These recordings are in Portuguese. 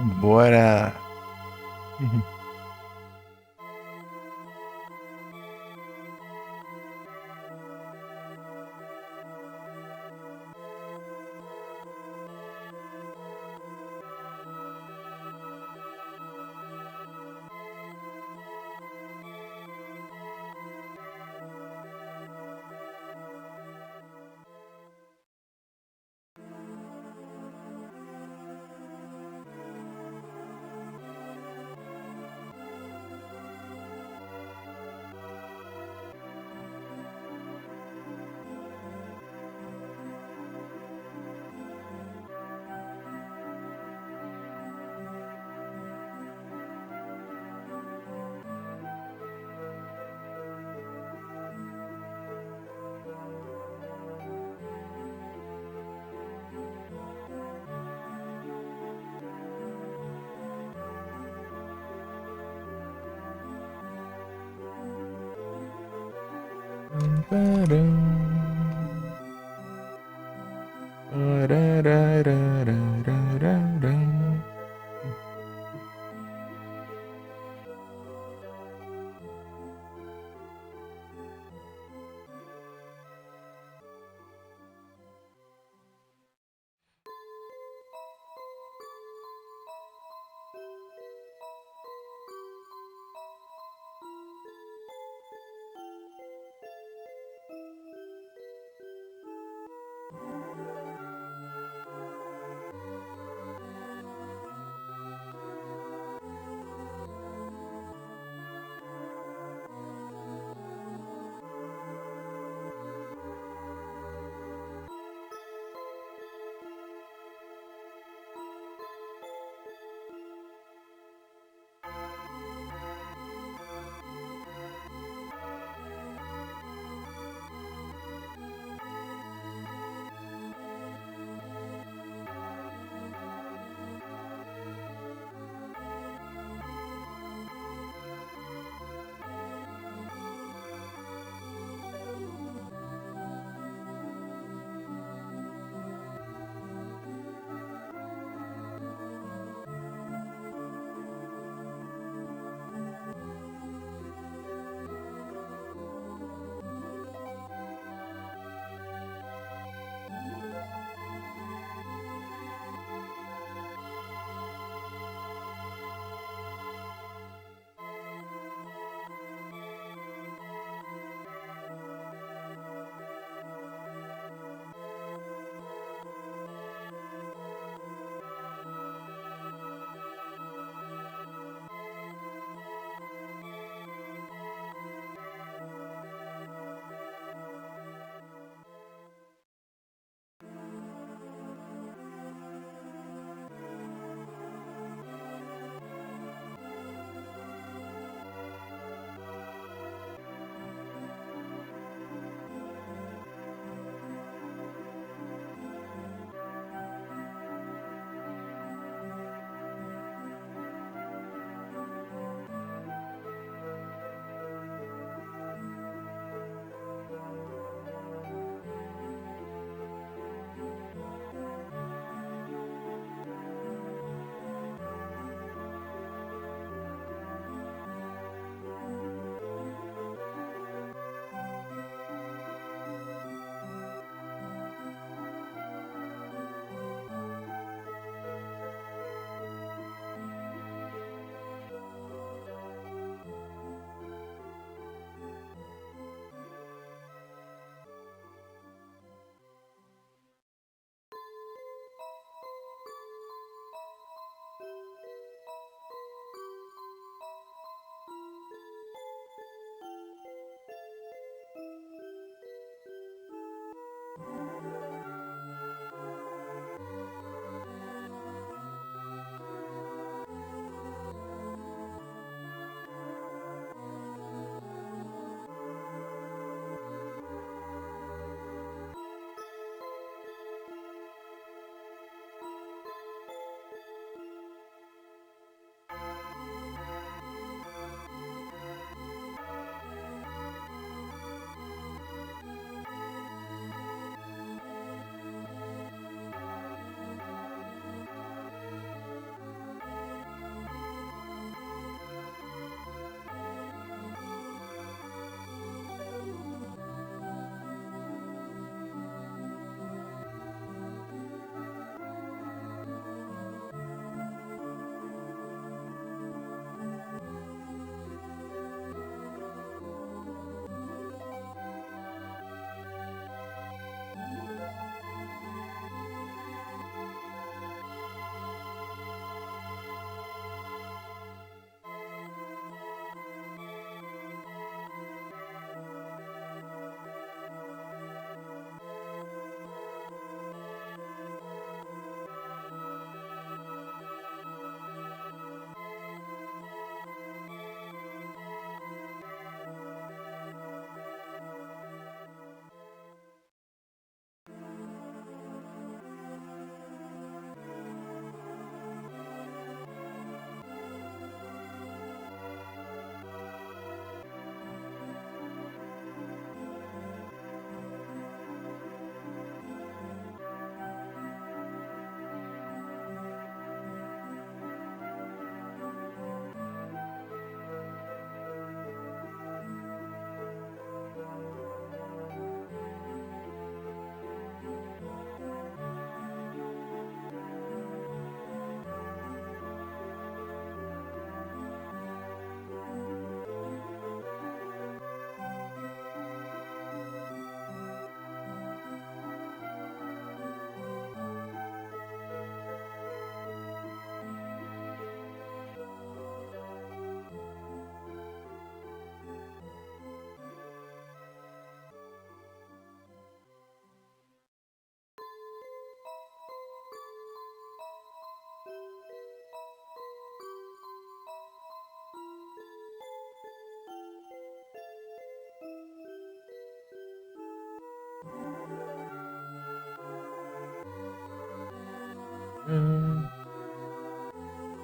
Bora.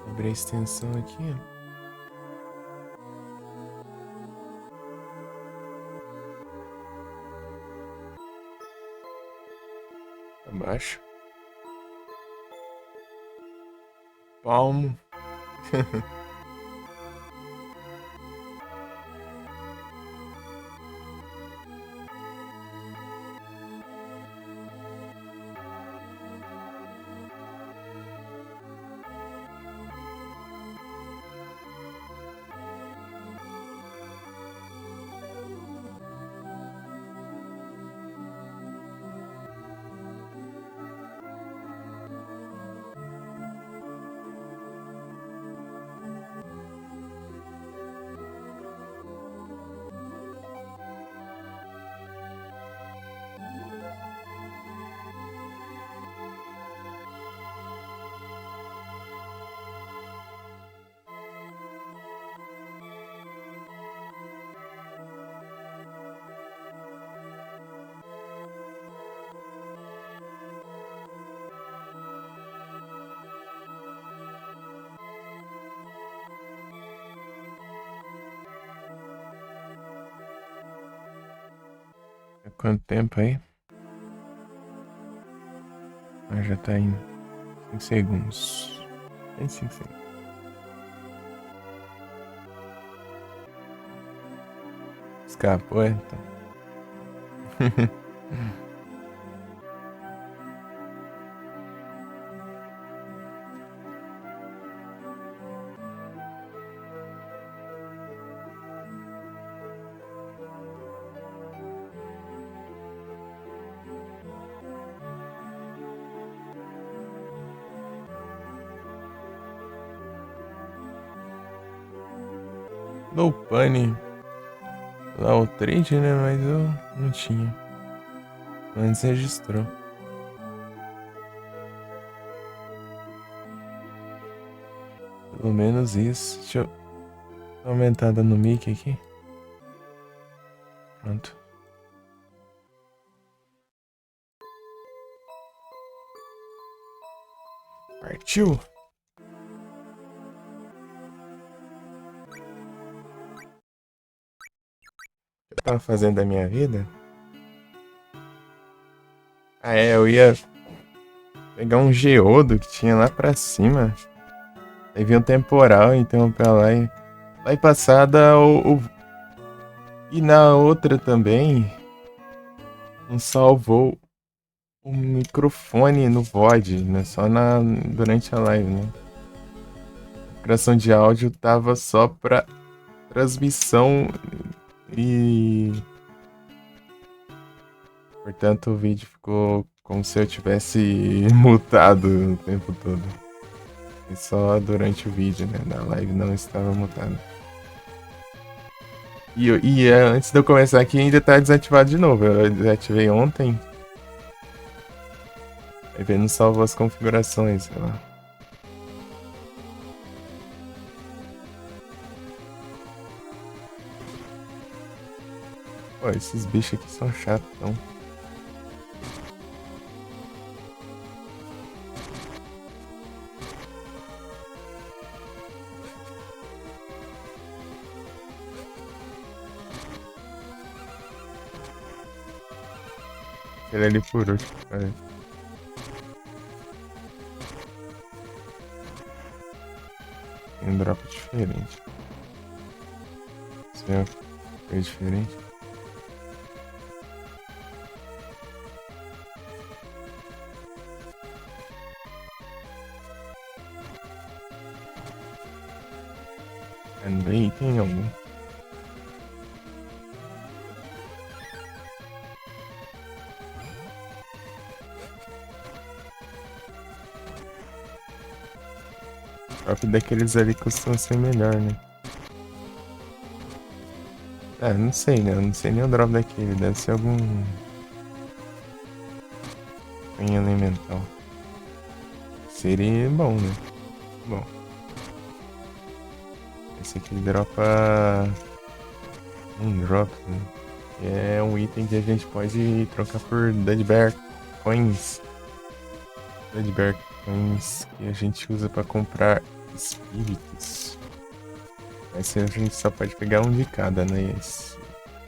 Abrir a extensão aqui. Abaixo. Palmo. Quanto tempo aí? Ah, já tá em 5 segundos. Em 5 segundos. Escapou, então. Low Bunny. Lá o trade, né? Mas eu não tinha. Antes registrou. Pelo menos isso. Deixa eu dar uma aumentada no mic aqui. Pronto. Partiu! O que eu tava fazendo da minha vida? Ah, eu ia pegar um geodo que tinha lá pra cima. Aí vinha um temporal, então pra lá e... Lá em passada, e na outra também, não salvou o microfone no VOD, né? Só durante a live, né? A gravação de áudio tava só pra transmissão e... Portanto, o vídeo ficou como se eu tivesse mutado o tempo todo. E só durante o vídeo, né? Na live não estava mutado. E antes de eu começar aqui, ainda tá desativado de novo. Eu desativei ontem. Aí ele não salvou as configurações, sei lá. Pô, esses bichos aqui são chatos, então. Ele ali por último, cara. Tem um drop diferente. Seu foi diferente. Também tem algum. O drop daqueles ali costuma ser melhor, né? Ah, não sei, né? Eu não sei nem o drop daquele. Deve ser algum... em elemental. Seria bom, né? Bom. Esse aqui dropa... um drop, né? Que é um item que a gente pode trocar por Dead Bear Coins. Dead Bear Coins que a gente usa pra comprar espíritos. Mas a gente só pode pegar um de cada, né?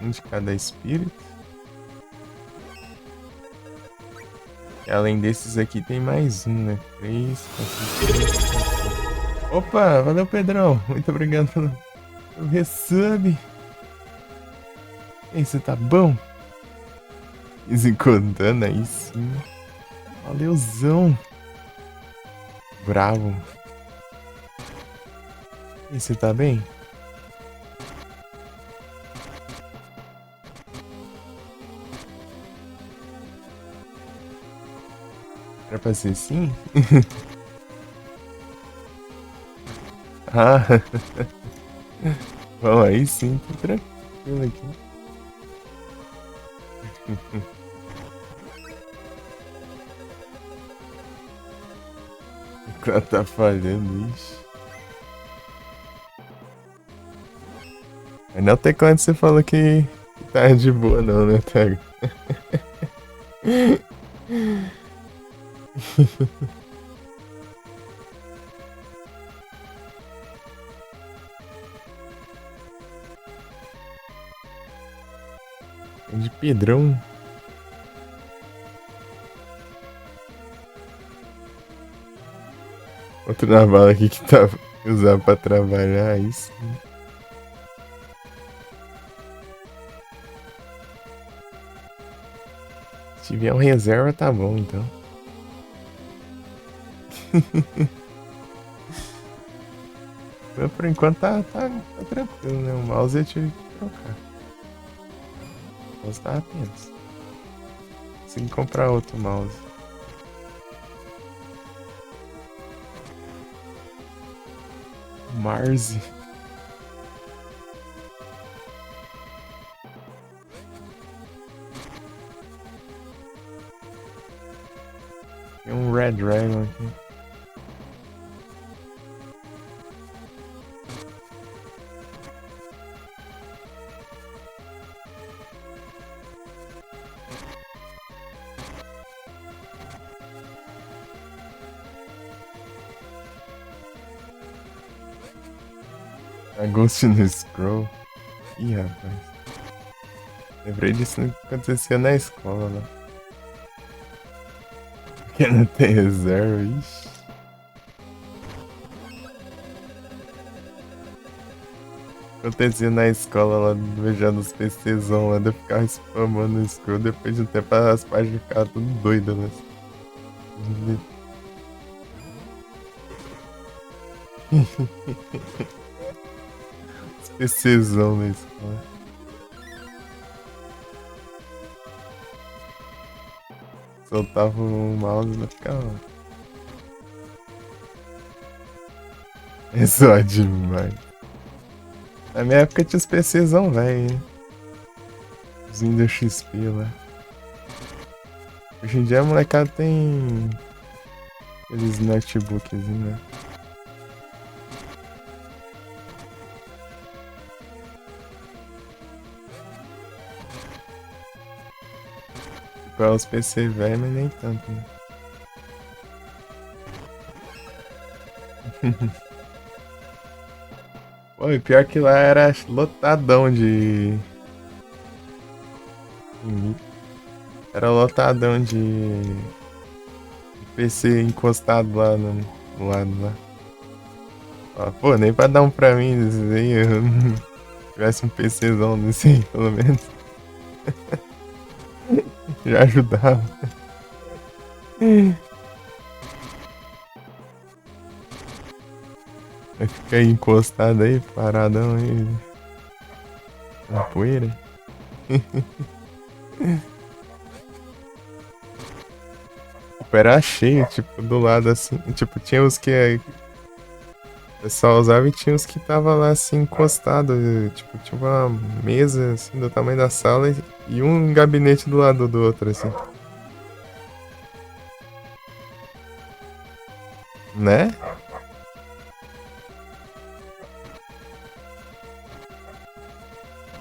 Um de cada espírito. E além desses aqui tem mais um, né? 3, 4, 5. Opa, valeu Pedrão. Muito obrigado pelo resub. E aí, você tá bom? Desencantando aí sim. Valeuzão. Bravo. E aí, você tá bem? Era pra ser sim? Ah, bom, aí sim, tô tranquilo aqui. O cara tá falhando, ixi. Mas não tem quando você falou que tá de boa não, né, Tego? De Pedrão. Outro naval aqui que tá usando pra trabalhar, isso. Se tiver um reserva, tá bom, então. Mas por enquanto tá tranquilo, né? O mouse eu tive que trocar. O mouse tá apenas. Consegui comprar outro mouse. Marzi. Tem um Red Dragon aqui. A Ghost no Scroll. Ih, rapaz. Lembrei disso que acontecia na escola lá. Porque não tem reserva, ixi. Acontecia na escola lá, beijando os PCzão lá, eu ficava spamando no Scroll, depois de um tempo as páginas ficavam tudo doidas, né? Os PCzão na escola. Soltava o mouse e ficava. É só demais. Na minha época tinha os PCzão velho, hein? Os Windows XP lá. Hoje em dia a molecada tem aqueles notebookzinhos, né? Tipo, é os PC velho, mas nem tanto, né? Pô, e pior que lá era lotadão de. Era lotadão de PC encostado lá no lado lá. Ó, pô, nem pra dar um pra mim desses aí, eu não tivesse um PCzão desse aí, pelo menos. Já ajudava. Vai ficar aí encostado aí, paradão aí. Na poeira. Tipo, era cheio, tipo, do lado assim. Tipo, tinha os que o pessoal usava e tinha os que tava lá assim encostado. Tipo, tinha uma mesa assim do tamanho da sala e um gabinete do lado do outro, assim. Né?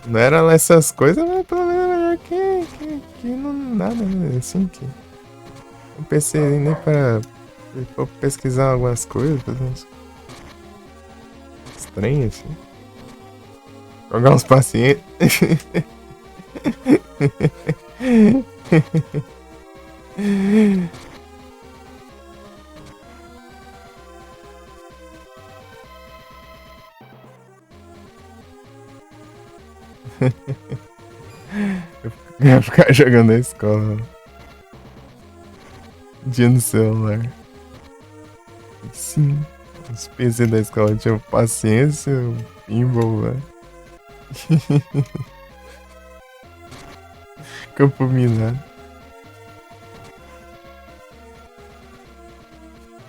Não era lá essas coisas, mas pelo menos é melhor que não nada, né? Assim que. Um PC nem pra Se for pesquisar algumas coisas, fazer uns estranhos assim. Jogar uns pacientes. Eu ia ficar jogando na escola. Dia no celular. Sim. Os PC da escola tinham paciência, o pinball, velho. Campo minado.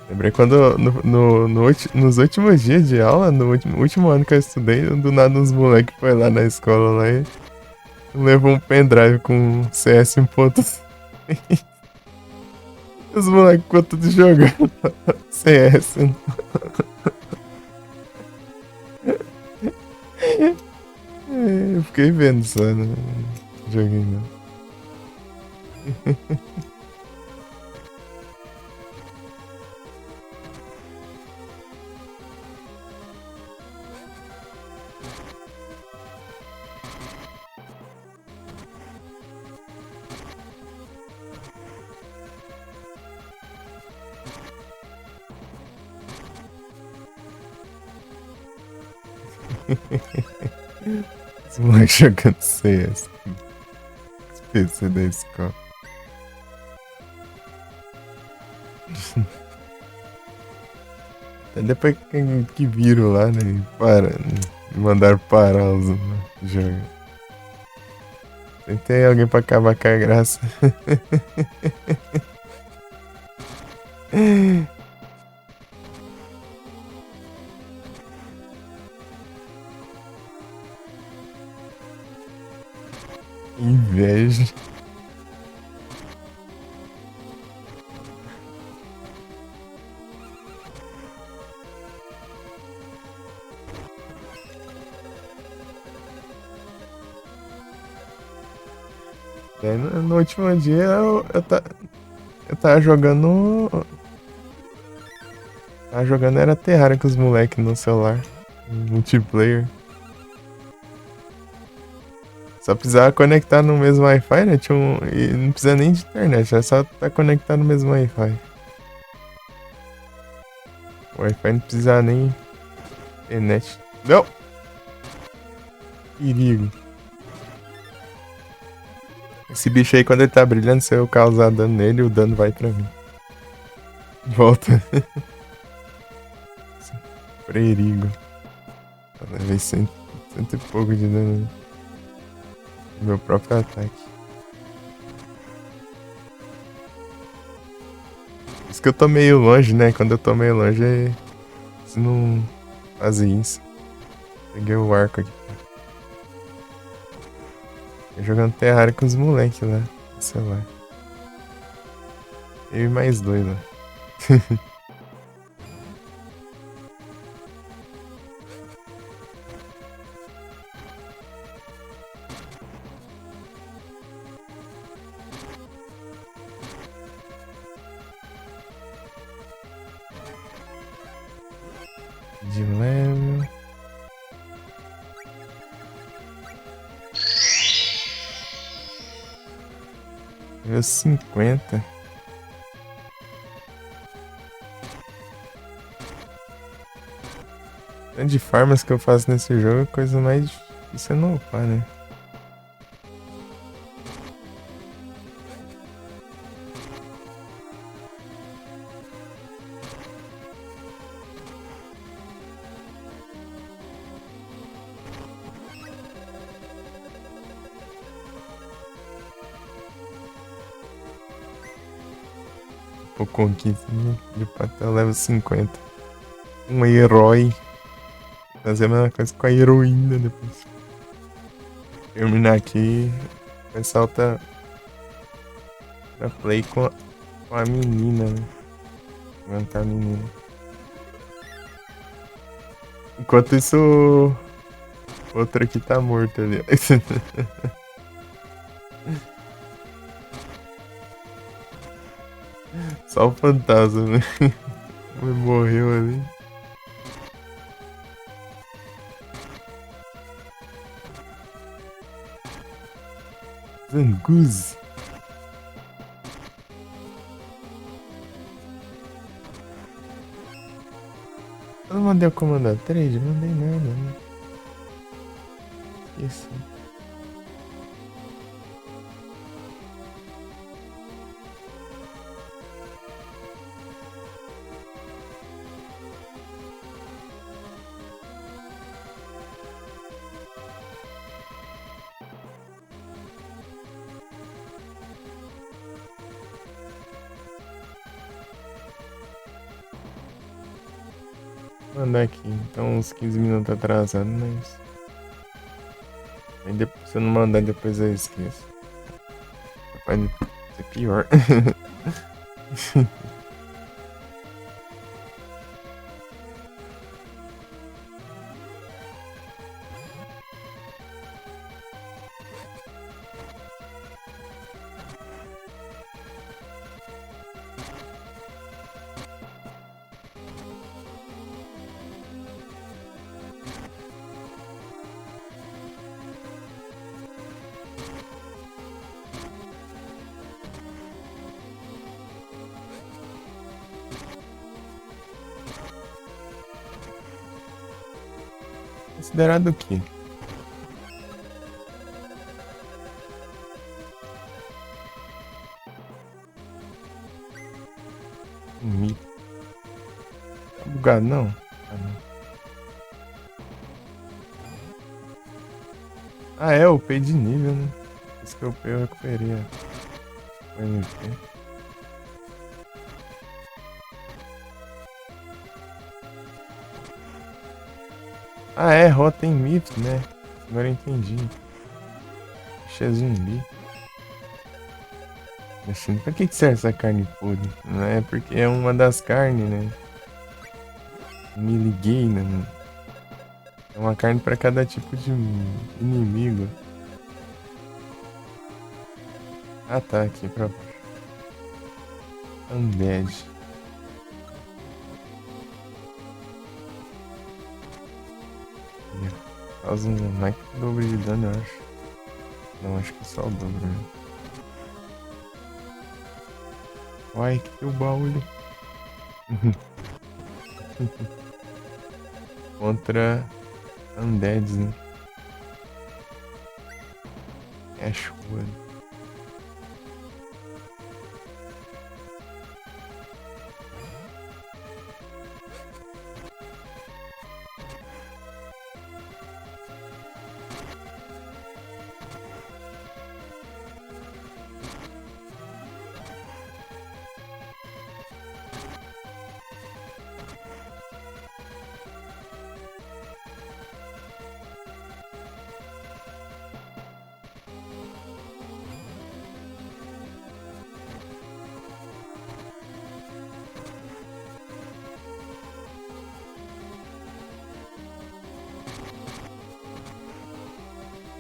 Lembrei quando nos últimos dias de aula, no último ano que eu estudei, do nada uns moleques foi lá na escola lá e levou um pendrive com CS 1.6. Os moleques ficou tudo jogando CS. Eu fiquei vendo só, né? Joguei não. Os moleques jogando CS. Os PC da escola. Até depois que viram lá, né? Mandaram parar os jogos. Tem alguém pra acabar com a graça. Inveja. Daí no último dia eu tava jogando. Tava jogando era Terraria com os moleques no celular. Multiplayer. Só precisava conectar no mesmo Wi-Fi, né? E não precisa nem de internet, é só tá conectado no mesmo Wi-Fi. O Wi-Fi não precisa nem internet. Não! Perigo. Esse bicho aí, quando ele tá brilhando, se eu causar dano nele, o dano vai pra mim. Volta. Perigo. Eu levei cento e pouco de dano. Meu próprio ataque. Por isso que eu tô meio longe, né? Quando eu tô meio longe, se não fazer isso. Peguei o arco aqui. Tô jogando Terraria com os moleques lá. Sei lá. Eu e mais dois lá. De level. Nível 50. Tanto de farmas que eu faço nesse jogo, a coisa mais difícil é não upar, né? Pouco aqui de papel level 50. Um herói. Fazer a mesma coisa com a heroína depois. Terminar aqui. Começar outra pra play com a menina, né? Levantar a menina. Enquanto isso, o outro aqui tá morto ali. Só o fantasma, né? Morreu ali. Zanguzi. Eu não mandei o comando trade, mandei nada, né? Esqueci. Vou mandar aqui, então uns 15 minutos atrasado, mas. Aí depois, se eu não mandar, depois eu esqueço. Pode ser pior. Considerado o quê? Um mito. Tá bugado, não? Ah, não. Ah, é, eu upei de nível, né? Isso que eu upei, eu recuperei o MP. Ah, é, rota em mito, né? Agora eu entendi. Bicho é zumbi. Assim, pra que serve essa carne podre? Não é porque é uma das carnes, né? Me liguei, né? É uma carne pra cada tipo de inimigo. Ah, tá, aqui pra baixo. Undead. Causa mais que o dobro de dano, eu acho. Não, acho que é só o dobro, né? Uai, que o baú. Contra Undeads, né? Ashwood.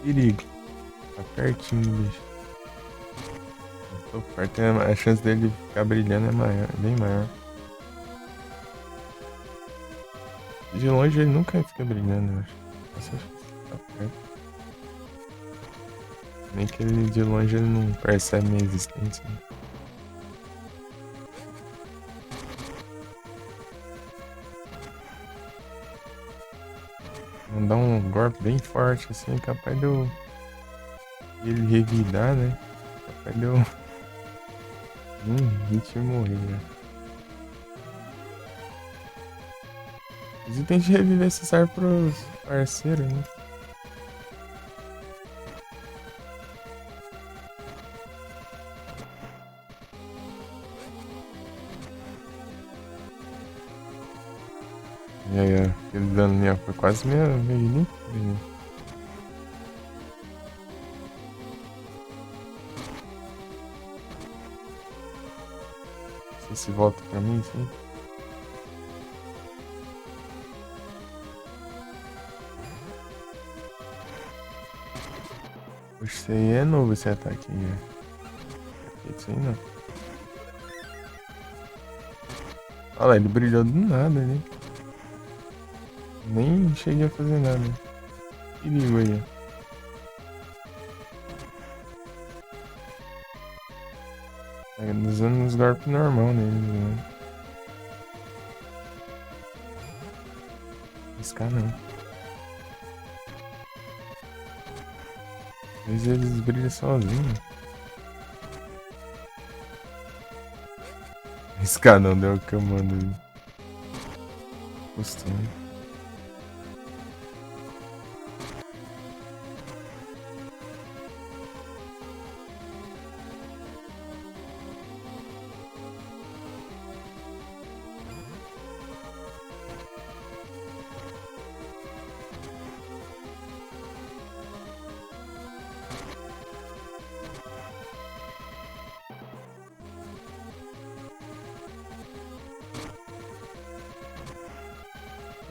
Perigo. Tá pertinho do bicho. Tô perto, a chance dele ficar brilhando é maior, bem maior. De longe ele nunca fica brilhando, eu acho. Essa chance tá perto. Nem que ele de longe ele não percebe minha existência. Né? Mandar um golpe bem forte assim, capaz de eu. Ele revidar, né? Capaz de eu. Hit e morrer, né? Os itens de reviver se servem pros parceiros, né? E aí, ó, aquele dano minha foi quase meio limpo. Não sei se volta pra mim, sim. Poxa, isso aí é novo esse ataque aí, né? Isso aí não. Olha lá, ele brilhou do nada ali. Nem cheguei a fazer nada. Perigo aí. Tá usando uns golpes normal neles, né? Riscar não. Às vezes eles brilham sozinhos. Riscar não, deu o que eu mando aí. Costume.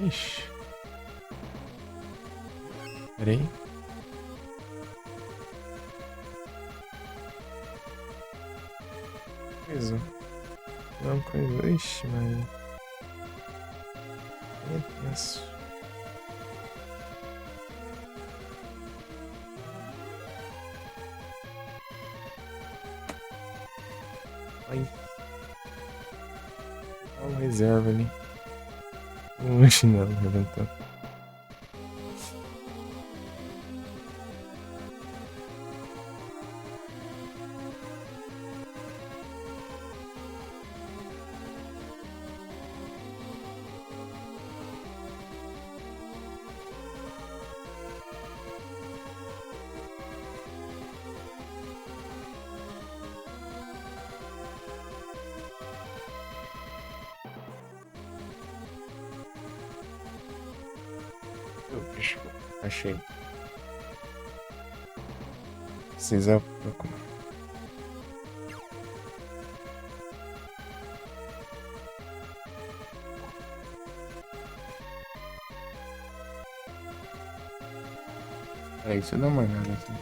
Ixi. Peraí. Coisa. Não, coisa. Ixi, mas. É tenso. Ai. Olha uma reserva ali. Oxe, não, levantou. Bicho, achei. Precisa procurar. Peraí, deixa eu dar uma olhada aqui.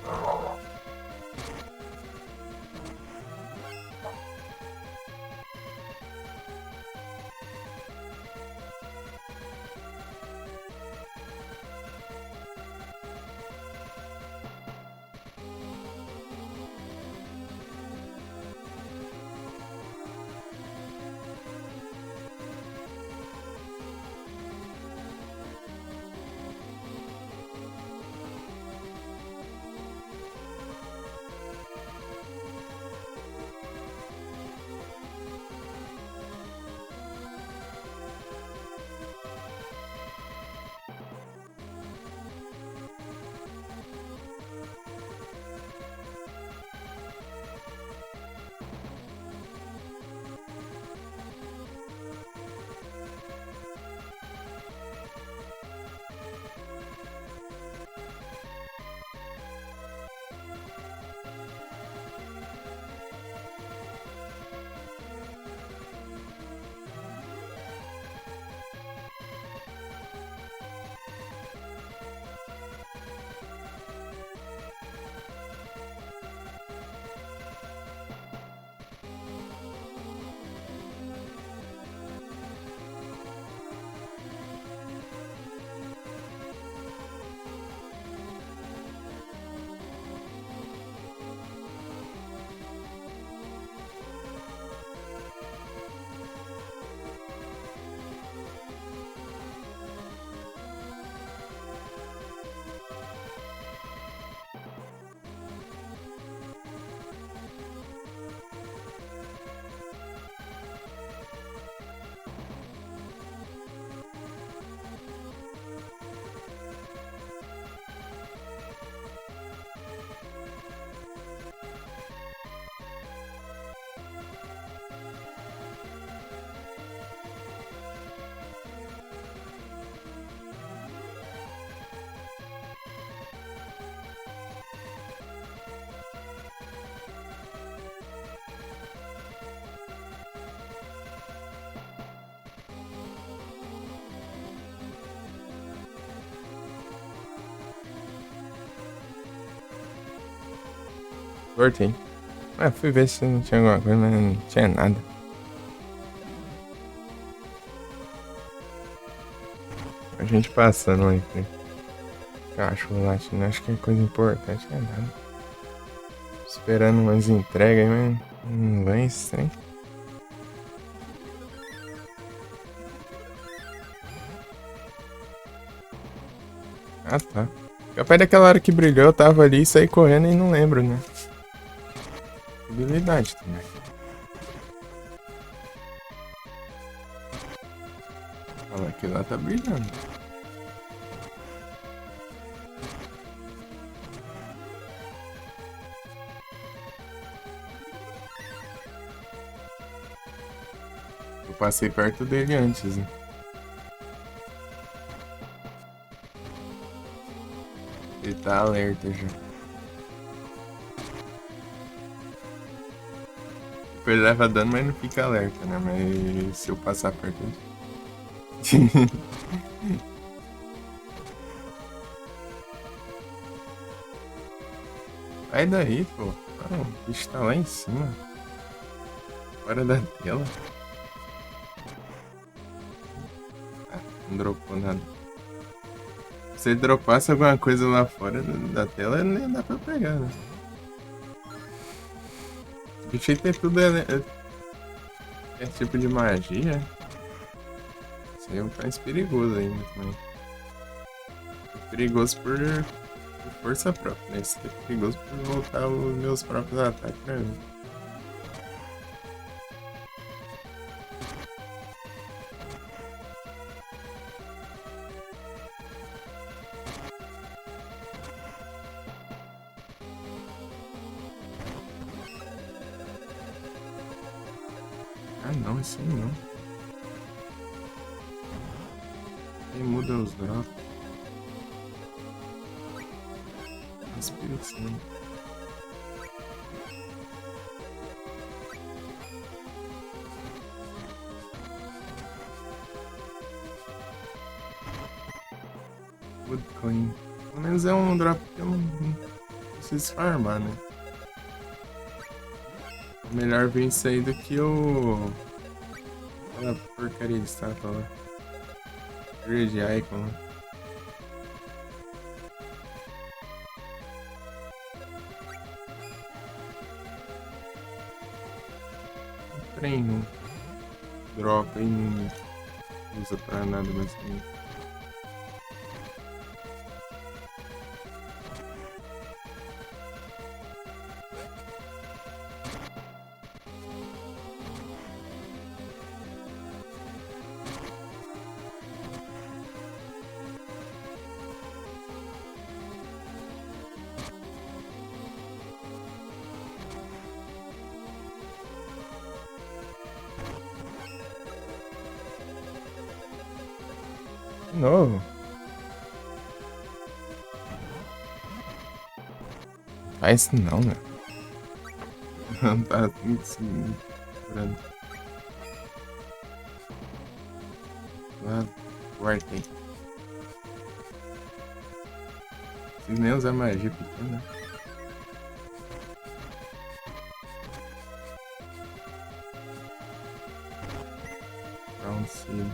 Voltei. Ah, fui ver se não tinha alguma coisa, mas não tinha nada. A gente passando lá em frente. Cachorro latindo, acho que é coisa importante, é nada. Esperando umas entregas, mas não vai isso, hein? Ah, tá. Capaz daquela hora que brilhou, eu tava ali e saí correndo e não lembro, né? Habilidade também. Olha que lá tá brilhando. Eu passei perto dele antes, né? Ele tá alerta já. Ele leva dano, mas não fica alerta, né? Mas se eu passar perto dele. Sai daí, pô. Ah, o bicho tá lá em cima. Fora da tela. Ah, não dropou nada. Se ele dropasse alguma coisa lá fora da tela, não ia dar pra pegar, né? O bicho aí tem tudo é tipo de magia. Isso aí é um mais perigoso ainda também. É perigoso por força própria, né? Isso aqui é perigoso por voltar os meus próprios ataques pra mim. Ah não, isso aí não. Aí muda os drops. Espírito Santo. Woodcoin. Pelo menos é um drop que eu não preciso farmar, né? Melhor vir isso aí do que o. Aquela porcaria de estátua lá. Grid Icon lá. Trem não dropa e não usa pra nada basicamente. De novo. Faz isso não, né? Não tá muito segurando. Lá, guardei. Preciso nem usar magia pequena. Round Seed.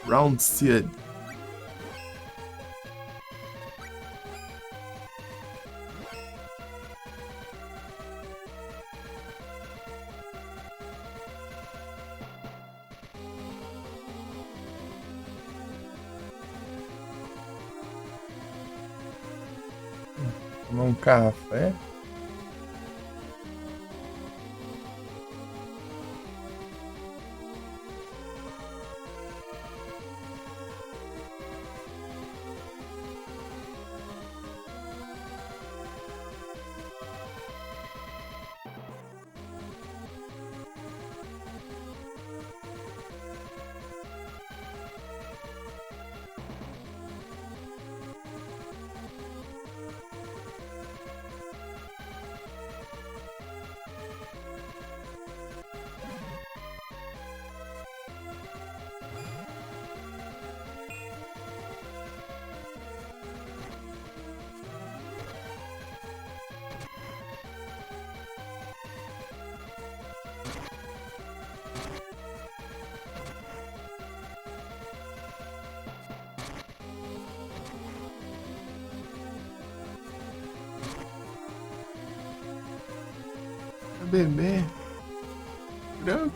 Round Seed. Tomar um café. A bebê. Branco.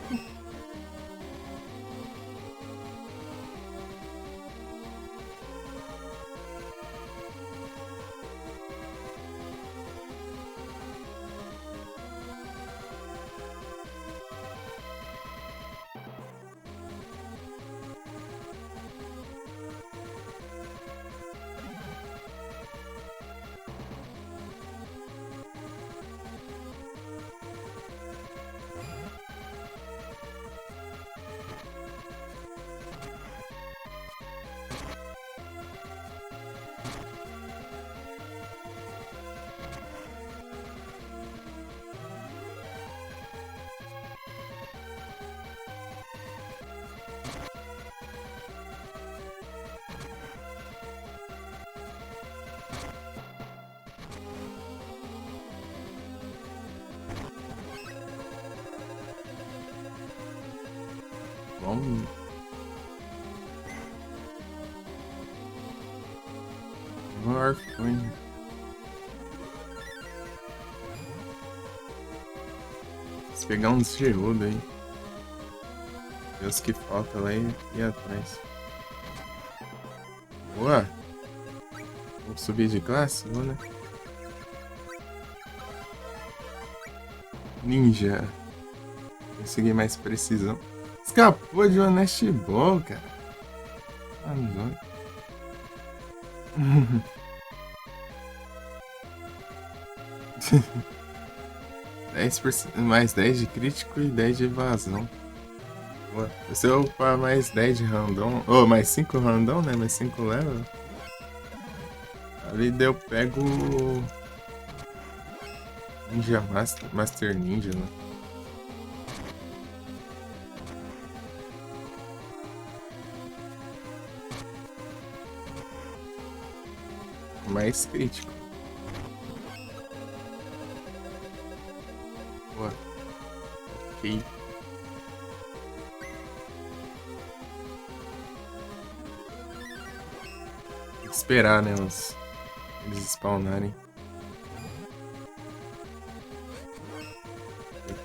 Vamos. Warcoin. Vou pegar uns geodos aí. Ver os que falta lá e atrás. Boa! Vou subir de classe? Vou, né? Ninja. Consegui mais precisão. Escapou de uma Nest Ball, cara. Ah, não. 10%, mais 10 de crítico e 10 de evasão. Boa. Se eu upar mais 10 de random, ou mais 5 random, né? Mais 5 level. Ali daí eu pego Ninja Master Ninja, né? Mais crítico. Boa. Ok. Tem que esperar, né? Eles spawnarem.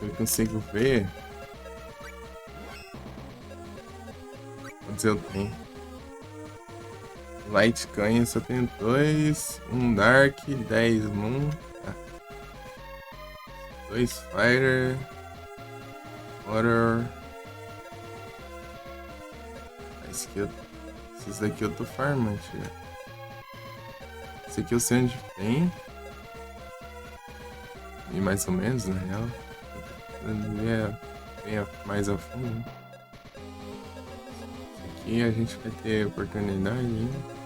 Eu consigo ver. Quantos eu tenho? Light Canyon só tenho 2. Um Dark, 10 Moon. 2 Fighter. Water. Esses daqui eu tô farmando, tio. Esse aqui eu sei onde tem. E mais ou menos, na real. Bem mais a fundo. Né? Esse aqui a gente vai ter oportunidade ainda.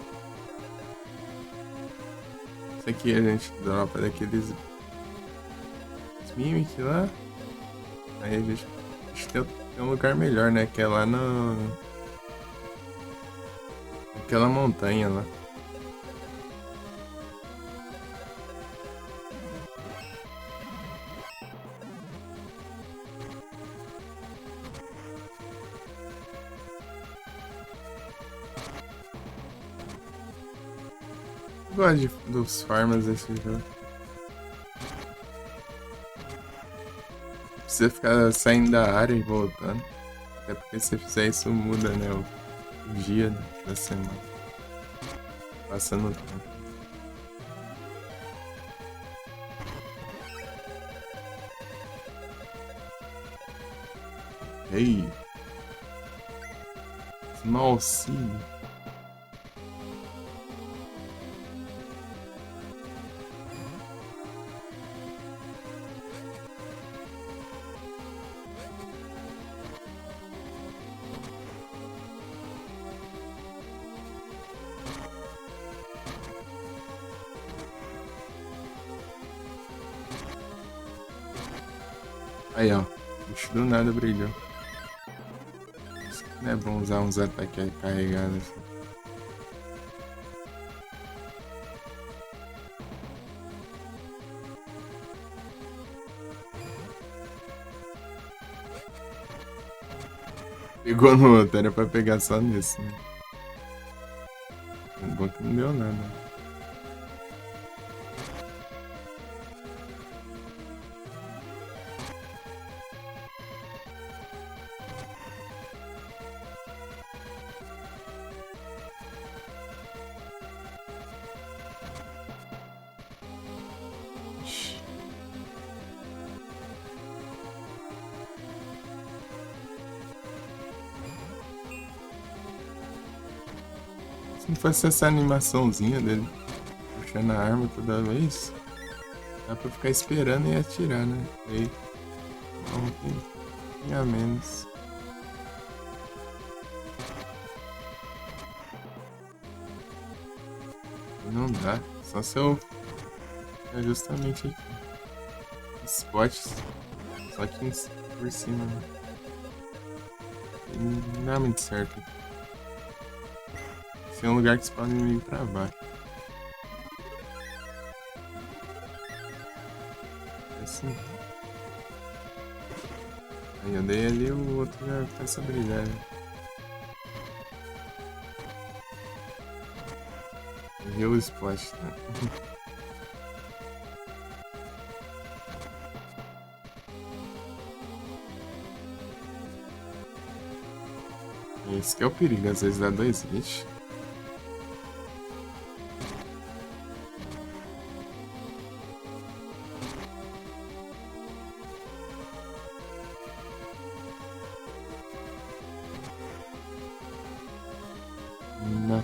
Esse aqui a gente dropa daqueles Mimic lá. Aí a gente tem um lugar melhor, né? Que é lá naquela montanha lá. Eu gosto dos farms desse jogo. Precisa ficar saindo da área e voltando. Até porque se fizer isso muda, né? O dia da semana. Passando o tempo. Ei! Small Seed. Aí, ó. Bicho do nada brilhou. Não é bom usar uns ataques carregados assim. Pegou no outro, era pra pegar só nesse, né? Bom que não deu nada. não fosse essa animaçãozinha dele puxando a arma toda vez, dá pra ficar esperando e atirar, né? Aí, um pouquinho a menos. Não dá, só se eu... É justamente aqui. Spots, só que por cima, né? E não dá muito certo. Esse é um lugar que spawna inimigo pra baixo. Assim. Aí eu dei ali, o outro já começa a brilhar. Né? Viu o splash, né? Esse que é o perigo, às vezes dá 2 hits. Não.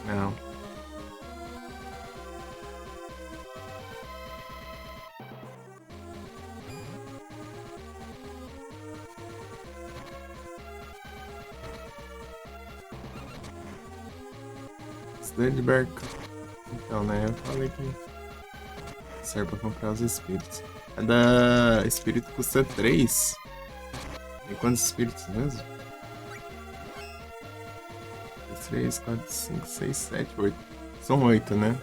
Não. Sledberg. Então, né? Eu falei que serve pra comprar os espíritos. A da espírito custa 3. Tem quantos espíritos mesmo? 3, 4, 5, 6, 7, 8. São 8, né?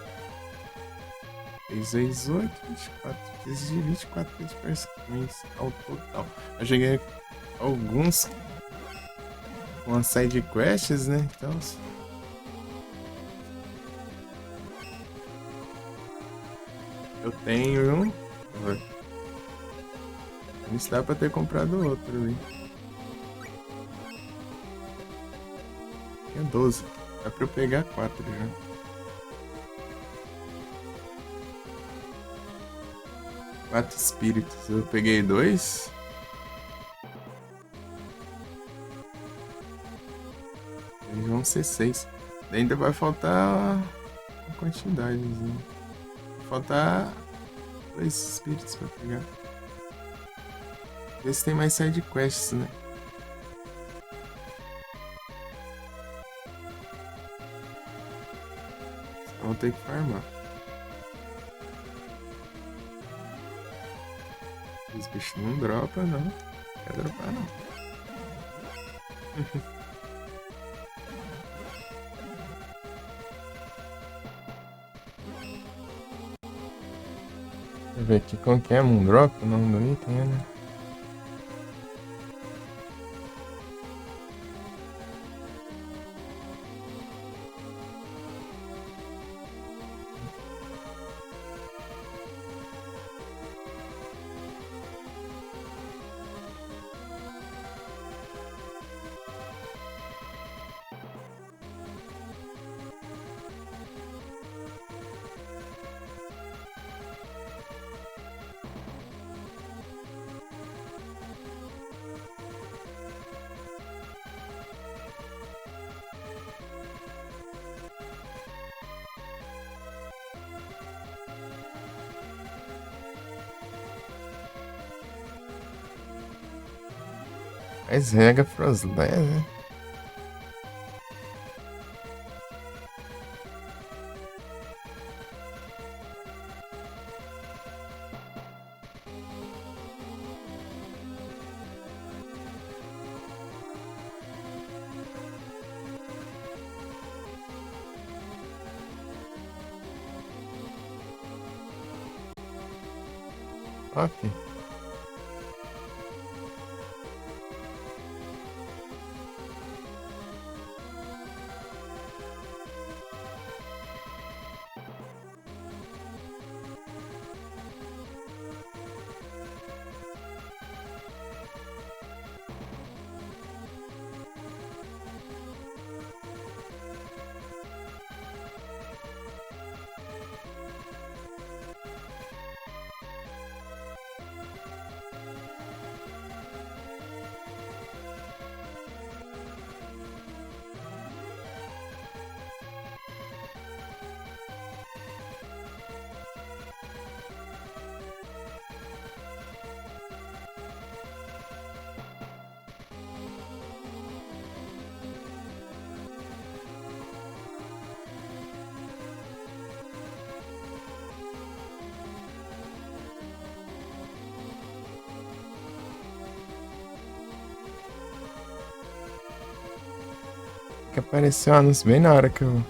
3 vezes 8, 24. Preciso de 24 de perseguições ao total. Eu cheguei alguns com as side quests, né? Então. Eu tenho um. Isso dá pra ter comprado outro ali. Tinha 12. Dá pra eu pegar 4 já. Quatro espíritos. Eu peguei 2. Eles vão ser 6. Ainda vai faltar uma quantidadezinha. Vai faltar 2 espíritos pra pegar. Ver se tem mais side quests, né? Vou ter que farmar. Esse bicho não dropa, não. Quer dropar, não. Deixa eu ver aqui como que é Moondrop, o nome do item, né? Mas rega Frozlass, né? Ok. Que apareceu o anúncio bem na hora que eu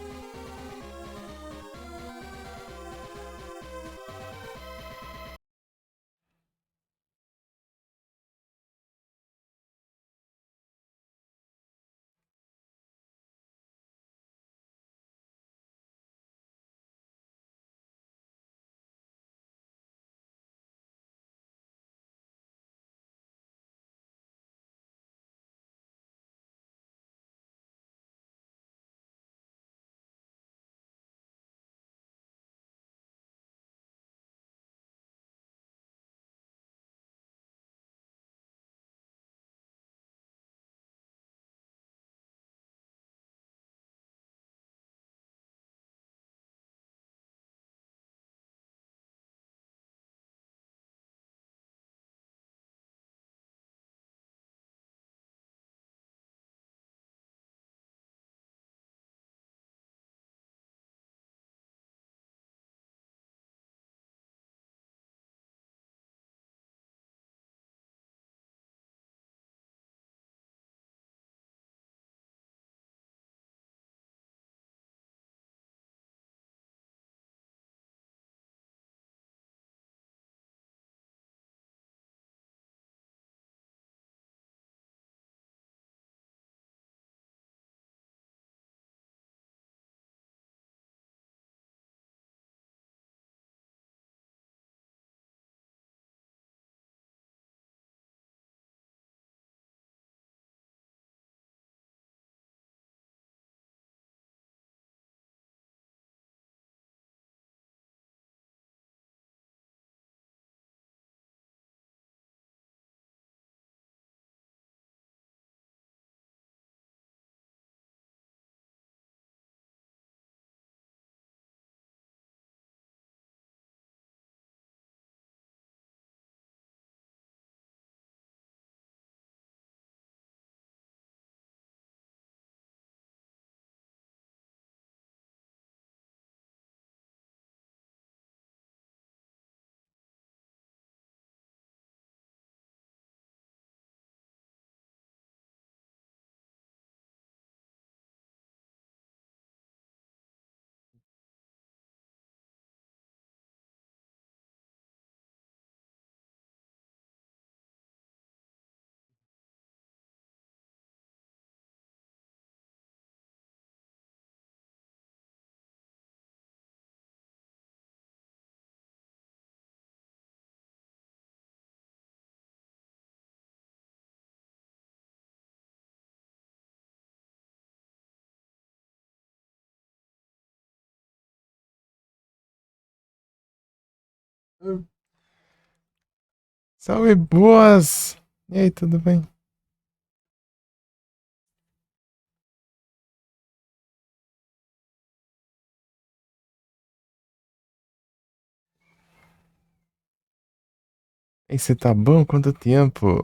Salve, boas! E aí, tudo bem? E aí, você tá bom? Quanto tempo?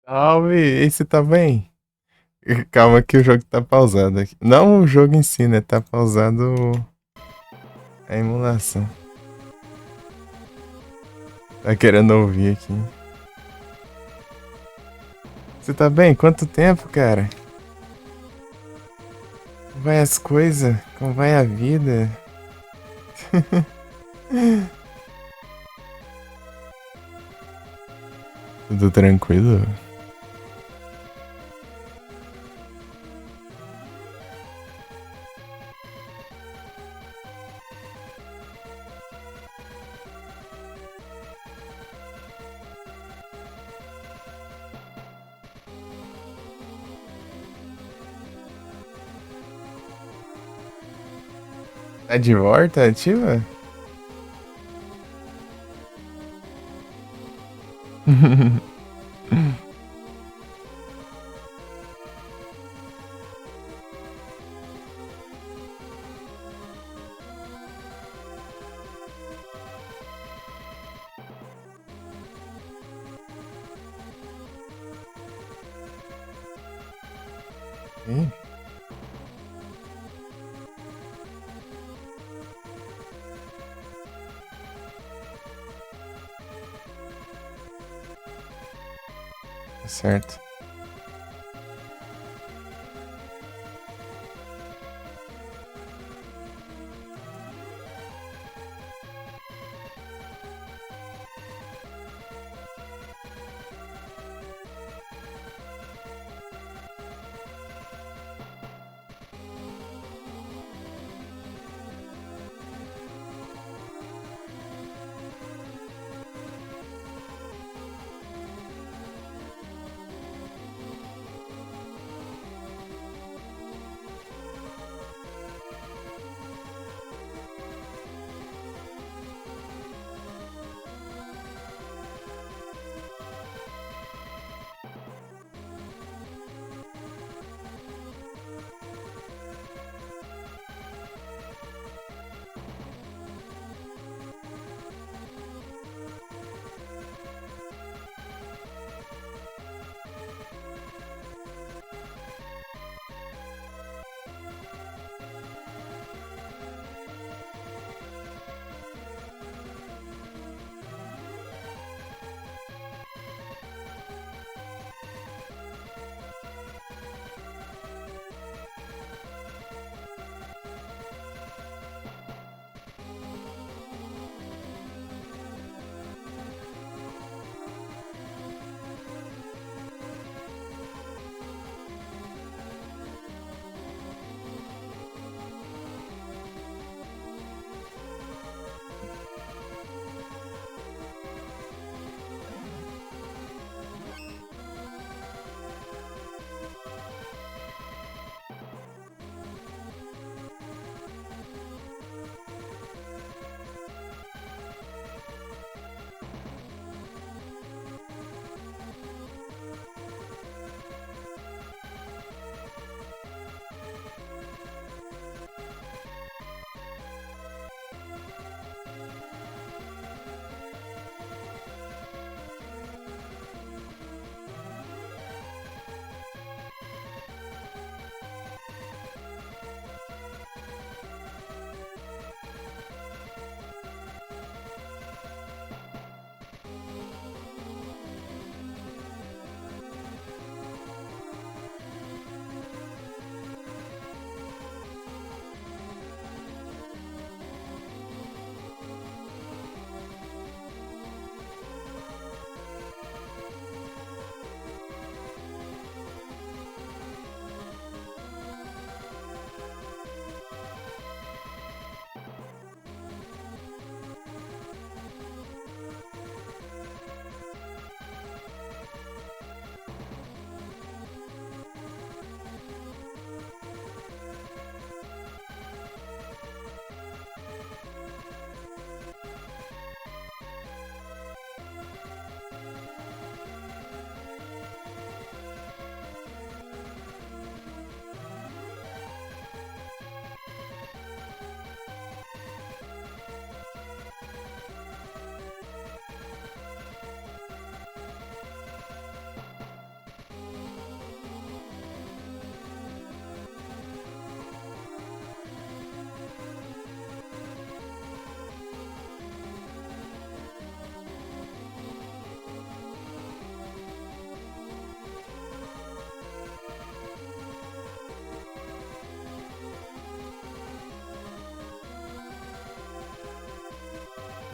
Salve! E aí, você tá bem? Calma que o jogo tá pausado aqui. Não o jogo em si, né? Tá pausado a emulação. Tá querendo ouvir aqui. Você tá bem? Quanto tempo, cara? Como vai as coisas? Como vai a vida? Tudo tranquilo? Tá de volta, ativa? Ih, tá certo.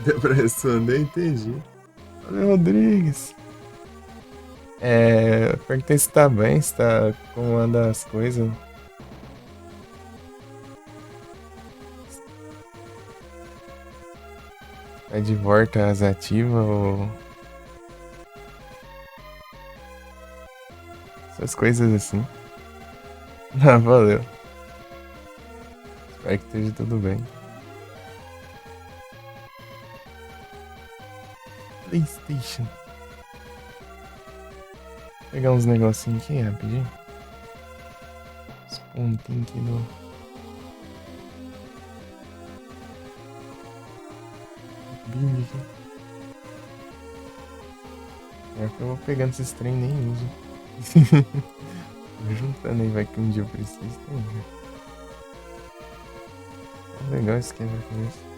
Deu pra responder, entendi. Valeu, Rodrigues. Perguntei se tá bem, se tá como anda as coisas. É de volta às ativas ou essas coisas assim. Ah, valeu. Espero que esteja tudo bem. PlayStation. Vou pegar uns negocinhos aqui rapidinho. Os pontinhos aqui do. Bing aqui. É que eu vou pegando esses trem e nem uso. Vou juntando aí, vai que um dia eu preciso. É legal esse esquema com isso.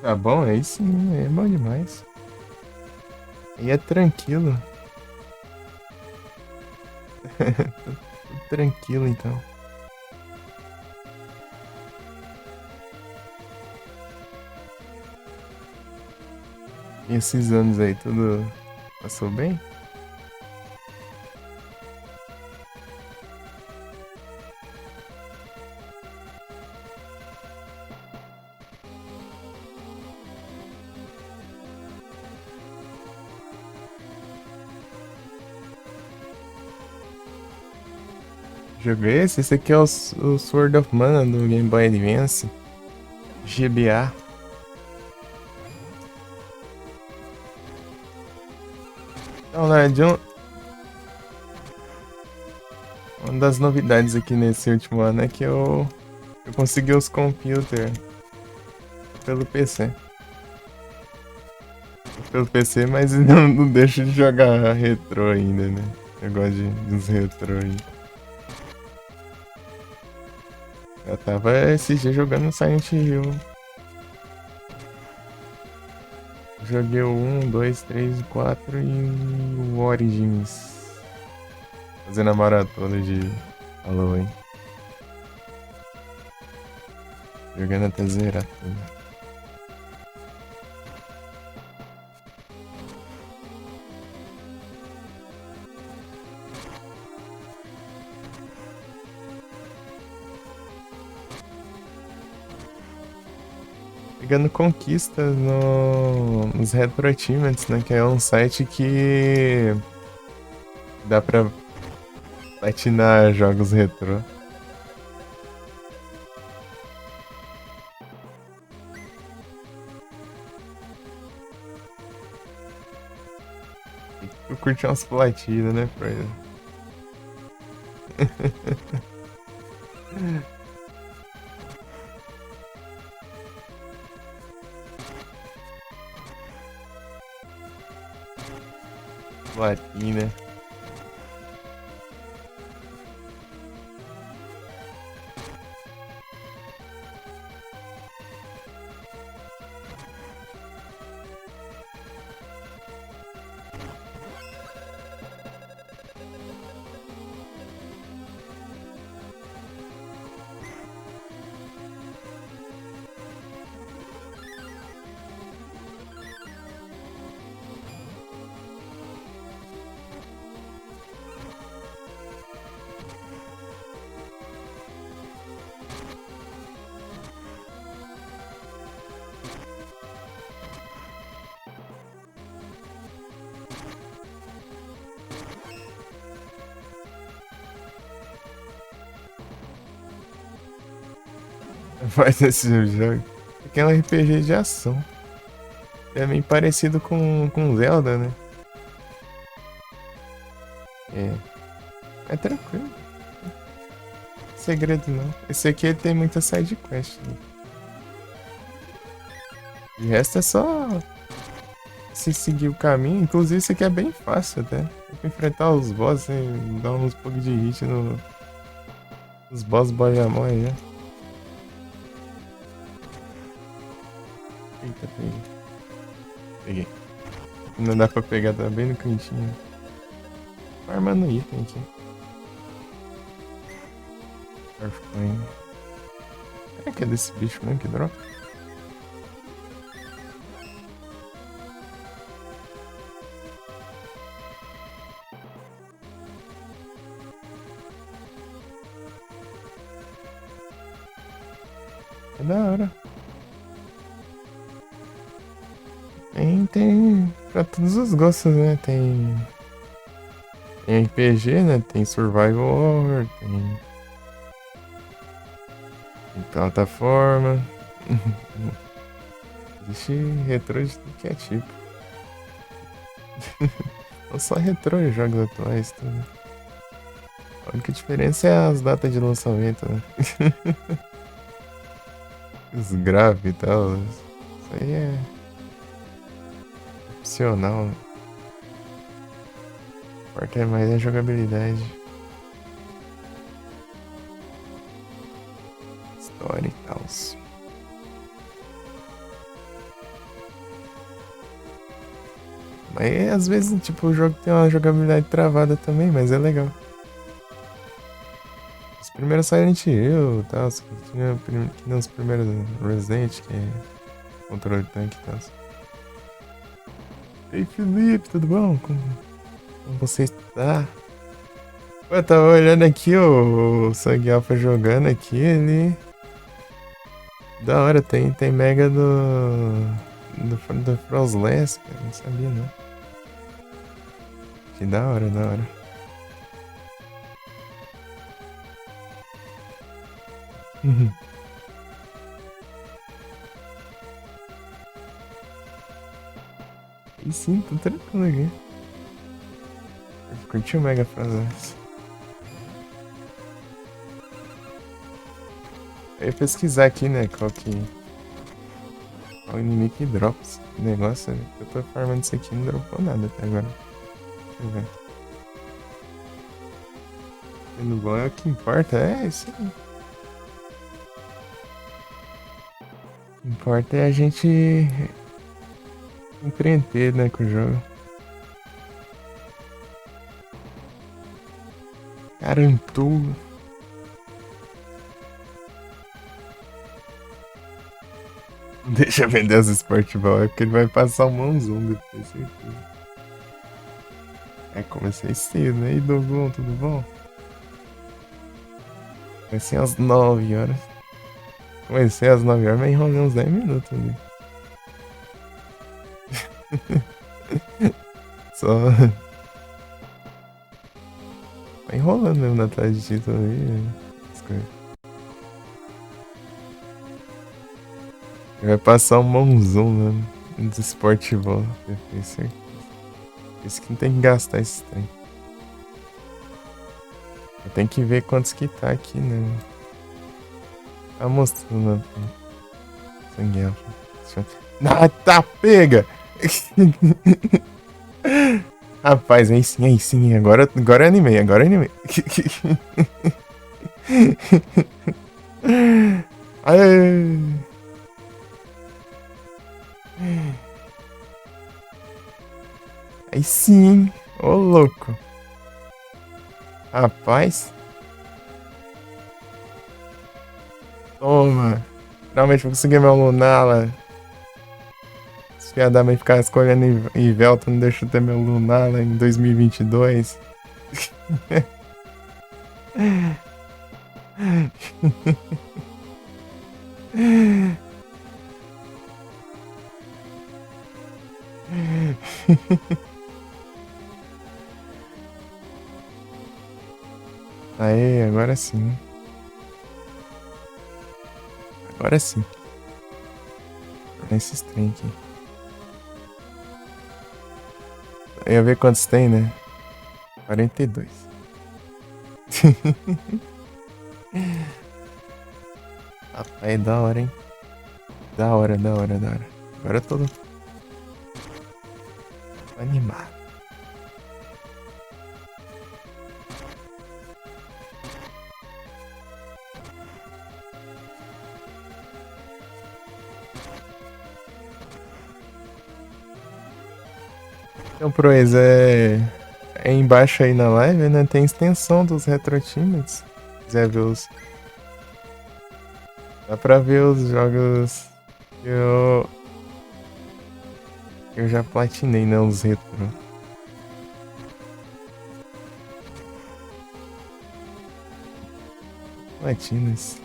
Tá bom, aí sim, é bom demais. Aí é tranquilo. Tudo tranquilo então. E esses anos aí, tudo passou bem? Joguei esse? Esse aqui é o Sword of Mana do Game Boy Advance. GBA. Então, né, uma das novidades aqui nesse último ano é que eu consegui os computers pelo PC. Pelo PC, mas não deixo de jogar retrô ainda, né? Eu gosto de uns retrô aí. Eu tava esses dias jogando Silent Hill. Joguei o 1, 2, 3, 4 e o Origins. Fazendo a maratona de Halloween. Jogando até zerar tudo. Pegando conquistas nos Retro Achievements, né? Que é um site que dá pra platinar jogos retrô. Eu curti umas platinas, né, Fredo? Platina. Faz esse jogo. Aqui é um RPG de ação. É bem parecido com Zelda, né? É. É tranquilo. Segredo não. Esse aqui ele tem muita side quest. Né? De resto é só se seguir o caminho. Inclusive esse aqui é bem fácil até. É pra enfrentar os bosses e dar uns poucos de hit nos boss boiamão aí, né? Eita, peguei. Peguei. Não dá pra pegar, tá bem no cantinho. Farmando item aqui. Earthcoin. Será que é desse bicho mesmo que dropa? É da hora. Tem pra todos os gostos, né? Tem RPG, né? Tem Survival Horror, tem plataforma. Existe retrô de tudo que é tipo. Não só retrô e jogos atuais, tudo. A única diferença é as datas de lançamento, né? Os gráficos e tal. Isso aí é opcional. O que importa é mais a jogabilidade. História e tal. Mas às vezes, tipo, o jogo tem uma jogabilidade travada também, mas é legal. Os primeiros Silent Hill e tal, que nem os primeiros Resident, que é controle de tanque e tal. Ei, Felipe, tudo bom? Como você está? Pô, eu tava olhando aqui o Sangue Alpha jogando aqui, ele... Da hora, tem mega do Frostless, cara, não sabia não. Que da hora, da hora. Uhum. E sim, tô tranquilo aqui. Eu curti o Mega Frostless. Eu ia pesquisar aqui, né, qual inimigo que dropa esse negócio, né? Eu tô farmando isso aqui e não dropou nada até agora. Deixa eu ver. Sendo bom é o que importa, é isso aí. O que importa é a gente empreender, né, com o jogo. Carantulo. Deixa eu vender as Sport Ball, é porque ele vai passar o mãozão depois, certeza. É, comecei cedo, né? E Dogon, tudo bom? Comecei às 9 horas. Comecei às 9 horas, mas enrolei uns 10 minutos ali. Só. Tá enrolando mesmo na tarde de título ali, né? As coisas. Ele vai passar um mãozão, né? Dos Sport Ball. Eu tenho certeza. Isso que não tem que gastar esse trem. Eu tenho que ver quantos que tá aqui, né? Tá mostrando, né? Sangue Alpha. Ah, tá, pega! Rapaz, aí sim, agora eu animei, agora eu animei. Aê! Aí sim, ô louco. Rapaz, toma. Finalmente vou conseguir meu Lunala. Se filha da mãe ficar escolhendo Ivelta, não deixa eu ter meu Lunala em 2022. Aê, agora sim. Agora sim. Nesses trem aqui. Eu ia ver quantos tem, né? 42. Rapaz, da hora, hein? Da hora, da hora, da hora. Agora eu tô animado. Então, Proeza, é embaixo aí na live, né? Tem extensão dos retrotimes. Se quiser ver os. Dá pra ver os jogos que eu já platinei, né? Os retro. Platinas.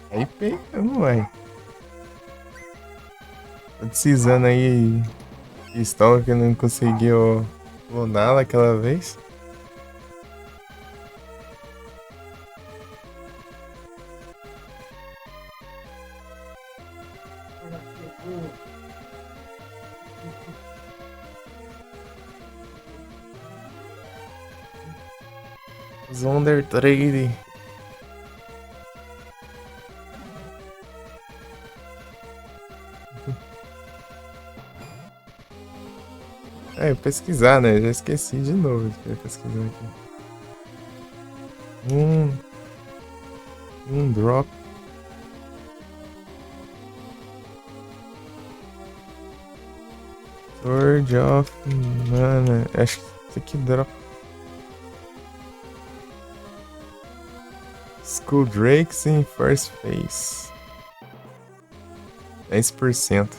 Aí pegando, uai. Tô precisando aí. Pistão que não conseguiu cloná-la aquela vez. Zonder Trade. É, pesquisar, né? Já esqueci de novo de pesquisar aqui. Drop. Sword of Mana. Acho que isso aqui drop. Skull Drakes em First Phase. 10%.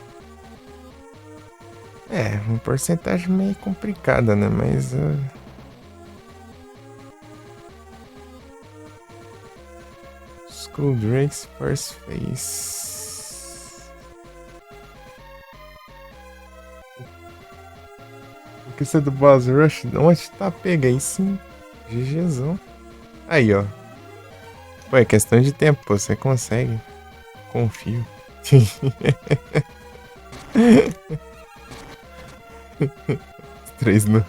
É, uma porcentagem meio complicada, né? Mas. Skull Drakes First Phase. O que você é do Boss Rush? Onde tá? Pega aí sim. GGzão. Aí, ó. Pô, é questão de tempo, pô. Você consegue. Confio. Três no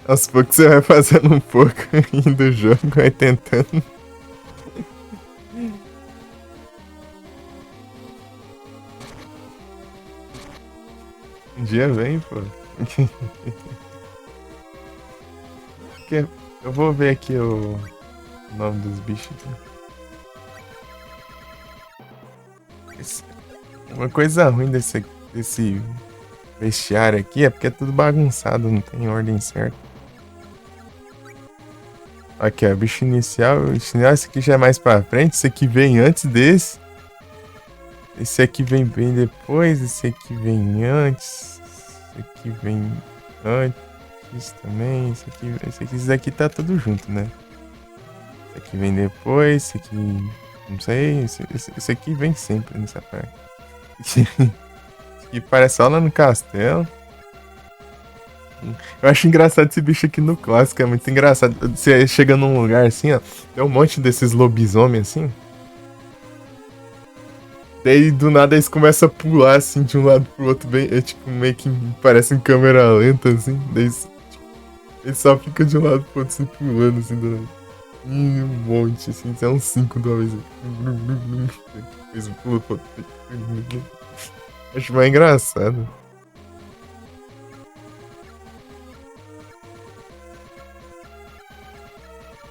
Aos poucos você vai fazendo um pouco do jogo, vai tentando. Um dia vem, pô. Eu vou ver aqui o nome dos bichos aqui. Uma coisa ruim desse vestiário aqui é porque é tudo bagunçado, não tem ordem certa. Aqui, ó, bicho inicial. Esse aqui já é mais pra frente. Esse aqui vem antes desse. Esse aqui vem bem depois. Esse aqui vem antes. Esse aqui vem antes também. Esse daqui tá tudo junto, né? Esse aqui vem depois. Esse aqui. Não sei. Esse aqui vem sempre nessa parte. Esse aqui parece só lá no castelo. Eu acho engraçado esse bicho aqui no clássico, é muito engraçado. Você chega num lugar assim, ó, tem um monte desses lobisomens assim. Daí do nada eles começam a pular assim de um lado pro outro, bem, é tipo meio que parece em câmera lenta assim. Daí eles só ficam de um lado pro outro assim, pulando assim do nada. E um monte assim, é uns 5 de uma vez. Eles pulam pro outro. Acho mais engraçado.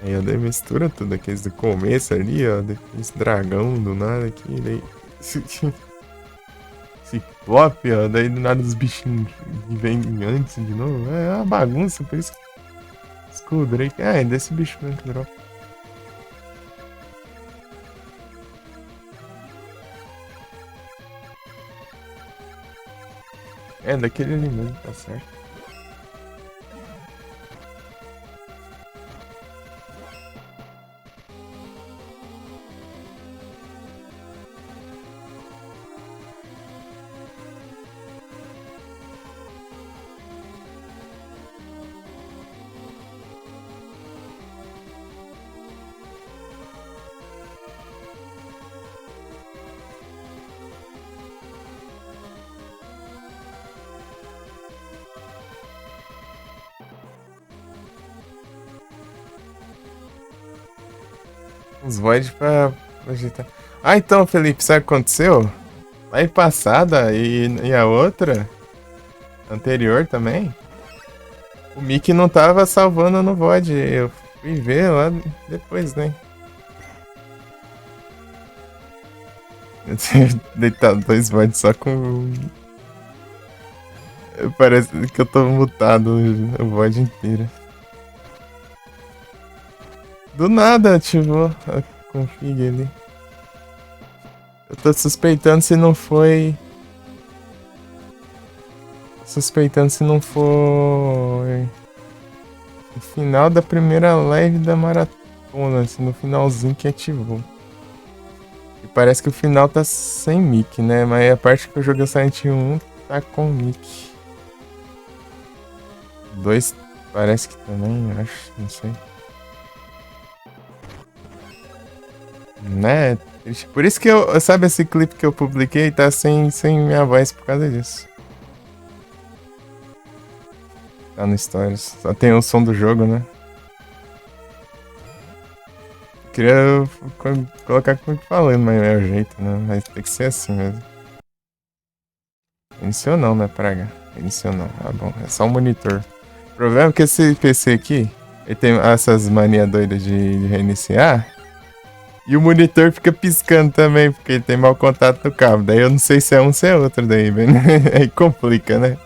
Aí eu dei mistura tudo, aqueles do começo ali, ó. Esse dragão do nada aqui, daí. Ciclope, ó. Daí do nada os bichinhos que vêm antes de novo. É uma bagunça, por isso que. Skull Drake. É desse bicho mesmo que dropa. É, daquele ali mesmo, tá certo. Os Void pra ajeitar. Ah, então, Felipe, sabe o que aconteceu? Live passada e a outra, anterior também, o Mickey não tava salvando no VOD. Eu fui ver lá depois, né? Eu tinha deitado 2 VODs só com. Parece que eu tô mutado o VOD inteiro. Do nada ativou a config ali. Eu tô suspeitando se não foi. Suspeitando se não foi. No final da primeira live da maratona, assim, no finalzinho que ativou. E parece que o final tá sem mic, né? Mas a parte que eu joguei o Silent Hill 1 tá com mic. 2 parece que também, acho, não sei. Né? Por isso que eu. Sabe esse clipe que eu publiquei? Tá sem minha voz por causa disso. Tá no Stories. Só tem o som do jogo, né? Queria colocar como falando, mas é o jeito, né? Mas tem que ser assim mesmo. Iniciou não, né, praga? Iniciou não. Ah, bom. É só um monitor. O problema é que esse PC aqui, ele tem essas manias doidas de reiniciar. E o monitor fica piscando também, porque ele tem mau contato no cabo. Daí eu não sei se é um ou se é outro daí, velho. Aí complica, né?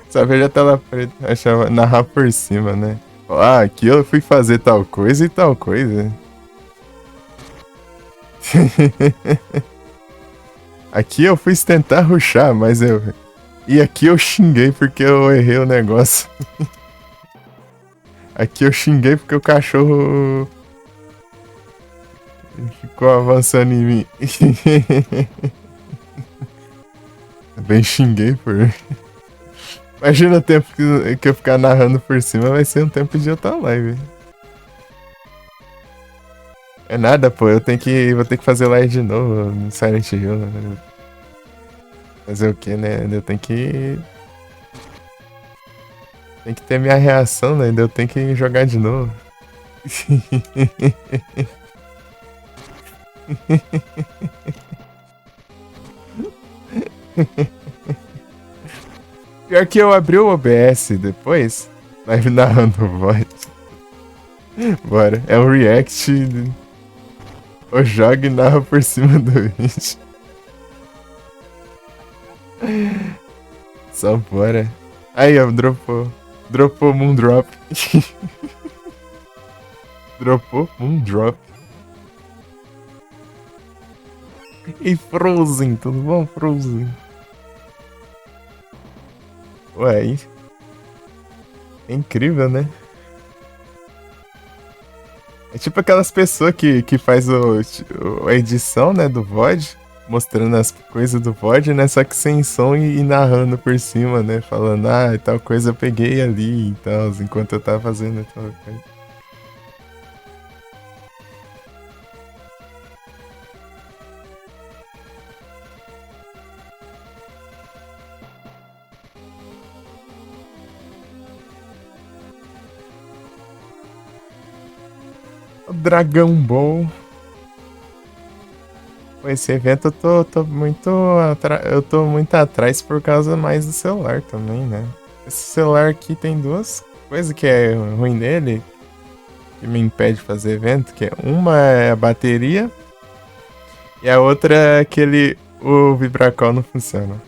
Só vejo a tela preta, achava narrar por cima, né? Ah, aqui eu fui fazer tal coisa e tal coisa. Aqui eu fui tentar rushar, mas eu. E aqui eu xinguei porque eu errei o negócio. Aqui eu xinguei porque o cachorro ficou avançando em mim. Bem xinguei por. Imagina o tempo que eu ficar narrando por cima, vai ser um tempo de outra live. É nada, pô, vou ter que fazer live de novo no Silent Hill. Né? Fazer o que, né? Eu tenho que. Tem que ter minha reação, né? Eu tenho que jogar de novo. Pior que eu abri o OBS depois, live narrando voz. Bora, é um react. O joga e narra por cima do vídeo. Só bora. Aí, ó, dropou. Dropou Moondrop. Dropou Moondrop. E Frozen, tudo bom, Frozen? Ué, aí. É incrível, né? É tipo aquelas pessoas que faz a edição, né, do VOD, mostrando as coisas do VOD, né, só que sem som e narrando por cima, né, falando, ah, tal coisa eu peguei ali e tal, enquanto eu tava fazendo tal coisa. O Dragão Ball. Pô, esse evento tô muito eu tô muito atrás por causa mais do celular também, né? Esse celular aqui tem duas coisas que é ruim nele, que me impede de fazer evento, que é uma é a bateria e a outra é que o Vibracol não funciona.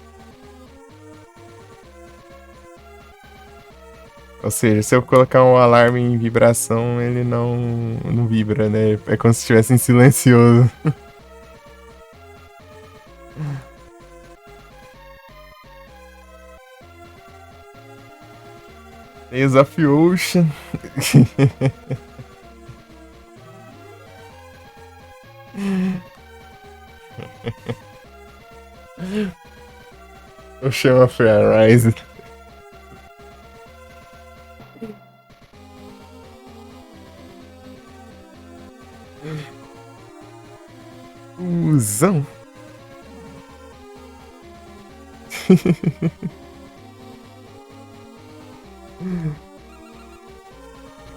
Ou seja, se eu colocar um alarme em vibração, ele não vibra, né? É como se estivesse em silencioso. Tales of Ocean. Ocean of Arise. Usão.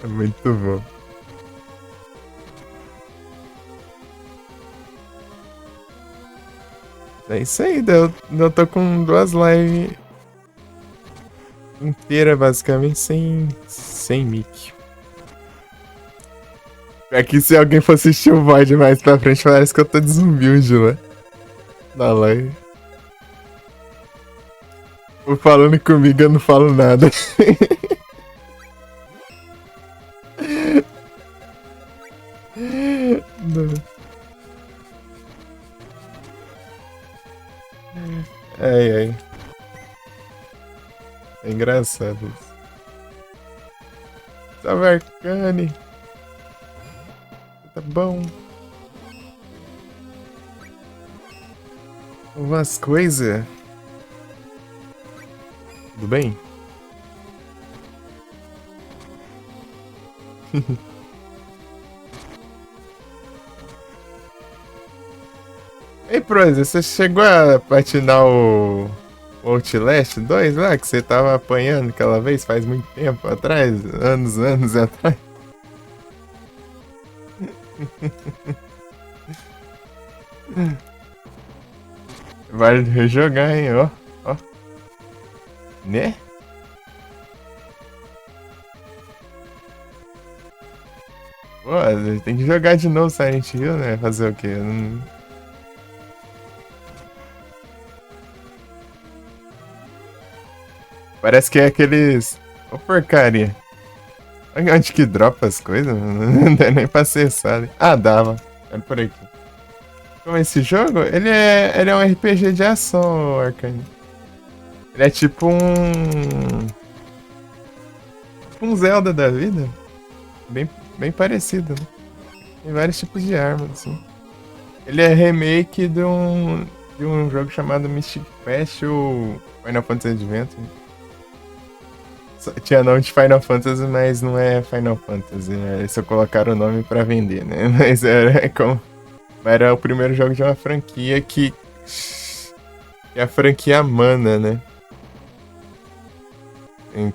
É muito bom. É isso aí, eu tô com 2 lives inteiras, basicamente, sem mic. Aqui, se alguém for assistir o VOD mais pra frente, parece que eu tô desumilde, né? Na live. Por falando comigo, eu não falo nada. Não. Ai, ai. É engraçado isso. Salve, Arcane. Tá bom. Umas coisas. Tudo bem? Ei, Proza, você chegou a platinar o Outlast 2 lá, que você tava apanhando aquela vez faz muito tempo atrás? Anos atrás? Vale rejogar, hein? Ó, ó. Né? Pô, tem que jogar de novo Silent Hill, né? Fazer o quê? Parece que é aqueles... Ô, porcaria. Onde que dropa as coisas? Não dá nem pra acessar. Né? Ah, dava. Olha por aqui. Como esse jogo? Ele é um RPG de ação, Arcane. Ele é tipo um Zelda da vida. Bem parecido, né? Tem vários tipos de armas, assim. Ele é remake de um jogo chamado Mystic Quest ou Final Fantasy Adventure. Tinha nome de Final Fantasy, mas não é Final Fantasy. Eles só colocaram o nome pra vender, né? Mas era o primeiro jogo de uma franquia que é a franquia Mana, né?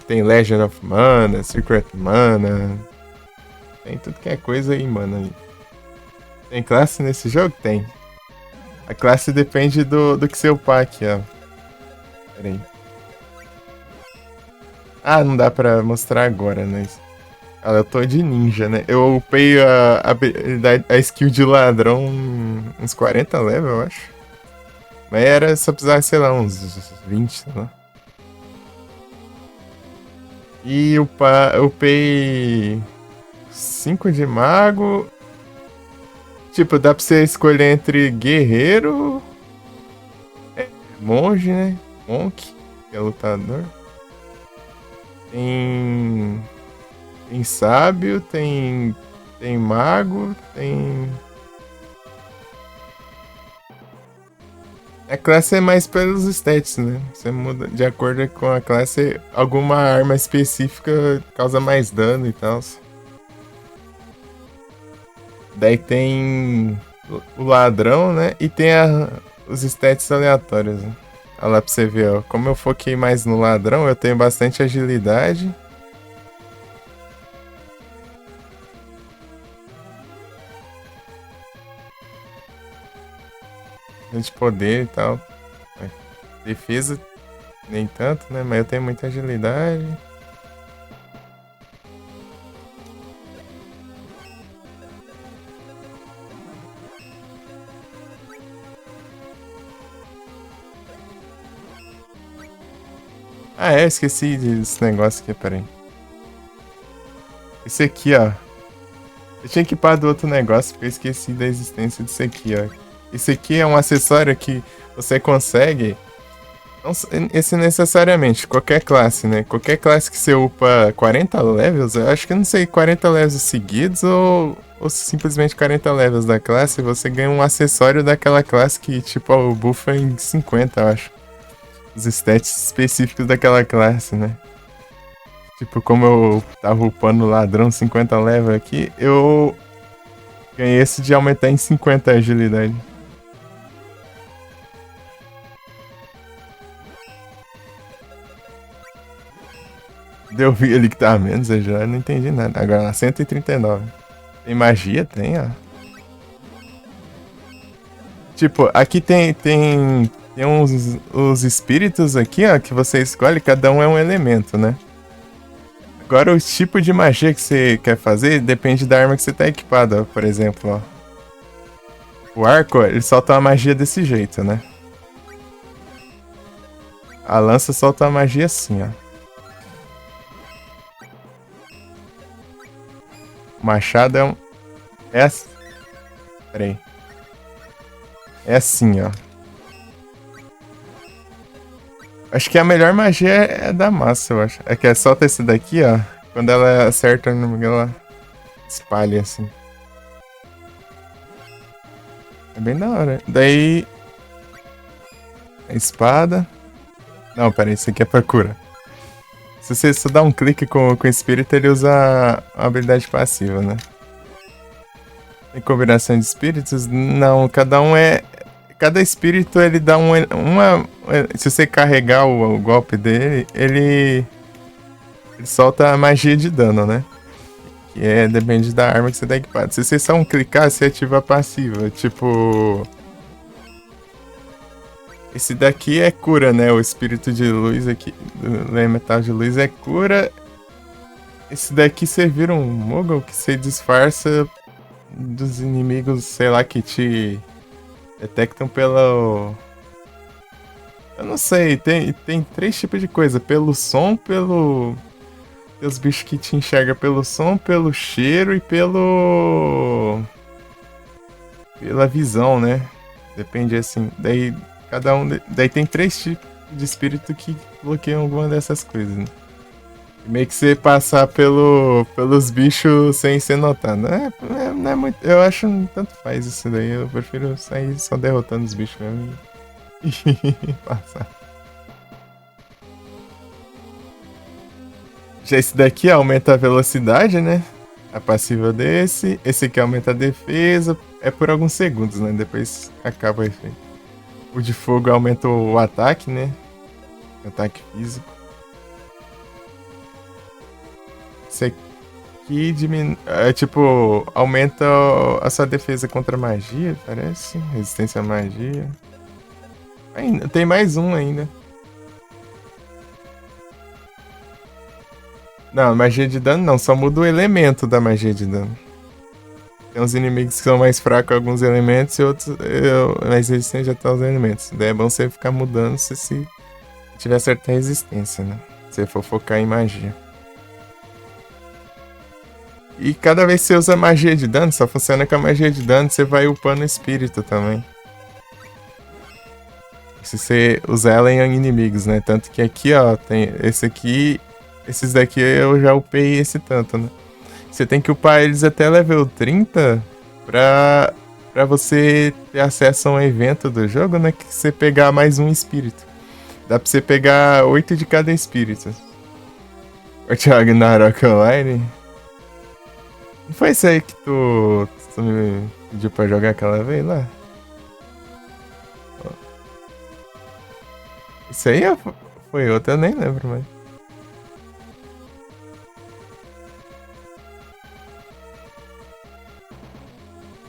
Tem Legend of Mana, Secret Mana. Tem tudo que é coisa aí, mano. Tem classe nesse jogo? Tem. A classe depende do que seu pai aqui, ó. Pera aí. Ah, não dá pra mostrar agora, né? Eu tô de ninja, né? Eu upei a skill de ladrão uns 40 level, eu acho. Mas era só precisar, sei lá, uns 20, sei lá. E upei 5 de mago. Tipo, dá pra você escolher entre guerreiro, monge, né? Monk, que é lutador. Tem sábio, tem mago, tem... A classe é mais pelos stats, né? Você muda de acordo com a classe, alguma arma específica causa mais dano e tal. Daí tem o ladrão, né? E tem os stats aleatórios. Né? Olha lá pra você ver, ó. Como eu foquei mais no ladrão, eu tenho bastante agilidade. De poder e tal. Defesa, nem tanto, né? Mas eu tenho muita agilidade. Ah, é, esqueci desse negócio aqui, peraí. Esse aqui, ó. Eu tinha equipado outro negócio porque eu esqueci da existência disso aqui, ó. Esse aqui é um acessório que você consegue. Não esse necessariamente, qualquer classe, né? Qualquer classe que você upa 40 levels, eu acho que não sei, 40 levels seguidos ou simplesmente 40 levels da classe, você ganha um acessório daquela classe que, tipo, o buffa em 50, eu acho. Os stats específicos daquela classe, né? Tipo, como eu tava upando ladrão 50 level aqui, eu ganhei esse de aumentar em 50 a agilidade. Eu vi ali que tava menos, eu já não entendi nada. Agora na 139. Tem magia? Tem, ó. Tipo, aqui tem uns os espíritos aqui, ó, que você escolhe, cada um é um elemento, né? Agora o tipo de magia que você quer fazer depende da arma que você tá equipada, ó. Por exemplo, ó. O arco, ele solta uma magia desse jeito, né? A lança solta uma magia assim, ó. O machado é um... É assim. Pera aí. É assim, ó. Acho que a melhor magia é da massa, eu acho. É que é solta esse daqui, ó. Quando ela acerta no inimigo, ela espalha assim. É bem da hora. Daí. A espada. Não, pera aí, isso aqui é pra cura. Se você só dá um clique com o espírito, ele usa a habilidade passiva, né? Tem combinação de espíritos? Não, cada um é. Cada espírito ele dá uma. Se você carregar o golpe dele, ele solta a magia de dano, né? Que é, depende da arma que você tá equipado. Se você só clicar, você ativa a passiva. Tipo. Esse daqui é cura, né? O espírito de luz aqui. Do elemental de luz é cura. Esse daqui você vira um Moogle que você disfarça dos inimigos, sei lá, que te detectam pelo. Eu não sei, tem três tipos de coisa. Pelo som, pelo. Tem os bichos que te enxergam pelo som, pelo cheiro e pelo. Pela visão, né? Depende assim. Daí cada um. Daí tem três tipos de espírito que bloqueiam alguma dessas coisas, né? E meio que você passar pelos bichos sem ser notado. Não é muito. Eu acho que tanto faz isso daí. Eu prefiro sair só derrotando os bichos mesmo e passar. Já esse daqui aumenta a velocidade, né? A passiva desse. Esse aqui aumenta a defesa. É por alguns segundos, né? Depois acaba o efeito. O de fogo aumenta o ataque, né? O ataque físico. Esse aqui diminui. É tipo, aumenta a sua defesa contra magia, parece. Resistência à magia. Ainda, tem mais um ainda. Não, magia de dano não, só muda o elemento da magia de dano. Tem uns inimigos que são mais fracos a alguns elementos e outros mais resistentes a tal elementos. Daí é bom você ficar mudando se tiver certa resistência, né? Se você for focar em magia. E cada vez que você usa magia de dano, só funciona com a magia de dano, você vai upando o espírito também. Se você usar ela em inimigos, né? Tanto que aqui, ó, tem esse aqui. Esses daqui eu já upei esse tanto, né? Você tem que upar eles até level 30 pra você ter acesso a um evento do jogo, né? Que você pegar mais um espírito. Dá pra você pegar 8 de cada espírito. O Thiago Narok Online. Não foi isso aí que tu me pediu pra jogar aquela vez lá? Isso aí foi outro, eu nem lembro mais.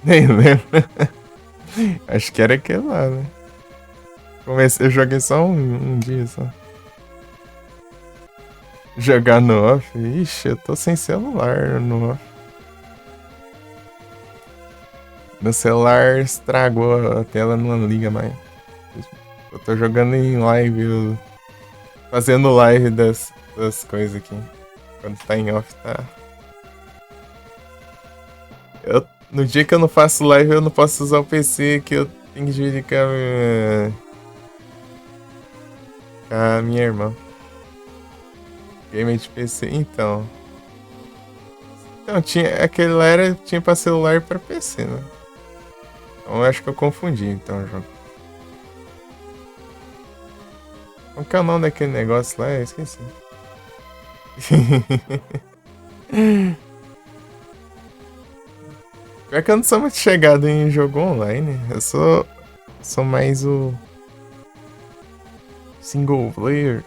Nem lembro. Acho que era aquele lá, né? Eu joguei só um dia só. Jogar no off? Ixi, eu tô sem celular no off. Meu celular estragou, a tela não liga mais. Eu tô jogando em live, fazendo live das coisas aqui. Quando tá em off, tá. No dia que eu não faço live, eu não posso usar o PC, que eu tenho que dividir com a minha irmã. Game de PC, então. Então, aquele lá tinha pra celular e pra PC, né? Então eu acho que eu confundi, então, o jogo. Qual que é o nome daquele negócio lá? Eu esqueci. Pior que eu não sou muito chegado em jogo online. Eu sou mais o single player.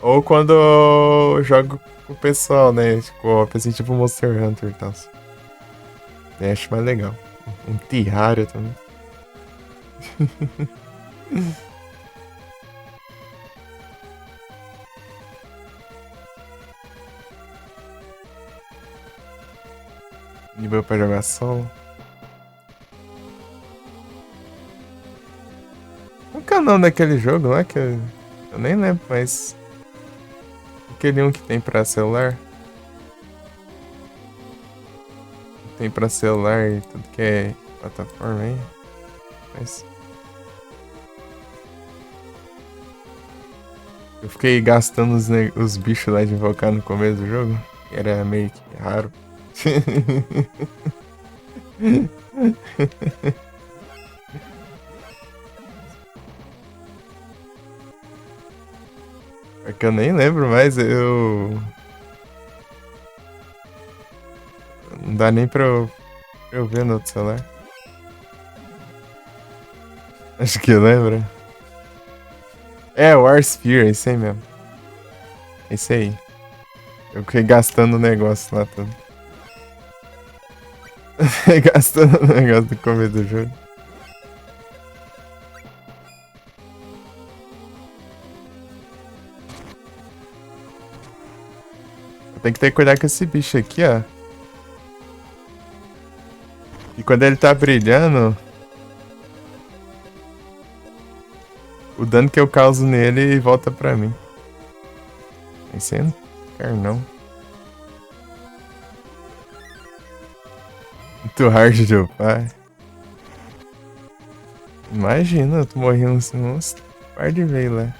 Ou quando eu jogo com o pessoal, né? Tipo, assim, tipo Monster Hunter e tal. Eu acho mais legal. Um Terraria também. Nível pra jogar solo. Qual que é o nome daquele jogo lá que eu nem lembro, mas. Aquele um que tem pra celular. Tem pra celular e tudo que é plataforma aí. Mas. Eu fiquei gastando os bichos lá de invocar no começo do jogo. Era meio que raro. É que eu nem lembro mais, não dá nem pra eu ver no outro celular. Acho que lembra. É, o War Sphere, é esse aí mesmo. É esse aí. Eu fiquei gastando o negócio lá tudo. Gastando o negócio do começo do jogo. Eu tenho que ter cuidado com esse bicho aqui, ó. E quando ele tá brilhando, o dano que eu causo nele volta pra mim. Esse aí eu não quero não. Muito hard de upar. Imagina, eu tô morrendo uns par de vezes lá.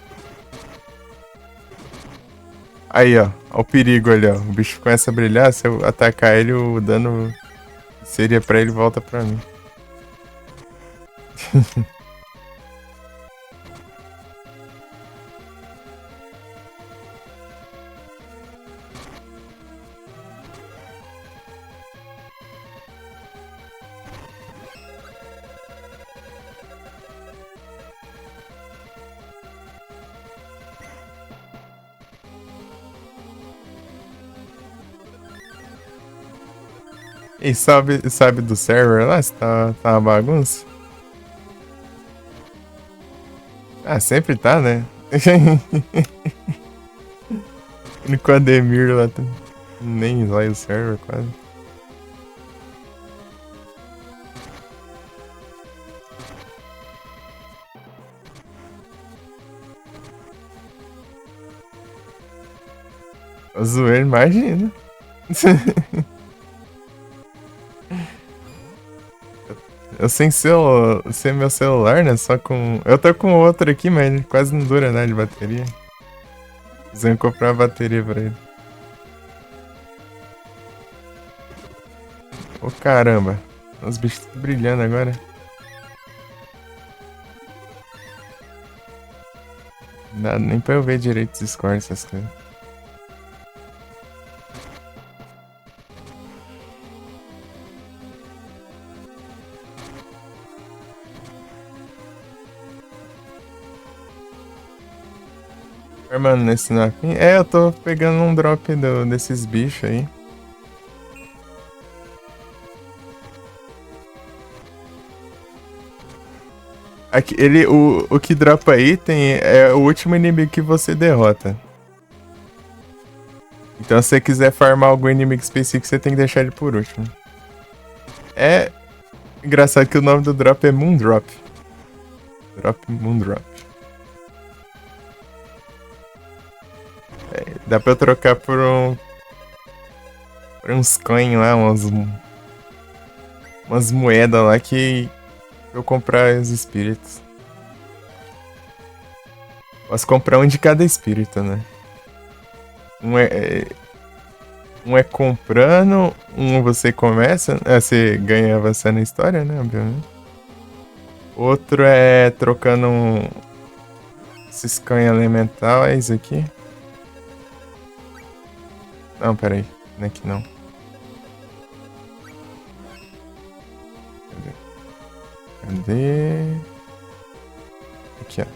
Aí, ó. Ó o perigo ali, ó. O bicho começa a brilhar, se eu atacar ele, o dano seria pra ele volta pra mim. E sabe do server lá? Se tá uma bagunça? Ah, sempre tá, né? No Ademir lá, nem vai o server quase. Eu zoei, imagina. Eu sem meu celular, né? Só com. Eu tô com outro aqui, mas ele quase não dura nada de bateria. Precisando comprar uma bateria pra ele. Ô caramba. Os bichos tudo brilhando agora. Não dá nem pra eu ver direito os scores, essas coisas. Mano, nesse napim. É, eu tô pegando um drop desses bichos aí. Aqui, o que dropa item é o último inimigo que você derrota. Então, se você quiser farmar algum inimigo específico, você tem que deixar ele por último. É engraçado que o nome do drop é Moondrop. Drop Moondrop. É, dá pra eu trocar por uns coins lá, umas moedas lá que eu comprar os espíritos. Posso comprar um de cada espírito, né? Um é comprando, um você começa, você ganha avançando na história, né? Obviamente. Outro é trocando esses canhões elementais aqui. Não, peraí. Não é aqui não. Cadê? Aqui, ó.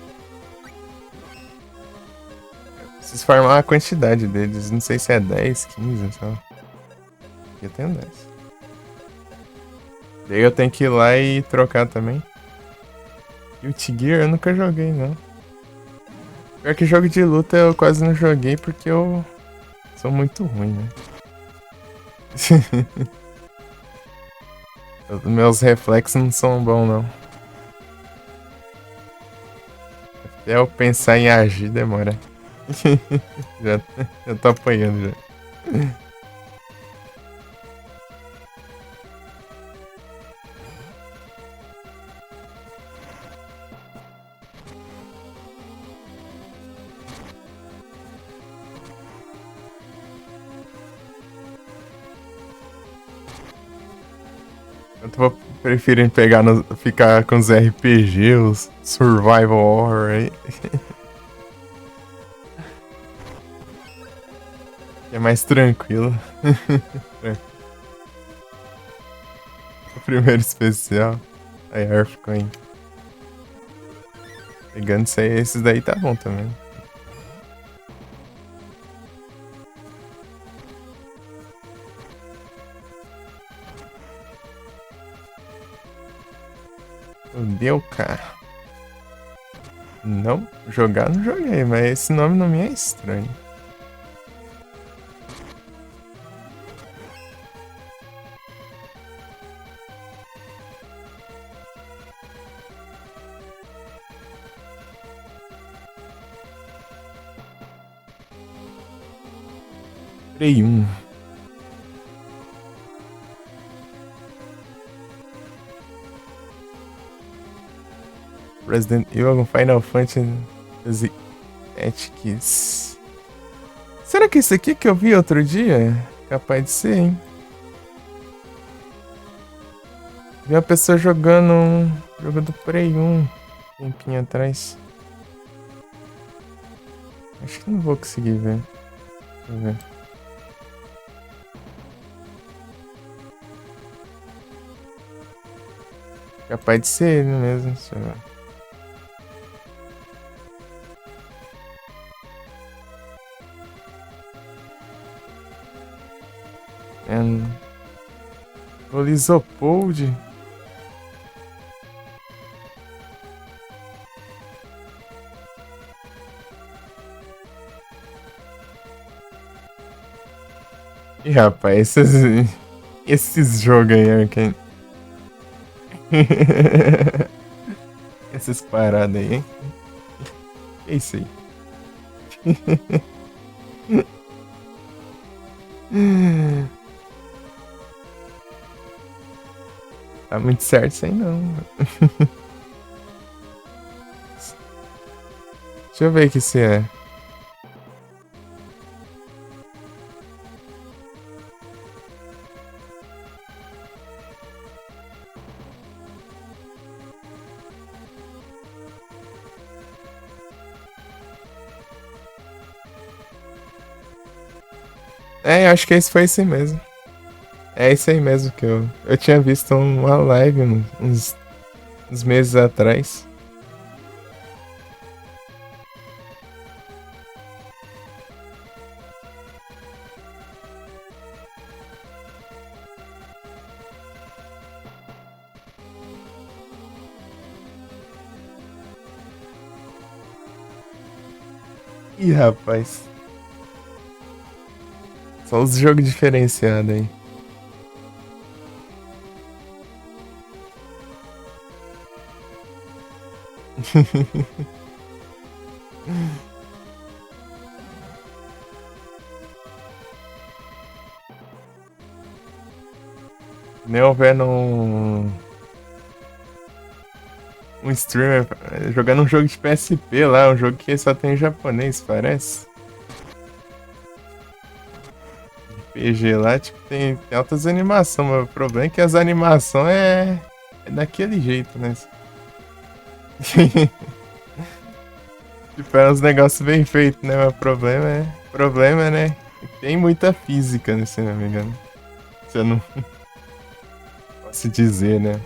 Preciso farmar a quantidade deles. Não sei se é 10, 15, só. Aqui eu tenho 10. Daí eu tenho que ir lá e trocar também. Guilty Gear eu nunca joguei, não. Pior que jogo de luta eu quase não joguei porque eu sou muito ruim, né? Meus reflexos não são bons, não. Até eu pensar em agir demora. já tô apanhando já. Eu tô preferindo ficar com os RPG, os Survival Horror aí. É mais tranquilo. O primeiro especial. Aí, Earthcoin. Pegando isso aí, esses daí tá bom também. Deu, cara. Não, jogar não joguei, mas esse nome não me é estranho. Prey 1. Resident Evil, Final Fantasy Tactics. Será que esse aqui que eu vi outro dia? Capaz de ser, hein? Vi uma pessoa jogando um jogo do Prey 1 tempinho atrás. Acho que não vou conseguir ver. Deixa eu ver. Capaz de ser ele mesmo. Deixa eu ver. O Lisopold. Ih, rapaz, esses jogos aí, Arkane. Essas paradas aí, hein? Que isso aí? Tá muito certo isso aí não. Deixa eu ver o que se é. É, acho que esse foi esse mesmo. É esse aí mesmo que eu tinha visto uma live uns meses atrás. Ih, rapaz. Só os jogos diferenciados aí. Nem houver um streamer jogando um jogo de PSP lá, um jogo que só tem em japonês, parece. PG lá, tipo, tem altas animações, mas o problema é que as animações é daquele jeito, né? Tipo, é uns negócios bem feitos, né? Mas o problema é, né? Tem muita física, né, se não me engano. Se eu não posso dizer, né?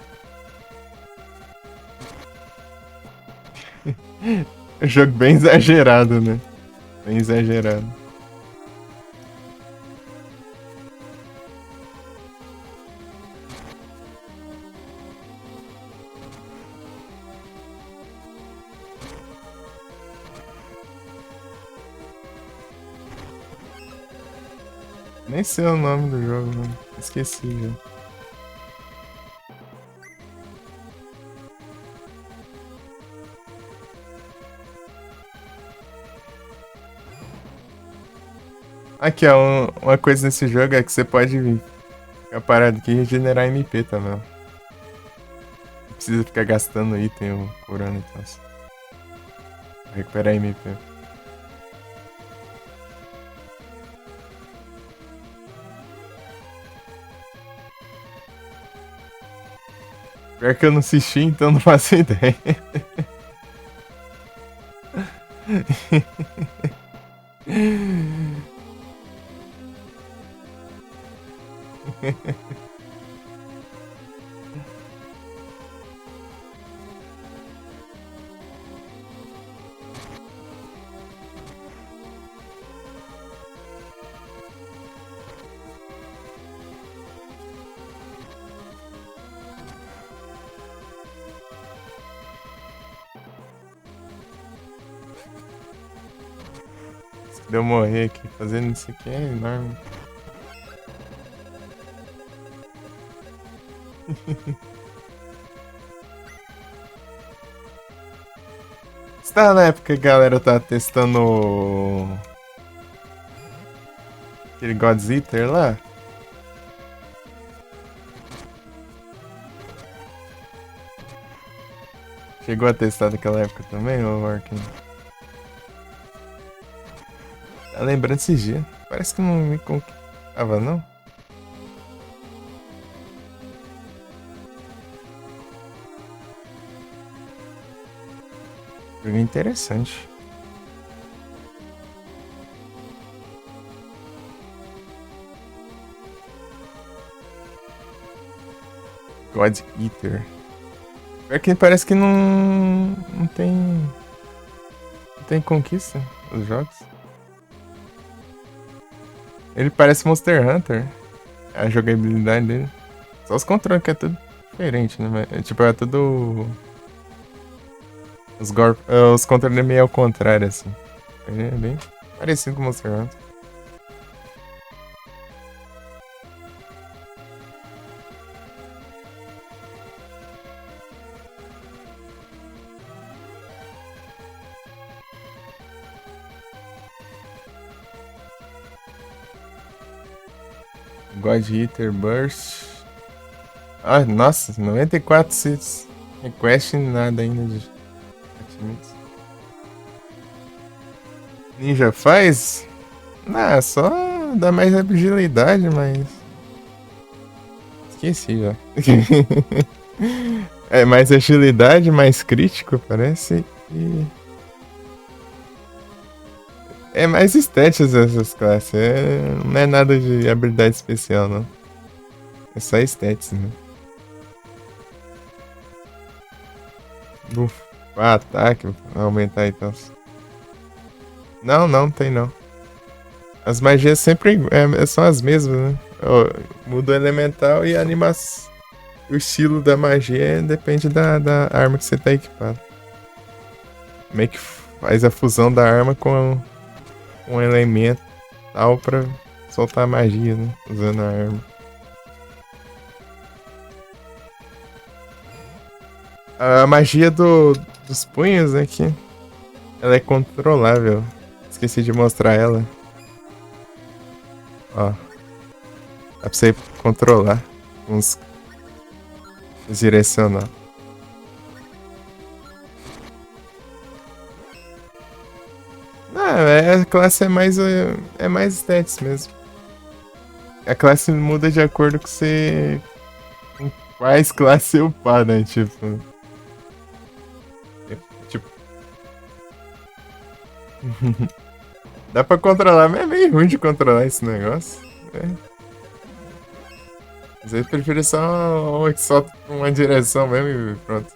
É um jogo bem exagerado, né? Bem exagerado. Nem sei o nome do jogo, mano. Esqueci já. Aqui, ó, uma coisa nesse jogo é que você pode ficar parado aqui e regenerar MP também. Não precisa ficar gastando item ou curando e tal. Recuperar MP. Pior que eu não assisti, então não faço ideia. Se eu morrer aqui fazendo isso aqui é enorme. Você tava na época que a galera tá testando aquele God's Eater lá? Chegou a testar naquela época também, ô Arkin? Tá lembrando esses dias. Parece que não me conquistava, não? Jogo interessante. God Eater. Pior que parece que não tem. Não tem conquista os jogos. Ele parece Monster Hunter. A jogabilidade dele. Só os controles que é tudo diferente, né? Mas, tipo, é tudo. Os controles é meio ao contrário, assim. É bem parecido com Monster Hunter. God Eater Burst. Ah, nossa, 94 seats. Request nada ainda de achievements. Ninja faz? Ah, só dá mais agilidade, mas. Esqueci já. É mais agilidade, mais crítico, parece. E. É mais estéticas essas classes. Não é nada de habilidade especial, não. É só estética, né? Ataque, aumentar e tal. Não, não tem não. As magias sempre são as mesmas, né? Muda o elemental e a animação. O estilo da magia depende da arma que você tá equipado. Meio que faz a fusão da arma com um elemento tal pra soltar a magia, né? Usando a arma. A magia dos punhos aqui, ela é controlável. Esqueci de mostrar ela. Ó. Dá pra você controlar uns direcionar. Não, a classe é mais stats mesmo. A classe muda de acordo com você. Com quais classes você upar, né? Tipo. Dá pra controlar, mas é meio ruim de controlar esse negócio. Às vezes eu prefiro só uma que solta uma direção mesmo e pronto.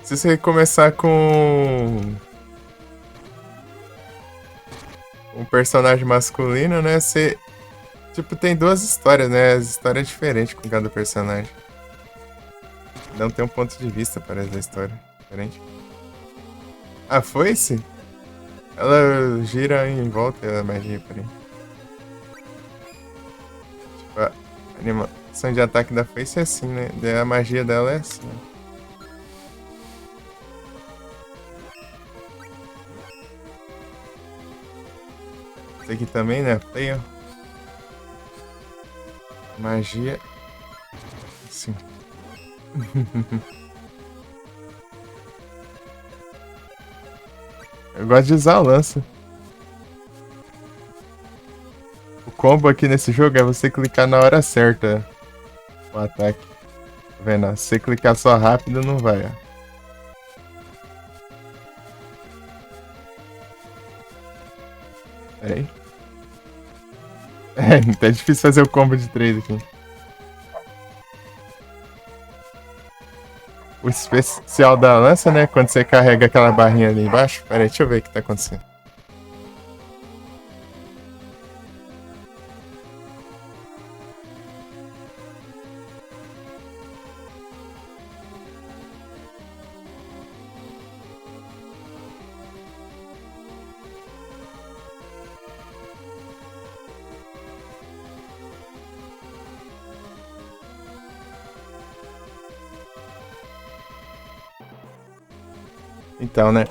Se você começar com um personagem masculino, né? Você. Tipo, tem duas histórias, né? As histórias diferentes com cada personagem. Não tem um ponto de vista, parece, da história. Diferente. A foice? Ela gira em volta da magia, peraí. Tipo, a animação de ataque da foice é assim, né? Daí a magia dela é assim. Esse aqui também, né? Play, ó. Magia. Sim. Eu gosto de usar a lança. O combo aqui nesse jogo é você clicar na hora certa o ataque. Tá vendo? Se você clicar só rápido, não vai, ó. Pera aí. Tá difícil fazer o combo de 3 aqui. O especial da lança, né? Quando você carrega aquela barrinha ali embaixo. Pera aí, deixa eu ver o que tá acontecendo. Então, né?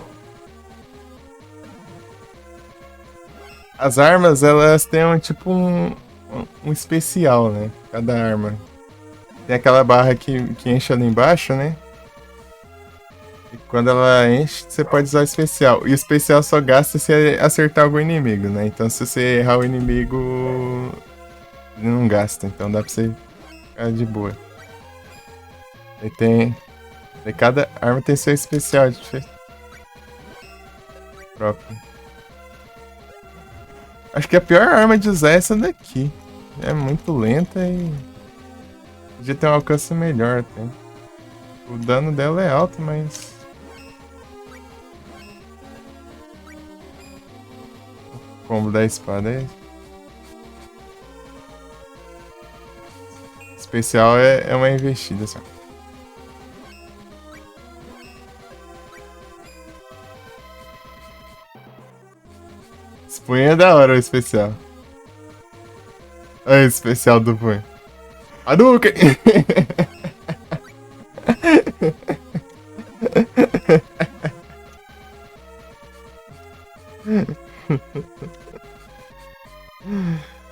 As armas, elas têm um especial, né? Cada arma. Tem aquela barra que enche ali embaixo, né? E quando ela enche, você pode usar o especial. E o especial só gasta se acertar algum inimigo, né? Então se você errar o inimigo, ele não gasta. Então dá pra você ficar de boa. E tem. E cada arma tem seu especial próprio. Acho que a pior arma de usar é essa daqui. É muito lenta e. Podia ter um alcance melhor até. O dano dela é alto, mas. O combo da espada é. Especial é uma investida só. Esse punho é da hora, o especial. Olha o especial do punho. Hadouken!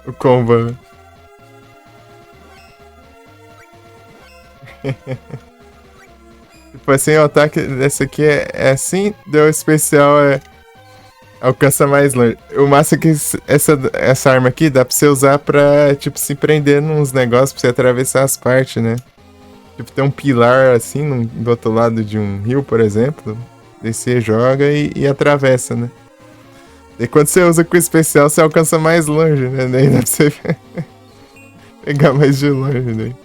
O combo, né? Tipo assim, o ataque desse aqui é assim, deu o especial alcança mais longe. O massa é que essa arma aqui dá pra você usar pra, tipo, se prender nos negócios, pra você atravessar as partes, né? Tipo, tem um pilar assim, do outro lado de um rio, por exemplo. Daí você joga e atravessa, né? E quando você usa com o especial, você alcança mais longe, né? Daí dá pra você pegar mais de longe, daí.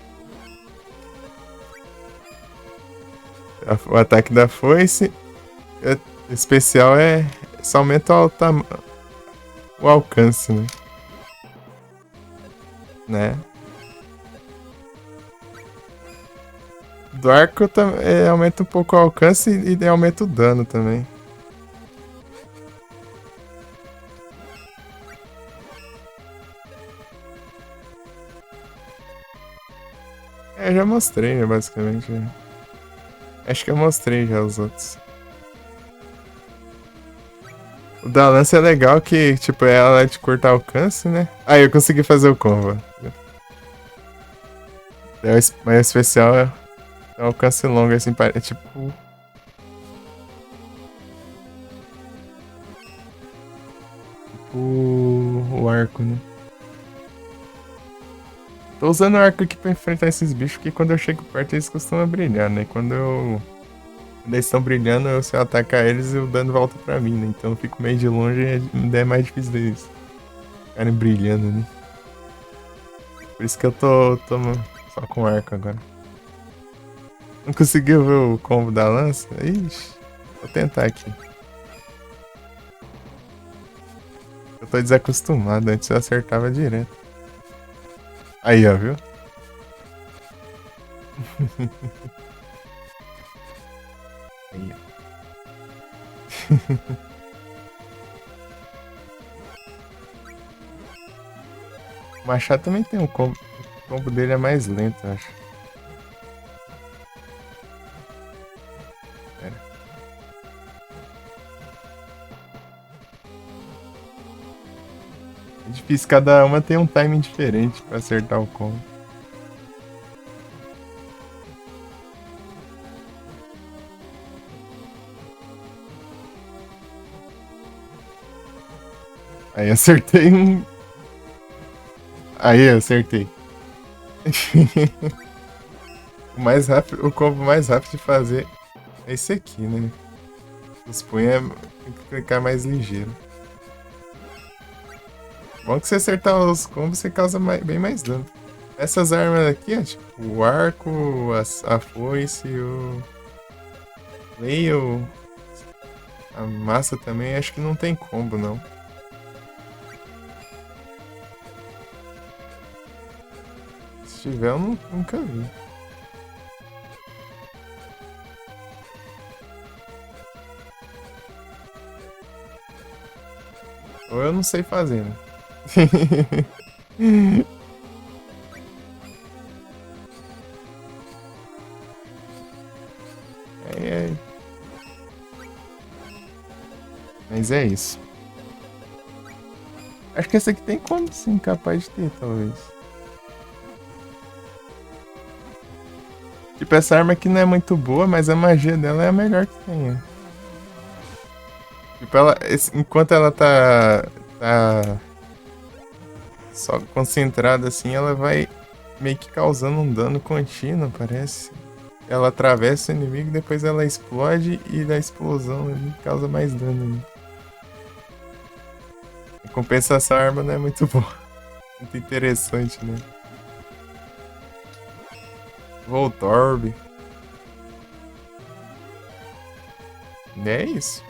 O ataque da foice. O especial só aumenta o alcance, né? Do arco aumenta um pouco o alcance e aumenta o dano também. Já mostrei, né, basicamente. Acho que eu mostrei já os outros. O da lança é legal que, tipo, ela é de curto alcance, né? Aí eu consegui fazer o combo. Mas o especial é alcance longo, assim, é tipo... o arco, né? Tô usando o arco aqui pra enfrentar esses bichos, porque quando eu chego perto eles costumam brilhar, né? Quando eles estão brilhando, se eu atacar eles, o dano volta pra mim, né? Então eu fico meio de longe e é mais difícil deles ficarem brilhando, né? Por isso que eu tô só com arco agora. Não conseguiu ver o combo da lança? Ixi, vou tentar aqui. Eu tô desacostumado, antes eu acertava direto. Aí, ó, viu? Aí, ó. O Machado também tem um combo. O combo dele é mais lento, eu acho. Pera. É difícil, cada uma tem um timing diferente pra acertar o combo. Aí acertei um. Aí, acertei. O mais rápido, o combo mais rápido de fazer é esse aqui, né? Os punhos tem que clicar mais ligeiro. Bom que você acertar os combos, você causa bem mais dano. Essas armas aqui, ó, tipo, o arco, a foice, o flail, a massa também, acho que não tem combo, não. Se tiver, eu nunca vi. Ou eu não sei fazer, né? É, é. Mas é isso. Acho que essa aqui tem como sim, capaz de ter, talvez. Tipo, essa arma aqui não é muito boa, mas a magia dela é a melhor que tem. Né? Tipo, enquanto ela tá só concentrada assim, ela vai meio que causando um dano contínuo, parece. Ela atravessa o inimigo, depois ela explode e da explosão ele causa mais dano. Né? Em compensação, essa arma não é muito boa. Muito interessante, né? Voltorb. É isso.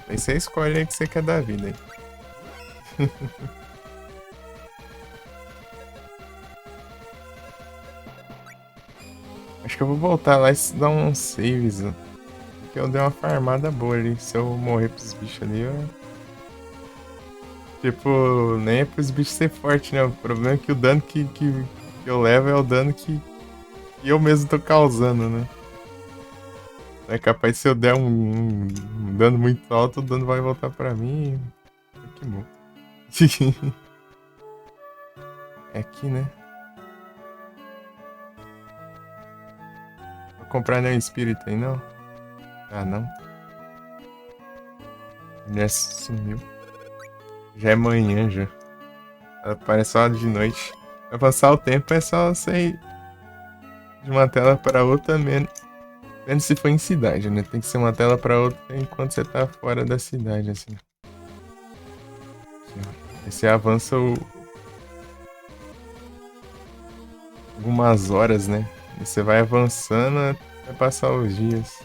Aí você escolhe aí o que você quer da vida aí. Acho que eu vou voltar lá e dar um saves. Porque eu dei uma farmada boa ali. Se eu morrer pros bichos ali, eu... Tipo, nem é pros bichos ser forte, né? O problema é que o dano que eu levo é o dano que eu mesmo tô causando, né? É capaz se eu der um dano muito alto, o dano vai voltar pra mim. Que bom. É aqui, né? Vou comprar nenhum espírito aí, não? Ah, não. Já sumiu. Já é manhã, já. Ela parece só de noite. Vai passar o tempo, é só você ir de uma tela pra outra, menos se for em cidade, né? Tem que ser uma tela pra outra enquanto você tá fora da cidade, assim. Aqui, ó. Aí você avança algumas horas, né? E você vai avançando até passar os dias.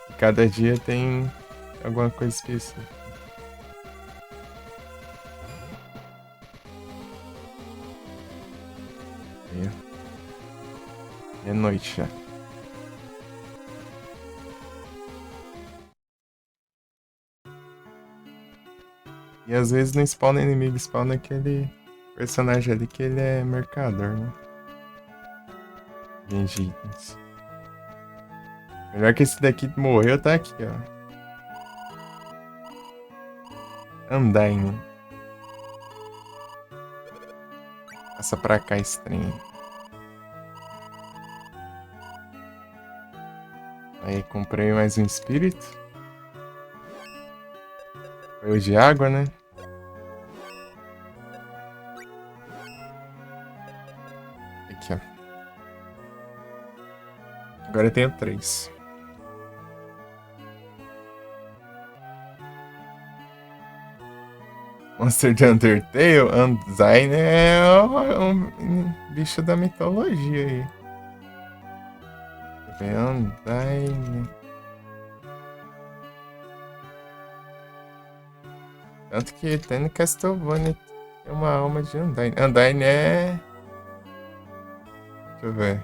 E cada dia tem alguma coisa específica. Aí, ó. É noite já. E às vezes não spawna inimigo, spawna aquele personagem ali que ele é mercador, né? Vende itens. Melhor que esse daqui morreu, tá aqui, ó. Andain. Passa pra cá, estranho. Aí comprei mais um espírito. Foi o de água, né? Aqui, ó. Agora eu tenho 3. Monster de Undertale? Undyne é um bicho da mitologia aí. ver, Undyne. Tanto que até no Castlevania tem uma alma de Undyne. Undyne é... Deixa eu ver.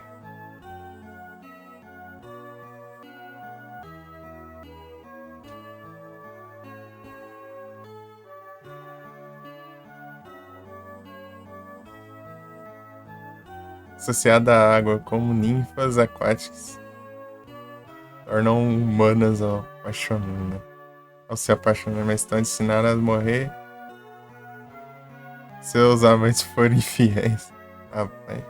Associada à água, como ninfas aquáticas. Tornam humanas ao se apaixonar, mas estão destinadas a morrer se seus amantes forem infiéis. Rapaz.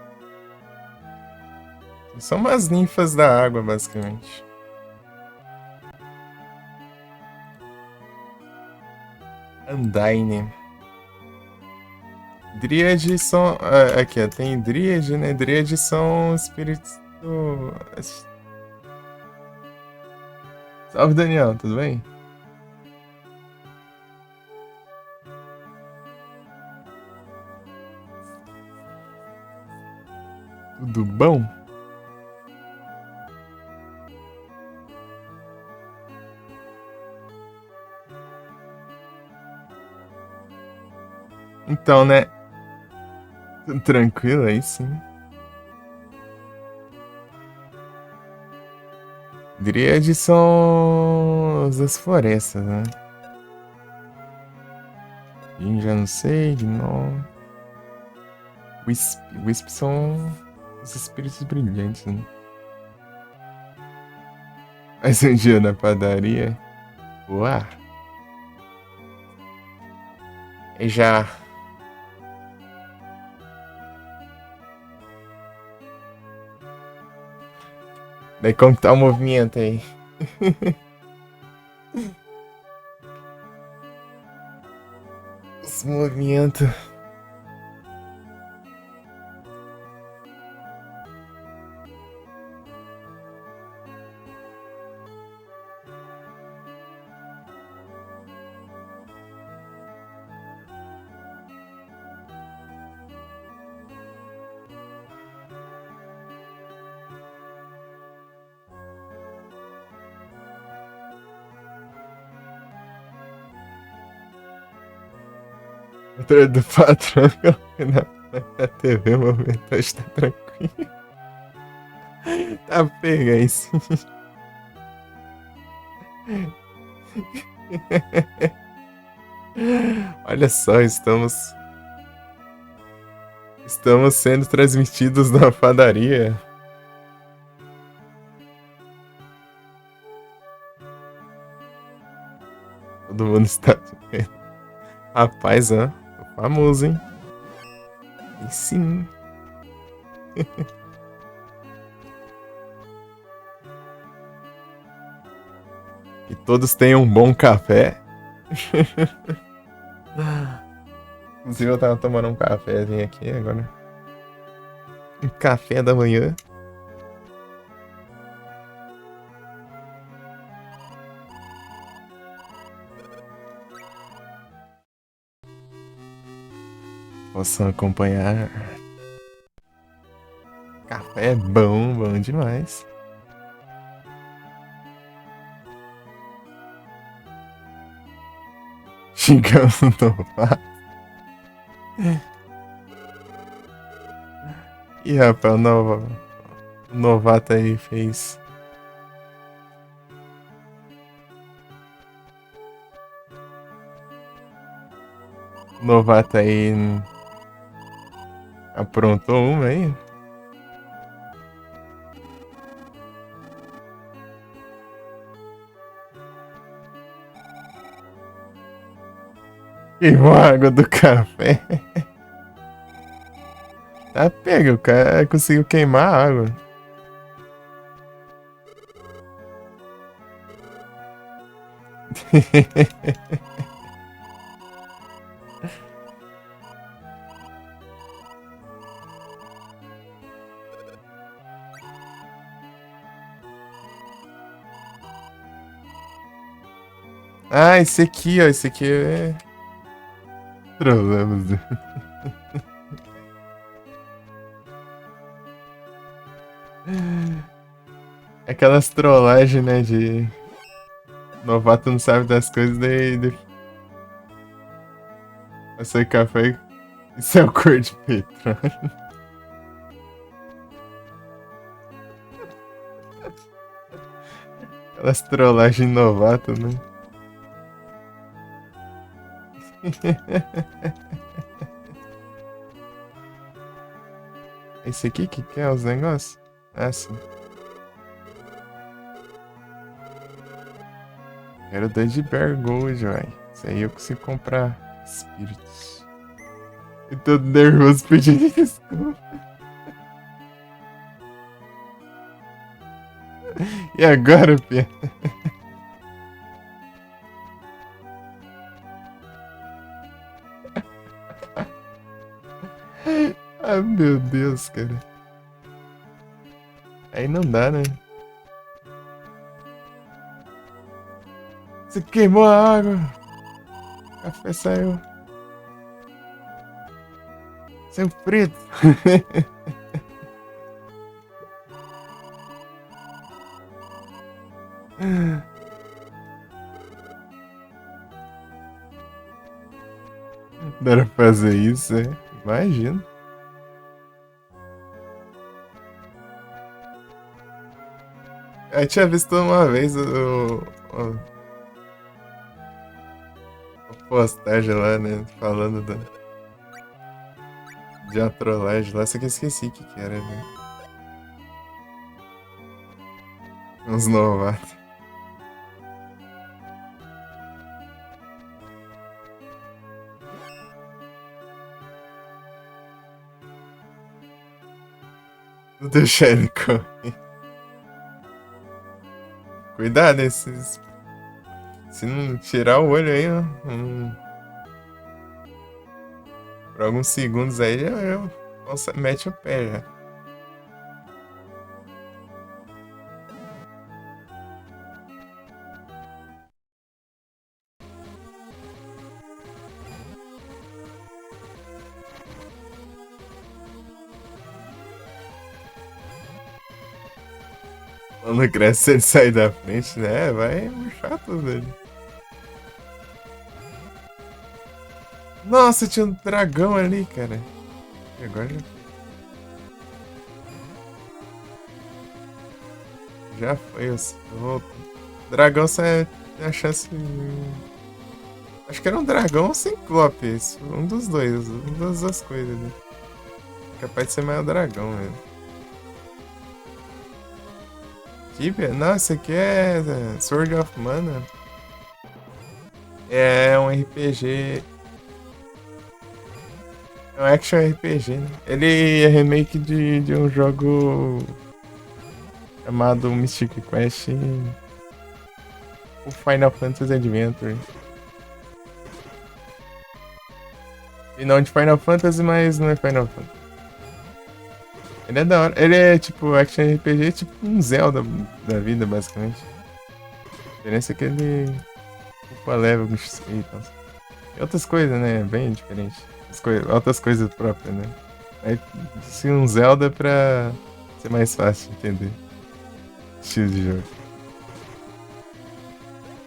São umas ninfas da água, basicamente. Undyne. Dríade são... aqui, ó, tem Dríade, né? Dríade são espíritos do... Salve, Daniel, tudo bem? Tudo bom? Então, né? Tranquilo aí, sim. Dríade são das florestas, né? Já não sei, não. Wisp. Wisp são os espíritos brilhantes, né? Mais um dia na padaria. Uau! E já. Daí como tá o movimento aí? Os movimentos. Motor do patrão na TV, o movimento hoje tá tranquilo. Tá pega isso. Olha só, estamos sendo transmitidos na padaria. Todo mundo está vendo. Rapaz, ó, tô famoso, hein? E sim. Que todos tenham um bom café. Inclusive eu tava tomando um cafezinho aqui agora. Um café da manhã. Possam acompanhar. Café é bom, bom demais. Chegamos no novato. Ih, rapaz, o novato aí fez. O novato aí aprontou uma aí. Queimou a água do café. Tá pega, o cara conseguiu queimar a água. Ah, esse aqui, ó. Esse aqui é. Problemas. Aquelas trollagens, né, de... Novato não sabe das coisas, daí... Açaí café... Isso é o cor de petróleo. Aquelas trollagens novato, né? Esse aqui que quer os negócios? Ah, sim. Quero dois de Bear Gold, vai. Isso aí eu consigo comprar espíritos. Eu tô nervoso pedindo desculpa. E agora, Pia? Ai, meu Deus, cara. Aí não dá, né? Você queimou a água. O café saiu. Seu preto. Dá pra fazer isso, é? Imagina. Eu tinha visto uma vez a postagem lá, né? Falando de uma trollagem lá, só que eu esqueci o que era, né? Uns novatos. Não deixar ele correr. Cuidado, esses. Se não tirar o olho aí, ó. Por alguns segundos aí já mete o pé já. Quando cresce, ele sai da frente, né? Vai murchar tudo ali. Nossa, tinha um dragão ali, cara. E agora já foi. Dragão só tem a chance. Acho que era um dragão ou um ciclope. Um dos dois. Uma das duas coisas, né? Capaz de ser mais o dragão mesmo. Tibia? Não, esse aqui é Sword of Mana. É um RPG. É um action RPG, né? Ele é remake de um jogo chamado Mystic Quest, o Final Fantasy Adventure. E não de Final Fantasy, mas não é Final Fantasy. Ele é da hora. Ele é tipo action RPG, tipo um Zelda da vida, basicamente. A diferença é que ele upa level com XP e tal. E outras coisas, né? Bem diferente. Outras coisas próprias, né? Aí, se um Zelda é pra ser mais fácil de entender. Estilo de jogo.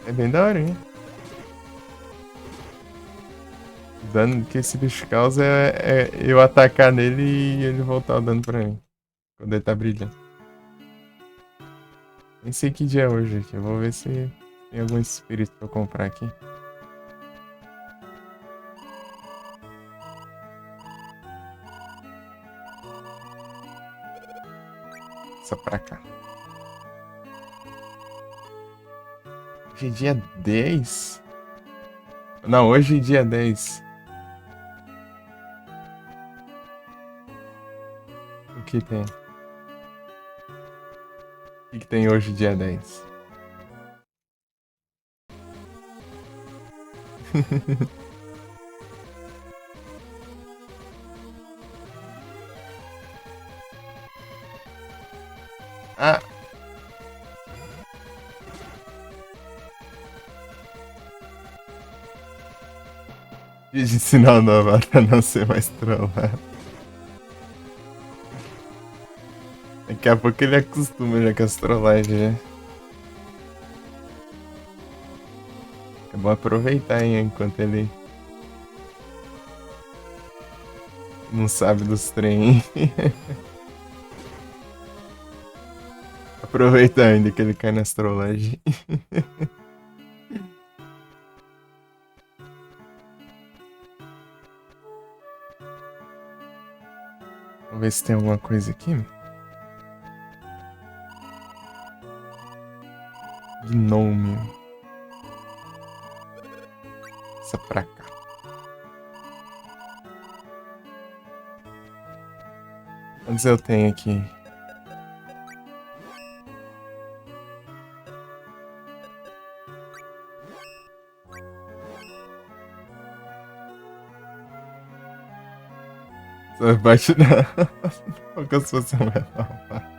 É bem da hora, hein? O dano que esse bicho causa é eu atacar nele e ele voltar o dano pra mim. Quando ele tá brilhando. Nem sei que dia é hoje aqui. Eu vou ver se tem algum espírito pra eu comprar aqui. Só pra cá. Hoje é dia 10? Não, hoje é dia 10. O que tem? O que tem hoje, dia 10? Ah! Dia de sinal novo pra não ser mais trollado. Daqui a pouco ele acostuma já com as trollagens, já. É bom aproveitar, hein, enquanto ele não sabe dos trem. Aproveitar ainda que ele cai nas trollagens. Vamos ver se tem alguma coisa aqui. Gnome. Essa pra cá. Quantos eu tenho aqui? Só bate na... Como se fosse um menor.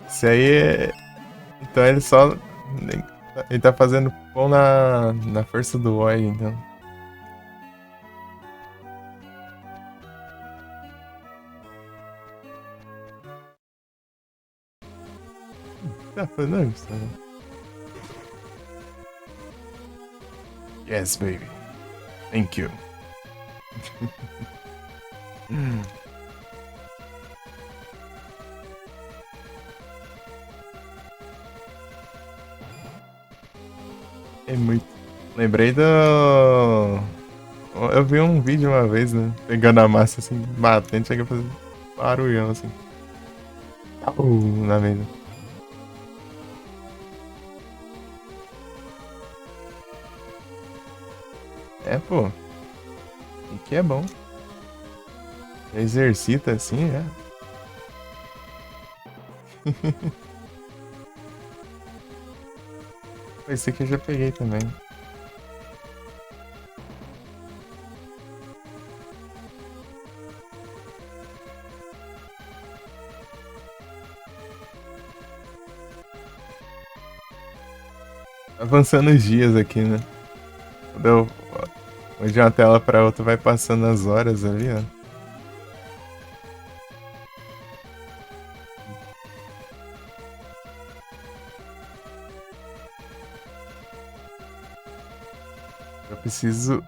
Esse aí é... Então ele só... Ele tá fazendo pão na força do Oi, então. Tá fazendo isso, né? Yes, baby. Thank you. É muito. Lembrei do. Eu vi um vídeo uma vez, né? Pegando a massa assim, batendo, chega a fazer barulhão assim. Na mesa. É, pô. E que é bom. Exercita assim já. Esse aqui eu já peguei também. Avançando os dias aqui, né? Quando eu vou de uma tela pra outra, vai passando as horas ali, ó. Eu preciso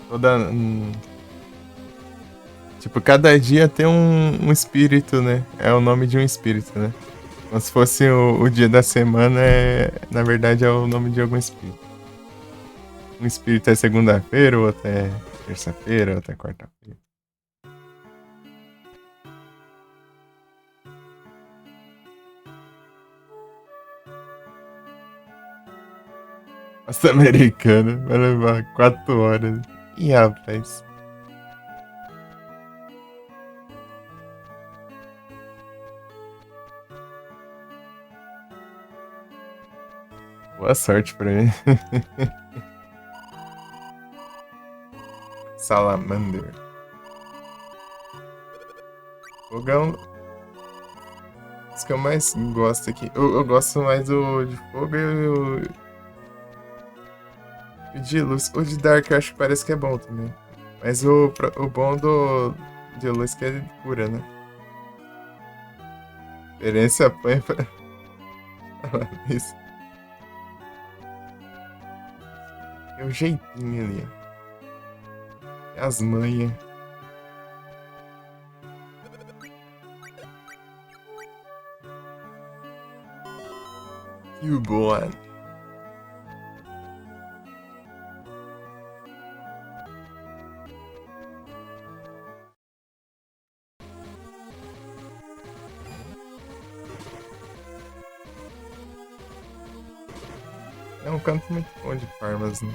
toda. Tipo, cada dia tem um espírito, né? É o nome de um espírito, né? Como se fosse o dia da semana, na verdade é o nome de algum espírito. Um espírito é segunda-feira, o outro é terça-feira, outro é quarta-feira. Nossa, americana, vai levar 4 horas. Ih, rapaz. Boa sorte pra mim. Salamander. Fogão. Os que eu mais gosto aqui. Eu gosto mais do de fogo e de luz. O de Dark eu acho que parece que é bom também. Mas o bom de luz que é cura, né? Experiência apanha pra. Isso. É o jeitinho ali, ó. É as manhas. Cubone. É um canto muito bom de farmas, né?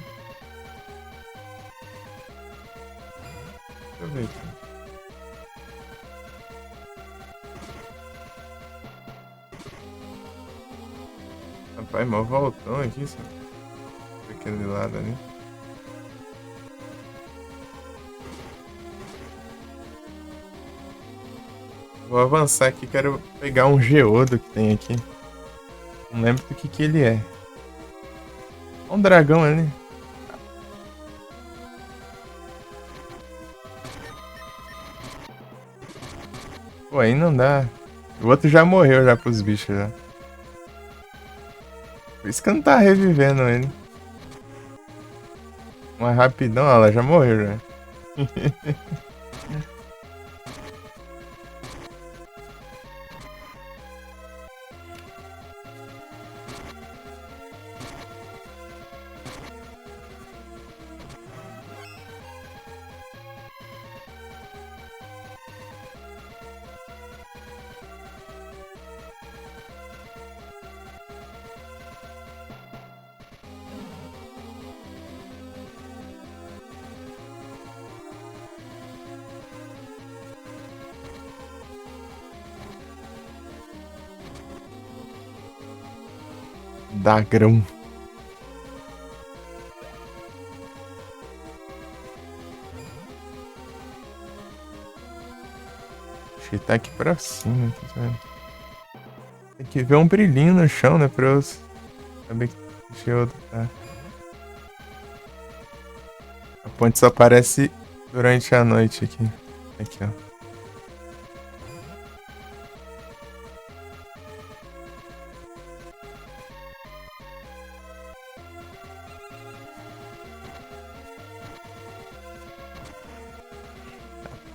Deixa eu ver aqui. Rapaz, mó voltão aqui, só. Aquele lado ali. Vou avançar aqui, quero pegar um geodo que tem aqui. Não lembro do que ele é. Um dragão ali. Pô, aí não dá. O outro já morreu já pros bichos já. Por isso que não tá revivendo ele. Mais rapidão, ela já morreu já. Dagrão. Acho que tá aqui pra cima, tá vendo? Tem que ver um brilhinho no chão, né, pra eu saber que esse outro tá. A ponte só aparece durante a noite aqui. Aqui, ó.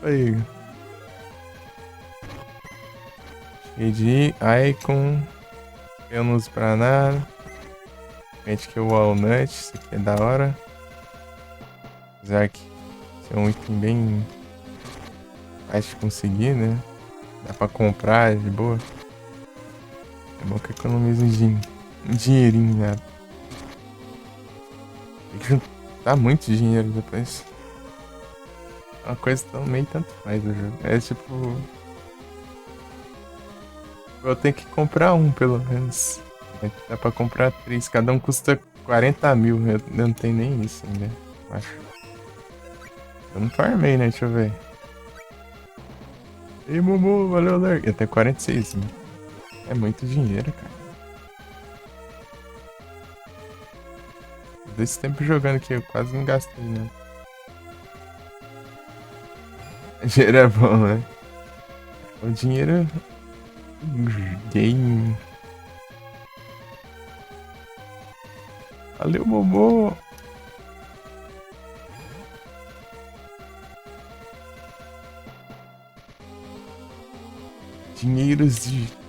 Aí. Cheio de icon. Eu não uso pra nada. Mete que o walnut, isso aqui é da hora. Apesar que isso é um item bem fácil de conseguir, né? Dá pra comprar de boa. É bom que economiza um dinheirinho, né? Tem que juntar muito dinheiro depois. É uma coisa tão meio tanto faz no jogo. É tipo. Eu tenho que comprar um pelo menos. Dá pra comprar 3. Cada um custa 40 mil. Eu não tenho nem isso ainda. Acho. Eu não farmei, né? Deixa eu ver. Ei, Momo, valeu, Lark. Eu tenho 46 mil. É muito dinheiro, cara. Desse tempo jogando que eu quase não gastei, né? Dinheiro é bom, né? O dinheiro. Game. Valeu, Momo. Dinheiros de.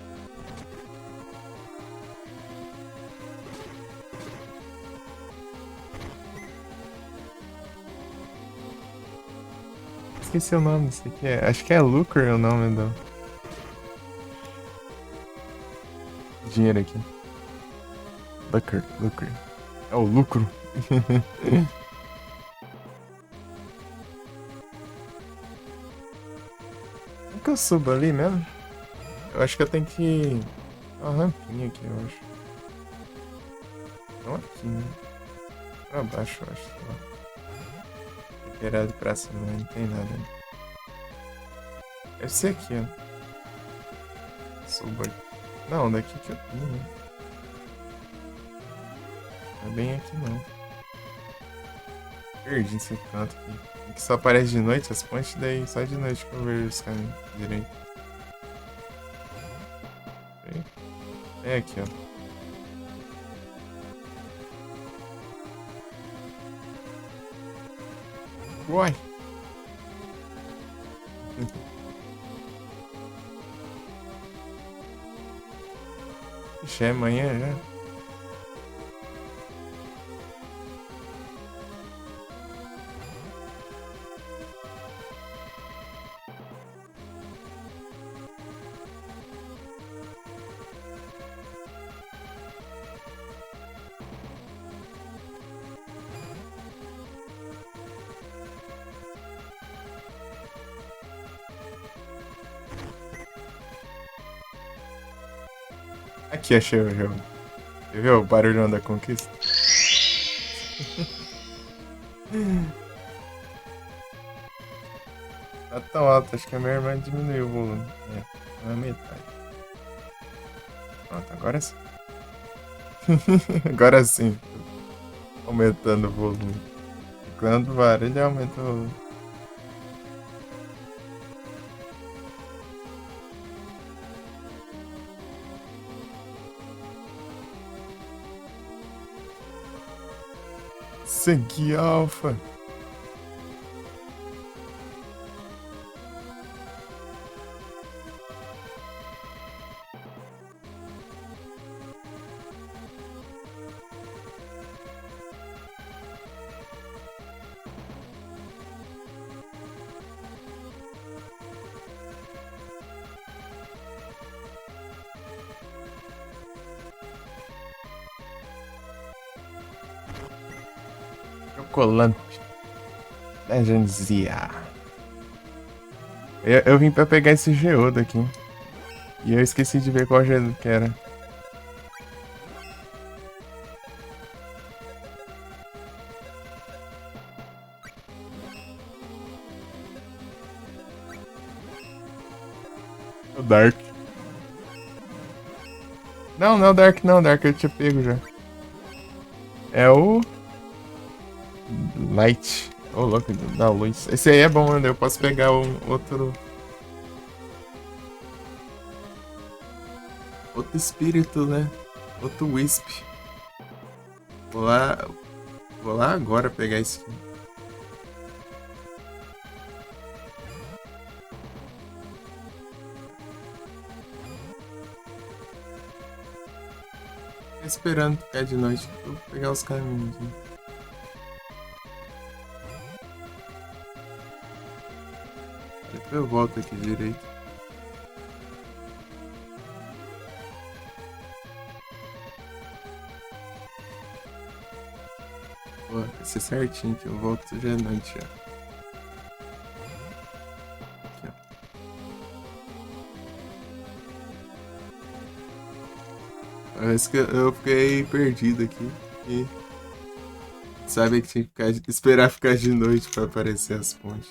Esqueci o nome disso aqui. Acho que é lucro o nome do dinheiro aqui. Lucro. É o lucro. Como que eu subo ali mesmo? Eu acho que eu tenho que. Uma rampinha aqui, eu acho. Não aqui, né? Pra baixo, eu acho. Sei lá. Virado pra cima, não tem nada. Deve ser aqui, ó. Suba aqui. Não, daqui que eu vim, né? Não é bem aqui, não. Perdi esse canto aqui. Aqui só aparece de noite as pontes, daí só de noite que eu vejo os caminhos direito. É aqui, ó. Uai! Ixi, é amanhã já. Aqui achei o jogo. Você viu o barulhão da conquista? Tá tão alto, acho que a minha irmã diminuiu o volume. É, na metade. Pronto, agora sim. Agora sim. Aumentando o volume. Quando o barulho aumenta o volume. Sangue alfa. Chocolate. Legendsia. Eu vim pra pegar esse geodo aqui. E eu esqueci de ver qual geodo que era. O Dark. Não, não é o Dark não, o Dark eu tinha pego já. É o... Light. Ô, louco, da luz. Esse aí é bom, né? Eu posso pegar um outro... Outro espírito, né? Outro Wisp. Vou lá agora pegar esse... Esperando ficar de noite pra eu pegar os caminhos, né? Depois eu volto aqui direito. Pô, vai ser certinho que eu volto já à noite já. Aqui, ó. Parece que eu fiquei perdido aqui. E sabe que tinha que esperar ficar de noite pra aparecer as pontes.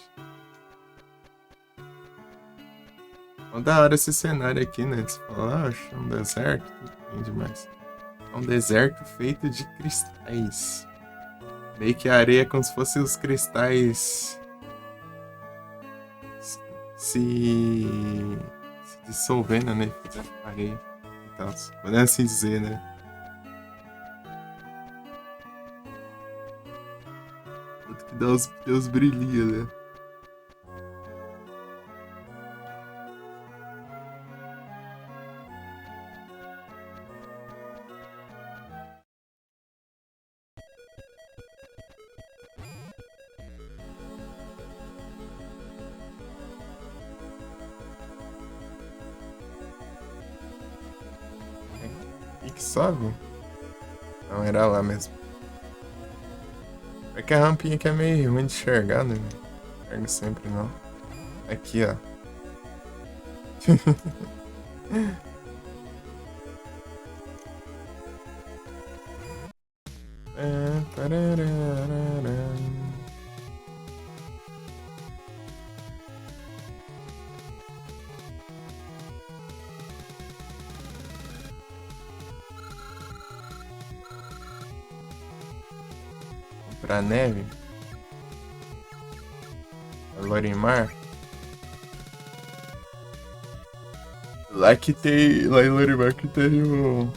Ó, da hora esse cenário aqui, né? Você fala, é um deserto, tudo demais. É um deserto feito de cristais. Meio que a areia é como se fossem os cristais se dissolvendo, né? Fazendo areia e tal. Podemos assim dizer, né? Tanto que dá os brilhinhos, né? E que sobe? Não, era lá mesmo. É que a rampinha aqui é meio ruim de enxergar, né? Não enxergo sempre, não. Aqui, ó. Pra neve. Lorimar. Lá que tem. Lá em Lorimar que tem o.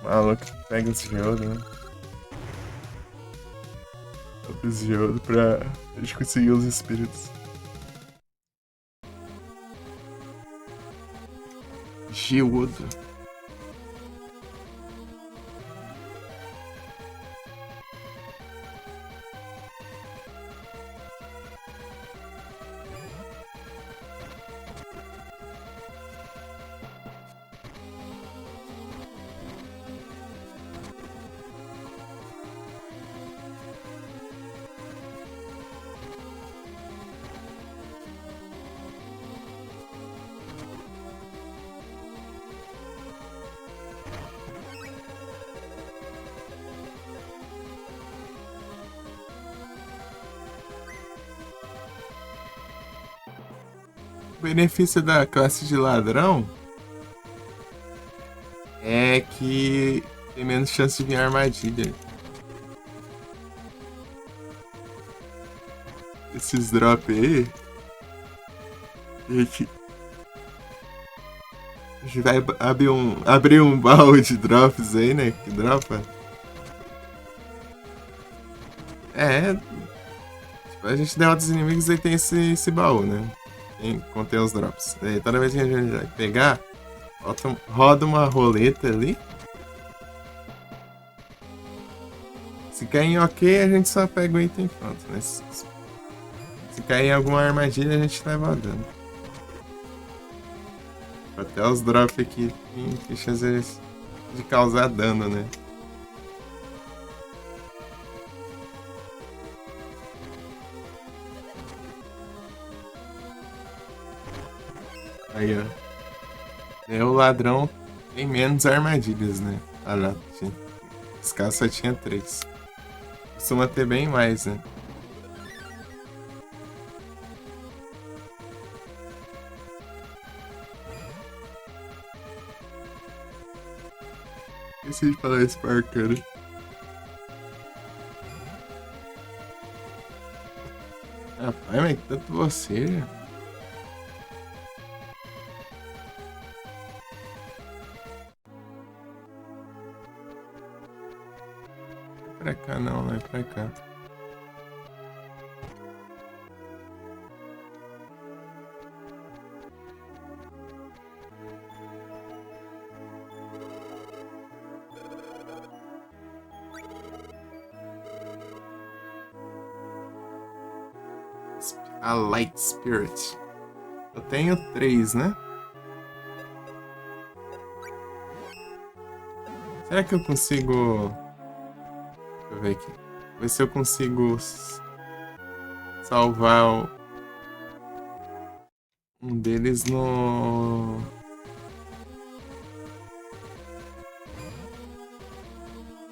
Maluco que pega esse geodo, né? Os geodos pra gente conseguir os espíritos. Geodo. O benefício da classe de ladrão é que tem menos chance de vir armadilha. Esses drops aí. A gente vai abrir um baú de drops aí, né? Que dropa. É, tipo, a gente derrota os inimigos e tem esse baú, né? Tem, contém os drops. Daí, toda vez que a gente vai pegar, roda uma roleta ali. Se cair em ok, a gente só pega o item e pronto, né? Se cair em alguma armadilha, a gente leva dano. Até os drops aqui tem chance de causar dano, né? Aí, ó. É, o ladrão tem menos armadilhas, né? Ah lá, esse caso só tinha 3. Costuma ter bem mais, né? Esqueci de falar isso pra arcano. Rapaz, mas tanto você, já. Pra cá não, não é pra cá. A Light Spirit. Eu tenho 3, né? Será que eu consigo... Deixa eu ver aqui. Ver se eu consigo salvar um deles no...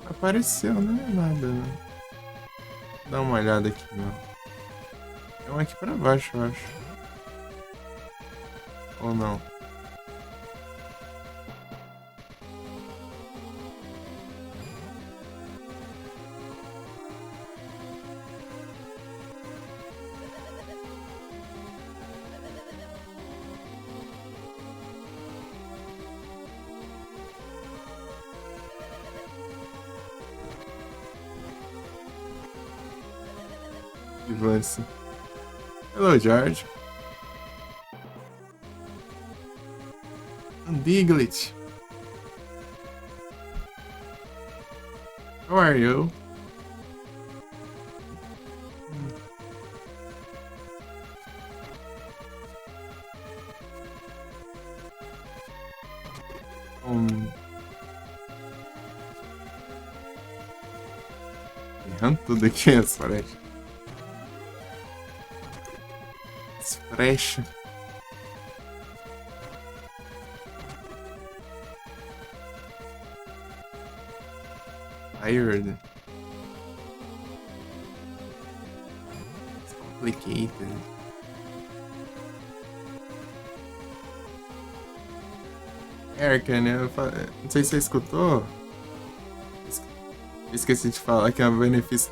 Apareceu, né? Nada, né? Dá uma olhada aqui, meu. É um aqui pra baixo, eu acho. Ou não? Ivance. Hello, George. Diglett. How are you? Errando tudo aqui, as flechas. As flechas. Tired. It's complicated. Erika, né? Não sei se você escutou. Esqueci de falar que é um benefício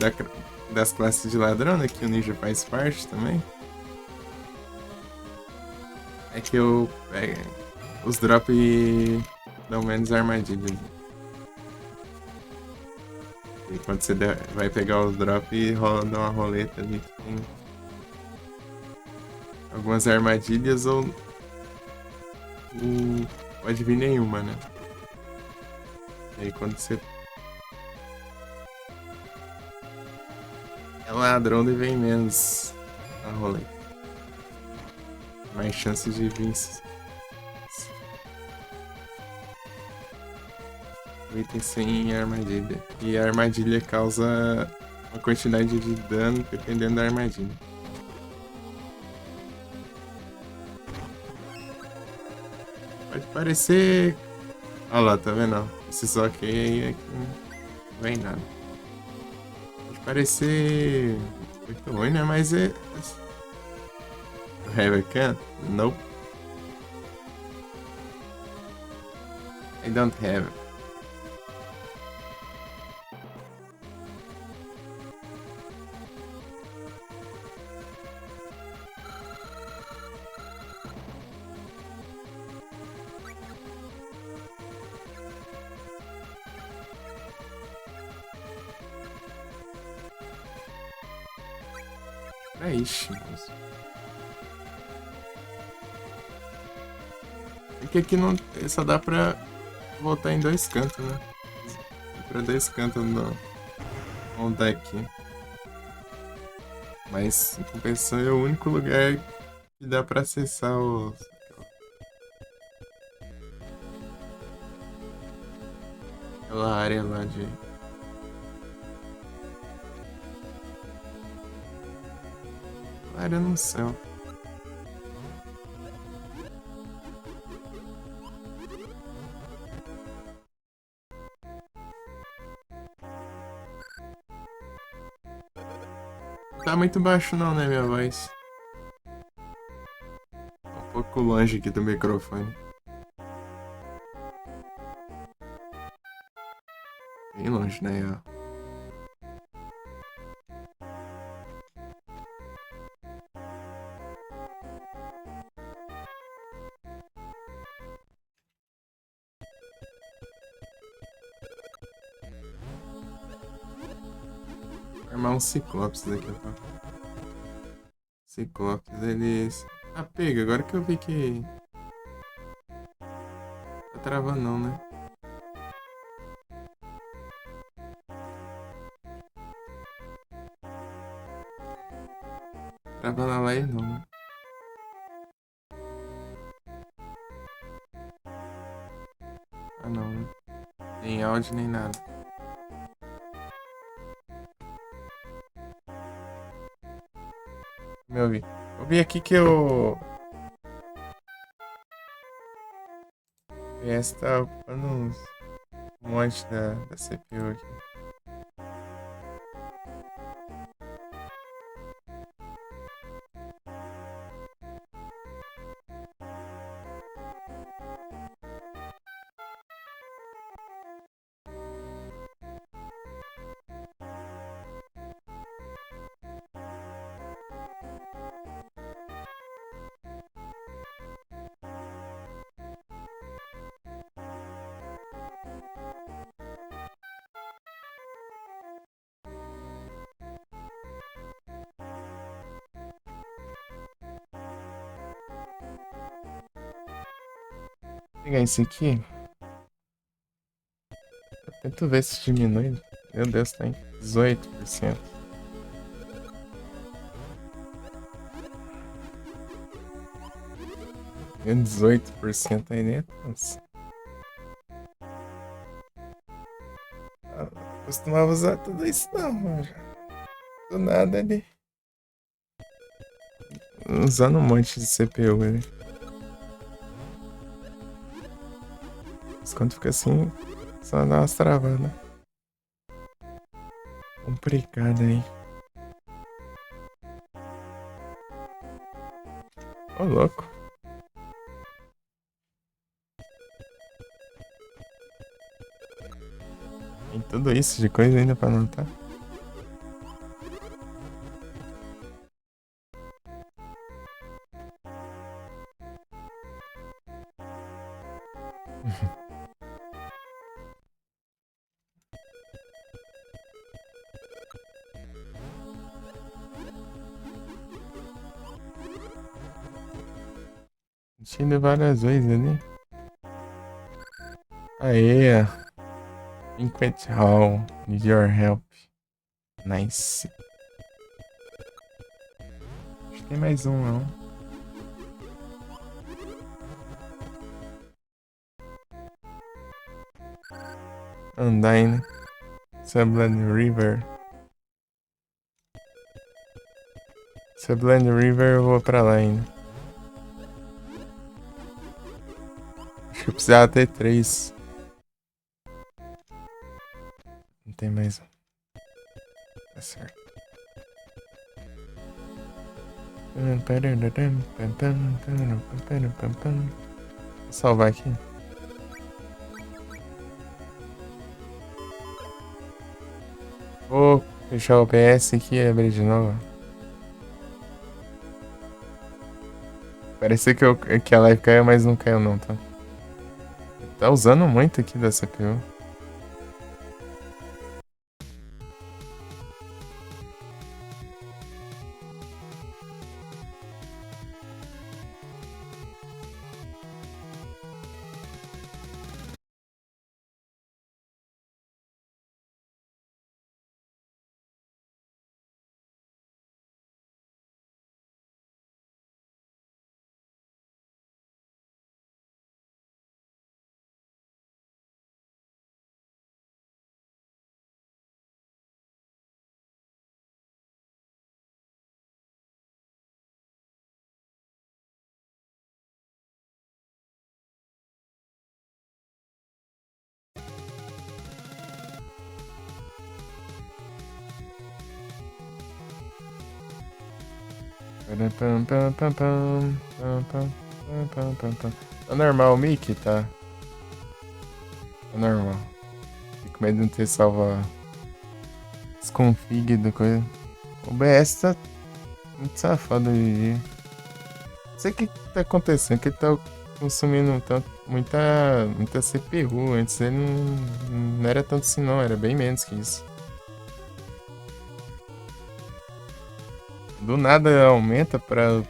das classes de ladrão, né? Que o ninja faz parte também. É que os drop dão menos armadilhas. E quando você vai pegar os drop e dá uma roleta ali que tem algumas armadilhas ou pode vir nenhuma, né? E aí quando você é ladrão e vem menos a roleta. Mais chances de vir o item sem armadilha. E a armadilha causa uma quantidade de dano dependendo da armadilha. Pode parecer... Olha lá, tá vendo? Esses ok aí é que não vem nada. Pode parecer muito ruim, né? Mas é... Have a can? Nope. I don't have. Ixi, moço. É que aqui não, só dá pra voltar em dois cantos, né? Pra dois cantos no deck. Mas, em compensação, é o único lugar que dá pra acessar aquela área lá de... área no céu. Tá muito baixo não, né, minha voz? Tá um pouco longe aqui do microfone. Bem longe, né? Ó. Vou armar um Ciclopes daqui a pouco. Ciclopes, eles... Ah, pega, agora que eu vi que... Tá travando não, né? Travando a live não, né? Ah não, né? Nem áudio nem nada. Meu ouvi. Eu vi aqui que o PS tá ocupando um monte da CPU aqui. Vou pegar isso aqui. Tento ver se diminui. Meu Deus, tá em 18%. Tem 18% aí dentro. Nossa. Eu não costumava usar tudo isso não, mano. Do nada ali. Usando um monte de CPU ali. Mas quando fica assim, só dá umas travadas. Complicado aí. Ô, louco. Tem tudo isso de coisa ainda pra anotar. Tinha ido várias vezes ali. Aê. Banquet Hall. Need your help. Nice. Acho que tem mais um, não. Undyne. Sublime River. Sublime River eu vou pra lá ainda. Acho que eu precisava ter 3. Não tem mais um. Tá certo. Vou salvar aqui. Vou fechar o OBS aqui e abrir de novo. Parecia que a live caiu, mas não caiu não, tá? Tá usando muito aqui da CPU. Tá normal o mic? Tá. Tá normal. Fico com medo de não ter salvo desconfig do coisa. O BS tá muito safado hoje em dia. Não sei o que tá acontecendo, que ele tá consumindo muita CPU. Antes ele não era tanto assim não, era bem menos que isso. Do nada aumenta pra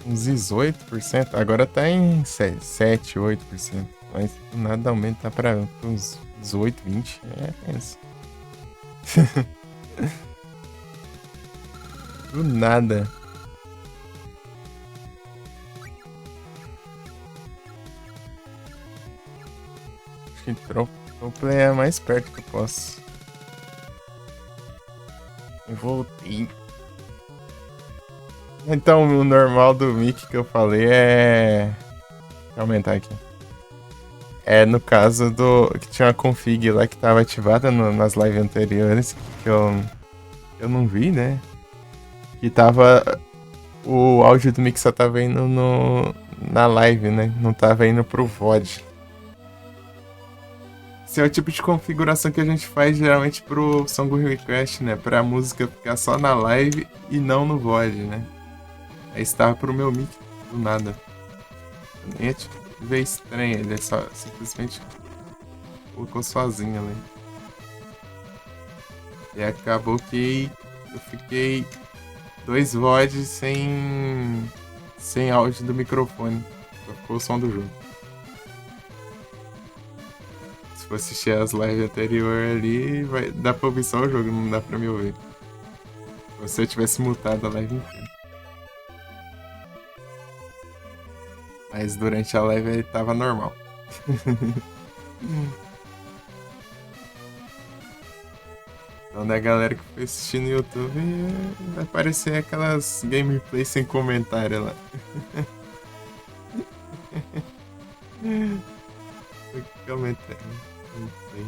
uns 18%. Agora tá em 7, 8%. Mas do nada aumenta pra uns 18, 20. É isso. Do nada. Acho que Trollplay é mais perto que eu posso. Eu voltei. Então, o normal do mic que eu falei é. Deixa eu aumentar aqui. É no caso do. Que tinha uma config lá que tava ativada nas lives anteriores. Que eu não vi, né? Que tava. O áudio do mic só tava indo na live, né? Não tava indo pro VOD. Esse é o tipo de configuração que a gente faz geralmente pro Song Request, né? Pra música ficar só na live e não no VOD, né? Aí estava pro meu mic do nada. Nem ia te ver estranho, ele só simplesmente colocou sozinho ali. E acabou que eu fiquei 2 VODs sem áudio do microfone. Só ficou o som do jogo. Se for assistir as lives anteriores ali, dá pra ouvir só o jogo, não dá pra me ouvir. Como se eu tivesse mutado a live inteira. Mas durante a live ele tava normal. Então, da galera que foi assistir no YouTube, vai aparecer aquelas gameplays sem comentário lá. Comentário. Não tem.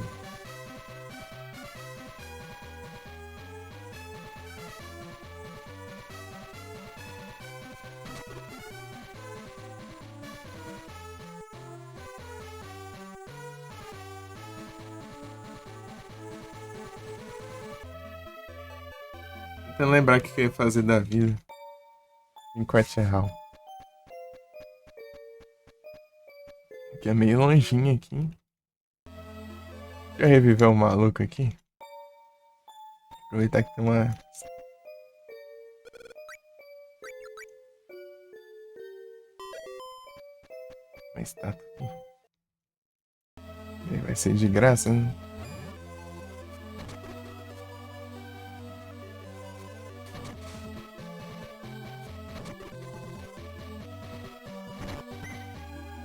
Tentando lembrar o que eu ia fazer da vida. Em Quetzal. Que é meio longinho aqui. Deixa eu reviver o maluco aqui. Aproveitar que tem uma. Uma estátua aqui. E aí vai ser de graça, né?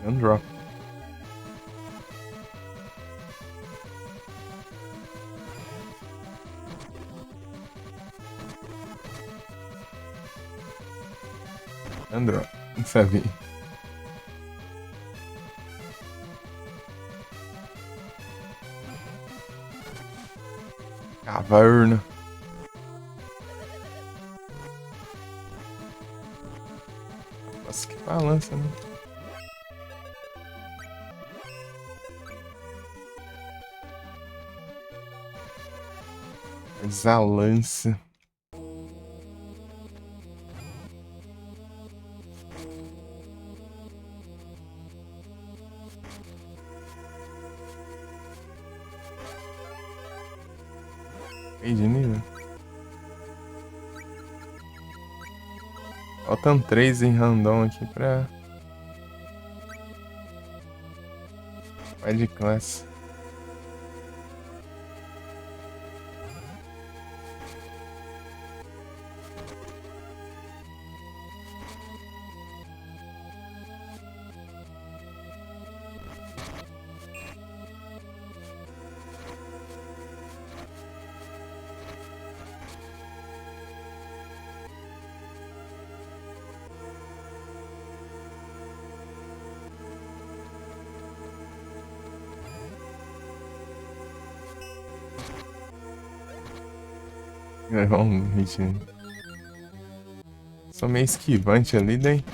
É um drop. É um drop. Não sabia. Caverna. Nossa, que balança, né? Exalança. Fade nível. Faltam 3 em random aqui pra. Vai de classe. Levar um hit. Sou meio esquivante ali, daí.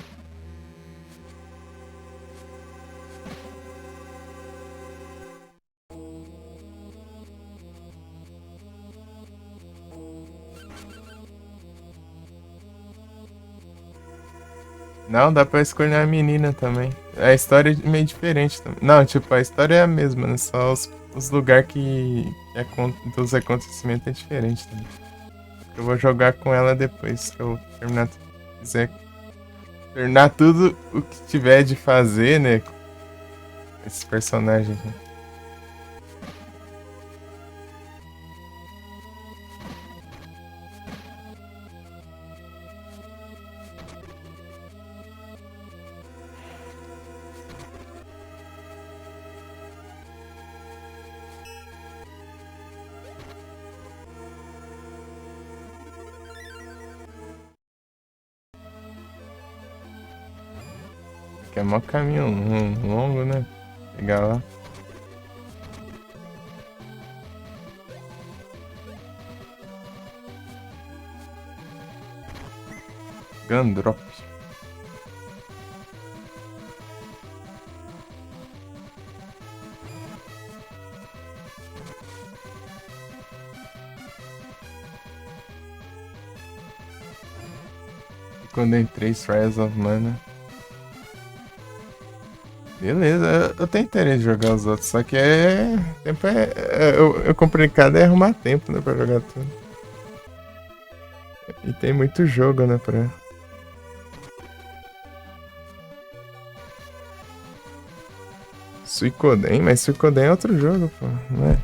Não, dá pra escolher a menina também. A história é meio diferente também. Não, tipo, a história é a mesma, né? Só os lugares dos acontecimentos é diferente também. Eu vou jogar com ela depois que eu terminar, quiser terminar tudo o que tiver de fazer, né? Com esses personagens, né? Que é mó caminho longo, né? Chegar lá. Gandrop. E quando eu entrei, Trials of Mana. Beleza, eu tenho interesse em jogar os outros, só que é. Tempo eu complicado é arrumar tempo, né, pra jogar tudo. E tem muito jogo, né, pra. Suicoden, mas Suicoden é outro jogo, pô, não é?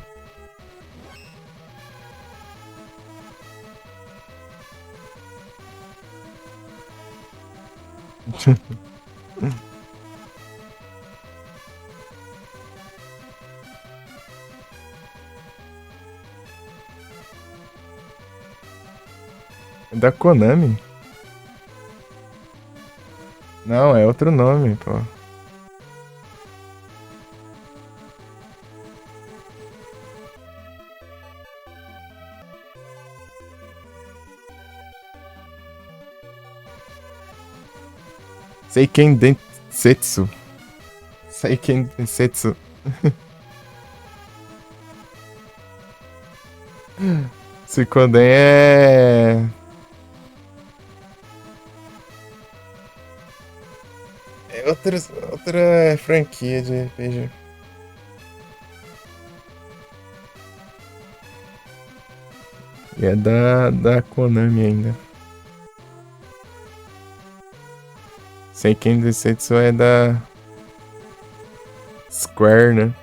É da Konami? Não, é outro nome, pô. Seiken Densetsu. Seiken Densetsu. Suicoden é outra franquia de RPG. E é da Konami ainda. Seiken Densetsu é da Square, né?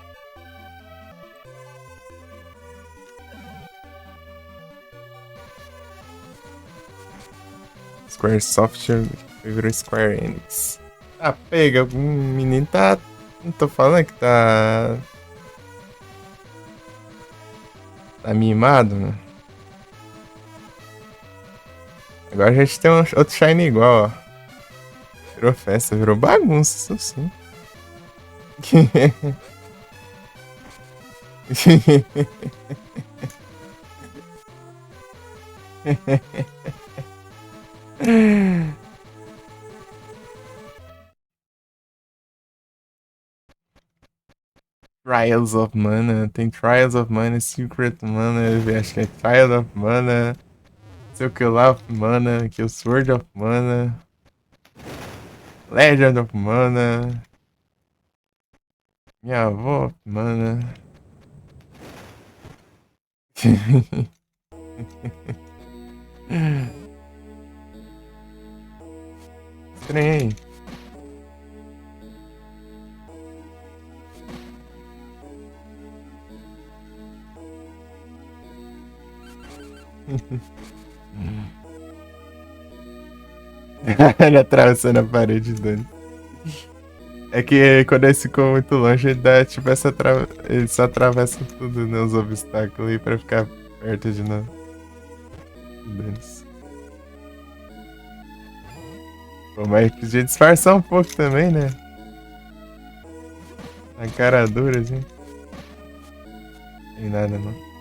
Square Software virou Square Enix. Ah, pega, o menino tá. Não tô falando que tá. Tá mimado, né? Agora a gente tem outro Shine igual, ó. Virou festa, virou bagunça, isso sim. Trials of Mana, tem Trials of Mana, Secret Mana, eu acho que é Trial of Mana, sei o que lá of Mana, que é o Sword of Mana, Legend of Mana, minha avó of Mana. Estranhei. Ele atravessando a parede dele. É que quando eles ficam muito longe, ele dá tipo ele só atravessa tudo, né? Os obstáculos aí pra ficar perto de nós. Deles. Pô, mas podia disfarçar um pouco também, né? A cara dura, assim. Tem nada, não.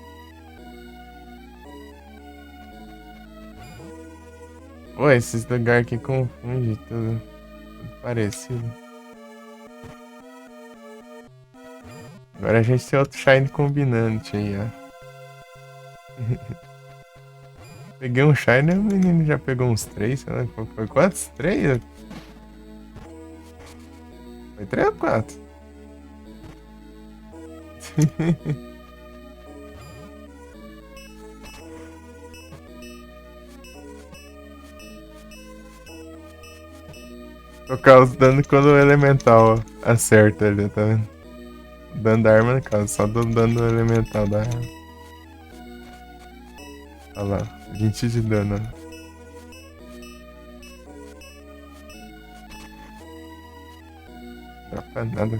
Pô, esses lugares aqui confundem tudo. Tudo parecido. Agora a gente tem outro Shine combinante aí, ó. Peguei um Shine, o menino já pegou uns 3, sei lá. Foi quantos? 3? Foi 3 ou 4? Tô causando quando o elemental acerta ali, tá vendo? Dano da arma no caso, só do dano elemental da arma. Olha lá, 20 de dano. Não dá pra nada.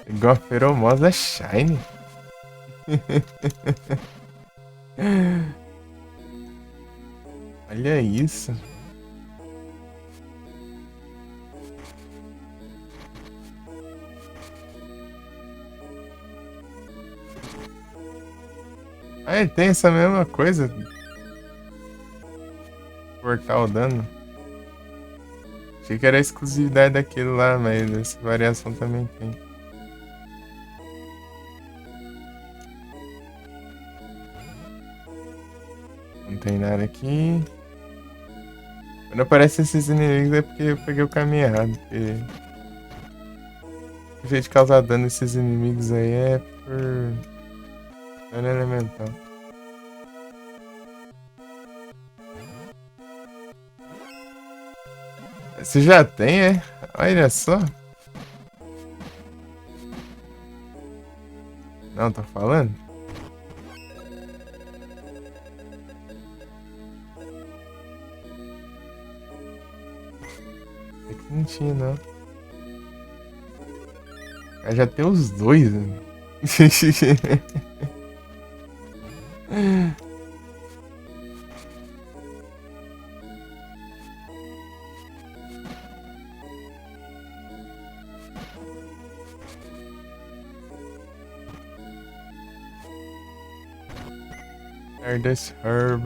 Igual a feromosa Shine. Olha isso. Ah, ele tem essa mesma coisa. Cortar o dano. Achei que era a exclusividade daquele lá, mas essa variação também tem. Não tem nada aqui. Quando aparecem esses inimigos é porque eu peguei o caminho errado. Porque o jeito de causar dano nesses inimigos aí é por dano elemental. Você já tem, é? Olha só. Não, tô falando? É que não tinha, não. Eu já tem os dois, né? This herb.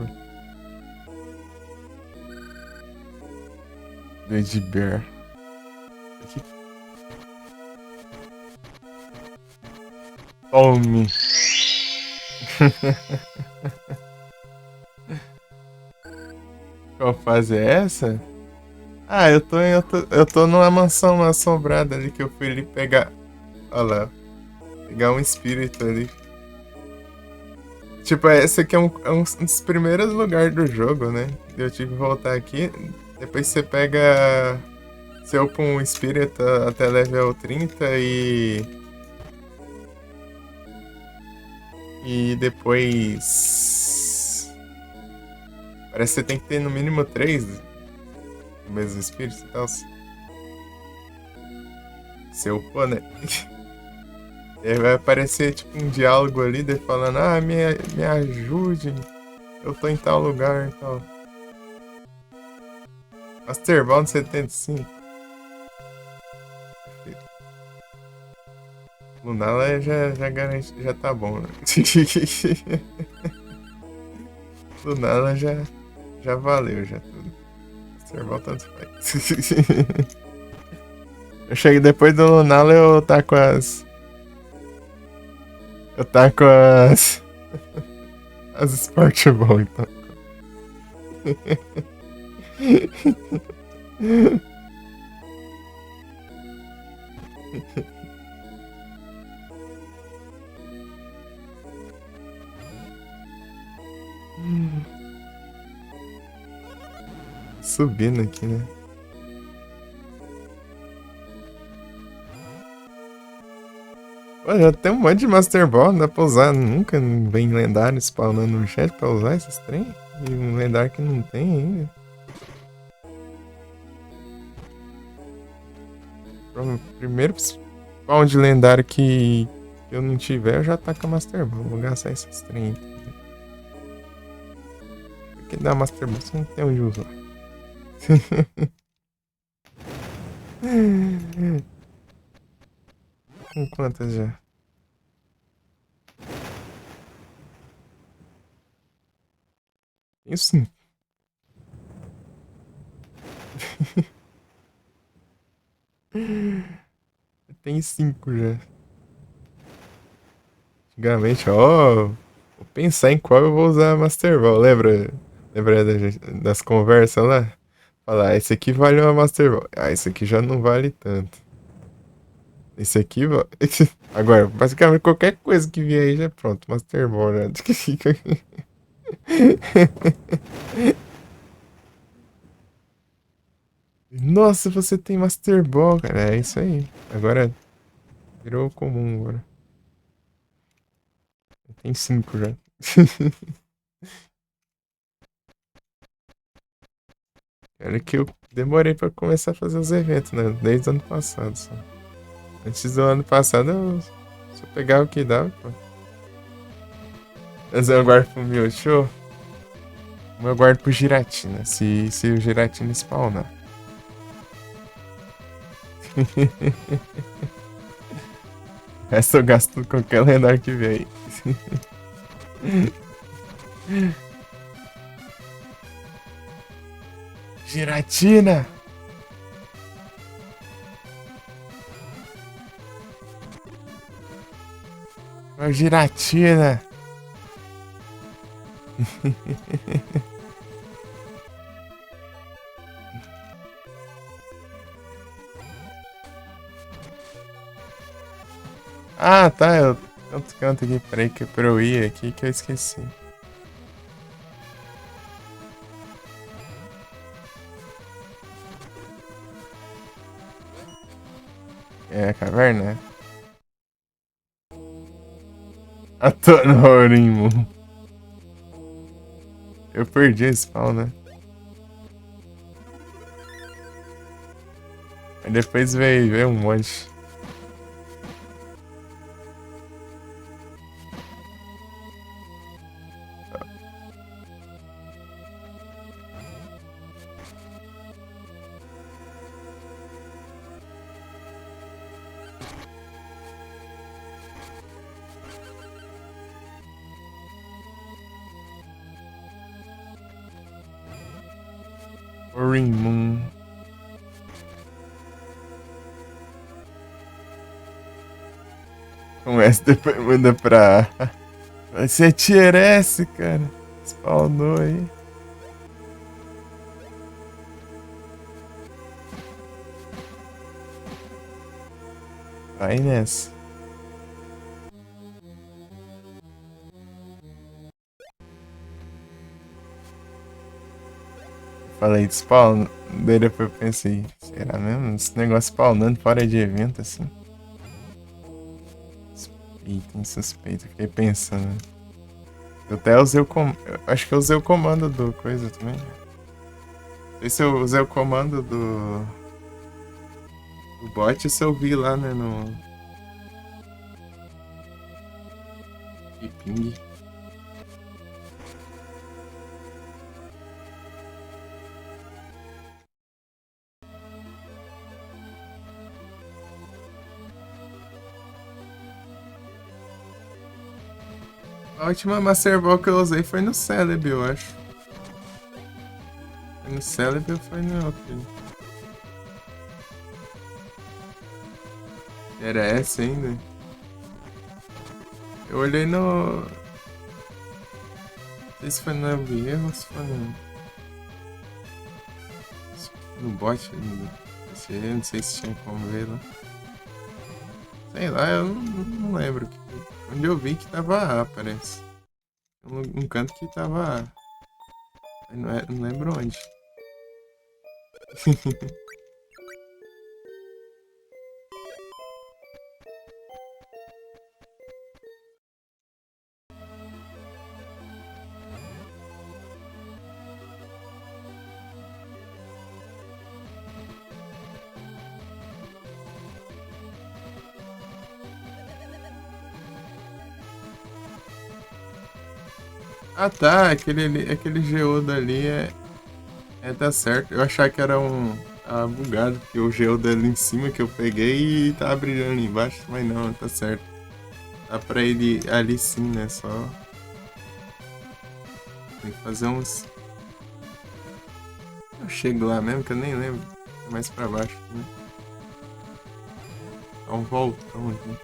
Lady Bear. Aqui. Tome. Qual fase é essa? Ah, eu tô numa mansão assombrada ali que eu fui ali pegar. Olha lá. Pegar um espírito ali. Tipo, esse aqui é um dos primeiros lugares do jogo, né? Eu tive que voltar aqui. Depois você pega. Você upa um espírito até level 30 e. E depois. Parece que você tem que ter no mínimo 3 do mesmo espírito e tal. Você upou, né? E aí vai aparecer tipo um diálogo ali, dele falando, ah, me ajude, eu tô em tal lugar e tal. Masterbound 75. Lunala já garante, já tá bom, né? Lunala já valeu, já tudo. Masterbound tanto faz. Eu cheguei depois do Lunala, eu tá com as... Eu tá com as... As Sport Ball, então. Subindo aqui, né? Pô, já tem um monte de Master Ball, não dá pra usar. Nunca vem lendário spawnando no chat pra usar esses trem. E um lendário que não tem ainda. Primeiro spawn de lendário que eu não tiver, eu já taco a Master Ball. Vou gastar esses trem. Porque dá Master Ball, você não tem onde usar. Com quantas já? Tenho 5. Tem 5 já. Antigamente, ó. Vou pensar em qual eu vou usar a Master Ball. Lembra das conversas lá? Falar, esse aqui vale uma Master Ball. Ah, esse aqui já não vale tanto. Esse aqui vale. Agora, basicamente qualquer coisa que vier aí já é pronto. Master Ball já. Nossa, você tem Master Ball, cara. É isso aí. Agora virou comum agora. Tem 5 já. Olha que eu demorei pra começar a fazer os eventos, né? Desde o ano passado só. Antes do ano passado eu só pegava o que dava, pô. Mas eu guardo pro Mewtwo. Eu guardo pro Giratina, se o Giratina spawnar. O resto eu gasto com qualquer lendário que vier aí. Giratina! Uma Giratina! Ah, tá. Eu tanto canto aqui, peraí, que pra eu ir aqui que eu esqueci. É a caverna? Atonorimo. Eu perdi a spawn, né? Aí depois veio um monte. Orimun. Começa depois manda pra. Vai ser Tier S, cara. Spawnou aí. Vai nessa. Falei de spawn, daí depois eu pensei, será mesmo? Esse negócio spawnando fora de evento assim? Suspeito, insuspeito, fiquei pensando. Eu até usei o comando. Acho que eu usei o comando do coisa também. Não sei se eu usei o comando do bot ou se eu vi lá, né, no. Ping. A última Master Ball que eu usei foi no Celebi, eu acho. Foi no Celebi ou foi no outro? Era essa ainda? Eu olhei no. Não sei se foi no Elvierro ou se foi no bot. Não sei se tinha como ver lá. Sei lá, eu não lembro. Onde eu vi que tava A, parece. Um canto que tava A. Não lembro onde. Ah tá, aquele Geodo ali tá certo. Eu achava que era um. Tá bugado, porque o geodo ali em cima que eu peguei e tava brilhando embaixo, mas não, tá certo. Dá pra ir ali sim, né? Só tem que fazer uns. Eu chego lá mesmo que eu nem lembro. É mais pra baixo, né? Dá um voltão aqui.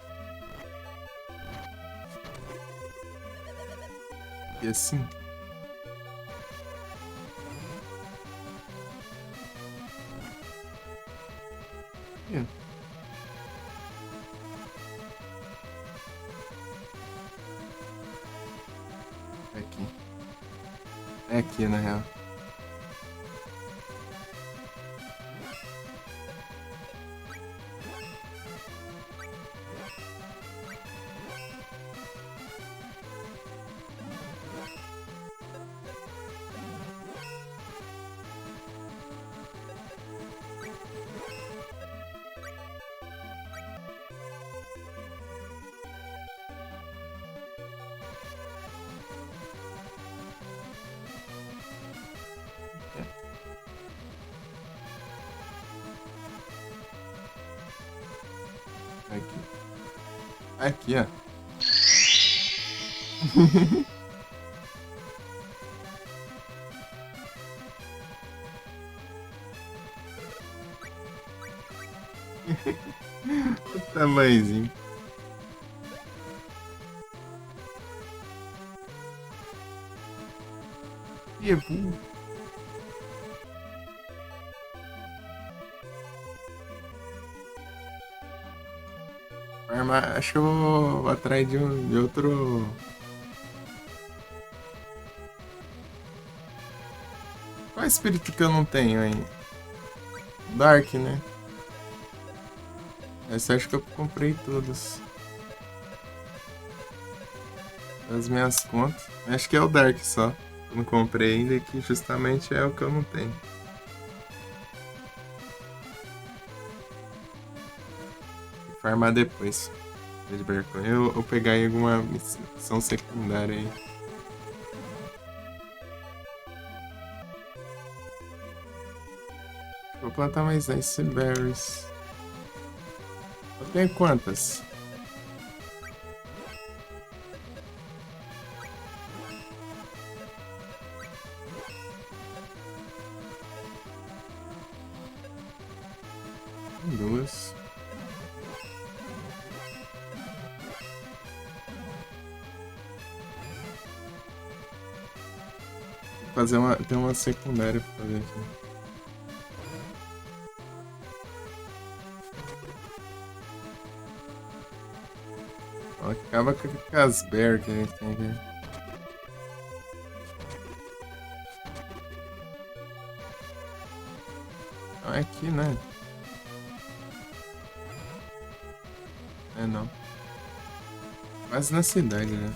E assim. Ih, é aqui. É aqui, na real. É aqui. Aqui, ó. O tamanhozinho. Ih, é burro. Acho que eu vou atrás de outro. Qual espírito que eu não tenho ainda? Dark, né? Essa acho que eu comprei todos. Das minhas contas. Acho que é o Dark só. Eu não comprei ainda e que justamente é o que eu não tenho. Vou farmar depois. De Berkone. Eu pegar em alguma missão secundária aí. Vou plantar mais Ice Berries. Eu tenho quantas? Duas. Fazer uma. Tem uma secundária pra fazer aqui. Ó, acaba com as bear que a gente tem aqui. Não é aqui, né? É não. Quase na cidade, né?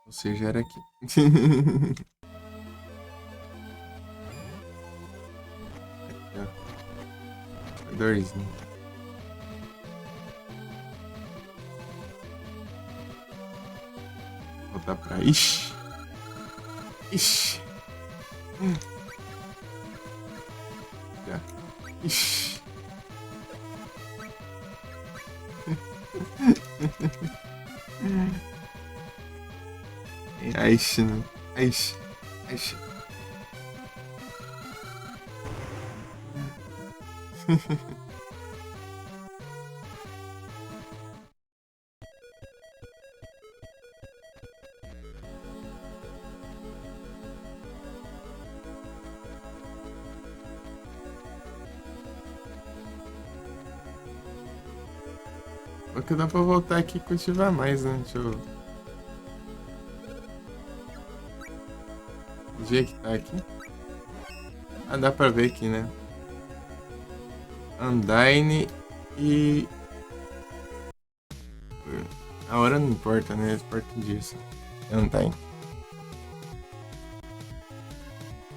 Ou seja, era aqui. Aqui, ó. Corredorzinho. Voltar pra. Ixi! Ixi! Já. Ixi! Aixe, né? Aixe. Aixe. Porque dá pra voltar aqui e cultivar mais, né? Deixa eu ver que tá aqui. Ah, dá pra ver aqui, né? Undyne e. A hora não importa, né? Importa disso. Undyne.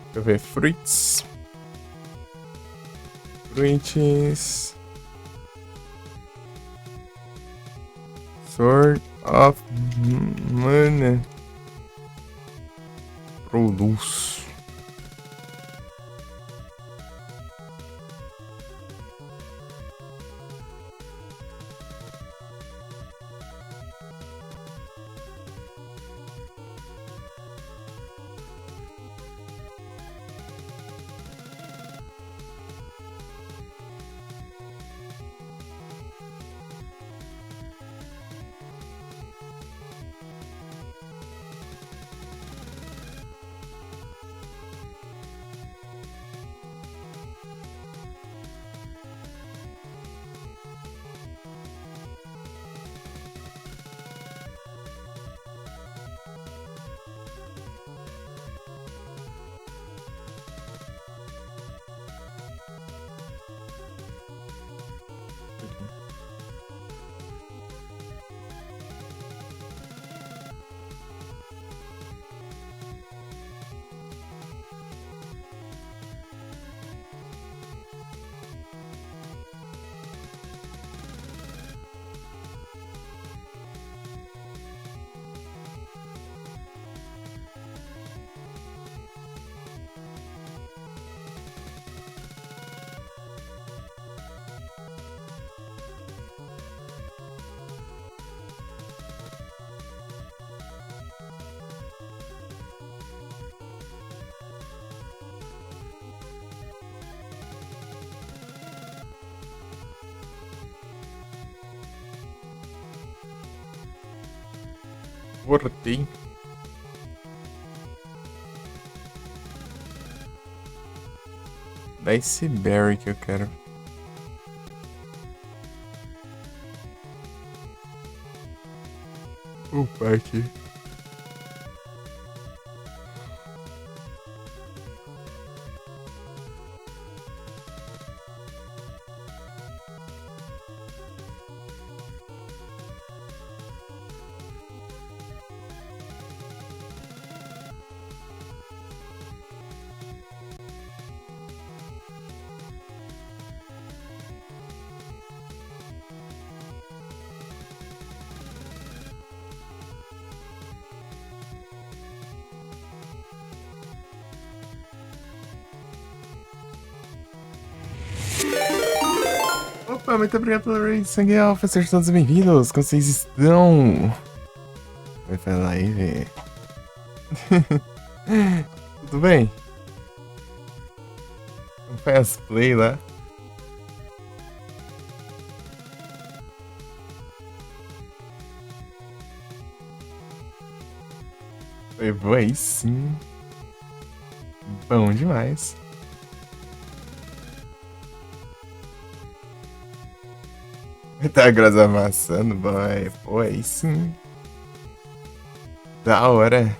Deixa eu ver. Fruits. Fruits. Sword of Mana Produz. Voltei. Da Iceberry que eu quero. Opa, aqui. Opa, muito obrigado pelo raid, Sangue Alpha, sejam todos bem-vindos, como vocês estão? Vai falar aí, velho. Tudo bem? Não faz play lá. Foi bom aí sim. Bom demais. Tá grossa amassando, boy. Pô, aí sim. Da hora.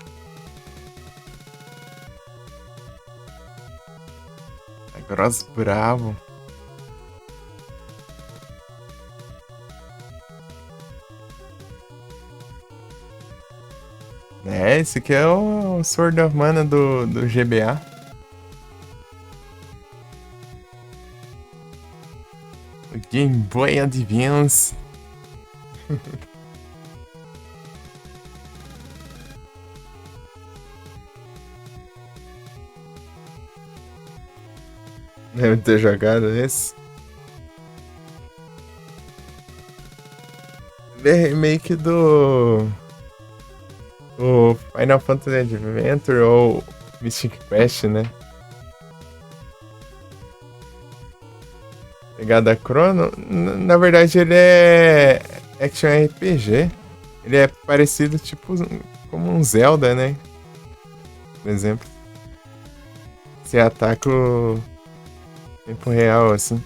Tá grosso bravo. É, esse aqui é o Sword of Mana do GBA. O Game Boy Advance. Deve ter jogado esse. É remake do... o Final Fantasy Adventure ou Mystic Quest, né? Pegada Chrono, na verdade ele é Action RPG. Ele é parecido tipo como um Zelda, né? Por exemplo. Você ataca o tempo real, assim.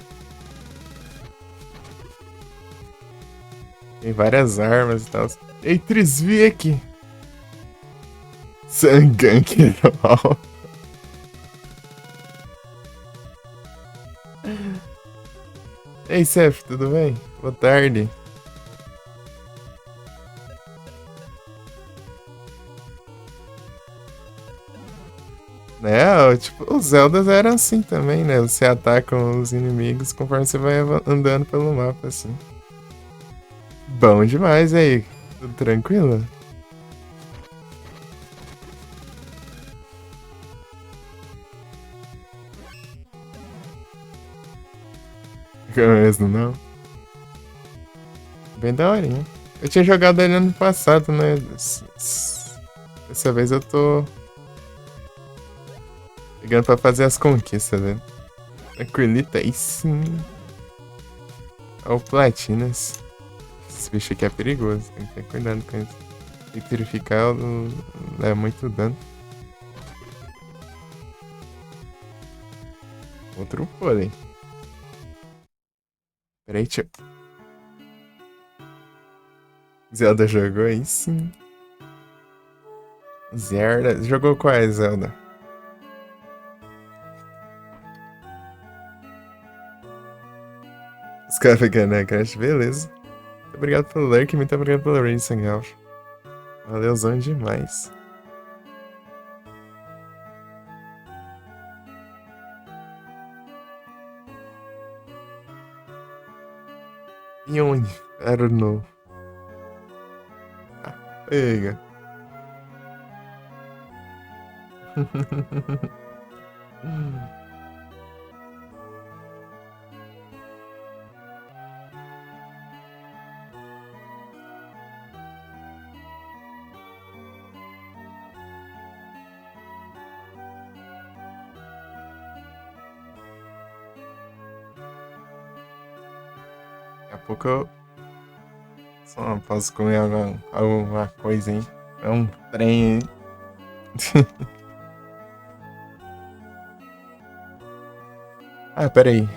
Tem várias armas e tal. Ei, Trisvi aqui! Sangank Roll. Ei, Seth, tudo bem? Boa tarde. Tipo, os Zeldas eram assim também, né? Você ataca os inimigos conforme você vai andando pelo mapa, assim. Bom demais aí. Tudo tranquilo? Fica mesmo, não? Bem daorinha. Eu tinha jogado ele ano passado, né? Dessa vez eu tô pegando pra fazer as conquistas, velho. Tranquilita aí sim. Olha o Platinas. Esse bicho aqui é perigoso, tem que ter cuidado com isso. Petrificar leva muito dano. Outro porém. Peraí, tio. Zelda jogou aí sim. Zelda. Jogou qual é, Zelda? Os caras pegando a Crash, beleza. Muito obrigado pelo lurk, muito obrigado pelo raid, Sangal. Valeuzão demais. E onde? I don't know. Ah, pega. Daqui a pouco eu só posso comer alguma coisa, hein? É um trem, hein? Ah, pera aí.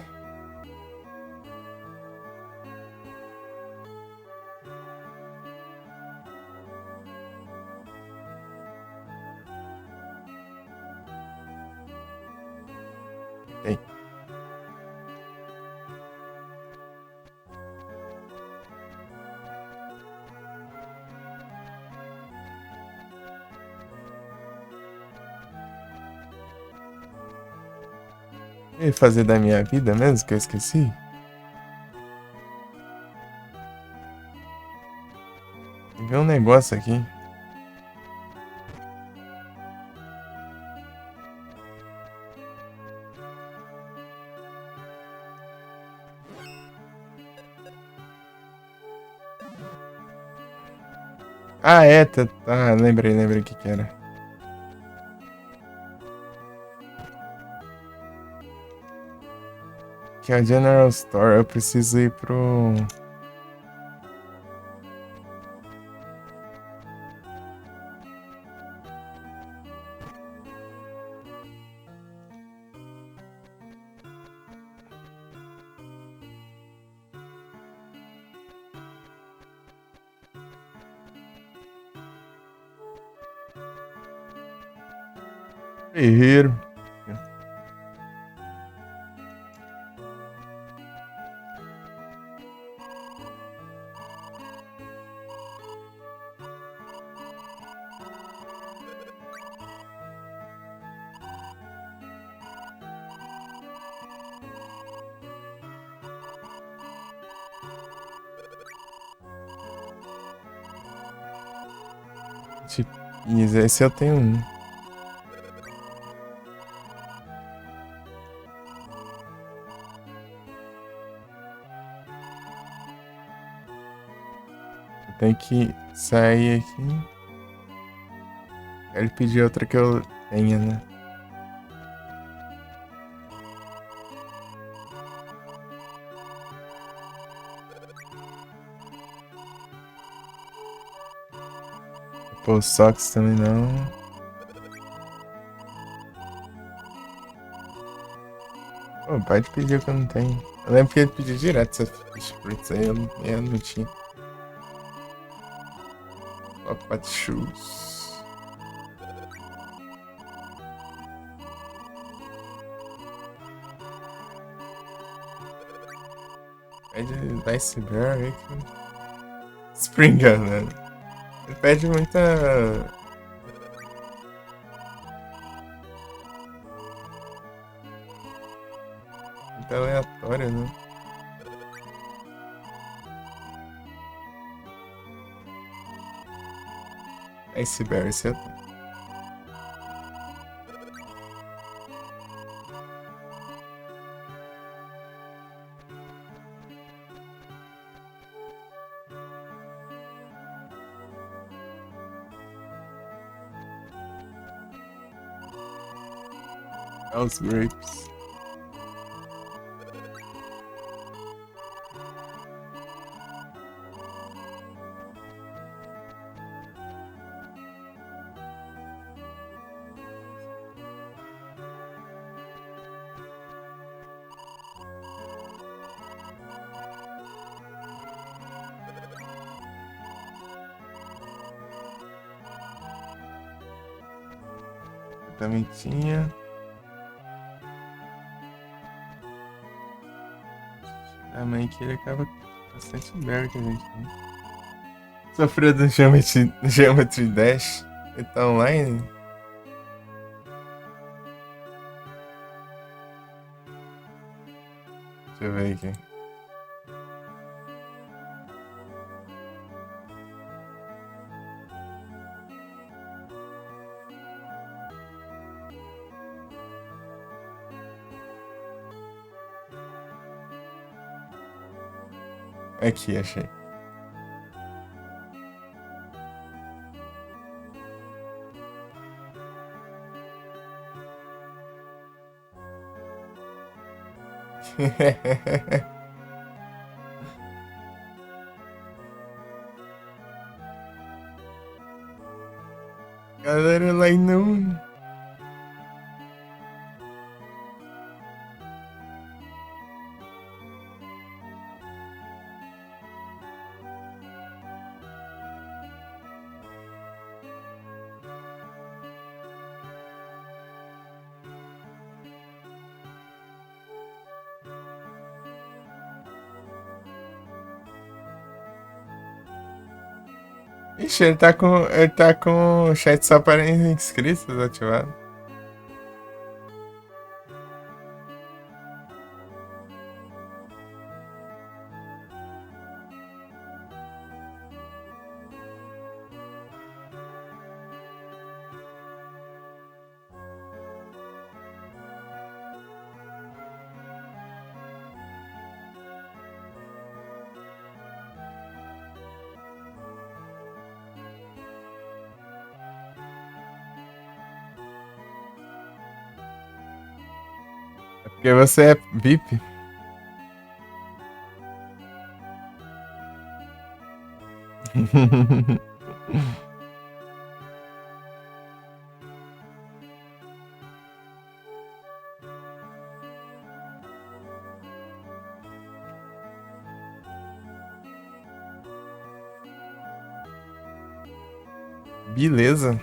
Ei. O que eu ia fazer da minha vida mesmo que eu esqueci? Ver um negócio aqui. Ah, é, lembrei o que era. Que é a General Store, eu preciso ir pro... Ferreiro. Tipo, esse eu tenho um. Eu tenho que sair aqui. Ele pediu outra que eu tenha, né? Pô, Sox também não. Pô, pode pedir o que eu não tenho. Eu lembro que ele pediu direto essa Fish Fruits aí, eu não tinha. Papat Shoes. Pede Iceberg aqui. Springer, né? Ele pede muita. Muita aleatória, né? Iceberg, você... Os grapes. Também tinha. A mãe que ele acaba bastante berry que a gente tem. Sofreu do Geometry Dash. Ele tá online? Deixa eu ver aqui. Aqui, achei. Galera lá não. Ixi, ele tá com o chat só para inscritos ativado. É porque você é VIP. Beleza.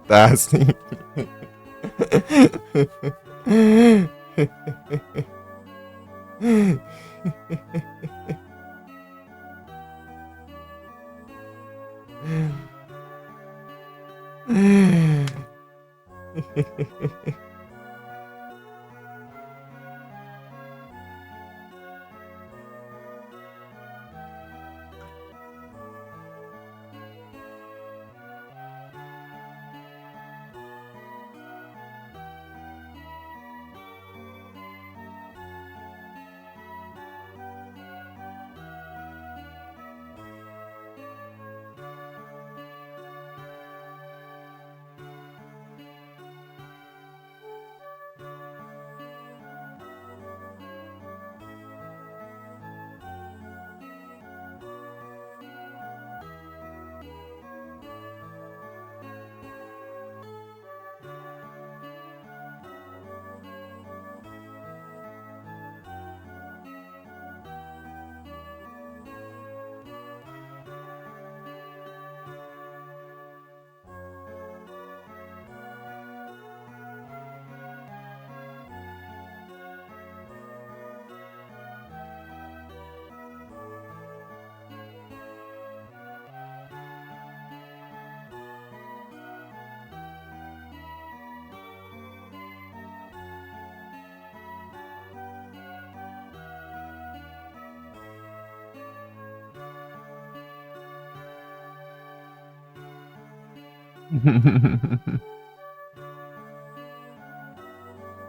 Tá, sim.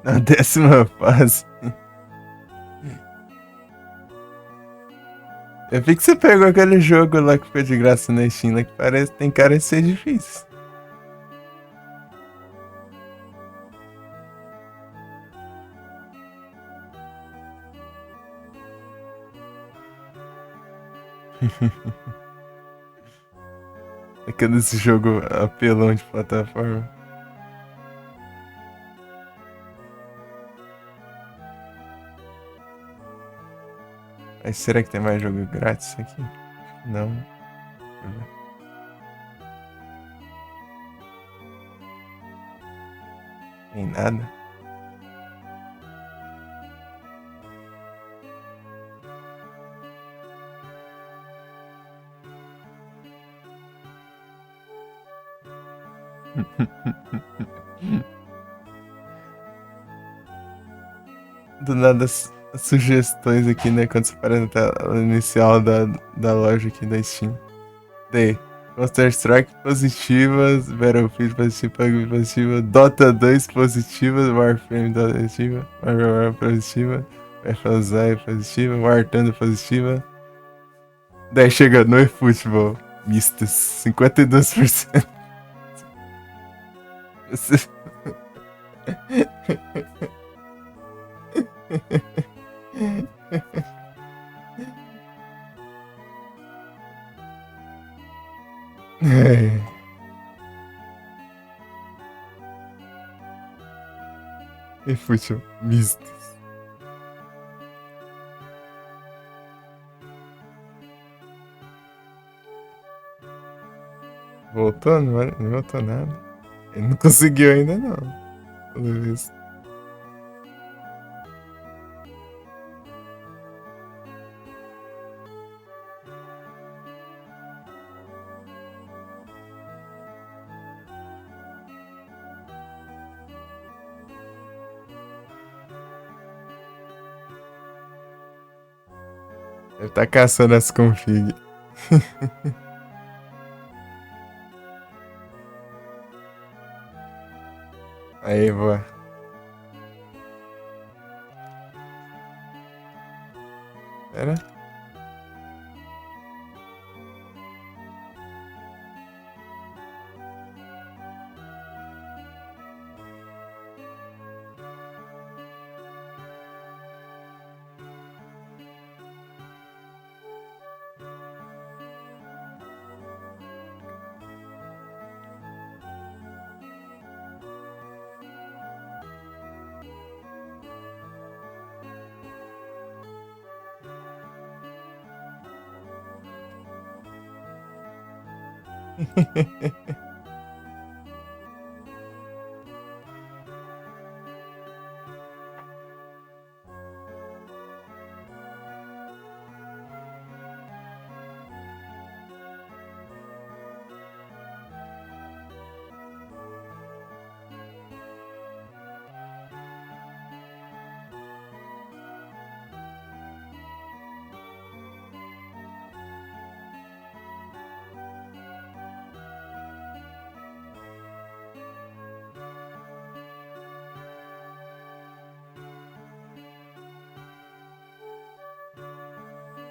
Na 10ª fase. Eu vi que você pegou aquele jogo lá que foi de graça na Steam, lá que parece tem cara de ser difícil. Aquele desse jogo apelão de plataforma. Mas será que tem mais jogo grátis aqui? Não. Deixa eu ver. Tem nada. Do nada sugestões aqui, né? Quando você para na tela inicial da loja aqui da Steam. Daí, Counter-Strike positivas, Battlefield positiva, PUBG positiva, Dota 2 positivas, Warframe positiva, Warframe positiva, FaZe positiva, War Thunder positiva. Daí chega no eFootball, mistas, 52%. É. eFootball, mistas. Voltou? Não voltou nada. Ele não conseguiu ainda não. Pelo visto. Ele tá caçando as config. Aí, boa. Pera.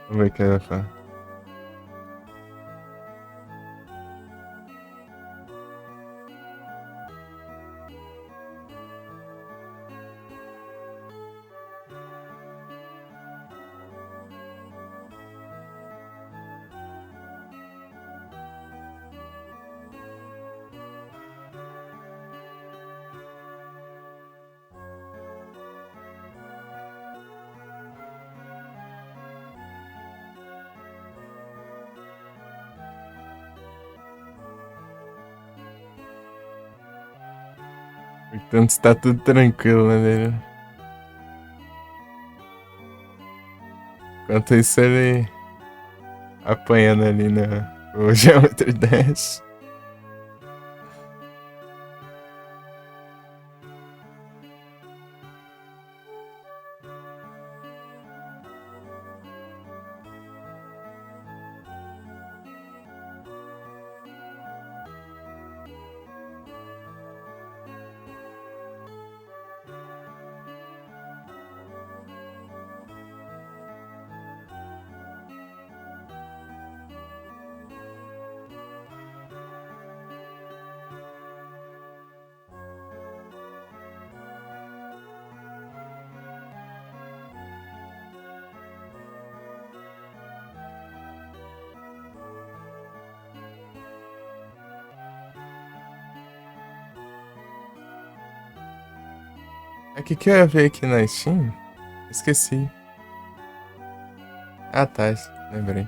Vamos ver o que ele vai falar. Portanto, está tudo tranquilo, né, dele? Enquanto isso, ele apanhando ali no Geometry Dash. O que eu ia ver aqui na Steam? Esqueci. Ah, tá. Lembrei.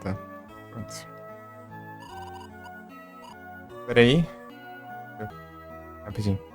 Tá. Pronto. Peraí. Rapidinho.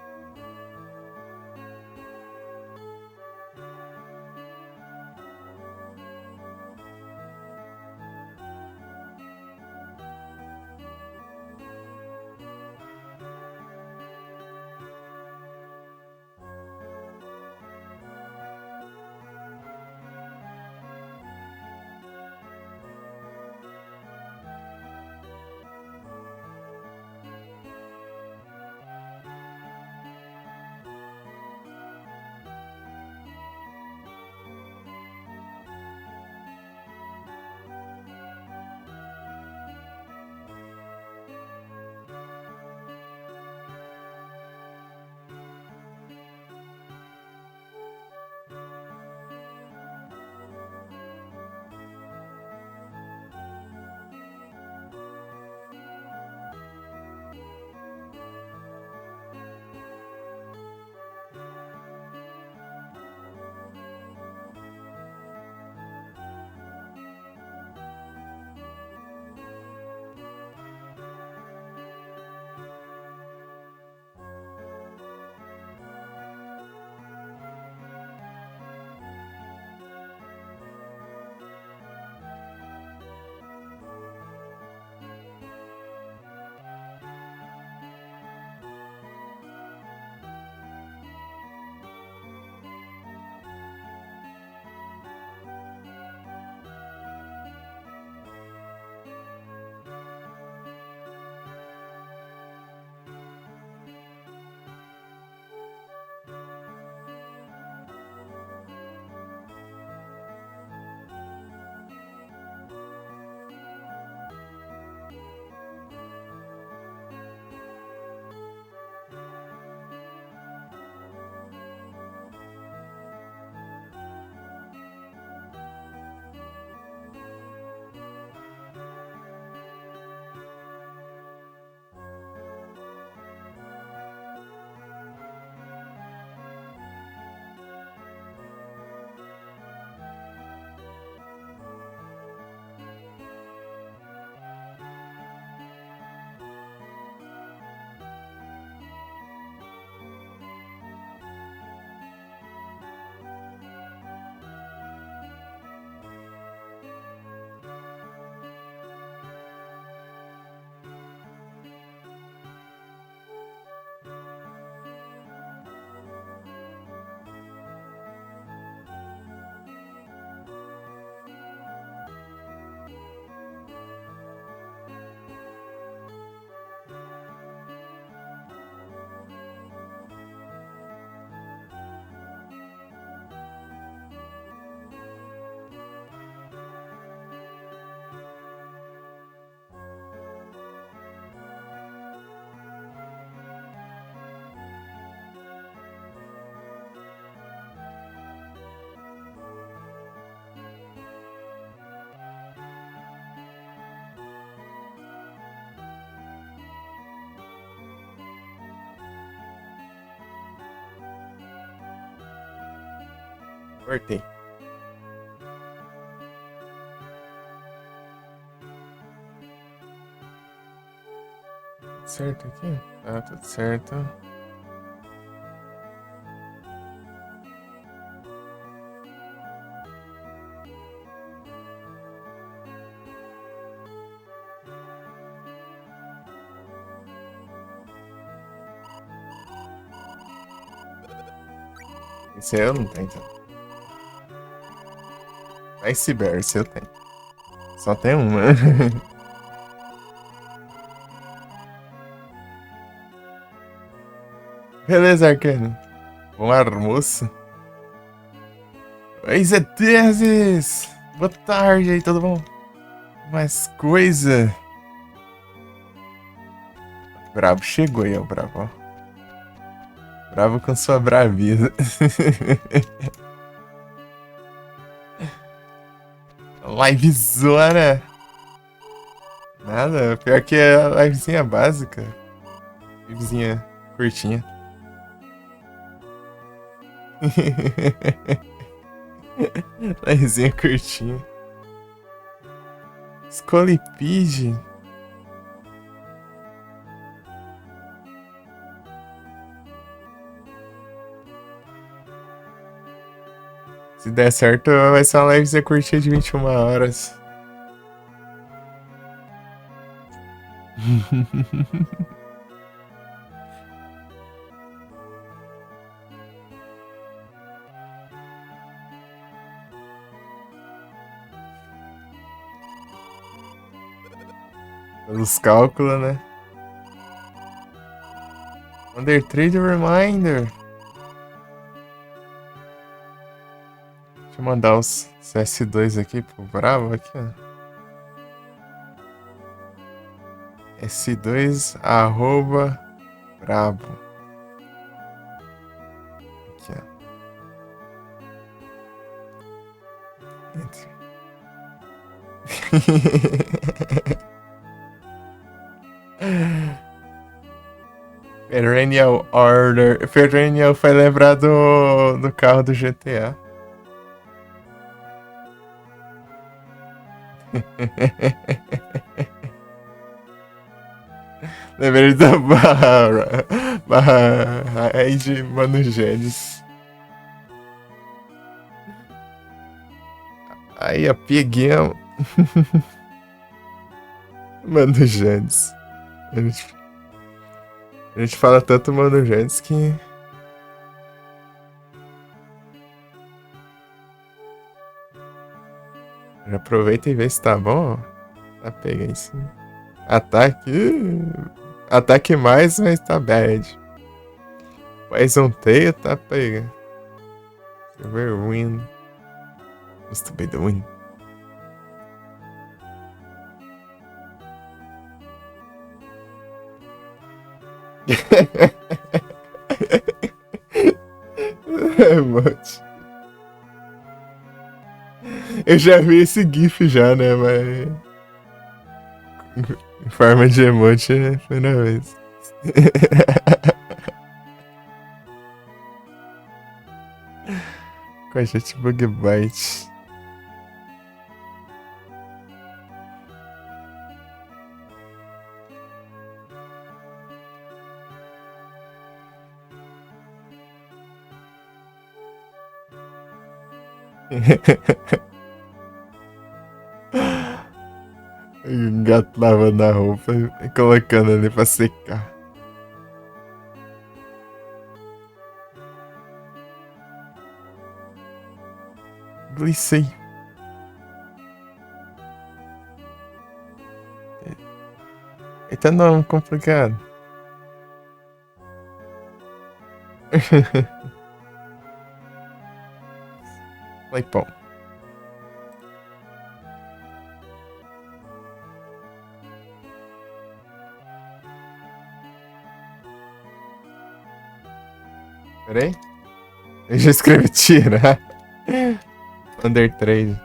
Cortei. Tudo certo aqui? Tá tudo certo. Esse aí eu não tenho, então. Iceberg, esse eu tenho. Só tem uma. Beleza, Arcano. Bom almoço. Oi, Zetezes! Boa tarde aí, tudo bom? Mais coisa. Bravo chegou aí, ó, bravo, ó. Bravo com sua braveza. Livezona. Nada, pior que é a livezinha básica. Livezinha curtinha. Livezinha curtinha. Scolipede. Se der certo, vai ser uma livezinha curtinha de 21 horas. Pelos cálculos, né? Under Trade Reminder. Deixa eu mandar os CS2 aqui pro Bravo aqui, ó. S2 arroba Brabo. Aqui, ó. Entre. Perennial Order. Perennial foi lembrar do carro do GTA. Lembrei da barra Raid Mano Gênesis. Aí, ó, peguemos. Mano Gênesis. A gente fala tanto Mano Gênesis que... Já aproveita e vê se tá bom. Tá pega aí sim. Ataque. Ataque mais, mas tá bad. Poison Tail tá pega. Silver Wind. Must be the wind. Emote. Eu já vi esse GIF já, né? Mas. Em forma de emote é a primeira vez. Com a gente Bug Bite. O gato lavando a roupa e colocando ali pra secar. Glicei. Eita, não, complicado. Leipão. Pera aí. Eu já escrevi tirar. Under 3.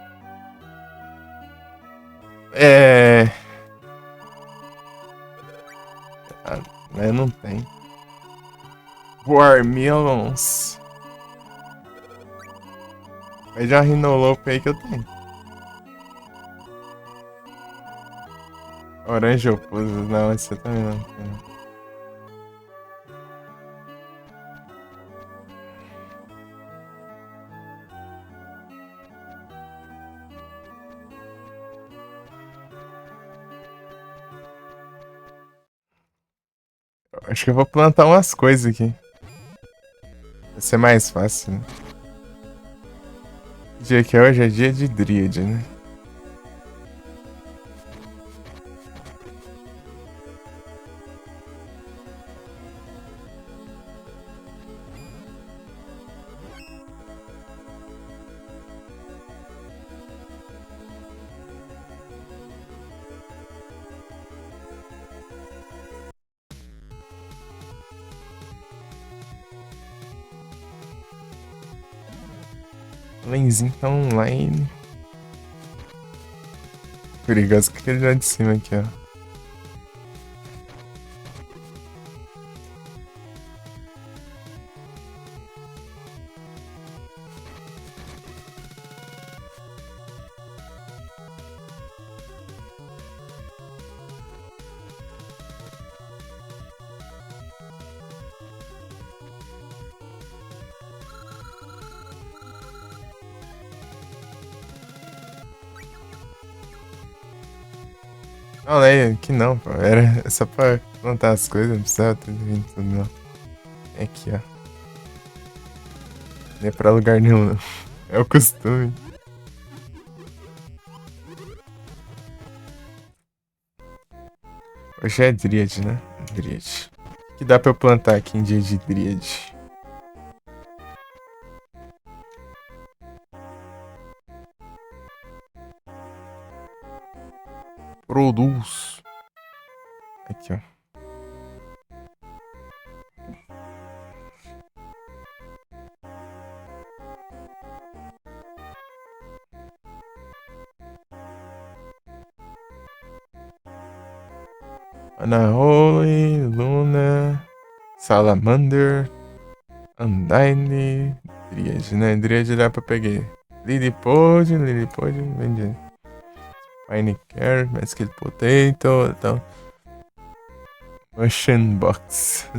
Mas não tem. Warmelons. Pede uma Rhinolope aí que eu tenho. Orange Opus. Não, esse também não. Acho que eu vou plantar umas coisas aqui. Vai ser mais fácil, né? Que dia que é hoje? É dia de Dríade, né? Lenzinho tá online. Perigoso que aquele lá de cima aqui, ó. Não, é aqui não, pô. Era só pra plantar as coisas, não precisava ter vindo tudo, não. É aqui, ó. Não é pra lugar nenhum, não. É o costume. Hoje é Dríade, né? Dríade. O que dá pra eu plantar aqui em dia de Dríade? Produz. Aqui, ó. Anahoe, Luna, Salamander, Undyne, Dríade, né? Dríade dá pra pegar. Lilliput, vende. Pinecare, Mashed Potato, então. Ocean Box.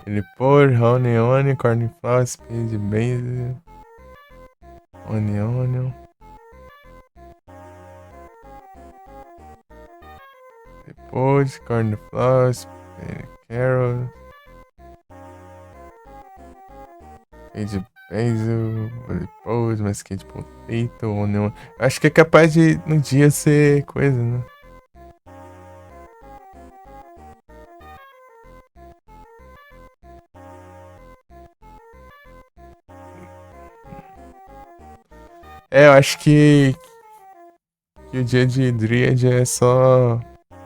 Lilliput, Honey, Cornflower, Spade, Basil, Onion. Lilliput, Cornflower, Spade, Carrot. Spade, Basil, Lilliput, Mashed Potato, Onion. Acho que é capaz de no dia ser coisa, né? É, eu acho que o dia de Dryad é só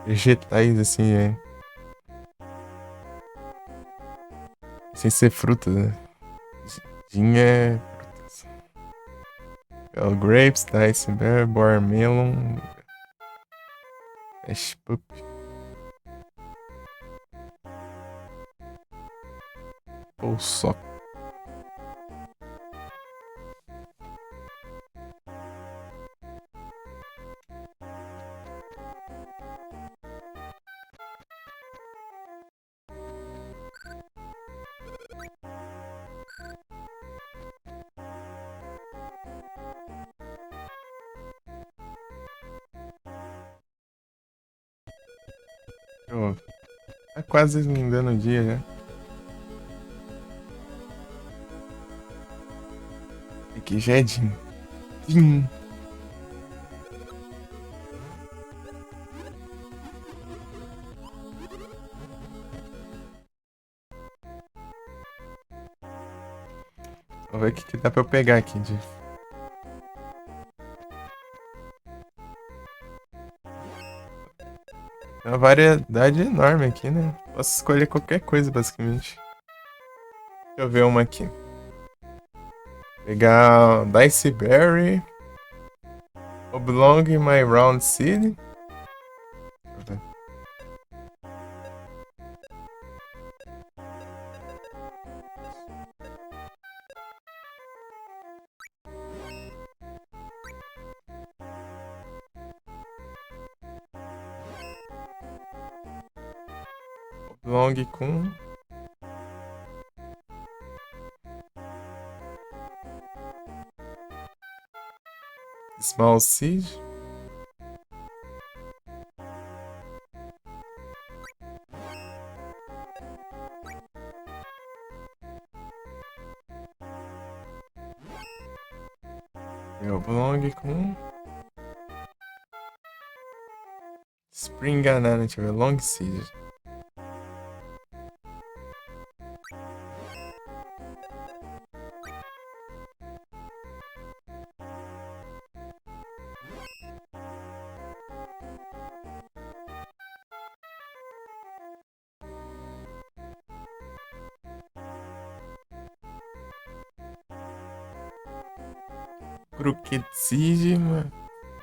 vegetais, assim, é. Sem ser frutas, né? Gin é frutas. É o grapes, Dice Bear, Boar Melon, Ash Pup. Ou só. Oh, tá quase me dando o dia já. Aqui já é Gin. Gin. Vou ver o que dá pra eu pegar aqui, de. Tem uma variedade enorme aqui, né? Posso escolher qualquer coisa, basicamente. Deixa eu ver uma aqui. Pegar Dice Berry. Oblong My Round Seed. Oblong com. Small Seed. E Oblong com. Spring Banana, deixa eu ver. Long Seed. Crooked Seed.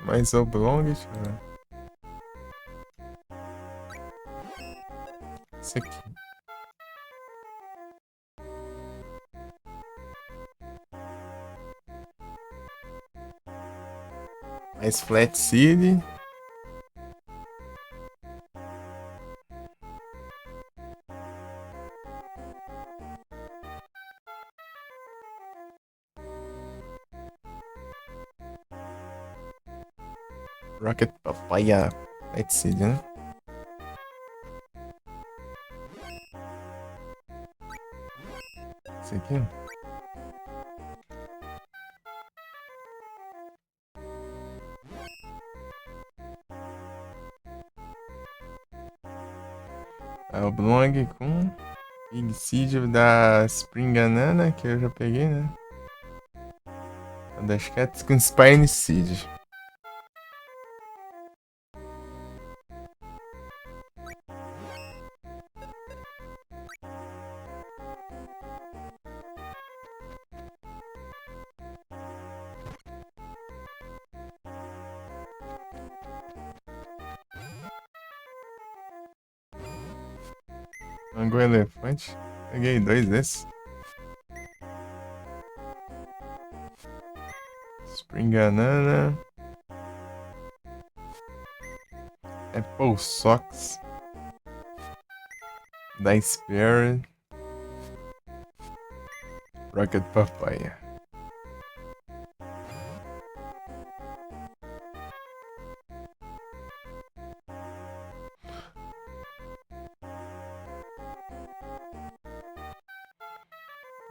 Mais oblong, deixa eu ver. Esse aqui. Mais flat seed. Rocket Papaya. Flat seed, né? Esse aqui. Oblong com Big Seed da Spring Banana, que eu já peguei, né? Das Cats com Spine Seed. Mango Elefante. Peguei 2 desses. Spring Banana. Apple Socks. Dice Berry. Rocket Papaya.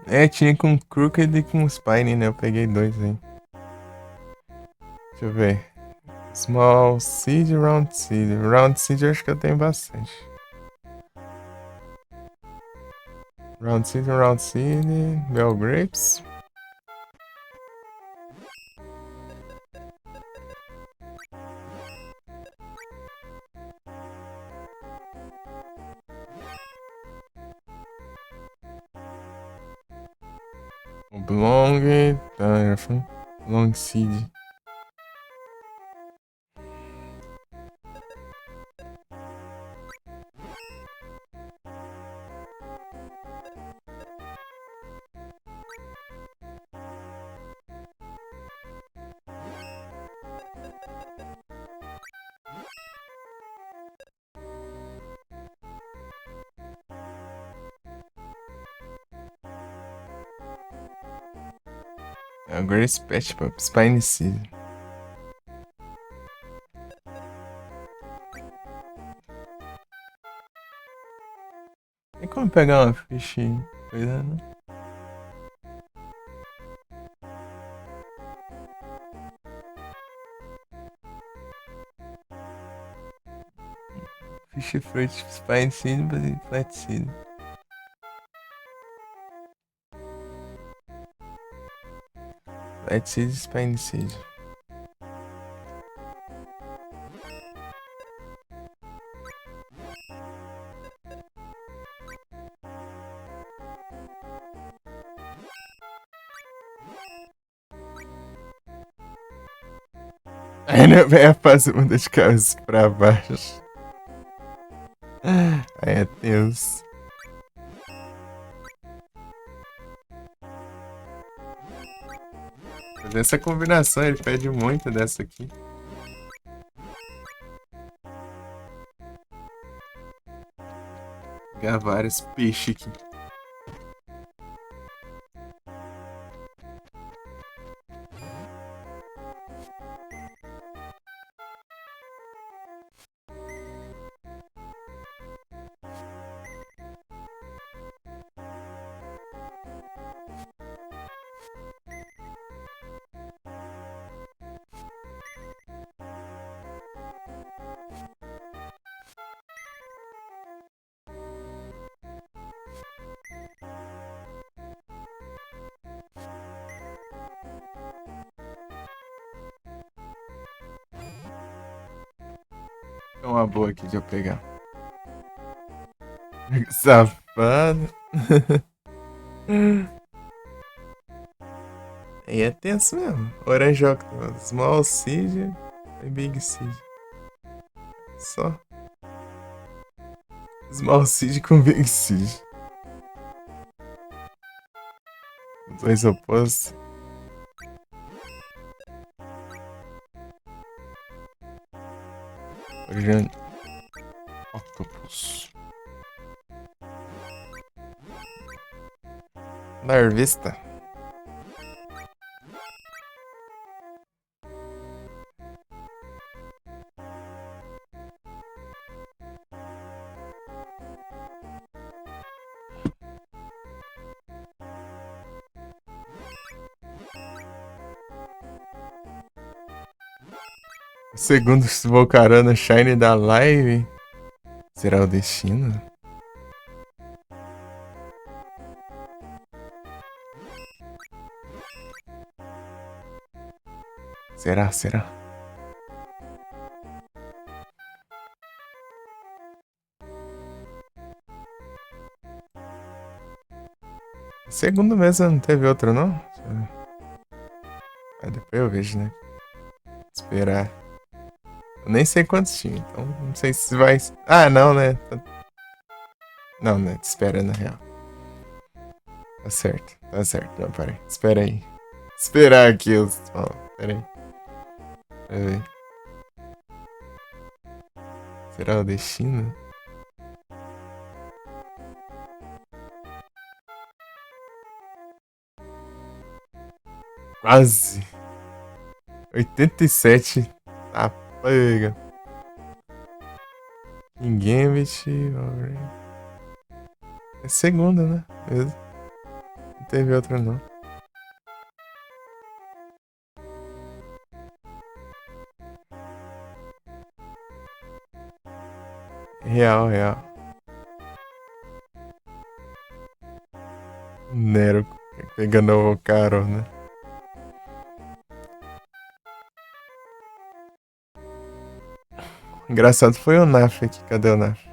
É, tinha com Crooked e com Spine, né? Eu peguei 2 aí. Deixa eu ver. Small Seed, Round Seed. Round Seed eu acho que eu tenho bastante. Round Seed. Bell Grapes. Oblong. Tá, já foi. Long Seed. É o Grace Patch Pop, Spine Seed. Tem como pegar uma ficha coisa, né? Fish Fruit, Spine Seed, Flat Seed. Flat Seed, Spine Seed. Ainda vem a fazer uma de cabeça pra baixo. Aí é tenso. Mas essa combinação, ele pede muito dessa aqui. Pegar vários peixes aqui. É uma boa aqui de eu pegar. Safado. Aí é tenso mesmo. Orange Octopus, Small Seed. É Big Seed. Só. Small Seed com Big Seed. Dois opostos. Origami. Octopus. Larvista. O segundo Volcarona Shine da live. Será o destino? Será? Segundo mesmo, não teve outro, não? Depois eu vejo, né? Esperar. Eu nem sei quantos tinha, então não sei se vai. Ah, não, né? Não, né? Espera, na real. Tá certo. Não, peraí. Espera aí. Esperar aqui os. Ó, pera aí. Pera aí. Será o destino? Quase. 87. Tá pega. Gambit. É segunda, né? Mesmo. Não teve outra, não. Real. Nero pegando o carona. Engraçado foi o Naf aqui. Cadê o Naf?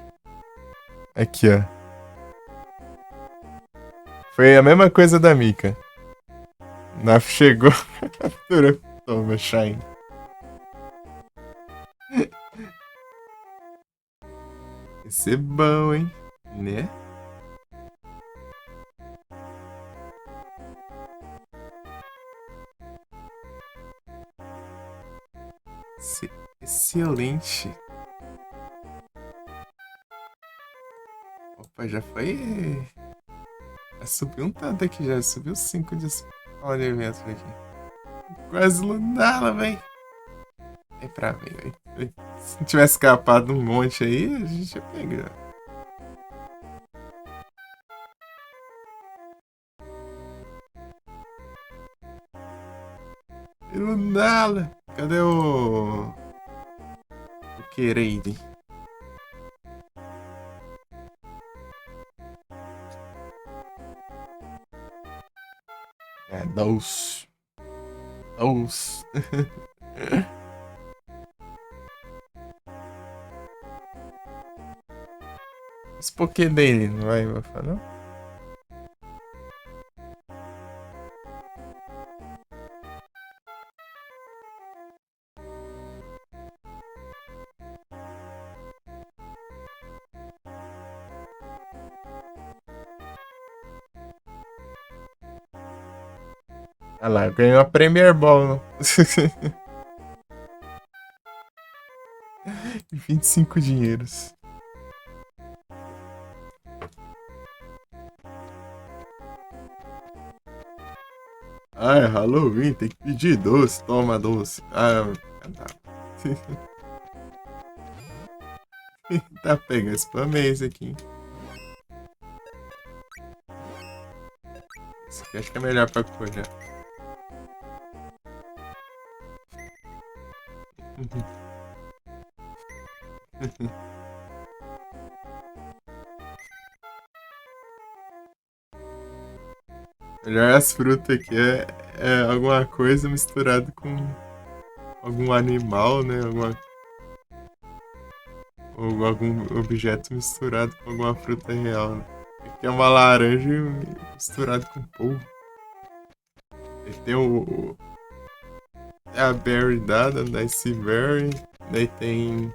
Aqui, ó. Foi a mesma coisa da Mika. Naf chegou. Captura. Toma, Shine. Esse é bom, hein? Né? Excelente. Opa, já foi. Já subiu um tanto aqui, já subiu 5 de spawn de eventos aqui. Quase Lunala, véi. Vem pra mim, véi. Se não tivesse escapado um monte aí, a gente ia pegar. Lunala! Cadê o Quereide? É, doce. Os Poké dele, não vai falar, não? Ah lá, ganhou a Premier Ball, não? 25 dinheiros. Ah, é Halloween, tem que pedir doce, toma doce. Ah, tá. Tá pegando, spamei esse aqui. Esse aqui acho que é melhor pra colher. Melhor as frutas aqui é alguma coisa misturada com algum animal, né? Ou algum objeto misturado com alguma fruta real, né? Aqui é uma laranja misturada com polvo. E tem É a Berry dada, da Ice Berry. Daí tem.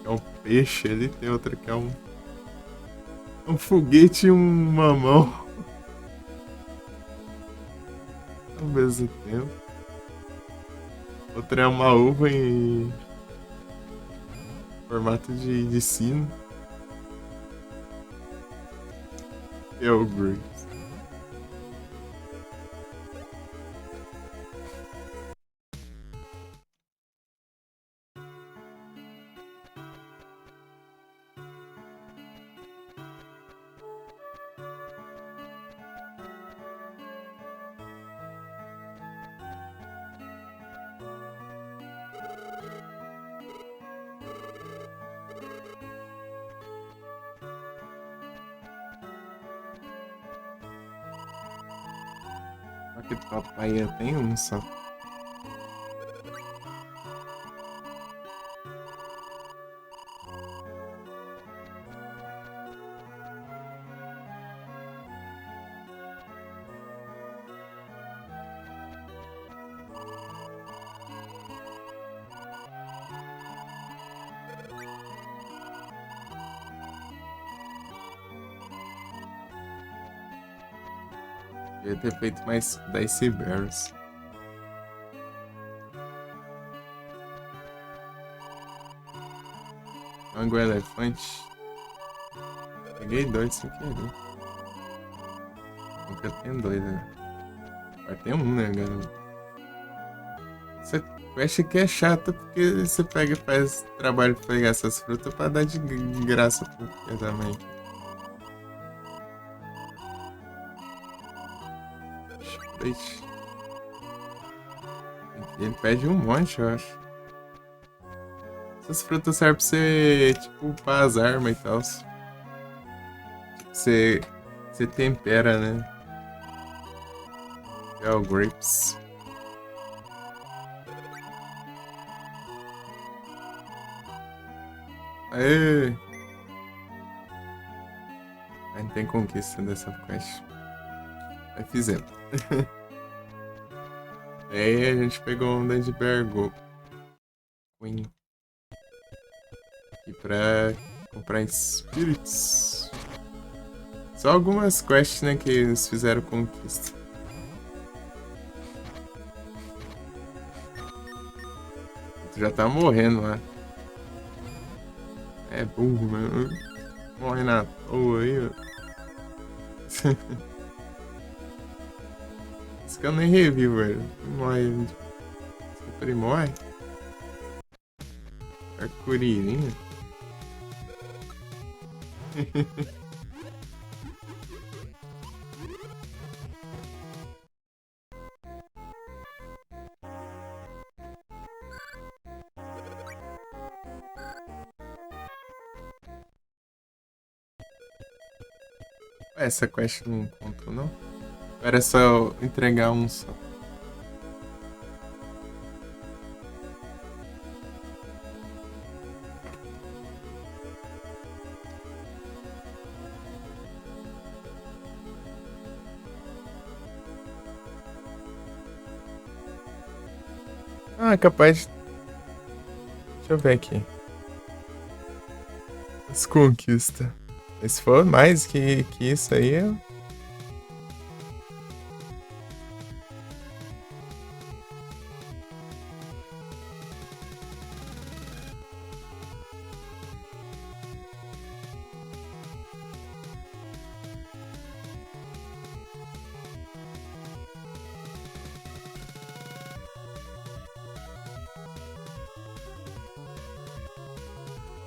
É um peixe ali, tem outra que é um foguete e um mamão ao mesmo tempo. Outra é uma uva em formato de sino. É o Grapes. Só que papai tem um só. Devia ter feito mais 10 Berries. Mango elefante. Peguei dois sem querer. Nunca tem dois, né? Agora tem um, né, galera? Essa quest aqui é chata porque você pega e faz trabalho pra pegar essas frutas pra dar de graça pro casamento. Sprite. Ele pede um monte, eu acho. Essas frutas servem pra você, tipo, pra as armas e tal. Você, você tempera, né? É o grapes. Aê! A gente tem conquista dessa quest. Aí fizemos. Aí a gente pegou onda de Bergo Queen. Aqui pra comprar spirits. Só algumas quests, né, que eles fizeram conquista. Tu já tá morrendo lá. É burro, mano. Morre na toa aí, ó. Isso que eu nem revivo, velho. Morre. Sempre morre. Arcuririnha. Essa quest não contou, não? Era só entregar um só. Ah, capaz. Deixa eu ver aqui. As conquistas. Se for mais que isso aí, eu...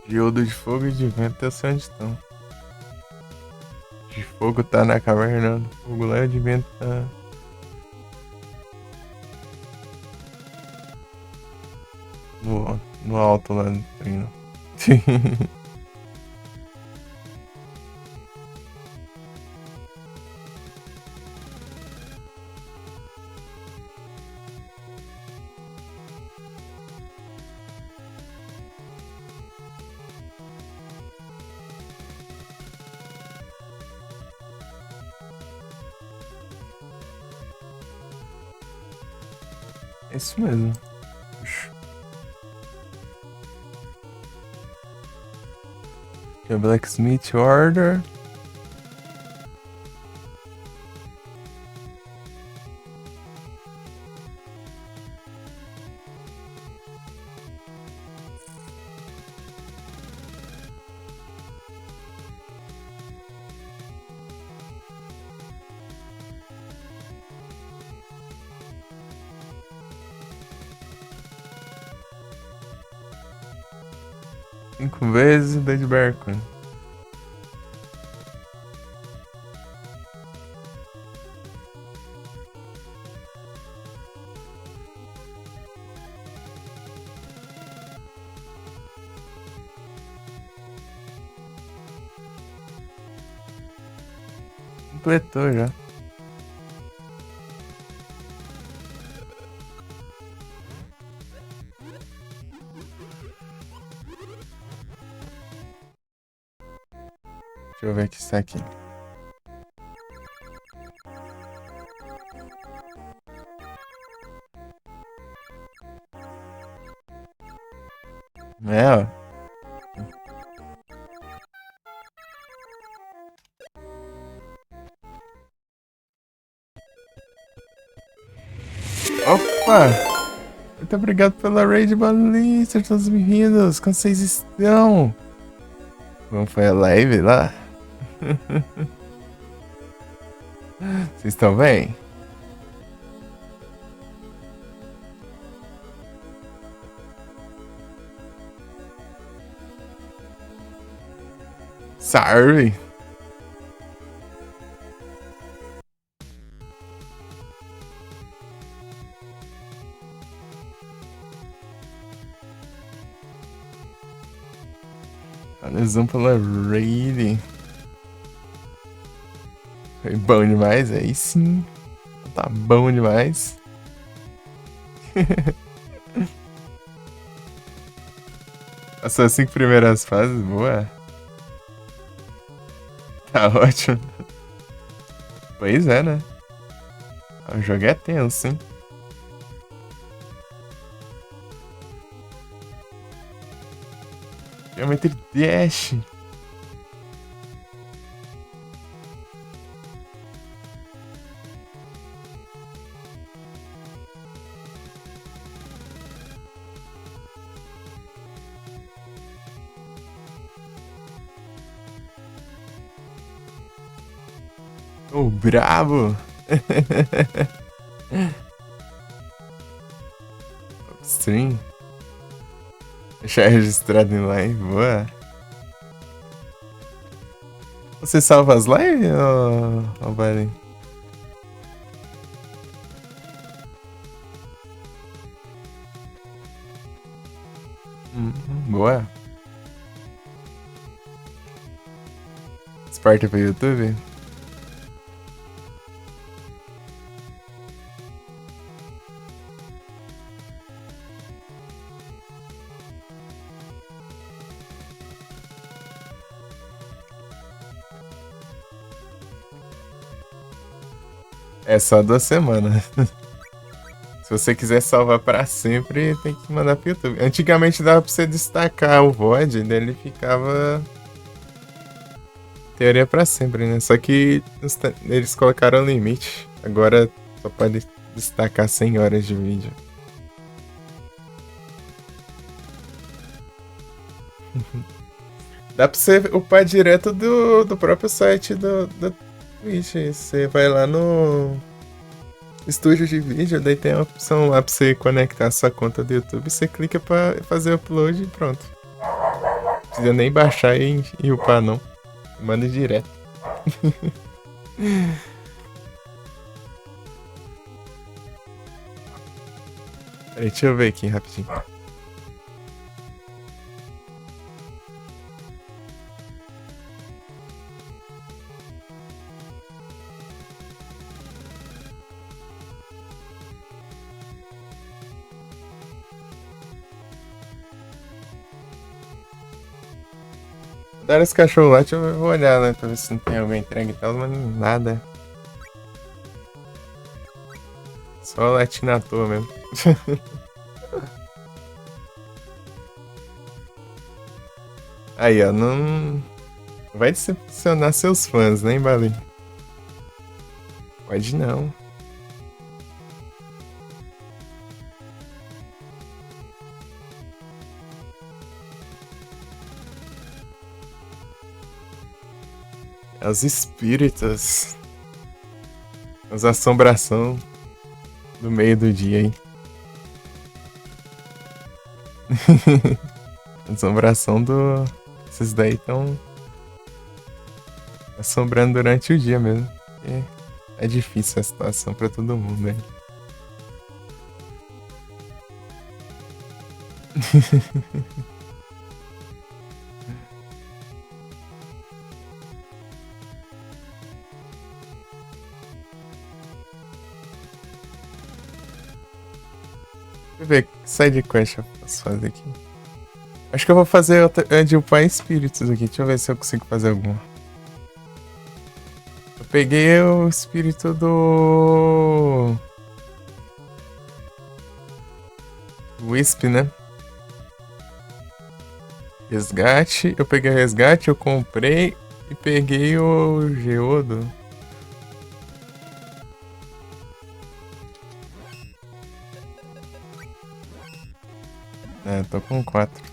Geodo de fogo e de vento, eu sei onde estão. De fogo tá na caverna do fogo lá e o de vento tá. No alto lá do treino. É isso mesmo. Puxa. The Blacksmith Order. Cinco vezes o Dead Barco. Completou já. Deixa eu ver o que está aqui. É, ó. Opa! Muito obrigado pela raid, balista, todos bem-vindos. Como vocês estão? Como foi a live lá? Vocês estão bem? Salve! Valeu pela raid. Foi bom demais, aí sim. Tá bom demais. As suas 5 primeiras fases, boa. Tá ótimo. Pois é, né? O jogo é tenso, hein? Geometry Dash. Oh, bravo! Sim. Deixar registrado em live, boa. Você salva as lives, ou Baren? Boa. Exporta pro YouTube? É só 2 semanas. Se você quiser salvar pra sempre, tem que mandar pro YouTube. Antigamente dava pra você destacar o VOD, daí ele ficava... Teoria pra sempre, né? Só que eles colocaram limite. Agora só pode destacar 100 horas de vídeo. Dá pra você upar direto do próprio site do Twitch. Você vai lá no estúdio de vídeo, daí tem a opção lá pra você conectar a sua conta do YouTube. Você clica pra fazer o upload e pronto. Não precisa nem baixar e upar, não. Manda direto. Peraí, deixa eu ver aqui rapidinho. Dar esse cachorro lá, deixa eu olhar, né? Pra ver se não tem alguém entregue e tal, mas nada. Só latina à toa mesmo. Aí, ó, não vai decepcionar seus fãs, né, Bali? Pode não. É os espíritos. As assombração do meio do dia, hein? Assombração do. Esses daí estão assombrando durante o dia mesmo. É difícil a situação pra todo mundo, hein? Deixa eu ver que side quest eu posso fazer aqui. Acho que eu vou fazer outra de upar espíritos aqui. Deixa eu ver se eu consigo fazer alguma. Eu peguei o espírito do. Wisp, né? Resgate. Eu peguei o resgate, eu comprei e peguei o Geodo. É, tô com 4.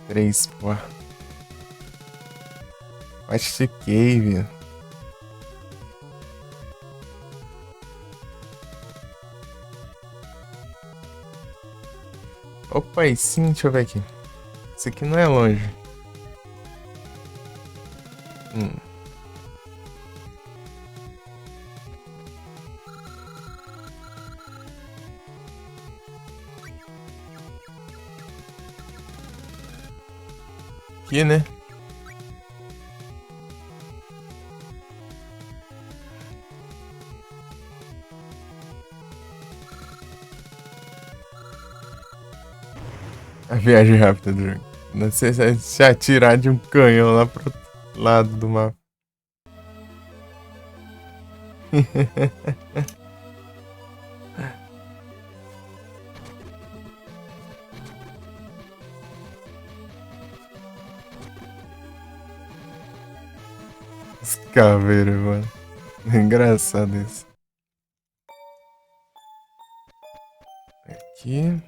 Três, pô. Watch Cave. Opa, e sim, deixa eu ver aqui. Isso aqui não é longe. Aqui, né? A viagem rápida do jogo. Não sei se atirar de um canhão lá pro lado do mapa. Os caveiros, mano. Engraçado isso. Aqui.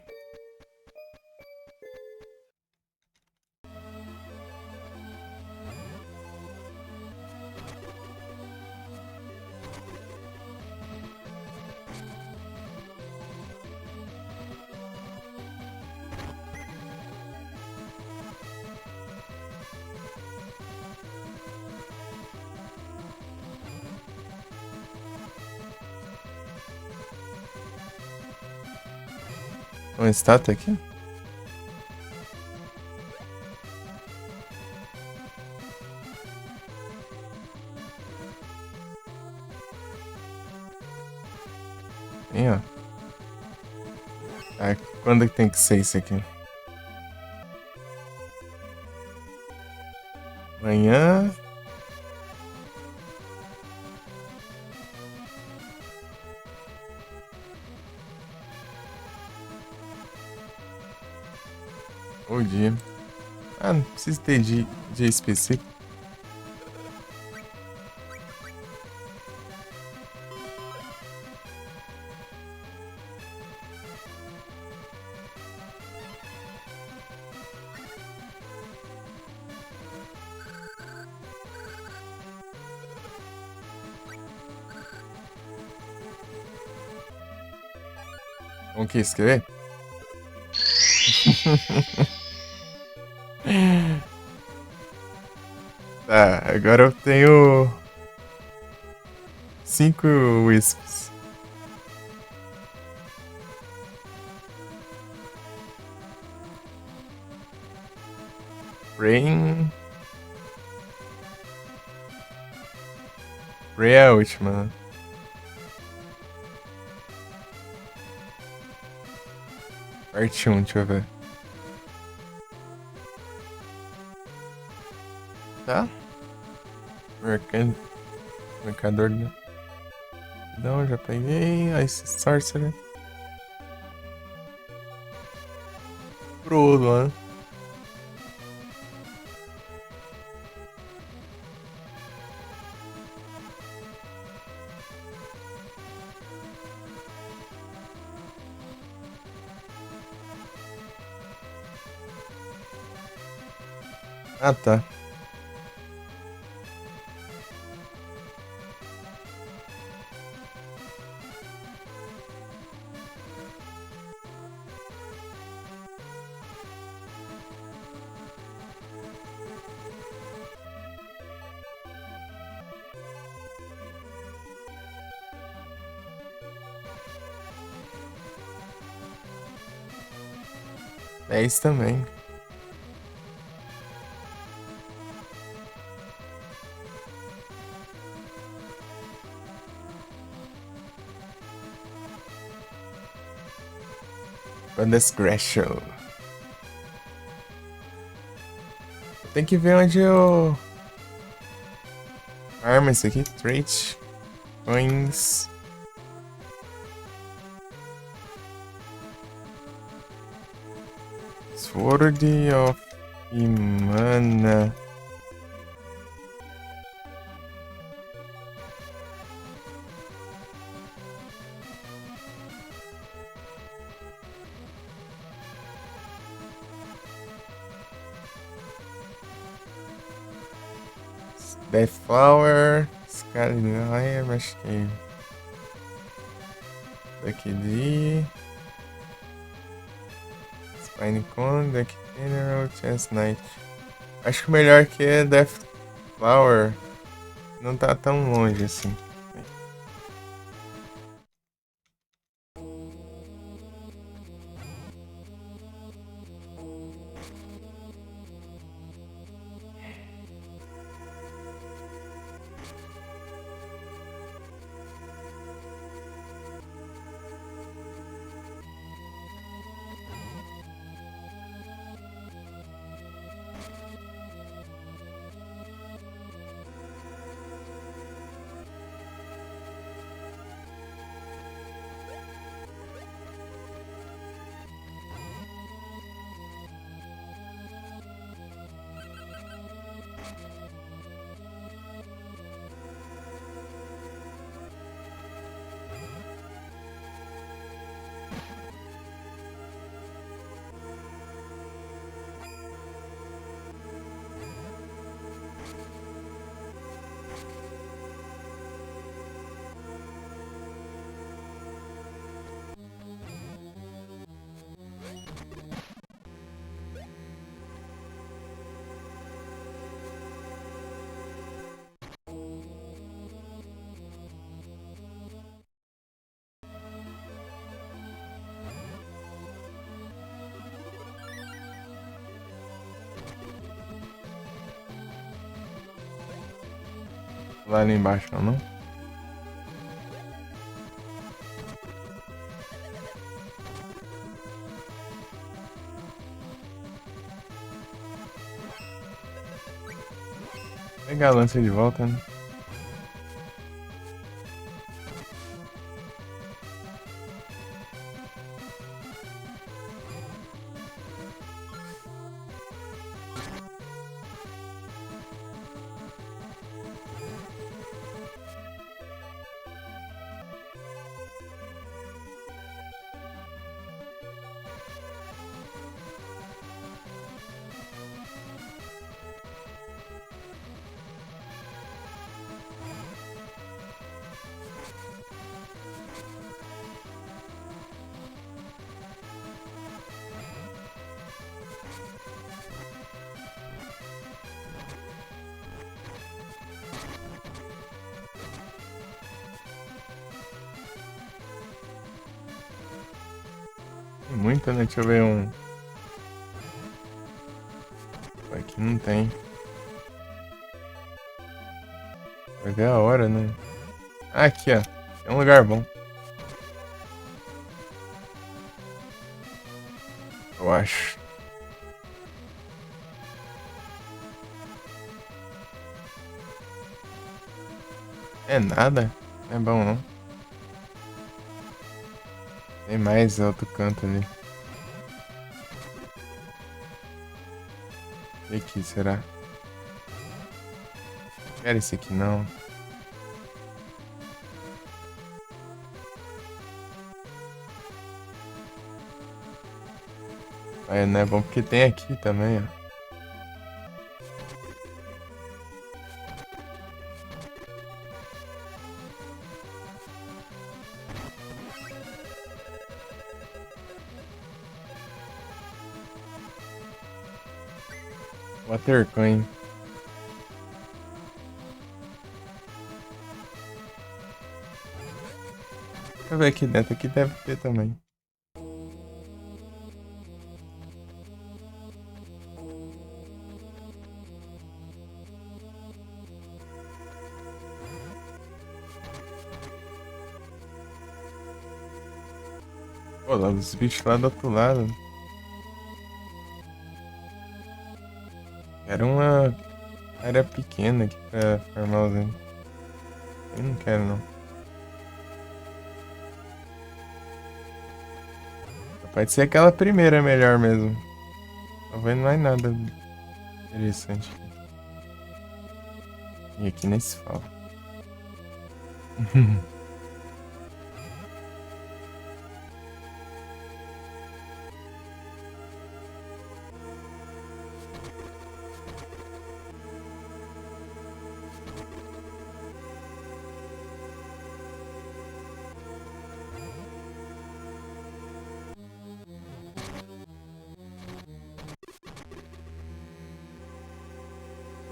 Uma estátua aqui? Aí, ó. Ah, quando que tem que ser isso aqui? Amanhã. Ou dia. Ah, não precisa ter dia específico. Vamos que escrever? Tá, agora eu tenho 5 Wisps. Rain. Rain é a última, né? Parte 1, deixa eu ver. Tá? Mercador. Não, já peguei. Ice Sorcerer. Pro mano. Ah, tá. É isso também. Discretion. Tem que ver onde eu arma isso aqui. Trait. Coins. Sword of Imana. Deathflower. Skyline, acho que. Daqui de. Spinecone, daqui General Chestnut. Acho que o melhor que é Deathflower. Não tá tão longe assim. Lá embaixo, não? Pegar a lança de volta, né? Muito, né? Deixa eu ver um. Aqui não tem. Vai ver a hora, né? Ah, aqui, ó. É um lugar bom. Eu acho. É nada. Não é bom não. Tem mais outro canto ali. E aqui, será? Quero esse aqui não. É, não é bom porque tem aqui também, ó. Watercoin. Deixa eu ver aqui dentro. Aqui deve ter também. Pô, lá os bichos lá do outro lado. Era uma área pequena aqui pra farmar os itens. Eu não quero não. Pode ser aquela primeira melhor mesmo. Tô vendo mais nada interessante. E aqui nem se fala.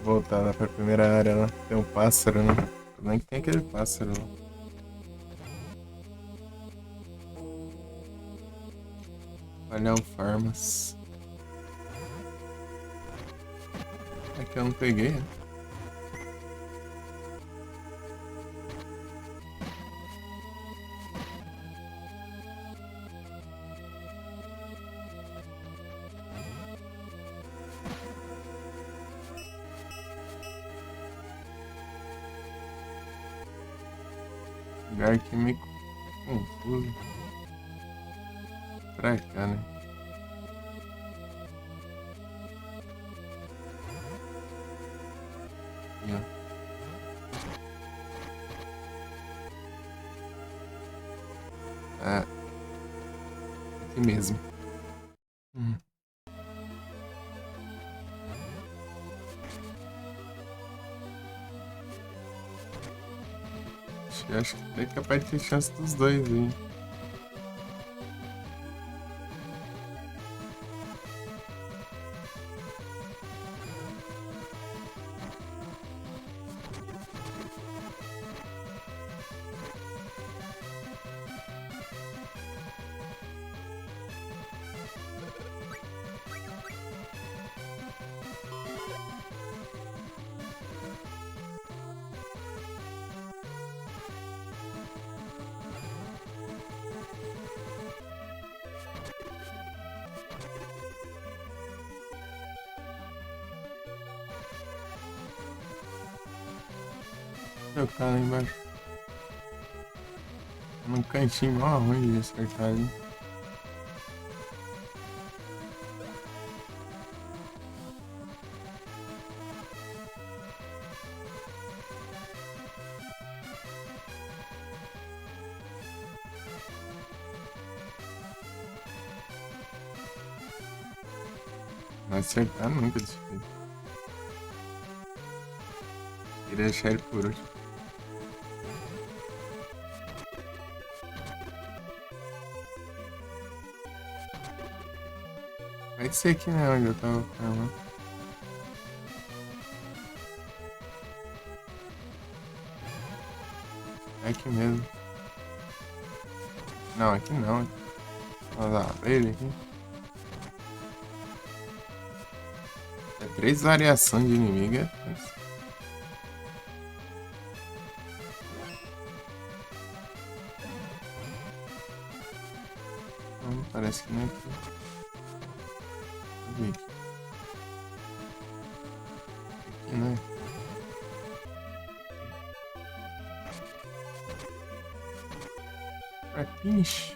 Voltar lá pra primeira área lá. Tem um pássaro, né? Como é que tem aquele pássaro lá? Olha o Farmas. É que eu não peguei, né? Lugar que me confuso. Pra cá, né? Aqui, ó. Ah, aqui mesmo. Hum. Acho que é capaz de ter chance dos dois aí. Eu cara lá embaixo. Num cantinho mó ruim de acertar ali. Não vai acertar nunca desse jeito. Queria deixar ele por último. Vai ser aqui, né? Onde eu tava farmando. É aqui mesmo. Não, aqui não. Olha lá, abrir ele aqui. É 3 variações de inimigo. Não, parece que não é aqui. Deixa eu ver aqui. Aqui não é. Finish.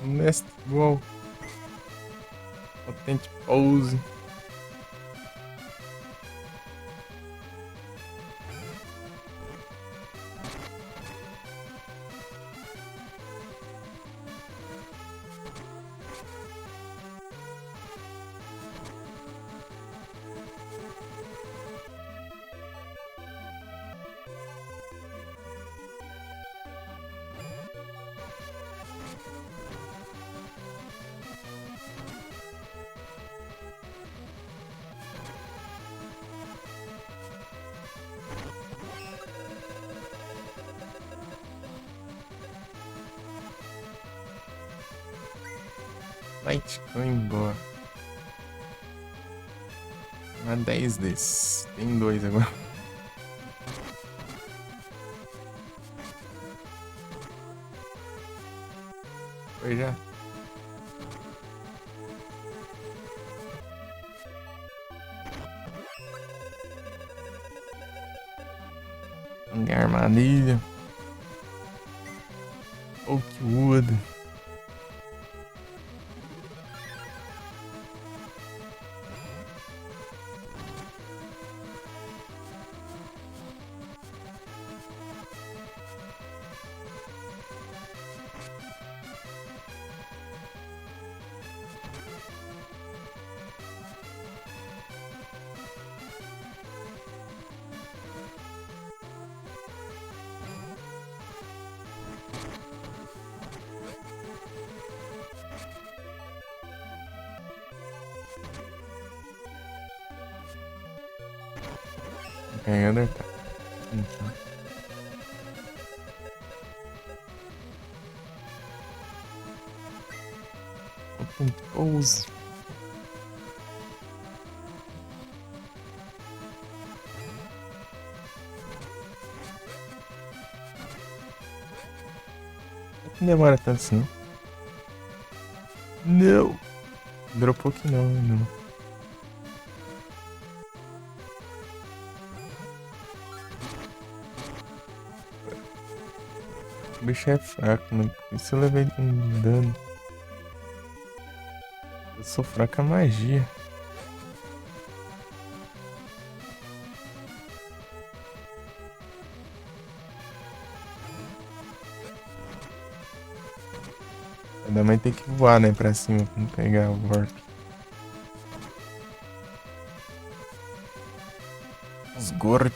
Nest Wall. Potente pose. Litecoin, boa. Uma 10 desses. Tem 2 agora. Foi já. Armadilha. Oakwood. Ganhando, tá. Open pose. Não demora tanto assim, não. Não. Dropou aqui não. O bicho é fraco, né? Por isso eu levei um dano. Eu sou fraco a magia. Ainda mais tem que voar, né, pra cima pra não pegar o Warp. Scorp.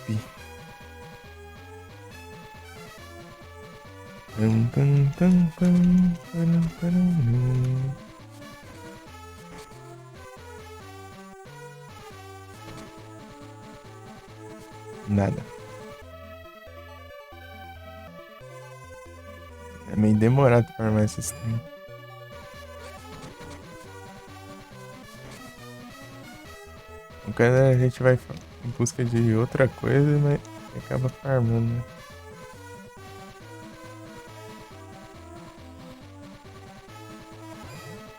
Nada. É meio demorado pra armar esses trem. Quando a gente vai em busca de outra coisa, mas acaba farmando, né?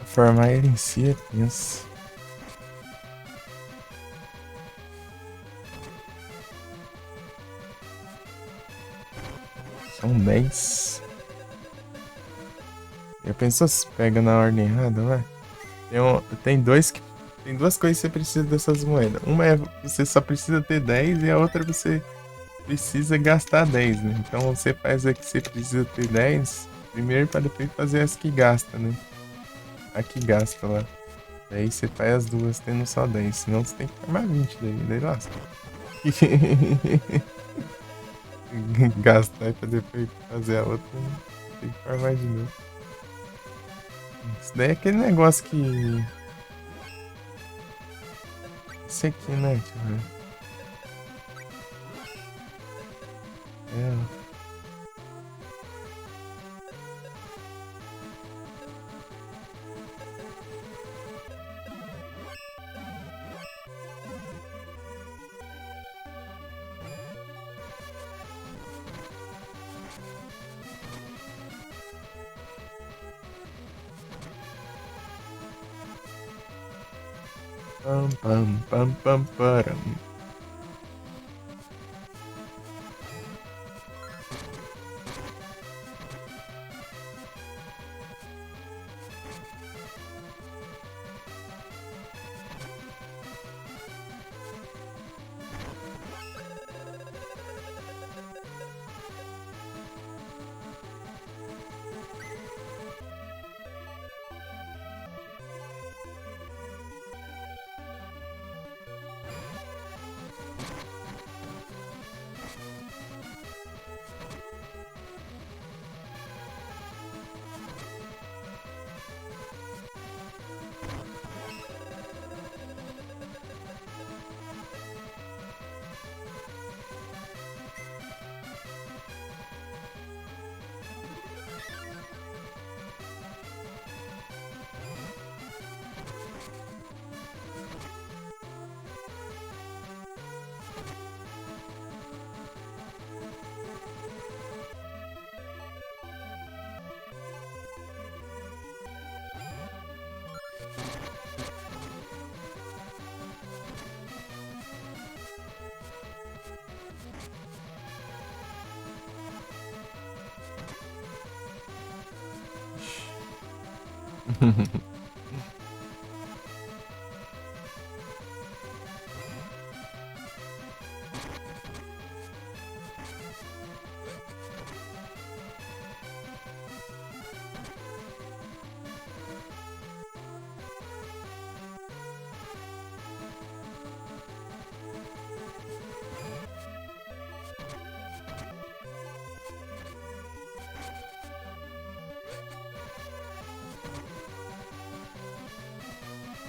Farmar ele em si é tenso. São 10. Já pensou se pega na ordem errada, vai? Tem duas coisas que você precisa dessas moedas. Uma é você só precisa ter 10 e a outra você precisa gastar 10, né? Então você faz a que você precisa ter 10 primeiro para depois fazer as que gasta, né? A que gasta lá. Daí você faz as duas tendo só 10, senão você tem que farmar 20 daí lasca. Gastar pra depois fazer a outra, né? Tem que farmar de novo. Isso daí é aquele negócio que... Esse aqui, né? Deixa eu ver. É... Pam, pam, pam, pam, param.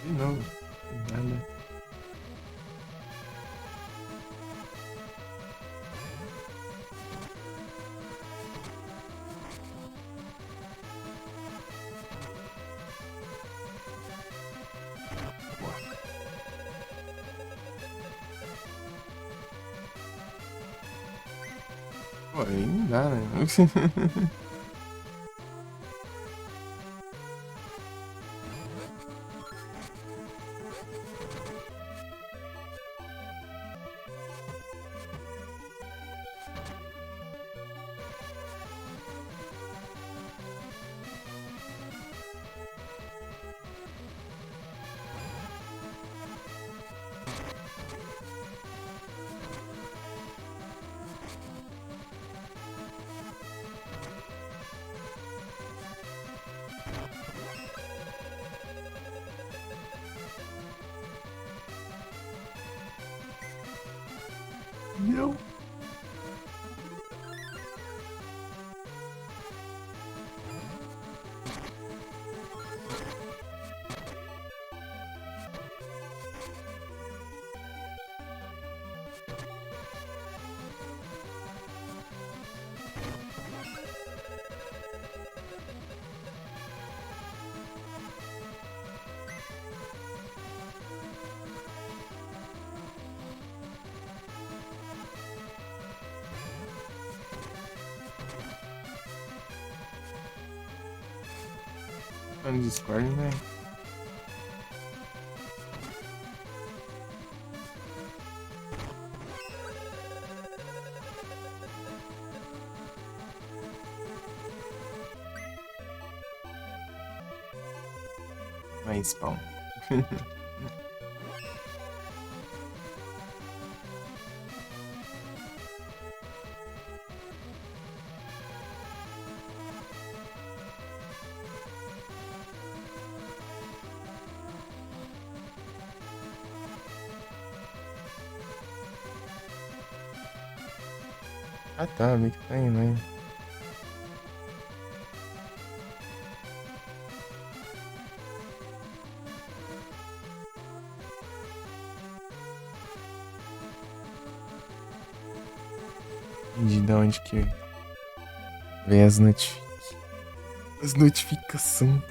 De novo. Nada. Pô, aí não dá, né? Não. Tá no Discord, né? Vai, spawn. Ah tá, vi que tá indo aí. Entendi de onde que vem as notificações.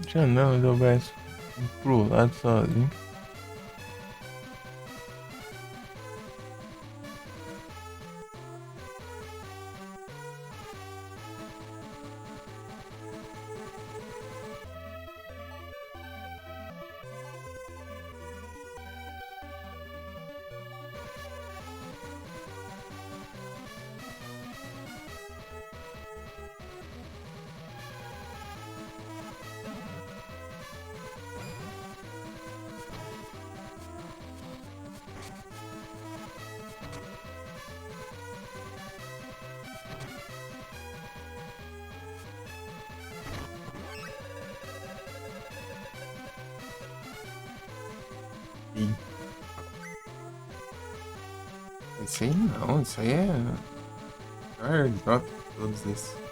Já não, eu vai pro lado sozinho. Isso aí não, isso aí é airdrop todos esses.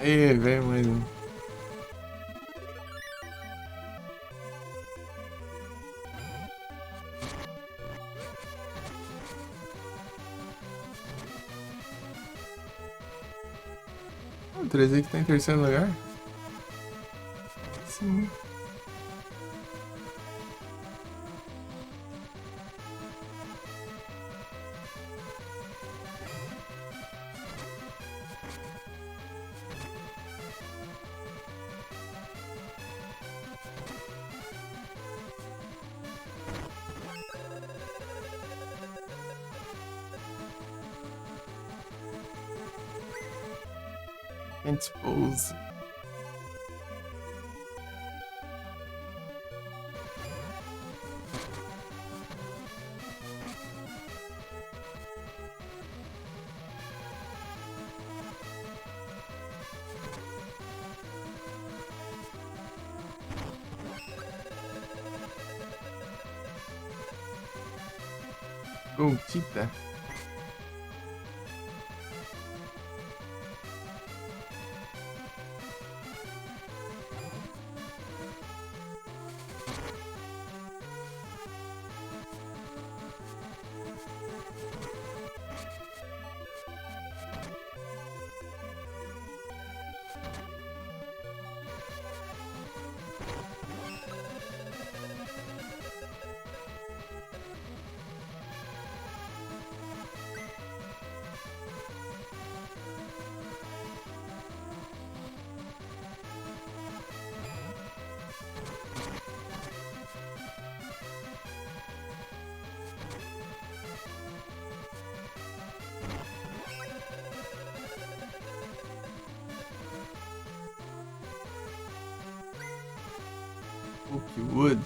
Aí, vem mais um. O 13 que tá em terceiro lugar? Sim. Can't suppose. Goldita. Oakwood.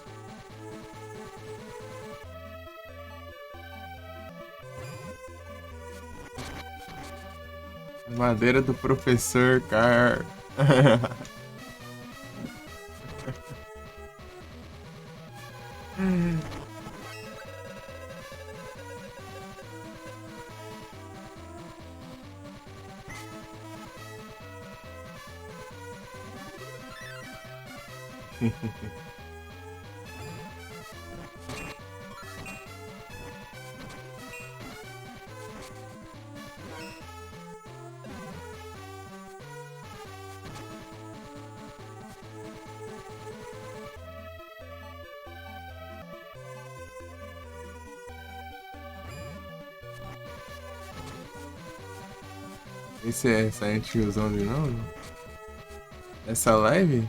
Madeira do professor Car. Esse é Silent Hillzão de novo? Essa live?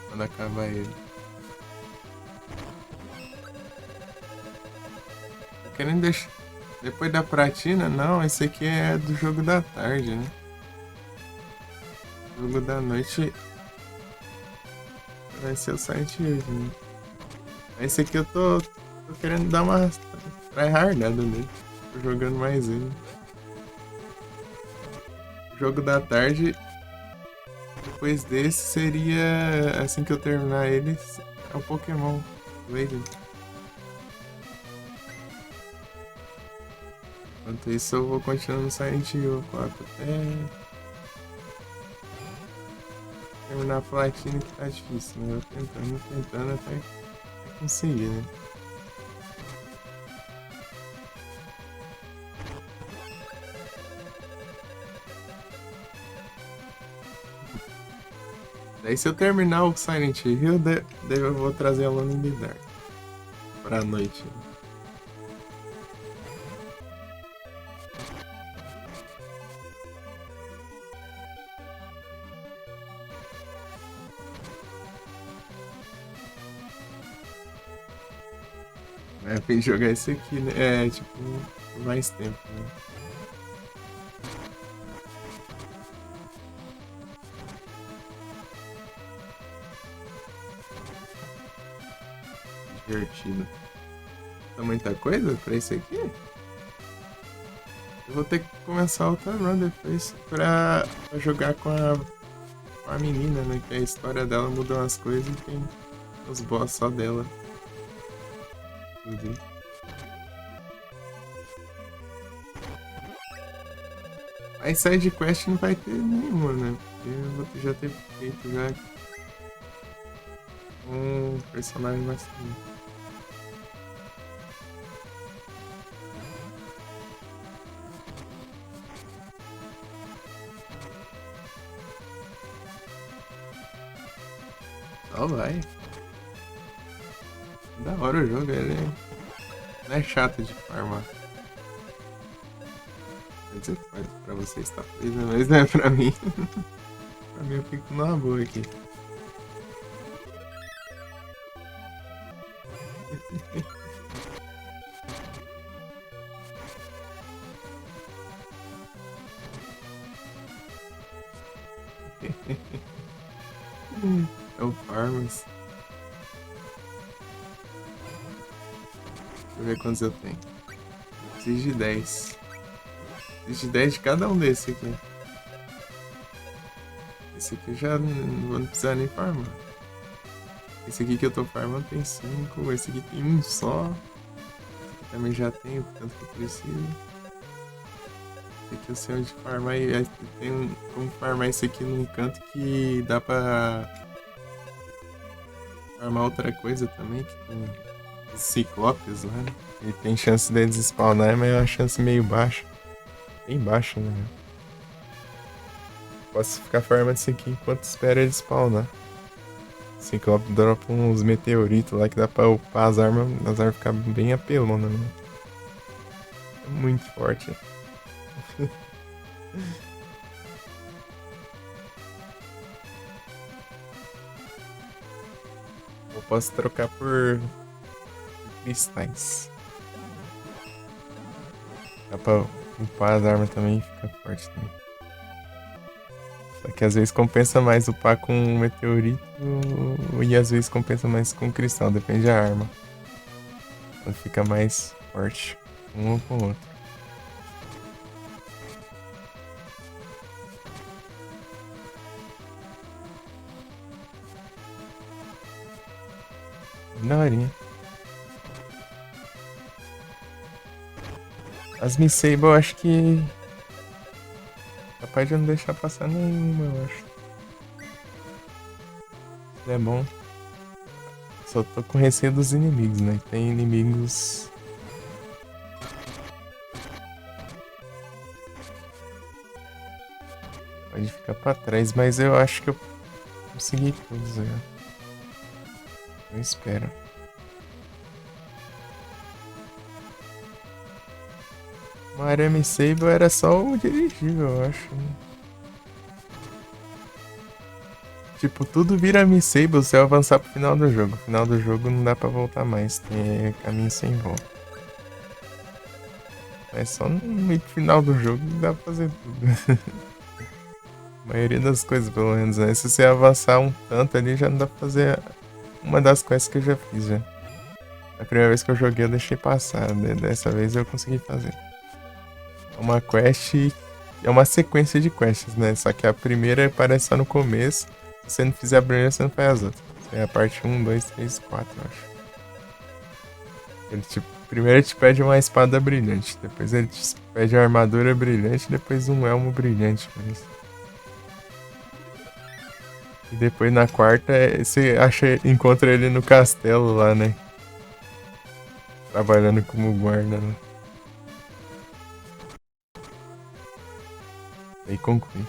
Quando acabar ele. Tô querendo deixar. Depois da platina? Não, esse aqui é do jogo da tarde, né? Jogo da noite vai ser o Silent Hill, né? Esse aqui eu tô querendo dar uma tryhardada nele. Tô jogando mais ele. O jogo da tarde, depois desse, seria, assim que eu terminar ele, é o Pokémon Legend. Enquanto isso, eu vou continuar no Silent Hill 4 até terminar a platina, que tá difícil, mas eu tentando até conseguir, né? Daí se eu terminar o Silent Hill, daí eu vou trazer a Alone in the Dark pra noite. É, tem que jogar esse aqui, né? É, tipo, por mais tempo, né? Divertido. Tá muita coisa pra esse aqui? Eu vou ter que começar outra run depois pra jogar com a menina, né? Que a história dela mudou umas coisas e tem os boss só dela. Tudo. Aí side quest não vai ter nenhuma, né? Porque eu vou já ter feito já um personagem masculino. Só vai. Da hora o jogo, ele não é chato de farmar. Quer dizer, pra você está feliz, né? Mas não é pra mim. Pra mim eu fico numa boa aqui. É o Farmers. Deixa eu ver quantos eu tenho. Preciso de 10. Preciso de 10 de cada um desse aqui. Esse aqui eu já não vou precisar nem farmar. Esse aqui que eu tô farmando tem 5. Esse aqui tem um só. Esse aqui também já tem, tanto que eu preciso. Esse aqui eu sei onde farmar. E aí tem como farmar esse aqui num canto que dá pra farmar outra coisa também. Que tem os ciclopes lá, né? E tem chance deles spawnar, mas é uma chance meio baixa. Bem baixa, né? Posso ficar farmando isso aqui enquanto espera ele spawnar. Ciclope dropa uns meteoritos lá que dá pra upar as armas ficar bem apelona, né? É muito forte. Eu posso trocar por cristais. Dá pra upar as armas também e ficar forte também. Só que às vezes compensa mais upar com um meteorito e às vezes compensa mais com cristal, depende da arma. Então fica mais forte um ou com o outro. Daorinha. As Miss Sable eu acho que capaz de não deixar passar nenhuma, eu acho. É bom. Só tô com receio dos inimigos, né? Tem inimigos. Pode ficar pra trás, mas eu acho que eu consegui todos, né? Eu espero. O Arame Sable era só o dirigível, eu acho, né? Tipo, tudo vira Arame Sable se eu avançar pro final do jogo. No final do jogo não dá pra voltar mais, tem caminho sem volta. Mas só no final do jogo dá pra fazer tudo. A maioria das coisas, pelo menos, né? Se você avançar um tanto ali, já não dá pra fazer uma das quests que eu já fiz, já. A primeira vez que eu joguei eu deixei passar, né? Dessa vez eu consegui fazer. É uma quest, é uma sequência de quests, né? Só que a primeira aparece só no começo. Se você não fizer a primeira, você não faz as outras. É a parte 1, 2, 3, 4, eu acho. Primeiro ele te pede uma espada brilhante, depois ele te pede uma armadura brilhante, depois um elmo brilhante, parece. E depois na quarta você encontra ele no castelo lá, né? Trabalhando como guarda, né? Aí conclui.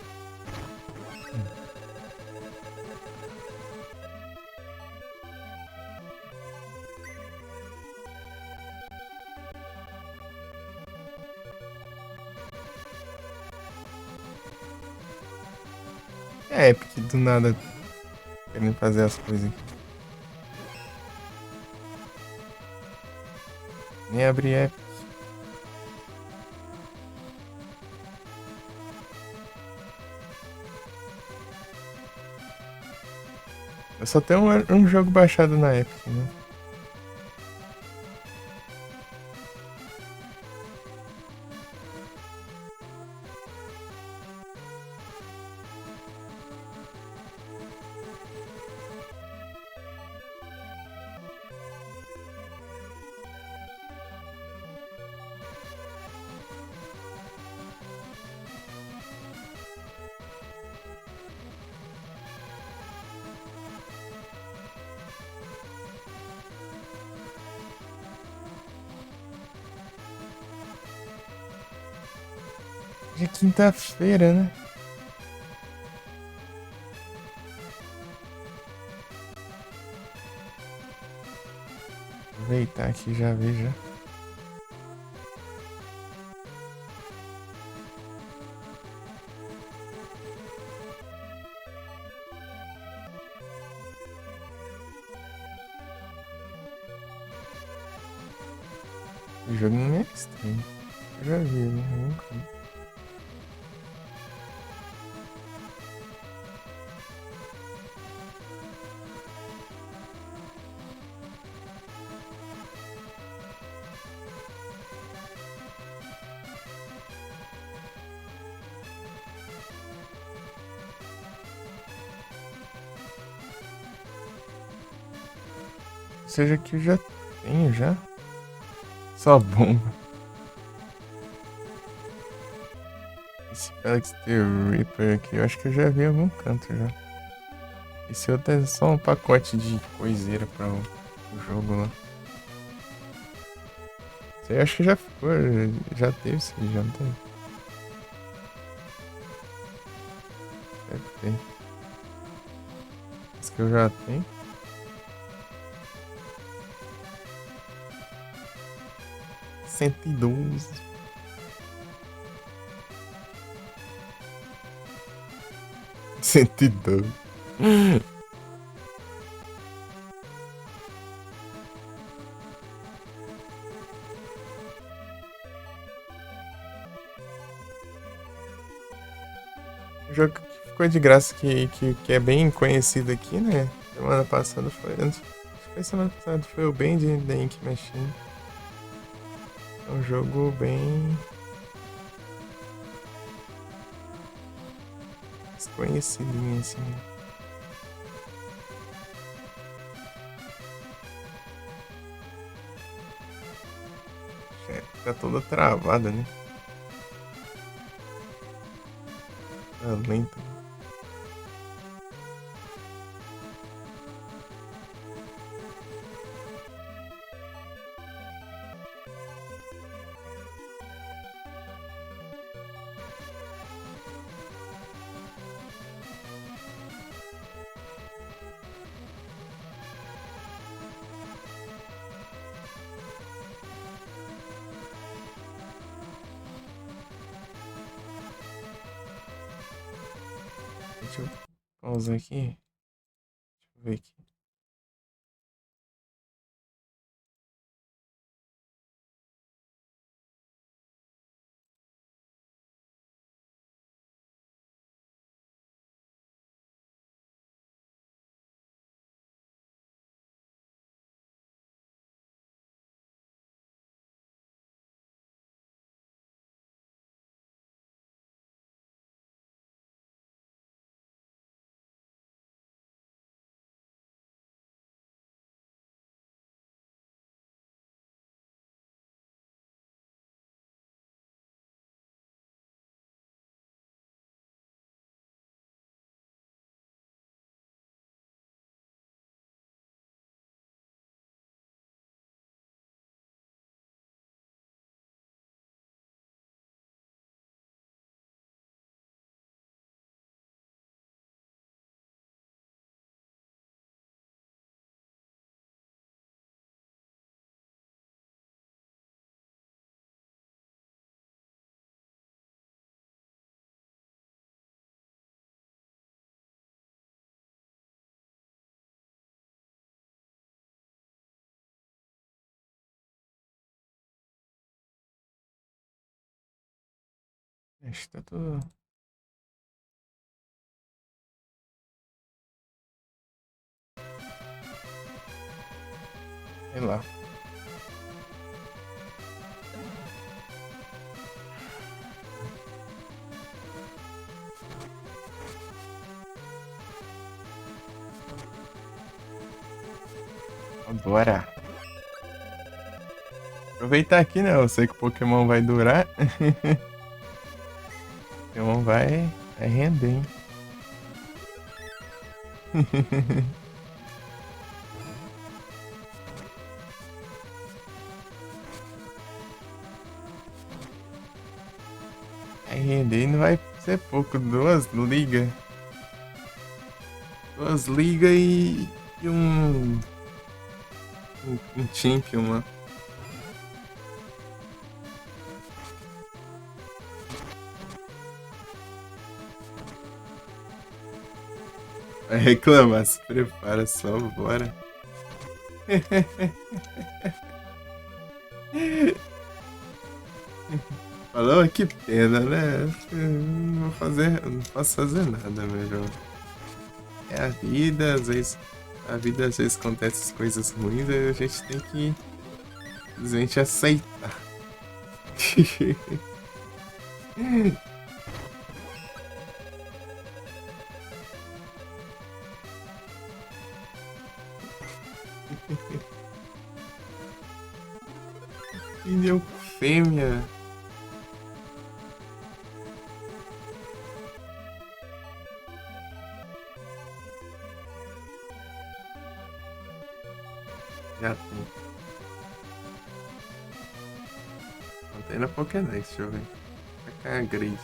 É, porque do nada querendo fazer as coisas aqui. Nem abrir app. Eu só tenho um jogo baixado na Epic, né? De quinta-feira, né? Aproveitar aqui já ver já. O jogo não é estranho. Eu já vi, né? Eu nunca vi. Ou seja, que eu já tenho já. Só bom. Esse Felix the Reaper aqui, eu acho que eu já vi em algum canto já. Esse outro é só um pacote de coiseira para o jogo lá. Esse aí eu acho que já ficou, já teve esse já não tem. Deve ter. Esse que eu já tenho. Cento e 112. O jogo que ficou de graça, que é bem conhecido aqui, né? Semana passada foi. Acho que foi semana passada, foi o Band The Ink Machine. É um jogo bem desconhecidinho, assim. Tá toda travada, né? Tá lenta. Deixa eu pausar aqui. Deixa eu ver aqui. Acho que tá tudo. Sei lá. Bora. Aproveitar aqui, né? Eu sei que o Pokémon vai durar. Pokémon vai render, hein? Vai render e não vai ser pouco. 2 ligas. 2 ligas e um Champion lá. Vai reclamar, se prepara só, bora. Falou, que pena, né? Não posso fazer nada, melhor. É a vida às vezes acontece coisas ruins, aí a gente tem que simplesmente aceitar. Pneu fêmea. Já tem. Não tem na Pokédex, deixa eu ver. Cá, Gris.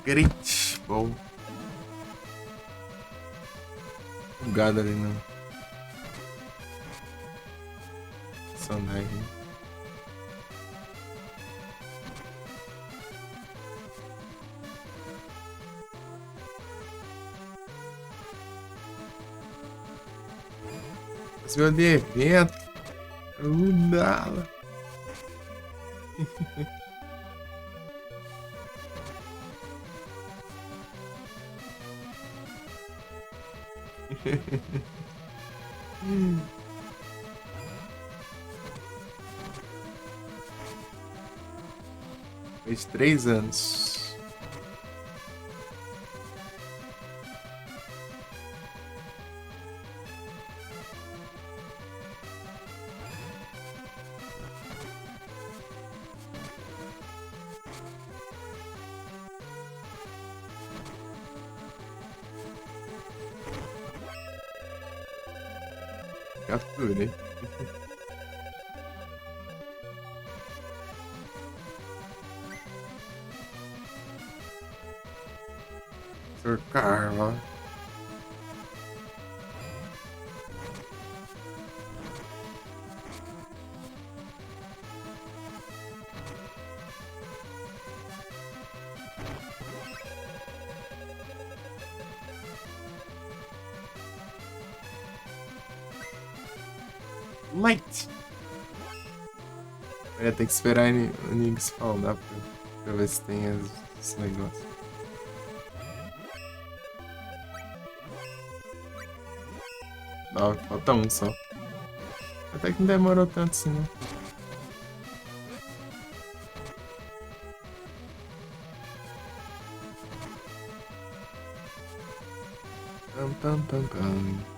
Grit. Bom. Bugado ali não. Personagem. Seu de evento. Udala. Fez 3 anos. Capturei. Sr. Carla. Light! Eu ia ter que esperar o Nick spawnar pra ver se tem esse negócio. Não, falta um só. Até que não demorou tanto assim, né? Pam, pam, pam, pam.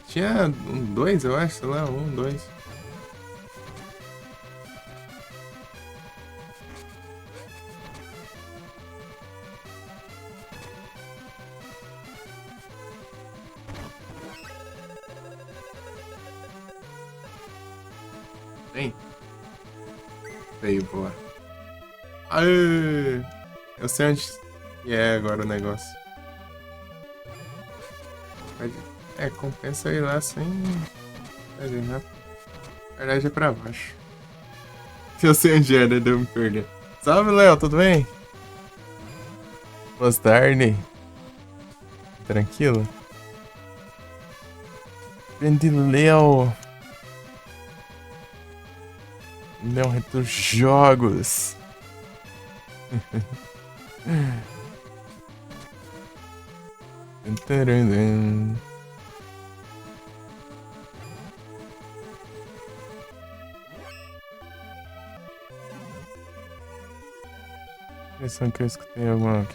Tinha dois, eu acho, sei lá, dois. Vem. Veio boa. Aê! Eu sei onde é agora o negócio. Compensa ir lá sem. Na verdade é pra baixo. Se eu sei onde é, né? Deu me perder. Salve, Léo, tudo bem? Boa tarde. Tranquilo? Grande Léo. Léo Retro Jogos. Impressão que eu escutei alguma aqui.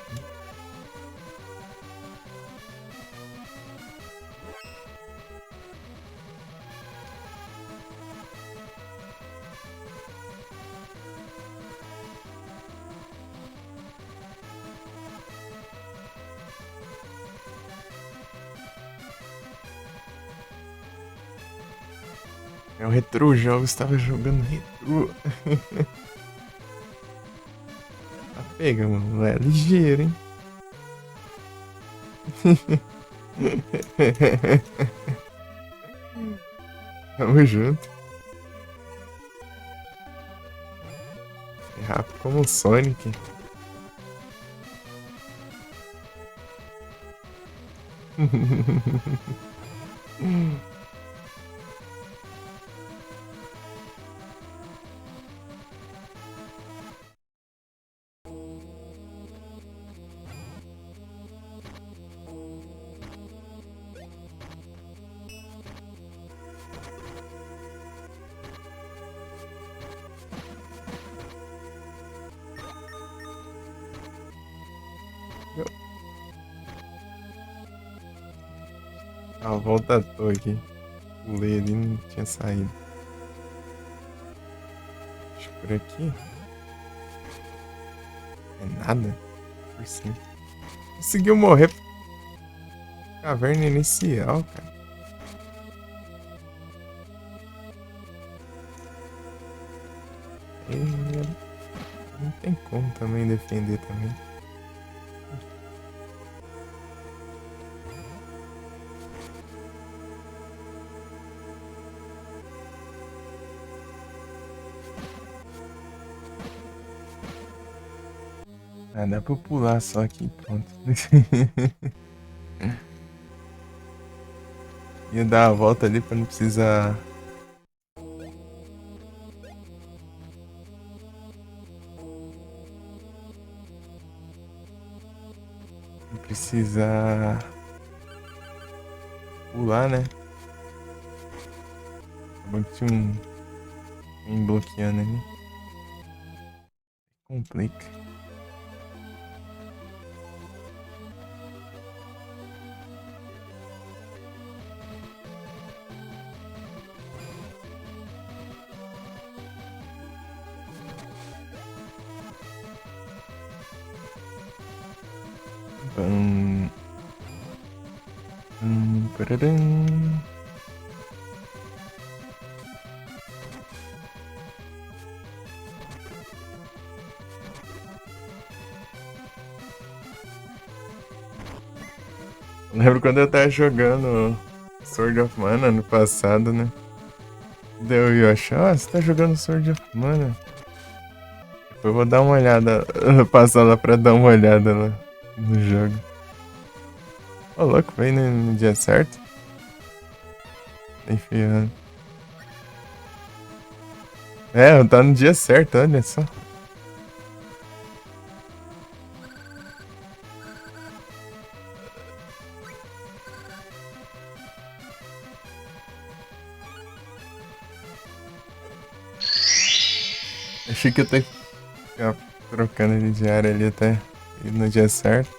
É o Retro Jogos, estava jogando Retro. Tá pega, mano. É ligeiro, hein? Tamo junto. É rápido como o Sonic. A volta à toa aqui. Pulei ali, não tinha saído. Acho que por aqui. É nada. Por cima. Conseguiu morrer. Caverna inicial, cara. Não tem como também defender também. Ah, dá pra pular só aqui, pronto. Ia dar a volta ali pra não precisar. Não precisar pular, né? Acabou que tinha um bloqueando ali. Complica. Pararam. Lembro quando eu tava jogando Sword of Mana no passado, né? Daí o Yoshi, você tá jogando Sword of Mana? Eu vou dar uma olhada, passar lá pra dar uma olhada lá no jogo. Ô, louco, veio no dia certo. Enfiando. É, tá no dia certo, olha só. Achei que eu até ficar trocando ele de área ali até ir no dia certo.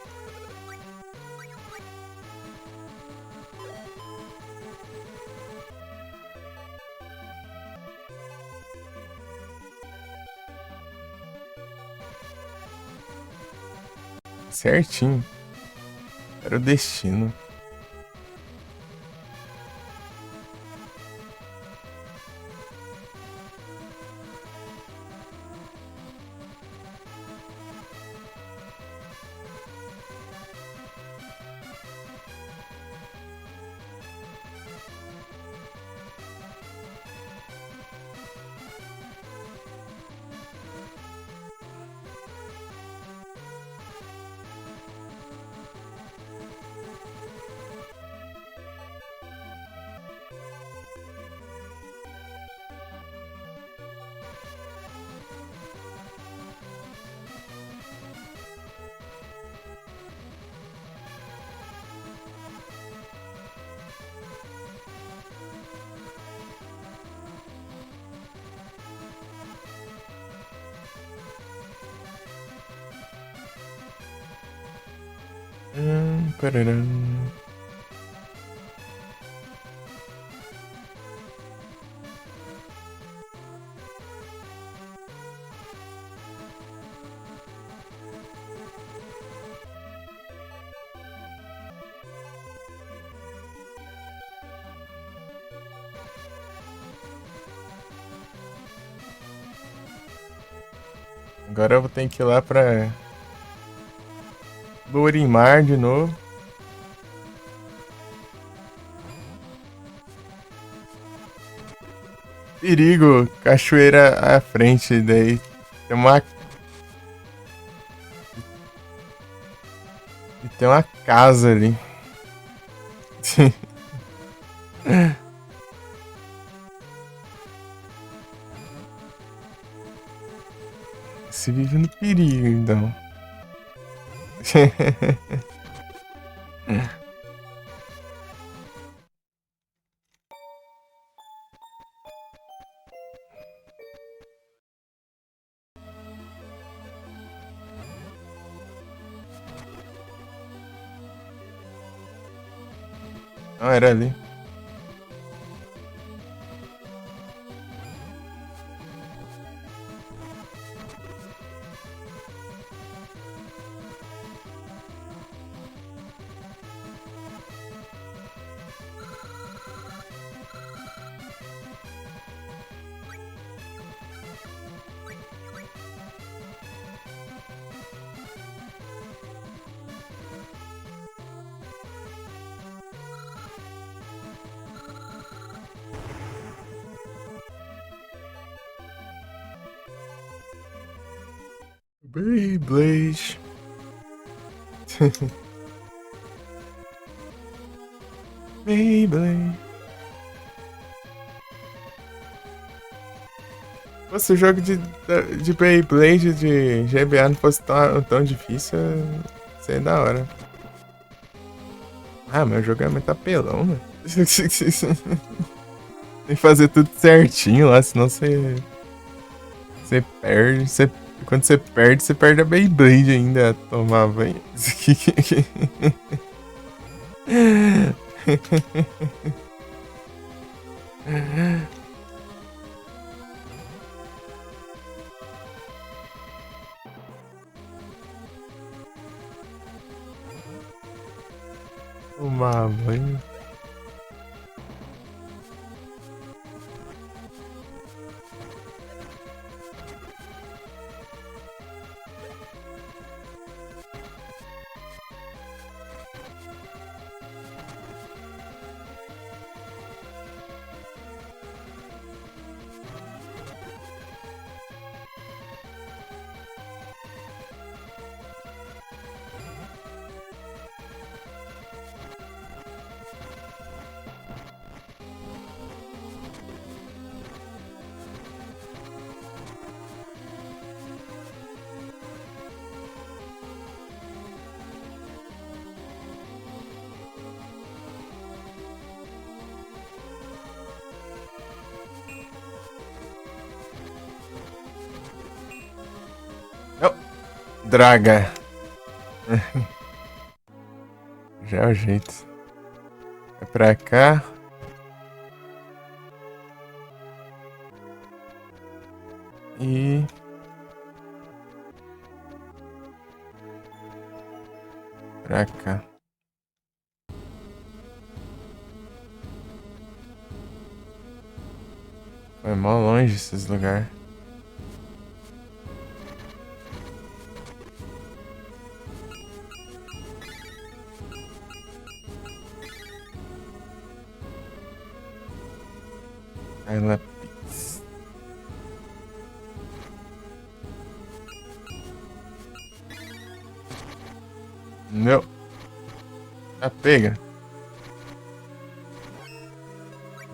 Certinho. Era o destino. Pararam. Agora eu vou ter que ir lá pra Lorimar de novo. Perigo, cachoeira à frente, daí tem uma. E tem uma casa ali. Se vive no perigo, então. Não, era ali. Beyblade. Beyblade. Se o jogo de Beyblade de GBA não fosse tão difícil, seria da hora. Ah, meu jogo é muito apelão, mano. Tem que fazer tudo certinho lá, senão você perde. Quando você perde a Beyblade ainda a tomar banho. Tomar banho. Não. Draga. Já é o jeito. É pra cá. E... pra cá. Foi mó longe esses lugares. Ela Pix. Não. Ah, pega.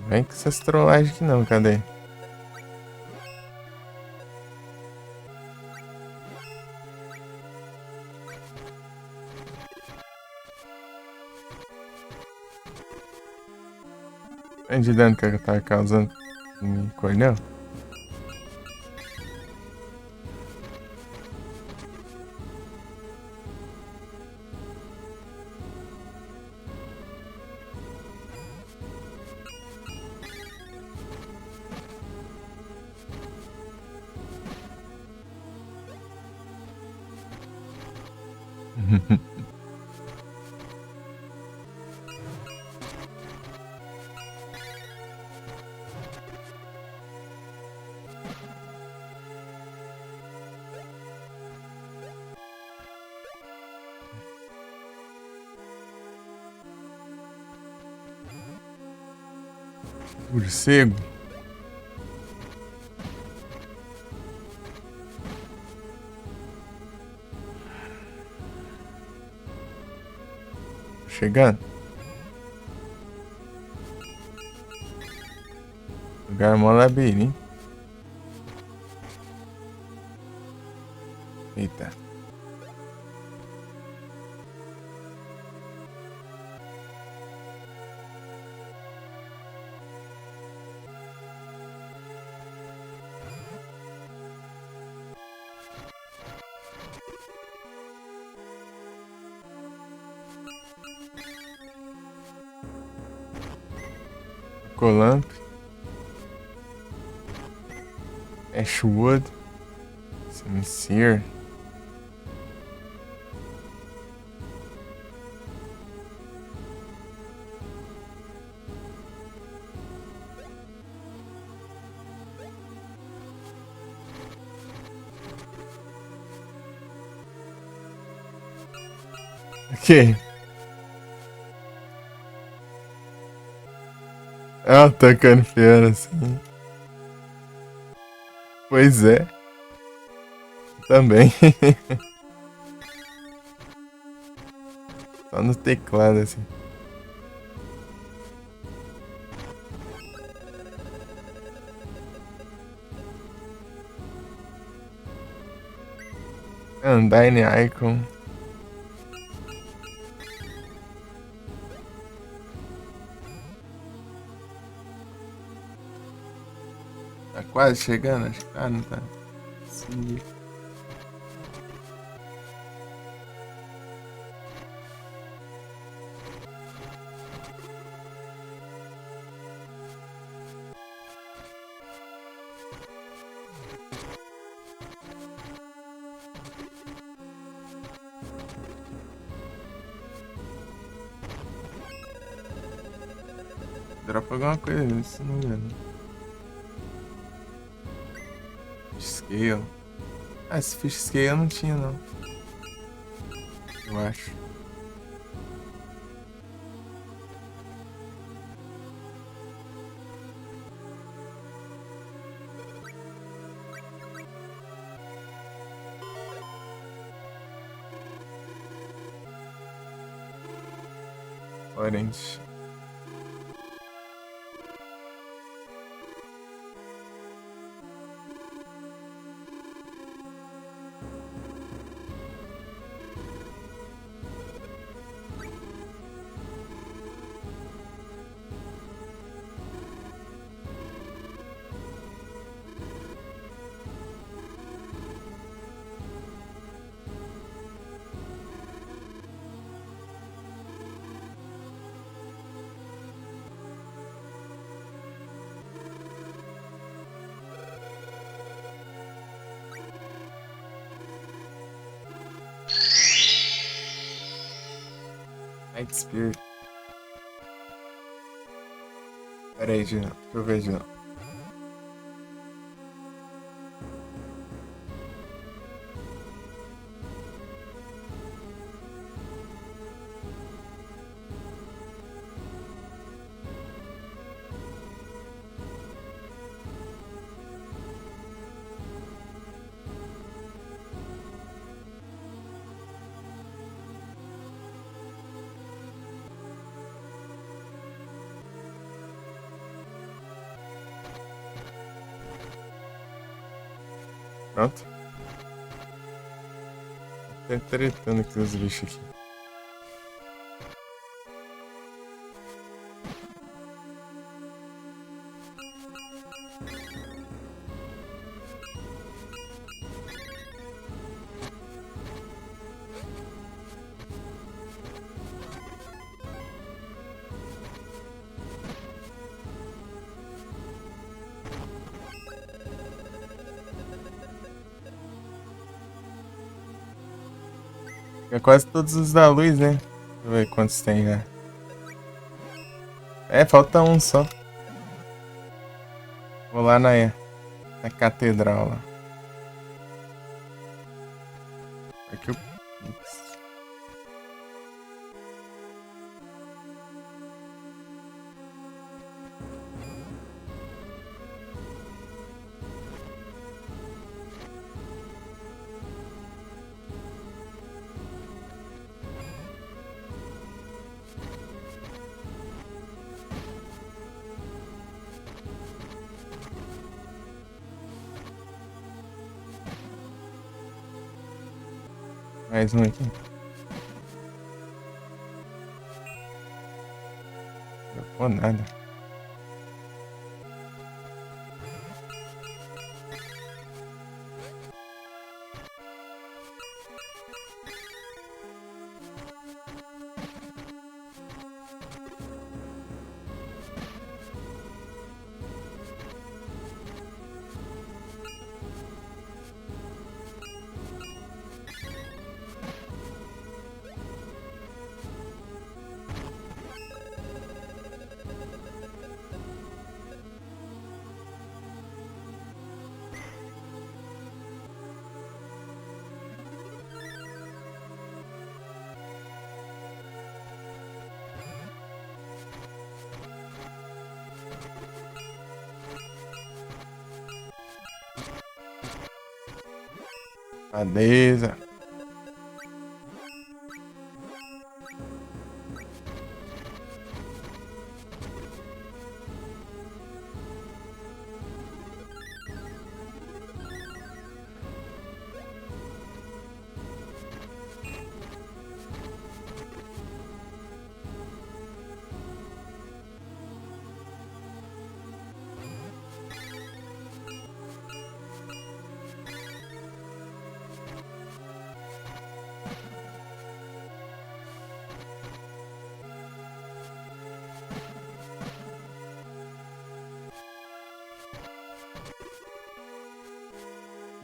Vem com essas trollagens aqui não, cadê? Olha de dano que eu tava causando em Cornel. Morcego. Chegando. Lugar mó labirinto. Eita. Colamp. Ashwood. Semisear. Ok. Ah, tacando feira assim. Pois é. Também. Só no teclado assim. Undyne Icon. Tá quase chegando, acho que tá, não tá? Sim. Dropa alguma coisa nisso, não lembro. Scale. Ah, esse Fish Scale eu não tinha, não. Eu acho. Orange. Night Spirit. Pera aí, de novo. Deixa eu ver de novo. Pronto. Tá tretando aqui os bichos aqui. É quase todos os da luz, né? Deixa eu ver quantos tem já. É, falta um só. Vou lá na catedral lá. Aqui eu... Mais um aqui. Não vou nada. Beleza.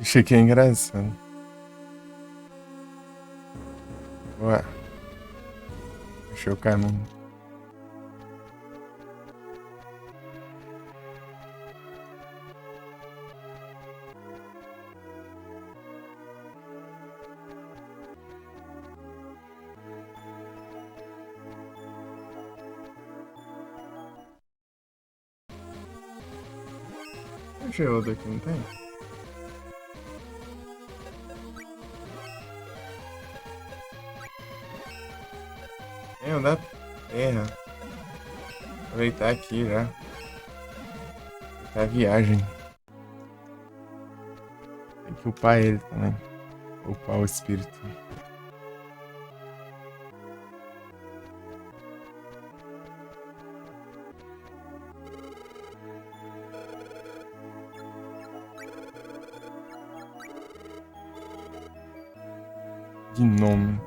Isso aqui é engraçado. Ué. Fechou o caminho. O geodo aqui, não tem? Tem o da terra. Aproveitar aqui já. Aproveitar a viagem. Tem que upar ele também. Upar o espírito. Gnome.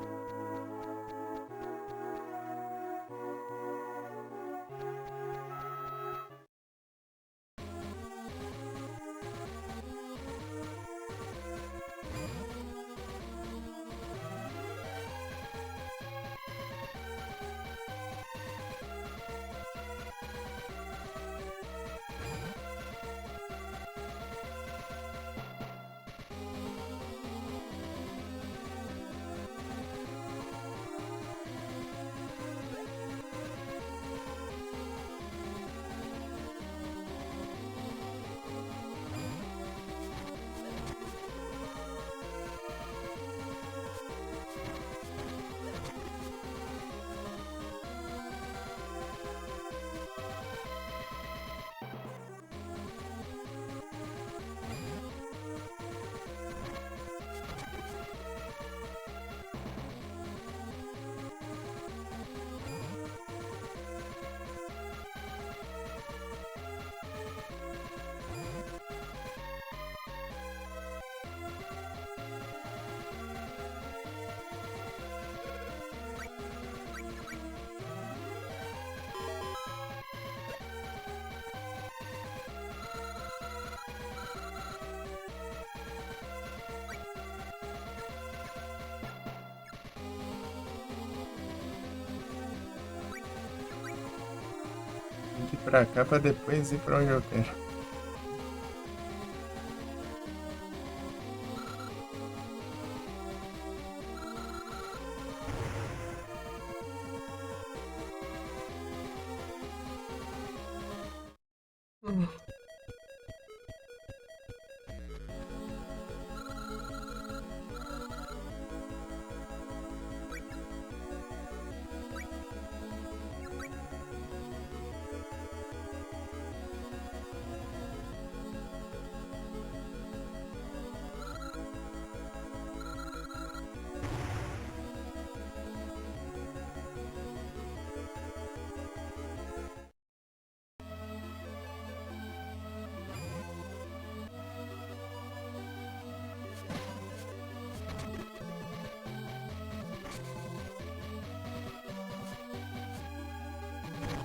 aqui pra cá pra depois ir pra onde eu quero.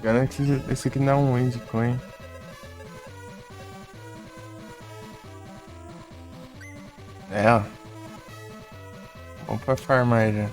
Garante que esse aqui não é um Windcoin. É, ó. Vamos pra farmar já.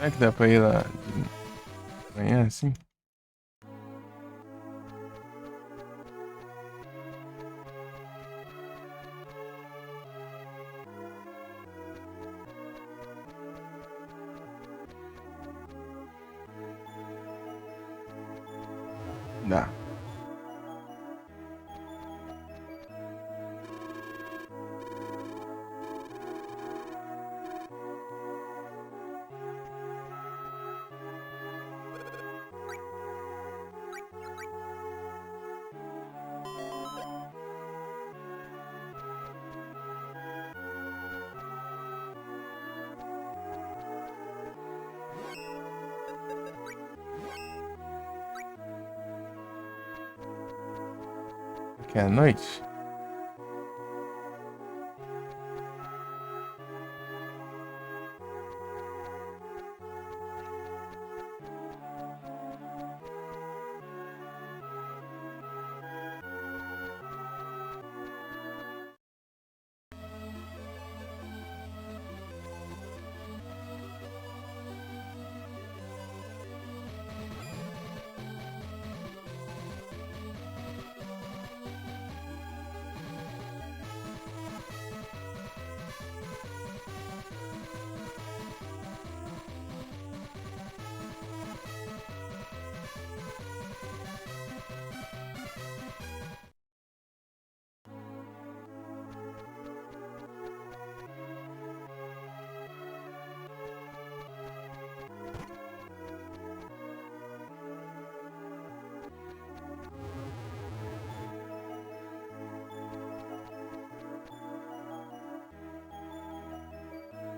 Será que dá pra ir lá de manhã assim? Dá. Aqui é a noite?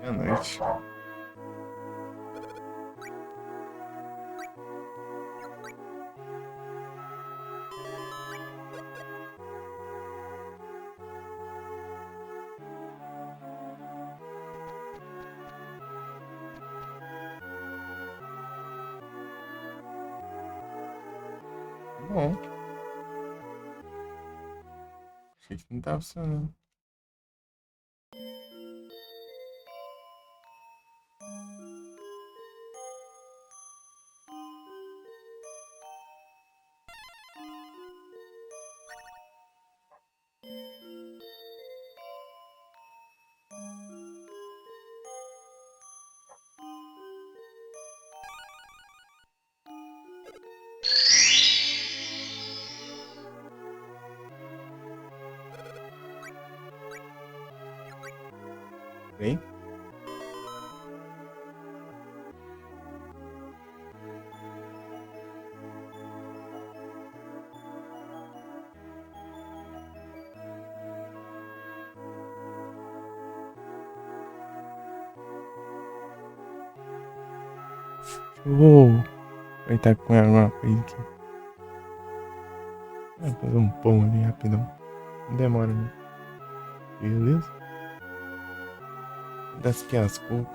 É a noite. Bom, achei que não tava funcionando. Bem? Show! Vai estar com alguma coisa aqui. Vai fazer um pão ali rapidão. Não demora, né? Beleza? Das que as pouco.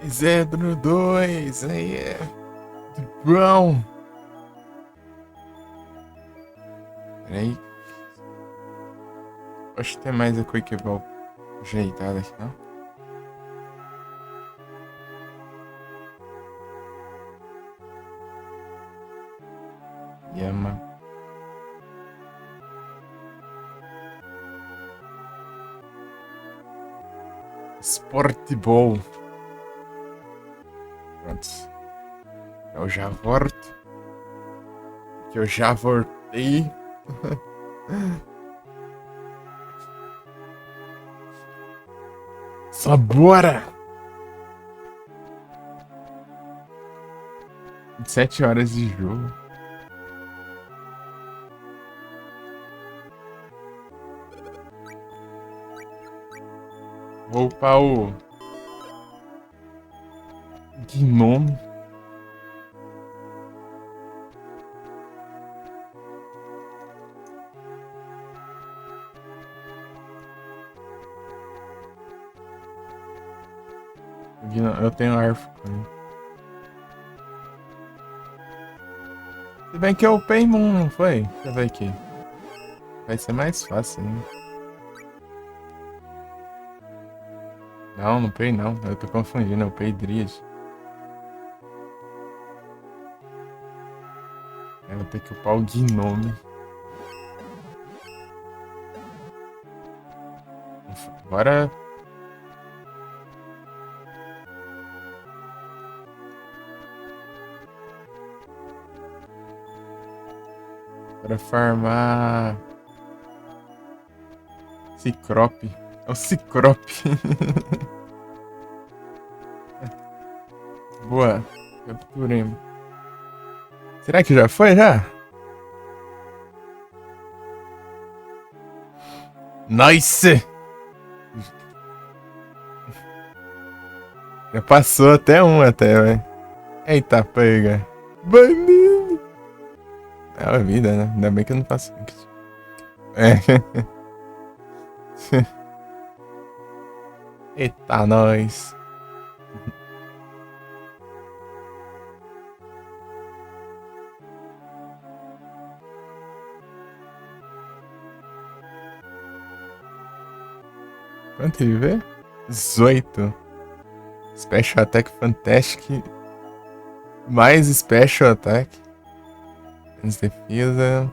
0-2, aí é bom. Peraí. Acho que tem mais a Quick Ball ajeitada aqui, não? Yama. Sport Ball. Pronto. Eu já volto. Que eu já voltei. Só bora! 7 horas de jogo. Vou upar o Gnome. Eu tenho Arfo. Se bem que eu upei Moon, não foi? Deixa eu ver aqui. Vai ser mais fácil, hein? Não, não upei não. Eu tô confundindo, eu upei Dryad. Eu vou ter que upar o Gnome. Bora. Bora farmar. Ciclope. É o Ciclope. Boa. Capturemos. Será que já foi, já? Nice! Já passou até um até, velho. Eita, pega. Bandido! É a vida, né? Ainda bem que eu não faço isso. É. Eita, nós. Quanto IV? 18. Special Attack Fantastic. Mais Special Attack. Menos defesa.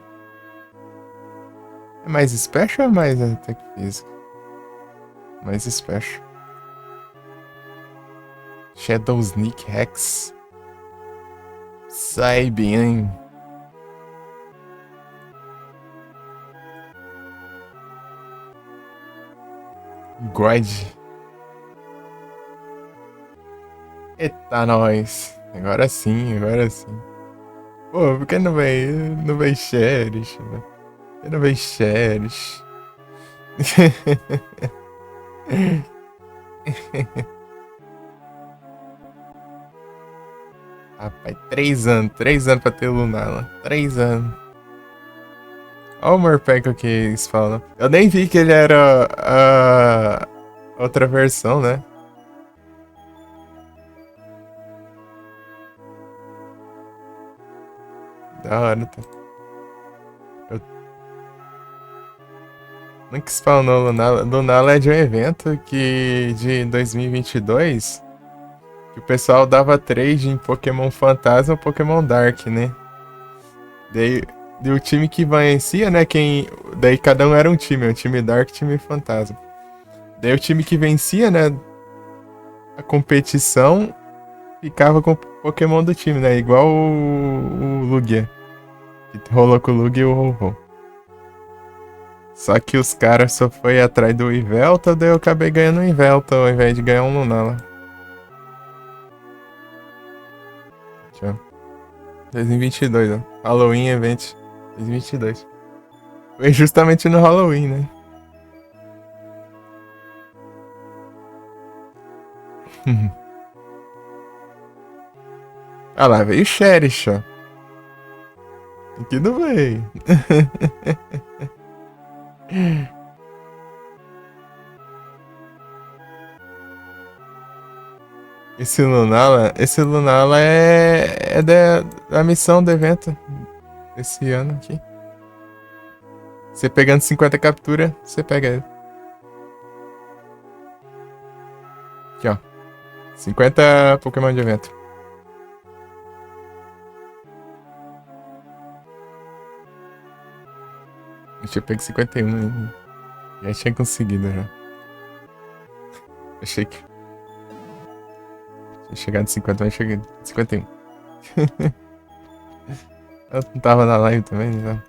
É mais Special ou mais Attack Físico? Mais Special. Shadow Sneak Hex. Sai bem. God. Eita, nós. Agora sim, agora sim. Pô, por que não vem Cherish, né? Por que não vem Cherish? Rapaz, 3 anos pra ter Lunala. 3 anos. Olha o Morpeko que eles falam. Eu nem vi que ele era a outra versão, né? Da hora, tá? Eu nunca spawnou Lunala. Lunala é de um evento de 2022 que o pessoal dava trade em Pokémon Fantasma e Pokémon Dark, né? Daí o time que vencia, né? Daí cada um era um time Dark e time Fantasma. Daí o time que vencia, né? A competição ficava com o Pokémon do time, né? Igual o Lugia. Que rolou com o Lugia e o Ho-Ho. Só que os caras só foi atrás do Yveltal, daí eu acabei ganhando o Yveltal ao invés de ganhar um Lunala. Aqui, ó. 2022, ó. Halloween Event 2022. Foi justamente no Halloween, né? Ah lá, veio o Cherish, ó. Aqui não veio. Esse Lunala é da missão do evento desse ano aqui. Você pegando 50 captura, você pega ele. Aqui, ó. 50 Pokémon de evento. Eu tinha pego 51, né? Já tinha conseguido já. Achei que tinha chegado em 50, mas cheguei em 51. Eu não tava na live também, né?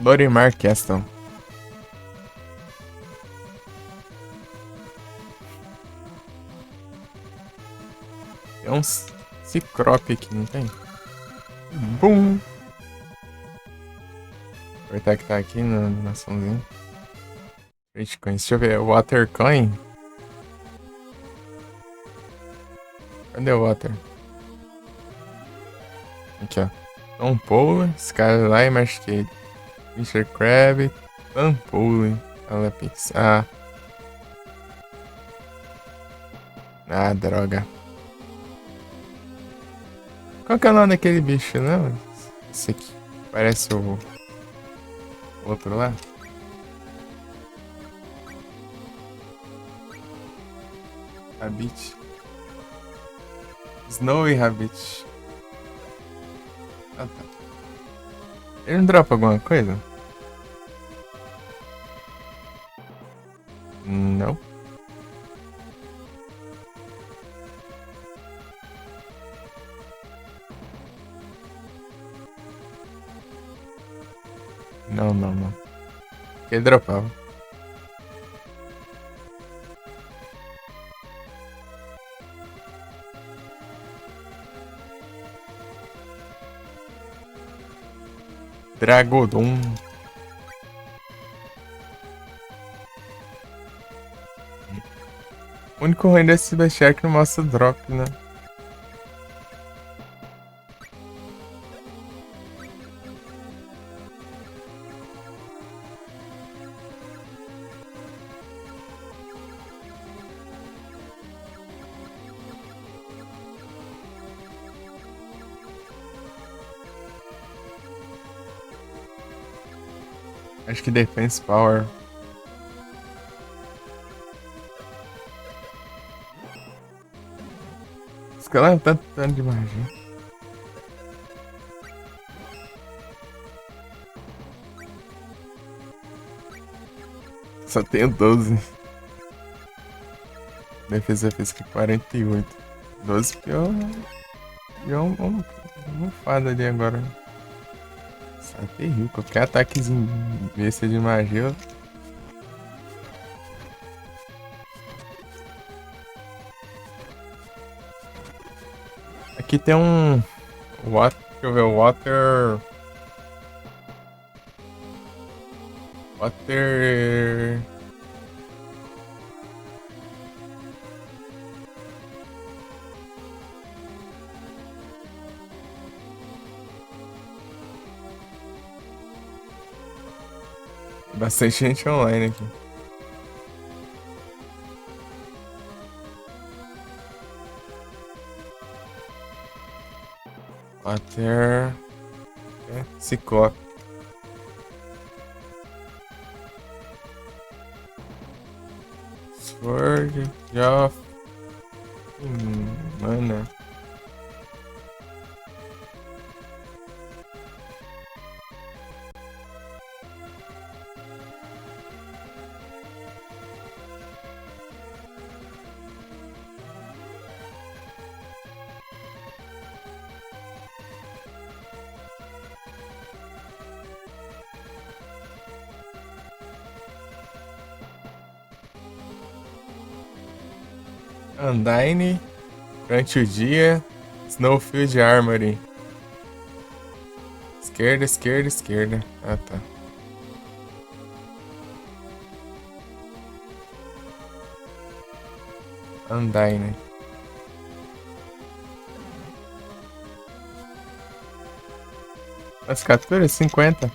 Lorimar Castle. Tem uns Ciclope aqui, não tem? Bum! Aproveitar que tá aqui na animaçãozinha. Trade Coins. Deixa eu ver. Water Coin? Cadê o Water? Aqui, ó. Tom Pole, Skyline Masquerade, Mr. Crab, Tom Pole, Alapix. Ah, droga. Qual que é o nome daquele bicho, não? Esse aqui. Parece o outro lá. Rabbit. Snowy Rabbit. Ah, tá. Ele não dropa alguma coisa? Não. Não. Ele dropava. Dragodon. O único ruim desse bestiário é que não mostra drop, né? Acho que Defense Power. Os caras tá tanto de magia. Só tenho 12. Defesa física 48. 12 pior. Pior uma fada ali agora. Sai terrível. Qualquer ataquezinho besta de magia. Aqui tem um. Water. Deixa eu ver. Water. Bastante gente online aqui. Water. Ciclope. Sword of Mana. Undyne, durante o dia, Snowfield Armory. Esquerda, esquerda, esquerda. Ah, tá. Andai, né? As capturas? 50.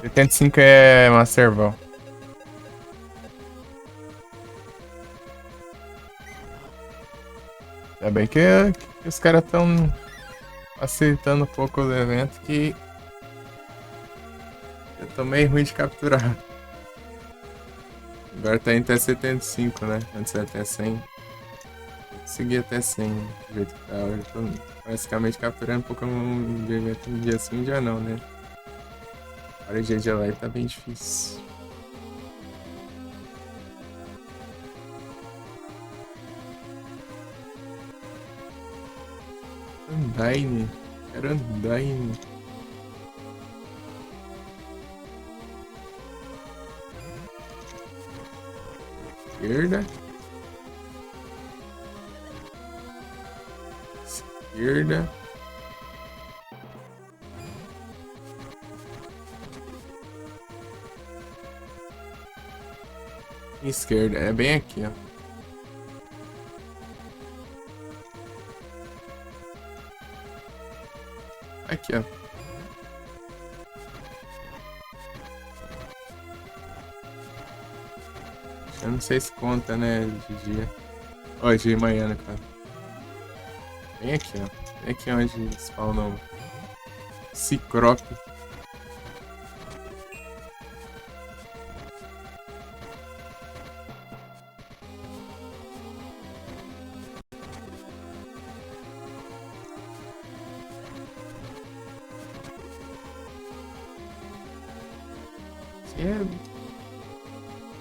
85 é Master Ball. Ainda bem que os caras estão aceitando um pouco do evento que eu tô meio ruim de capturar. Agora tá indo até 75, né? Antes era até 100. Consegui até 100, do jeito que tá. Eu tô basicamente capturando Pokémon de evento um dia sim, um dia não, né? Agora o dia de live tá bem difícil. Undyne. Quero Undyne. Esquerda. Esquerda. Esquerda. É bem aqui, ó. Aqui, ó. Eu não sei se conta, né, de dia. Ó, de manhã, né, cara? Bem aqui, ó. Bem aqui onde spawnou Ciclope.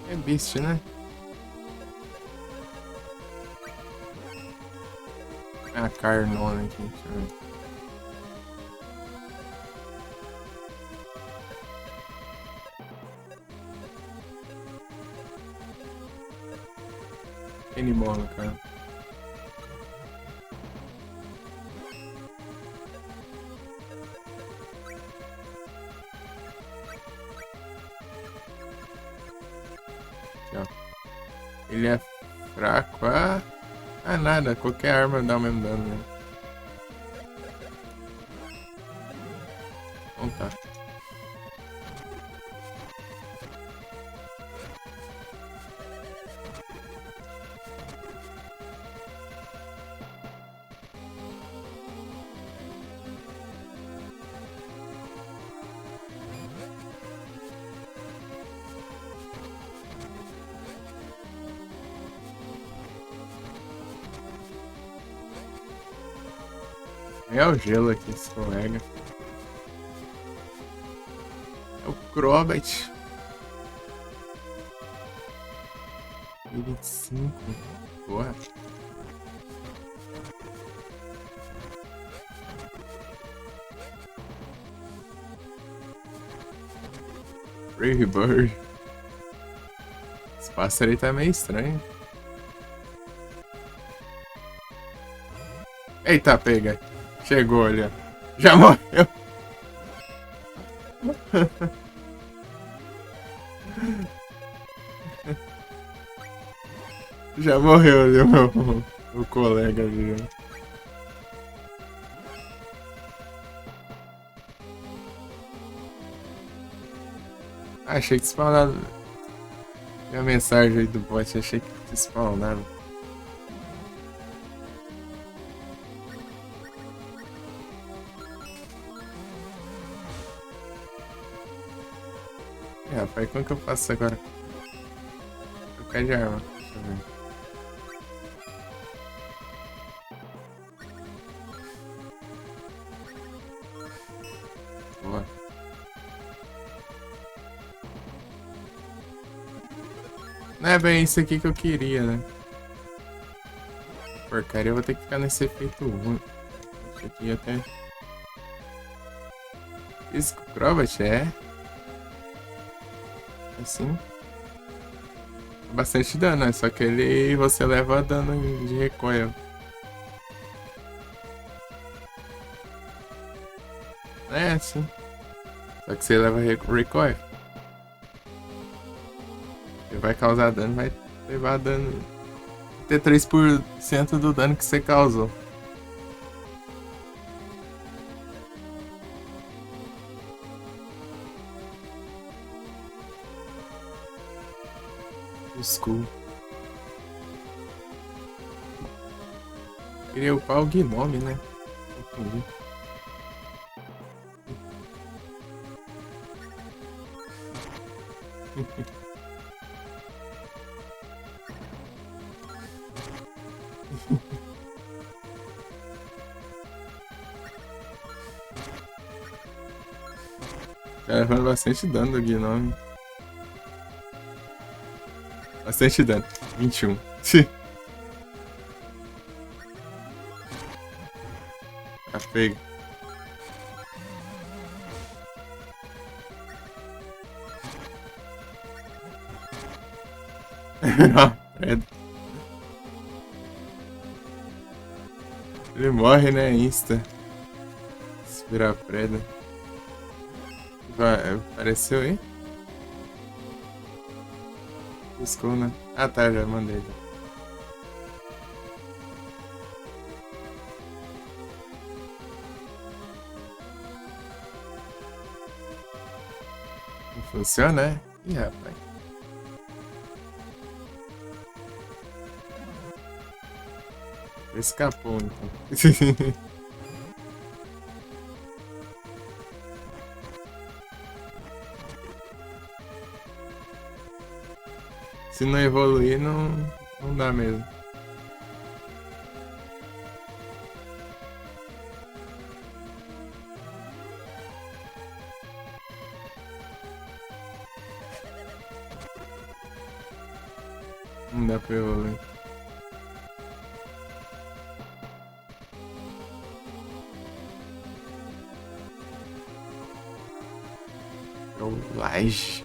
É Beast, né? Ah, Carnona aqui, deixa eu ver. N-Bola, cara. Aqui, ó. Ele é fraco. Ah, nada. Qualquer arma dá o mesmo dano, né? Então tá. É o gelo aqui, esse colega. É o Crobat. 25. Porra. Brave Bird. Esse pássaro aí tá meio estranho. Eita, pega. Chegou ali, ó. Já morreu. Já morreu ali o colega ali, ó. Achei que spawnado. Tem a mensagem aí do bot, achei que tinha spawnado. Rapaz, como que eu faço isso agora? Trocar de arma. Deixa eu ver. Boa. Não é bem isso aqui que eu queria, né? Porcaria, eu vou ter que ficar nesse efeito ruim. Isso aqui até... Físico Crobat, é? Assim. bastante dano, né? Só que ele você leva dano de recoil. É, sim. Só que você leva recoil. Ele vai causar dano, vai levar dano. Ter 3% do dano que você causou. School. Queria upar o Gnome, né? Entendi. Tá levando bastante dano do Gnome. Bastante dano. 21. Tá feio. Ele morre, né? Insta. Se virar preda. Apareceu aí? Piscou, né? Ah tá, já mandei. Já. Não funciona, né? Ih, rapaz. Escapou, então. Se não evoluir, não dá mesmo. Não dá pra evoluir. Trollagem.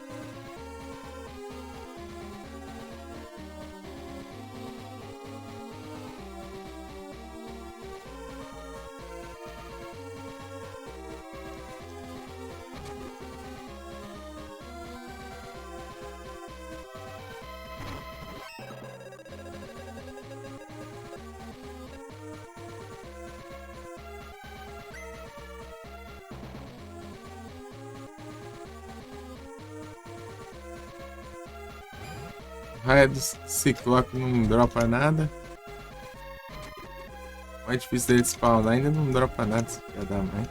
Raio do Ciclope não dropa nada. O mais difícil dele spawnar ainda não dropa nada, se quer dar mais.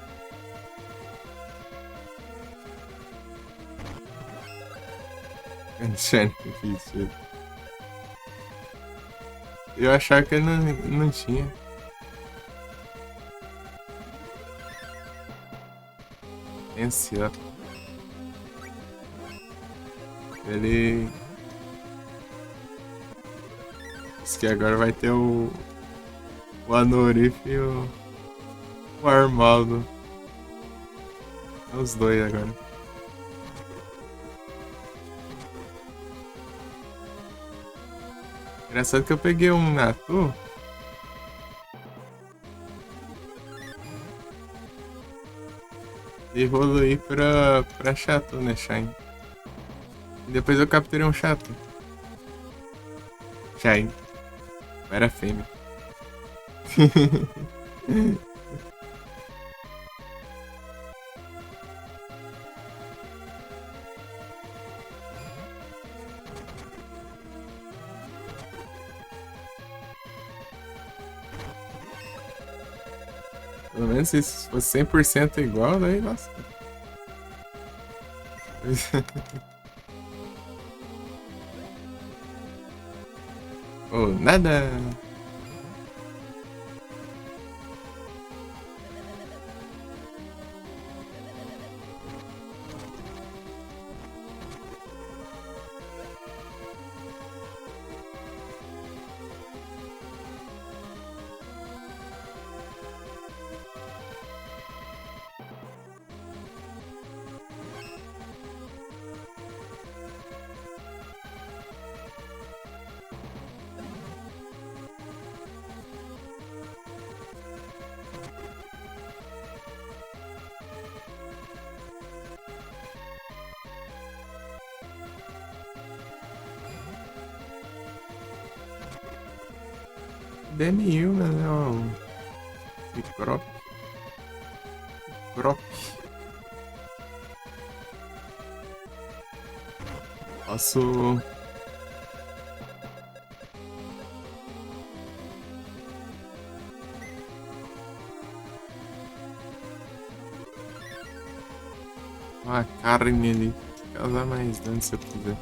Shiny difícil. Eu achava que ele não tinha. Esse, ó. Ele. Diz que agora vai ter o Anorif e o Armaldo. É os dois agora. Engraçado que eu peguei um Natu. E evoluí pra Chato, né, Shine? E depois eu capturei um Chato. Shine. Era fêmea. Pelo menos se fosse 100% igual, daí nossa. Oh, nada. Danny Human, né? O Crop. Crop. Posso... a carne ali. Causar mais dano se eu quiser.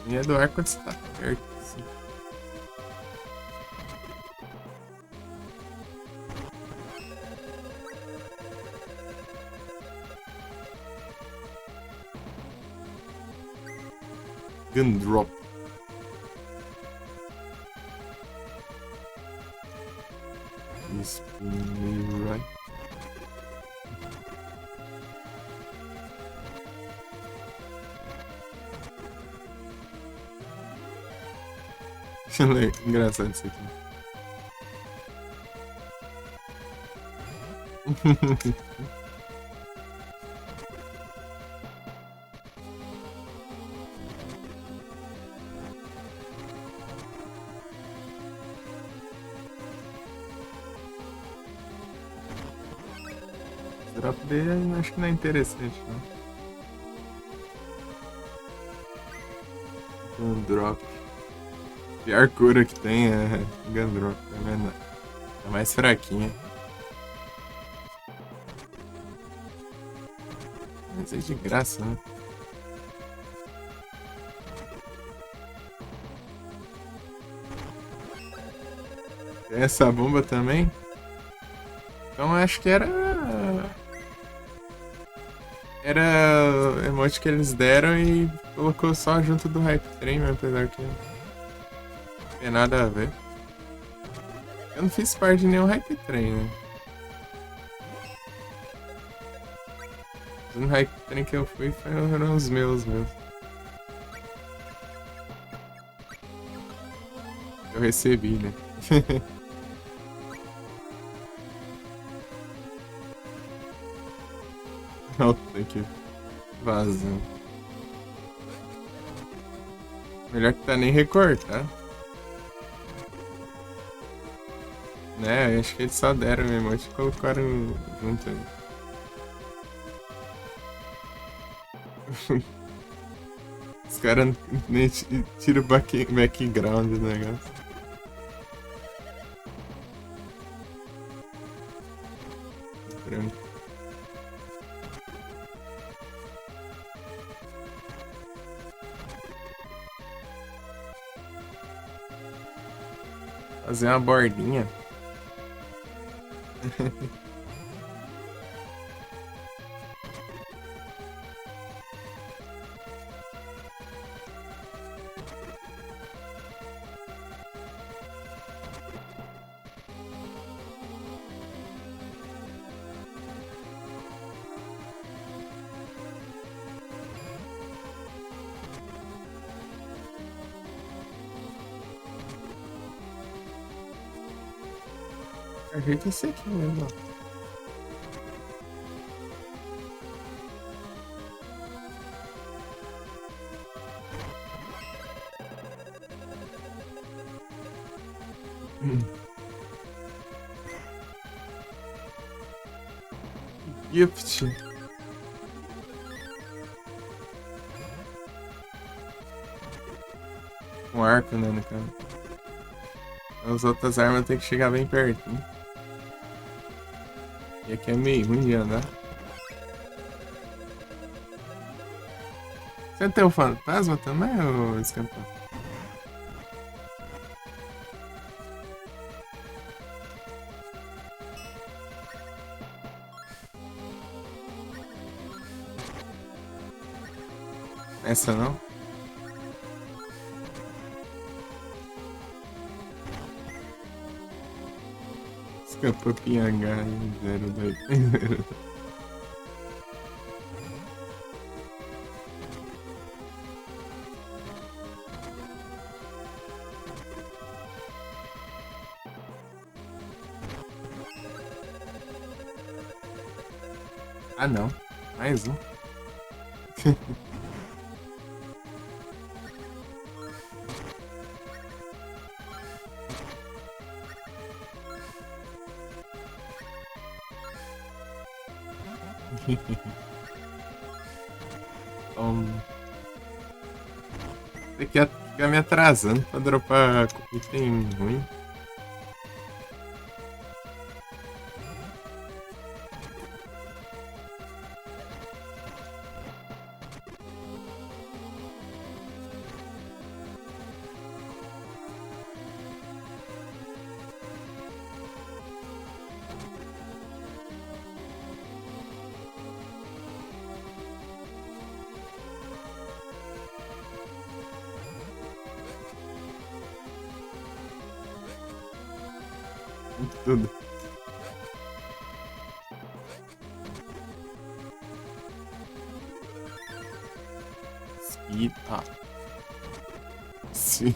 E é do ar quando você tá perto, assim. Gun drop. Spin right. Engraçado isso aqui. Drop dele acho que não é interessante, não. Gun drop. Pior cura que tem é Gun drop, é mais fraquinha. Mas é de graça, né? Tem essa bomba também? Então acho que era emote que eles deram e colocou só junto do Hype Train, apesar que não tem nada a ver. Eu não fiz parte de nenhum Hype Train, né? Os Hype Train que eu fui foram os meus mesmo. Eu recebi, né? Tem que vazar. Melhor que tá nem recortar. Né, acho que eles só deram o emote e colocaram junto ali. Os caras nem tiram o background do negócio. Branco. Fazer uma bordinha. Ajeita esse aqui mesmo, ó. Gift. Um arco, né, no caso. As outras armas tem que chegar bem perto, hein? E aqui é meio ruim de andar. Você tem um fantasma também, ou escampão? Essa não? Escapou PH 02. Ah não, mais um. Um, tem que ficar me atrasando pra dropar item ruim. Tudo. Speed up. Sim.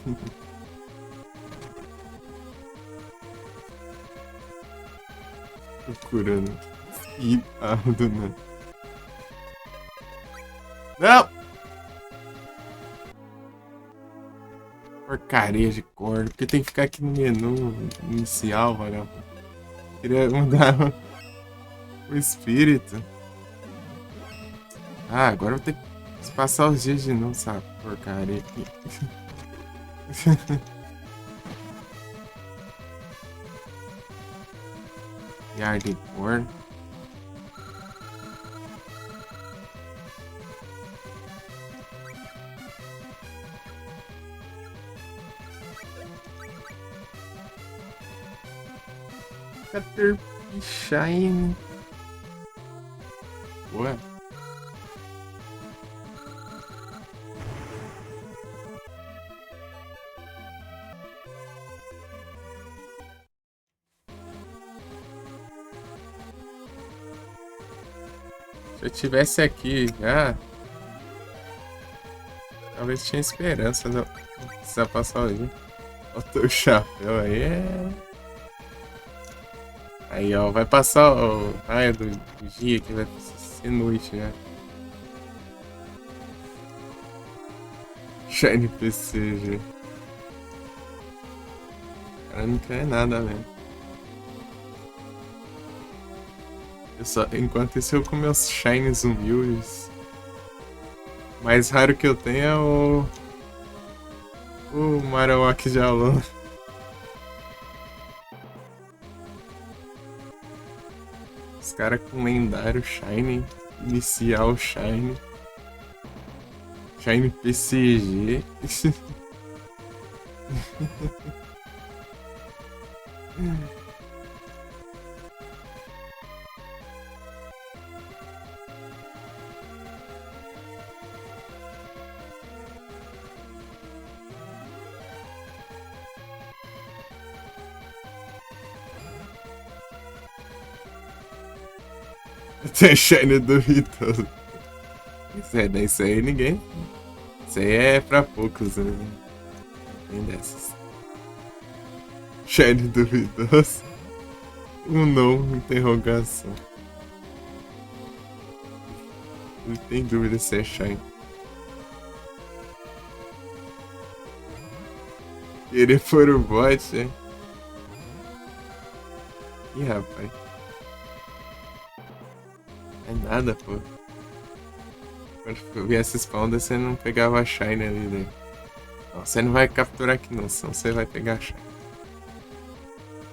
Procurando. Speed up do nada. Não! Porcaria de cor. Porque tem que ficar aqui no menu inicial, vagabundo. Queria mudar o espírito. Ah, agora eu vou ter que passar os dias de novo, essa porcaria aqui. Hardcore. Caterpie Shine. Ué. Se eu tivesse aqui já, talvez tinha esperança, não precisar passar o dia. O teu chapéu aí é. Aí, ó, vai passar o raio do dia que vai ser noite já. Shine PCG. O cara não quer nada mesmo. Enquanto isso eu com meus shines humildes. O mais raro que eu tenho é o Marowak de Alon. Os caras com lendário Shine, inicial Shine, Shine PCG. Tem Shine duvidoso. Isso aí ninguém. Isso aí é pra poucos, né? Tem dessas. Shine duvidoso. Um não, interrogação. Não tem dúvida se é Shine. Querer for o bot, hein? Ih, rapaz. É nada, pô. Quando viesse spawn, você não pegava a Shine ali, né? Não, você não vai capturar aqui não, senão você vai pegar a Shine.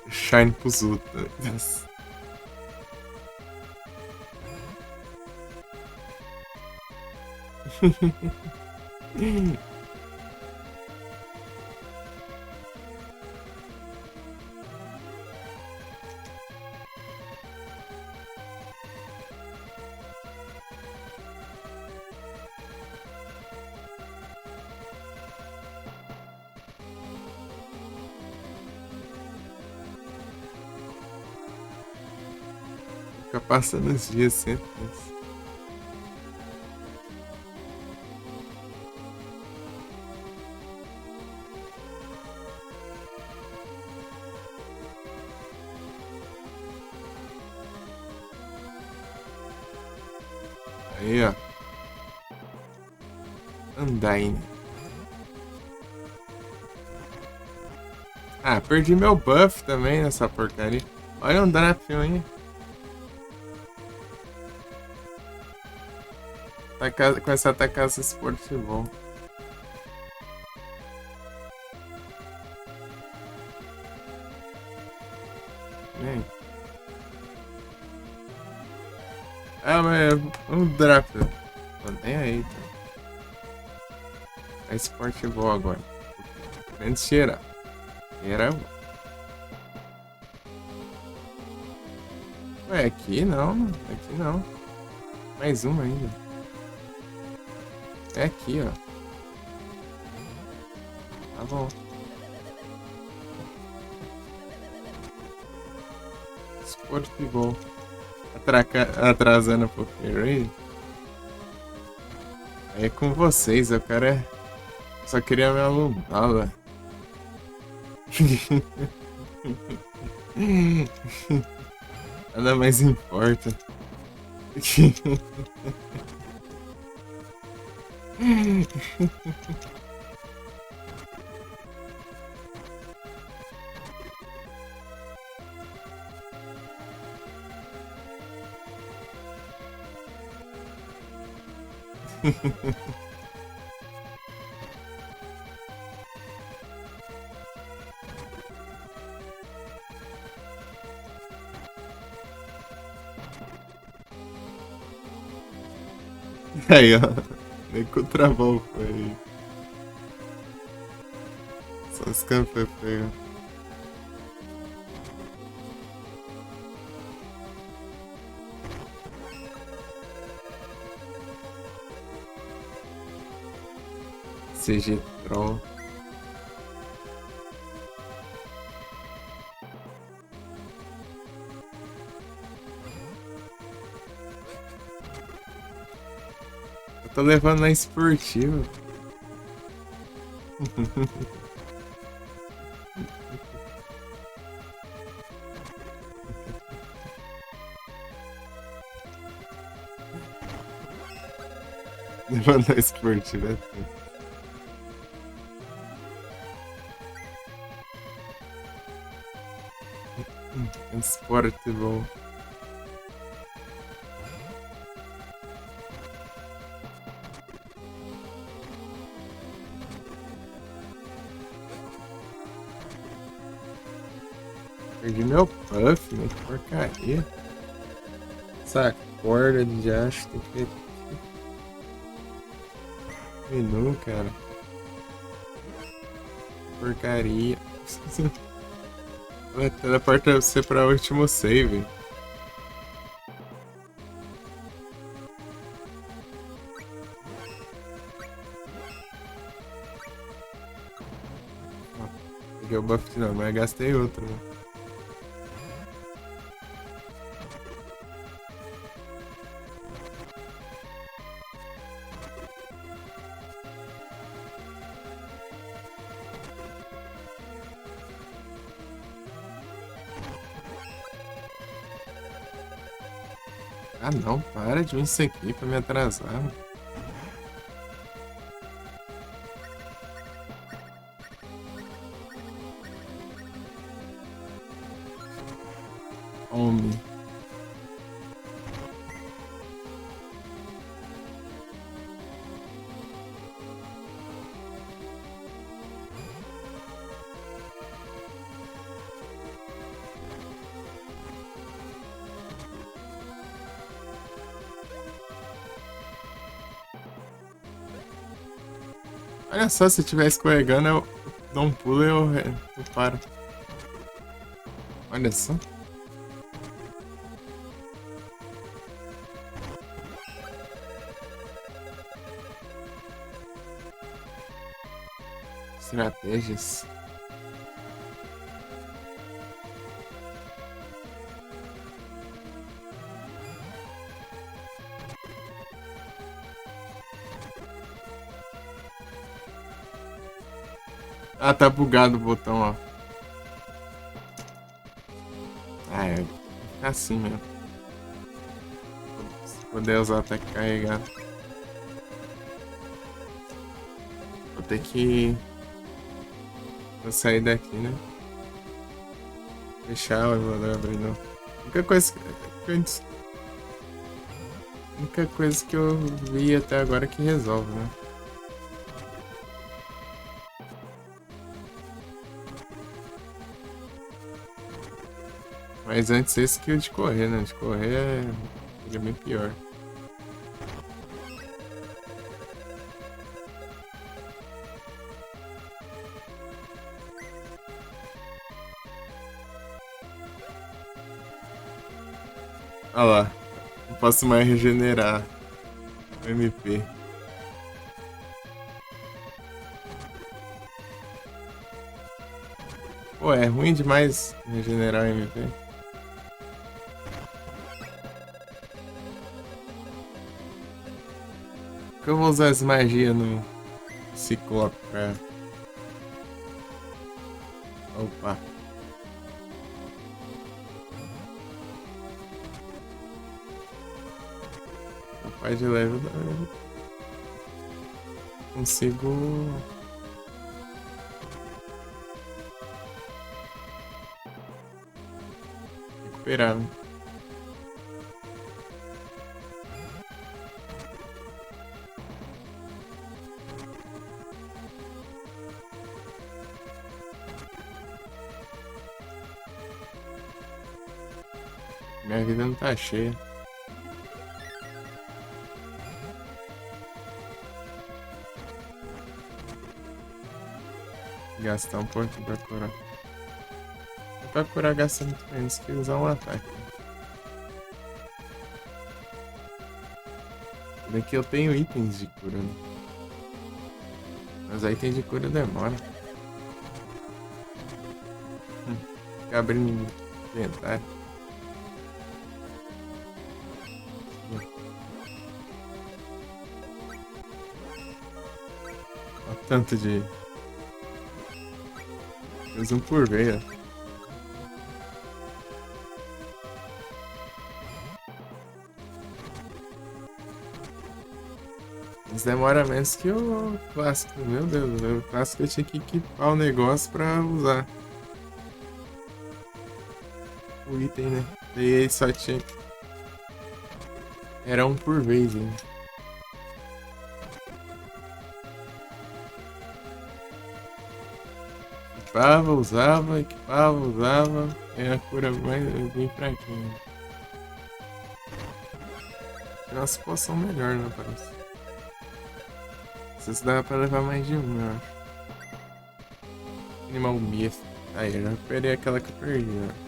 Shine pros outros. Fica passando os dias sempre. Aí, ó. Undyne. Ah, perdi meu buff também nessa porcaria. Olha um Drapion, hein? Começa a atacar esse Sportivol. Vem. Ah, mas um Drapion. Tô nem aí, tá? É Sportivol agora. Menos cheirar. Era. Ué, aqui não, aqui não. Mais uma ainda. É aqui, ó. Tá bom. Sportivol. Atrasando um pouquinho aí. Aí é com vocês, eu quero só queria me alumnar, velho. Nada mais importa. Aí, ó. Nem com o travão foi. Só os campos foi feio. CG Troll. Eu tô levando na esportiva. Levando na esportiva é tudo. Sportivol. Perdi meu buff, né? Que porcaria. Essa corda de acho tem que. Menu, cara. Porcaria. Vai teleportar você pra último save. Peguei o buff de novo, mas gastei outro, né? Ah não, para de vir isso aqui pra me atrasar. Mano. Homem. Olha só, se eu estiver escorregando, eu dou um pulo e eu paro. Olha só. Estratégias. Ah, tá bugado o botão, ó. Ah, é. Fica assim mesmo. Se puder usar até carregar. ter que... Vou sair daqui, né? Fechar o elevador, abrir não. Única coisa que eu vi até agora que resolve, né? Mas antes esse que o de correr, né? De correr é bem pior. Olha lá. Não posso mais regenerar o MP. Pô, é ruim demais regenerar o MP. Que eu vou usar as magias no Ciclope pra... Opa. Capaz de level consigo... recuperar, né? Minha vida não tá cheia. Gastar um pouco pra curar. Pra curar gasta muito menos que usar um ataque. Daqui eu tenho itens de cura, né? Mas aí item de cura demora. Fica abrindo inventário. Olha o tanto de... Fiz um por vez, ó. Mas demora menos que o clássico. Meu Deus, o clássico eu tinha que equipar o negócio pra usar o item, né? E aí só tinha... Era um por vez ainda. Equipava, usava. É a cura mais bem fraquinha. Tem umas poção melhor, né? Parece. Não sei se dá pra levar mais de um, eu acho. Animal Myth. Aí, eu já recuperei aquela que eu perdi, ó.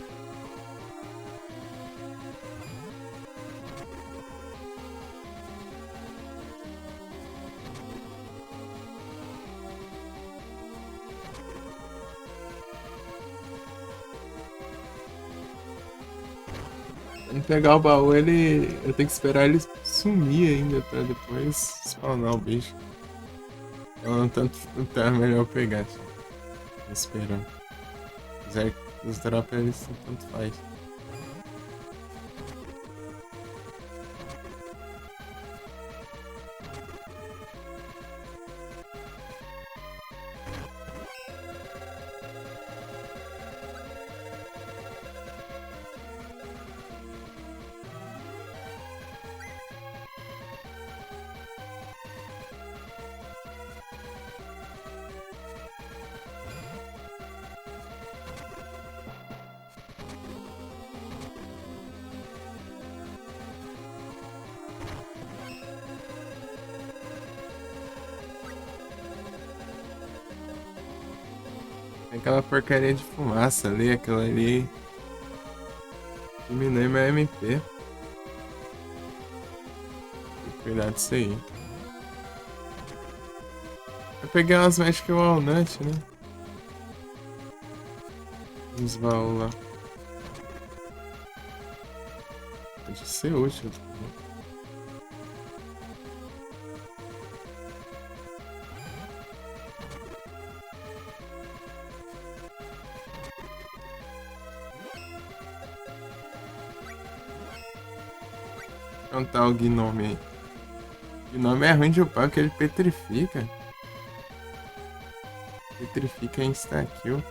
Quando pegar o baú, eu tenho que esperar ele sumir ainda pra depois spawnar o bicho. Então, tanto é melhor eu pegar, assim, esperando. Apesar que os drops eles tanto faz. Aquela porcaria de fumaça ali, aquela ali diminui meu MP. Tem que cuidar disso aí. Eu peguei umas Magic Walnut, né? Uns baús lá. Pode ser útil. Então tá o Gnome aí. O Gnome é ruim de upar porque ele petrifica. eletrifica insta-kill.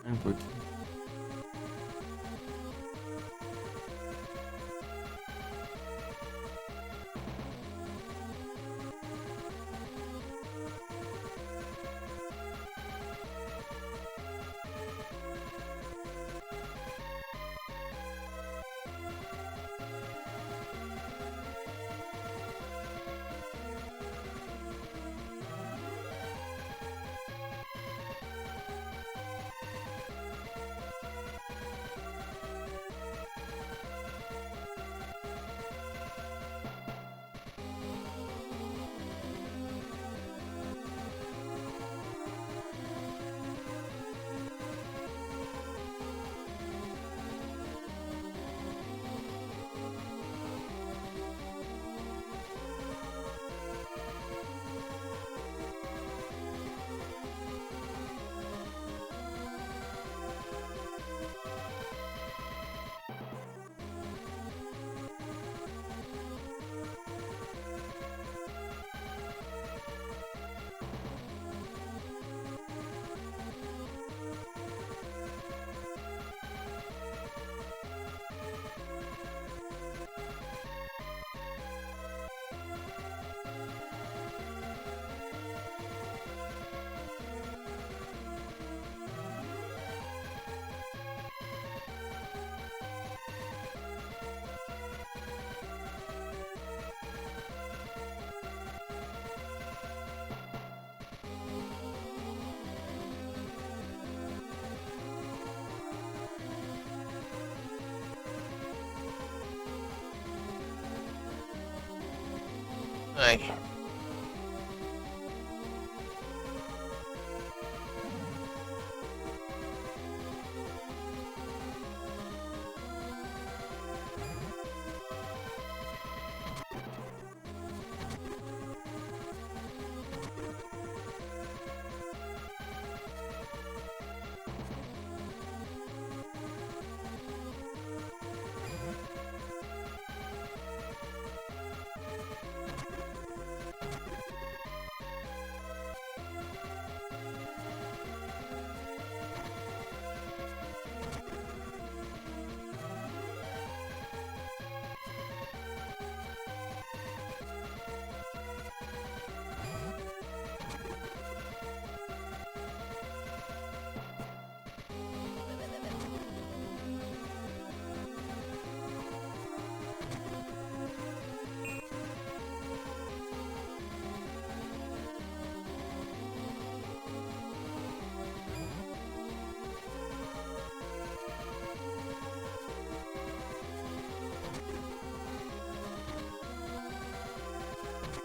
Um pouquinho. Ai.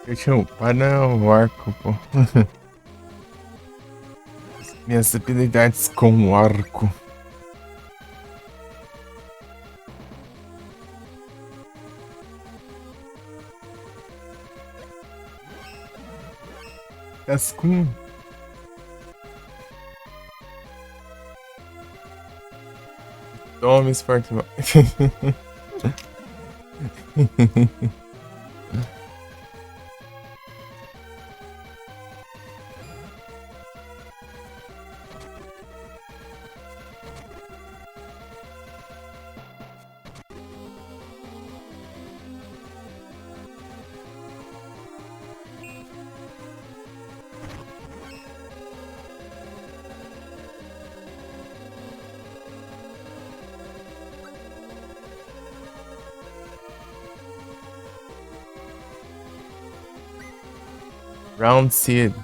Eu tinha upado o arco, pô. Minhas habilidades com o arco. Cascum. Tome Sportman. Round Seed.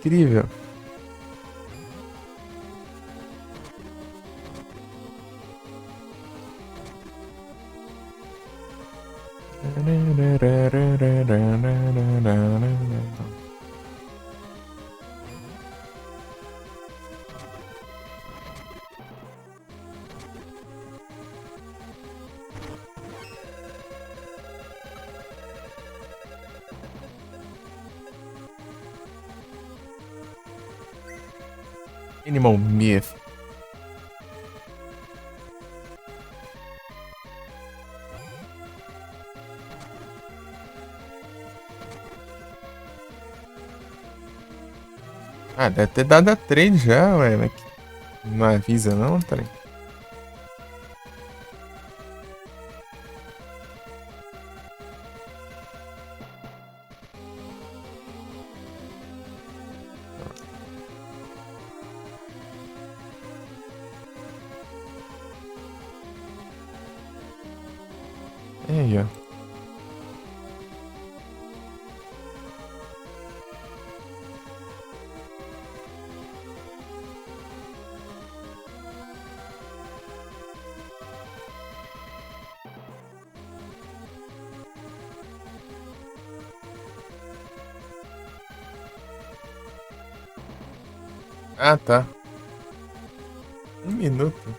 Incrível. Animal Myth. Ah, deve ter dado a trade já, ué. Mas não avisa não, trem. Aí, ó. Ah, tá. 1 minuto.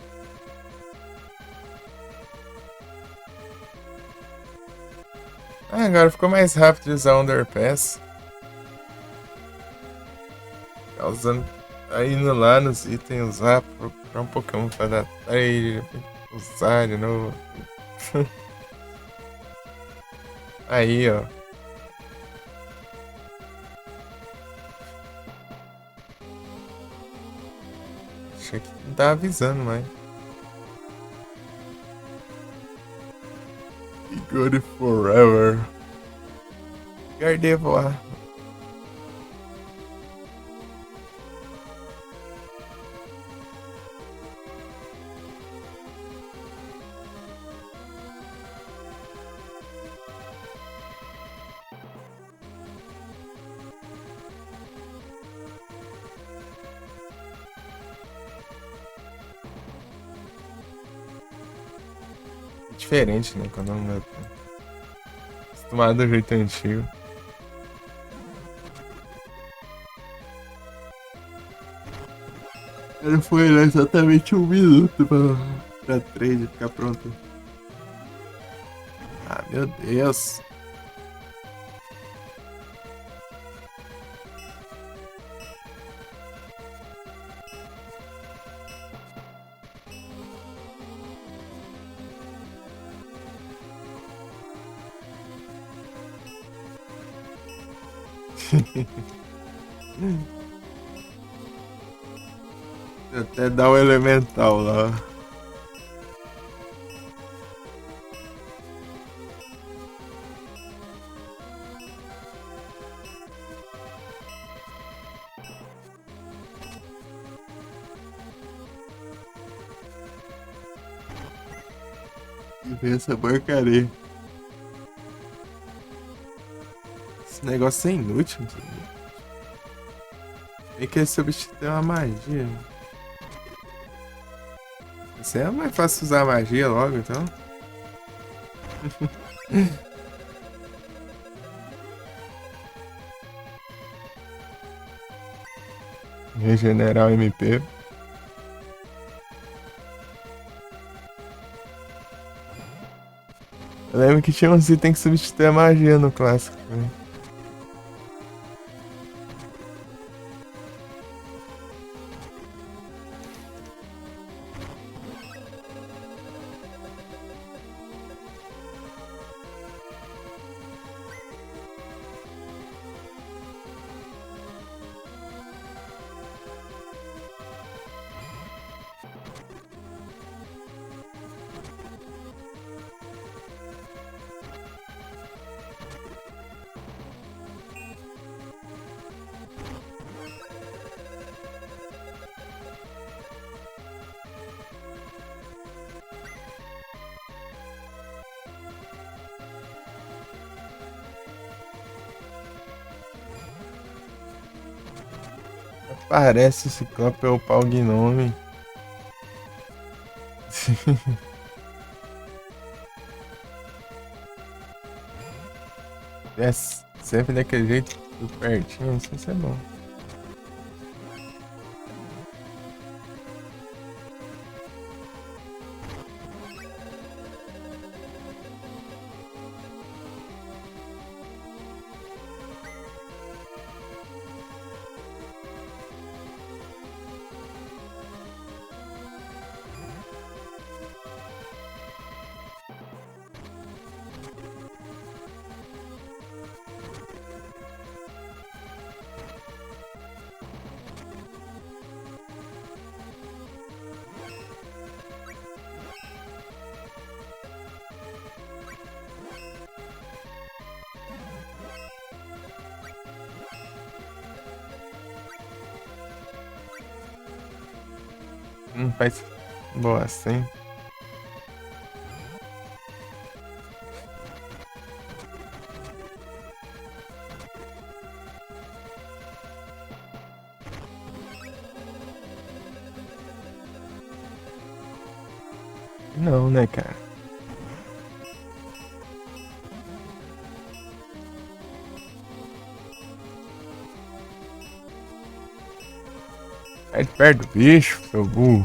Ah, agora ficou mais rápido de usar o Underpass. Tá usando. Tá indo lá nos itens, usar, procurar um Pokémon pra dar trade, usar de novo. Aí, ó. Achei que não tava avisando, mas. Good forever. Gardevoir. Diferente, né? Quando não é acostumado do jeito antigo. Ele foi lá exatamente 1 minuto pra trade ficar pronto. Ah, meu Deus. Até dá o elemental lá. E vem essa porcaria. Esse negócio é inútil. Tem que substituir uma magia. Isso é mais fácil usar magia logo, então. Regenerar o MP. Eu lembro que tinha uns itens que substituir a magia no clássico, né? Parece o Ciclope ou o Pau Gnome. É sempre daquele jeito, tudo pertinho, isso é bom. Não faz boa assim. Não, né, cara? Sai de perto do bicho, seu burro.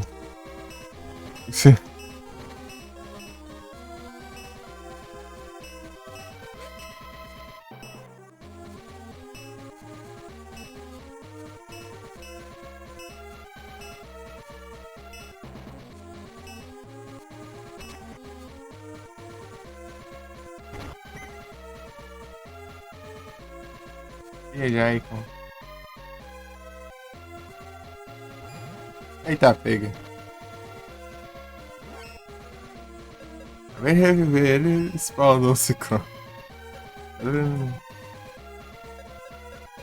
E aí, Icon? Eita, pega. Vem reviver ele e spawnou o Ciclope.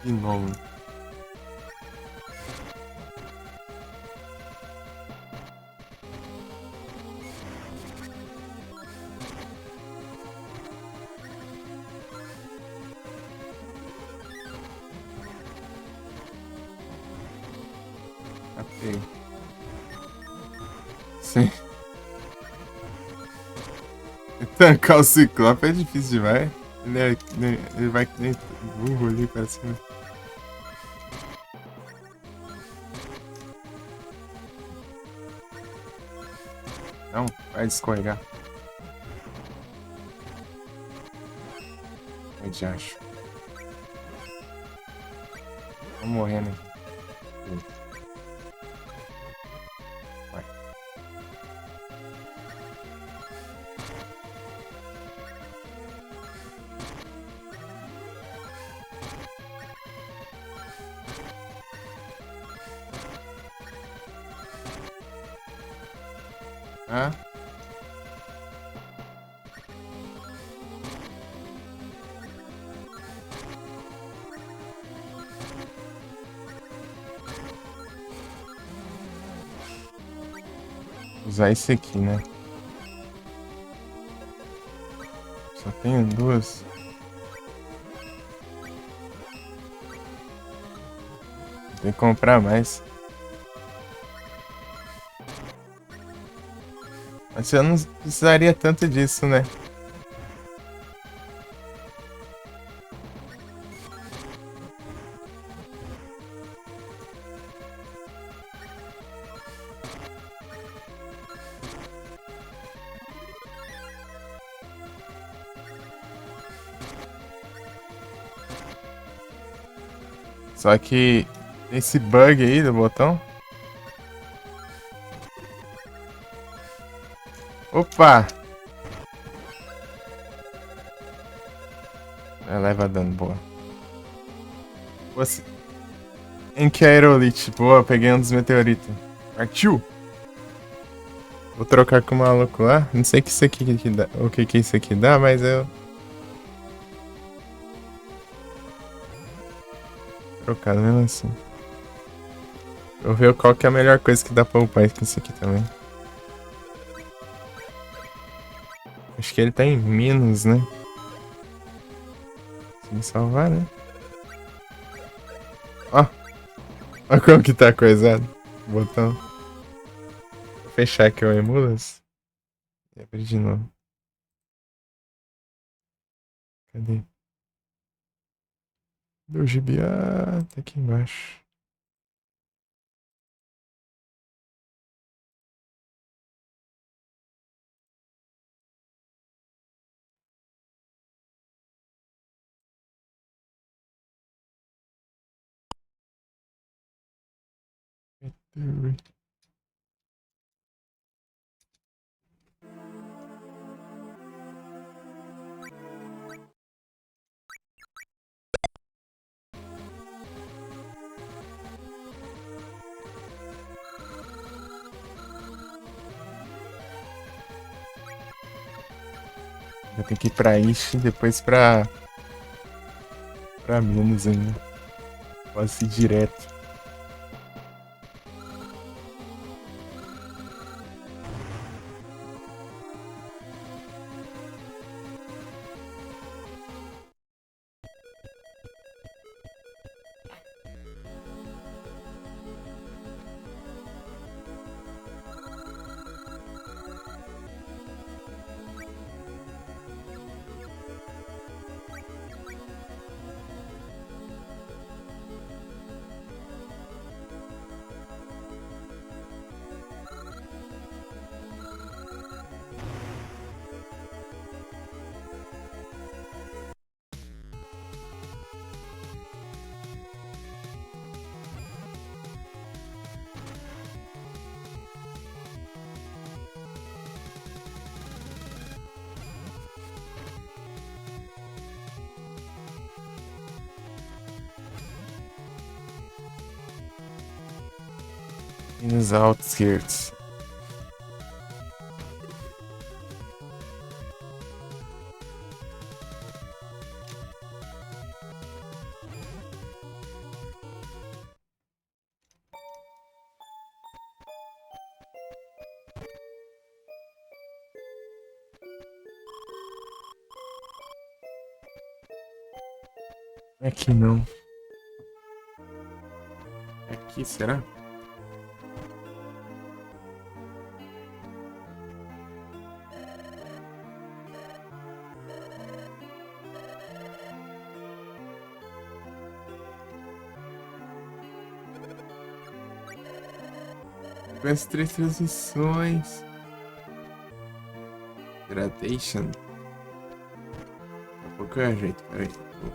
Que nome. Ok. Sim. Tancar o Ciclope é difícil demais. Ele vai que nem burro ali pra cima. Não, vai escorregar. Eu te acho. Tô morrendo aqui. Vai. Hã? Usar esse aqui, né? Só tenho duas. Tem que comprar mais. Mas eu não precisaria tanto disso, né? Só que esse bug aí do botão. Opa! Leva dano, boa. Você... Em que aerolite? Boa, peguei um dos meteoritos. Partiu! Vou trocar com o maluco lá. Não sei que dá, o que isso aqui dá, mas eu... Trocado mesmo assim. Vou ver qual que é a melhor coisa que dá pra upar com isso aqui também. Acho que ele tá em Minas, né? Se me salvar, né? Ó. Ó como que tá coisado. O botão. Vou fechar aqui o Emulas. E abrir de novo. Cadê? Do GBA. Tá aqui embaixo. Vou ter que ir pra Ishi e depois pra Minas ainda. Posso ir direto. E nos outskirts. Aqui não. Aqui, será? Com as 3 transições. Gradation. Daqui a pouco eu ajeito, peraí. Vou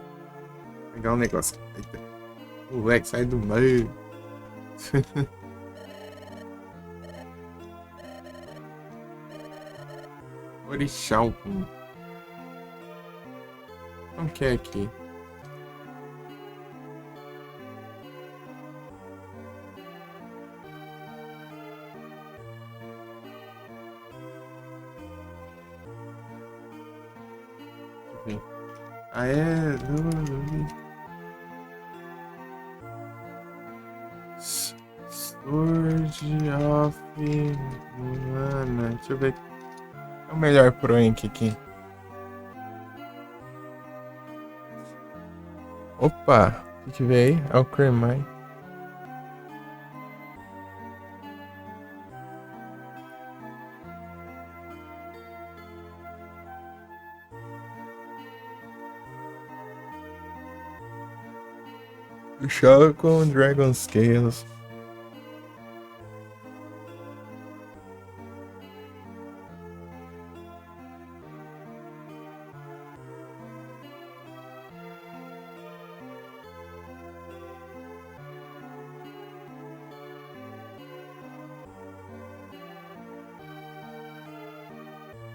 pegar um negócio. Eita. Moleque, sai do meio. Orixá. Não quer aqui. Ah, é. Sword of Mana. Deixa eu ver. É o melhor pro Enki aqui. Opa, o que veio aí? Alcremine. Shocon Dragon Scales.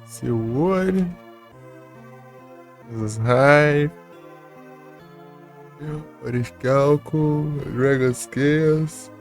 Silwood. Hive. Orichalco. Dragon Scales.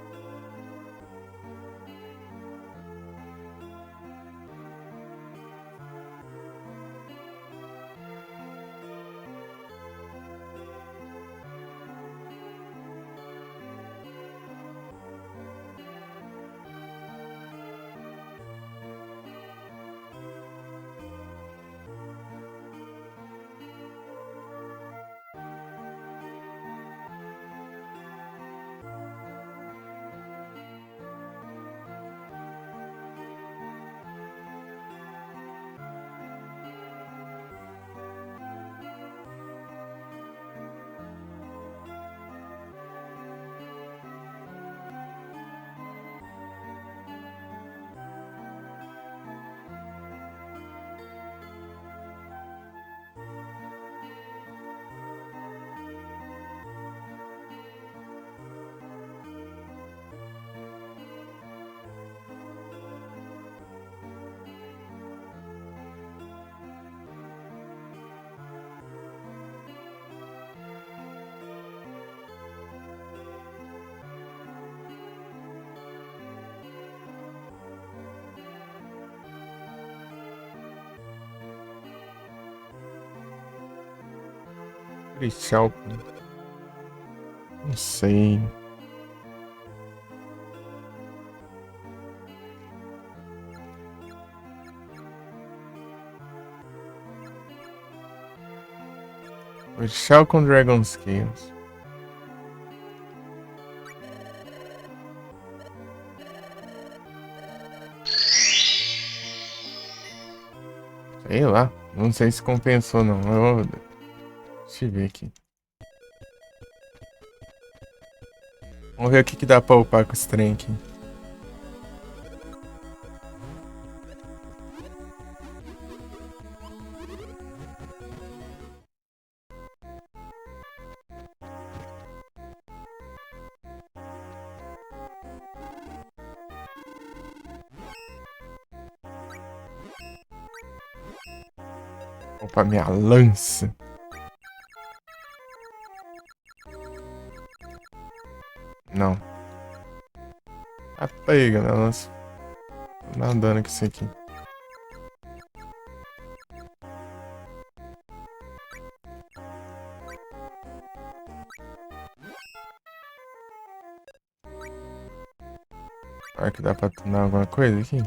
Orichalco. Não sei. Orichalco Dragon Scales. Sei lá. Não sei se compensou não. Deixa eu ver aqui. Vamos ver o que dá pra upar com esse trem aqui. Opa, minha lança. Não. Tá pega, minha lança. Tô nadando com isso aqui. Será que dá pra tunar alguma coisa aqui?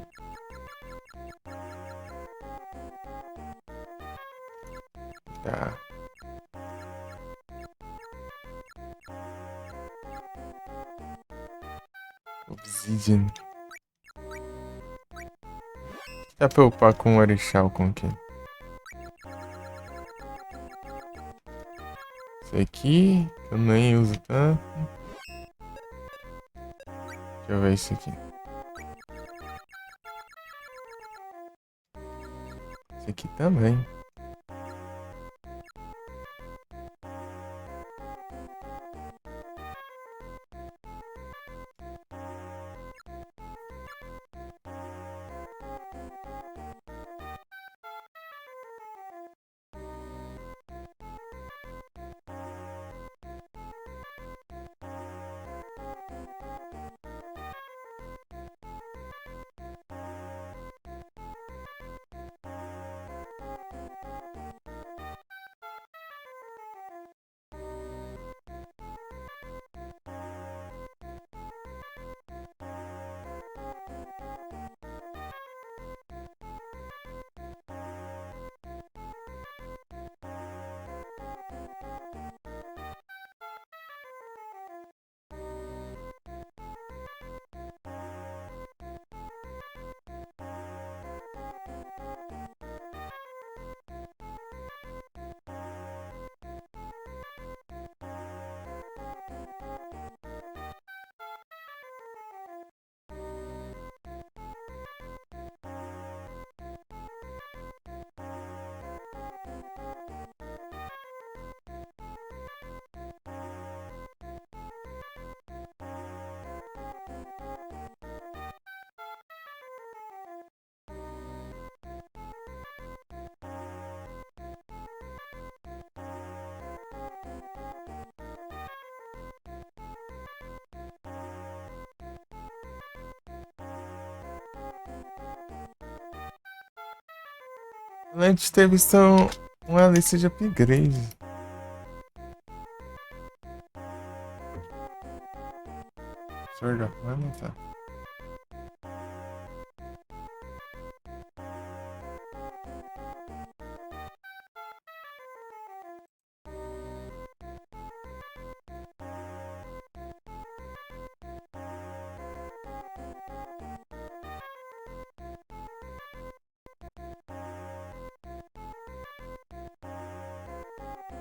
Tá. Obsidian. Dá pra upar com o Orichalco aqui. Esse aqui, eu nem uso tanto. Deixa eu ver isso aqui. Esse aqui também. Antes de ter visto uma lista de upgrades. Sword of Mana, tá.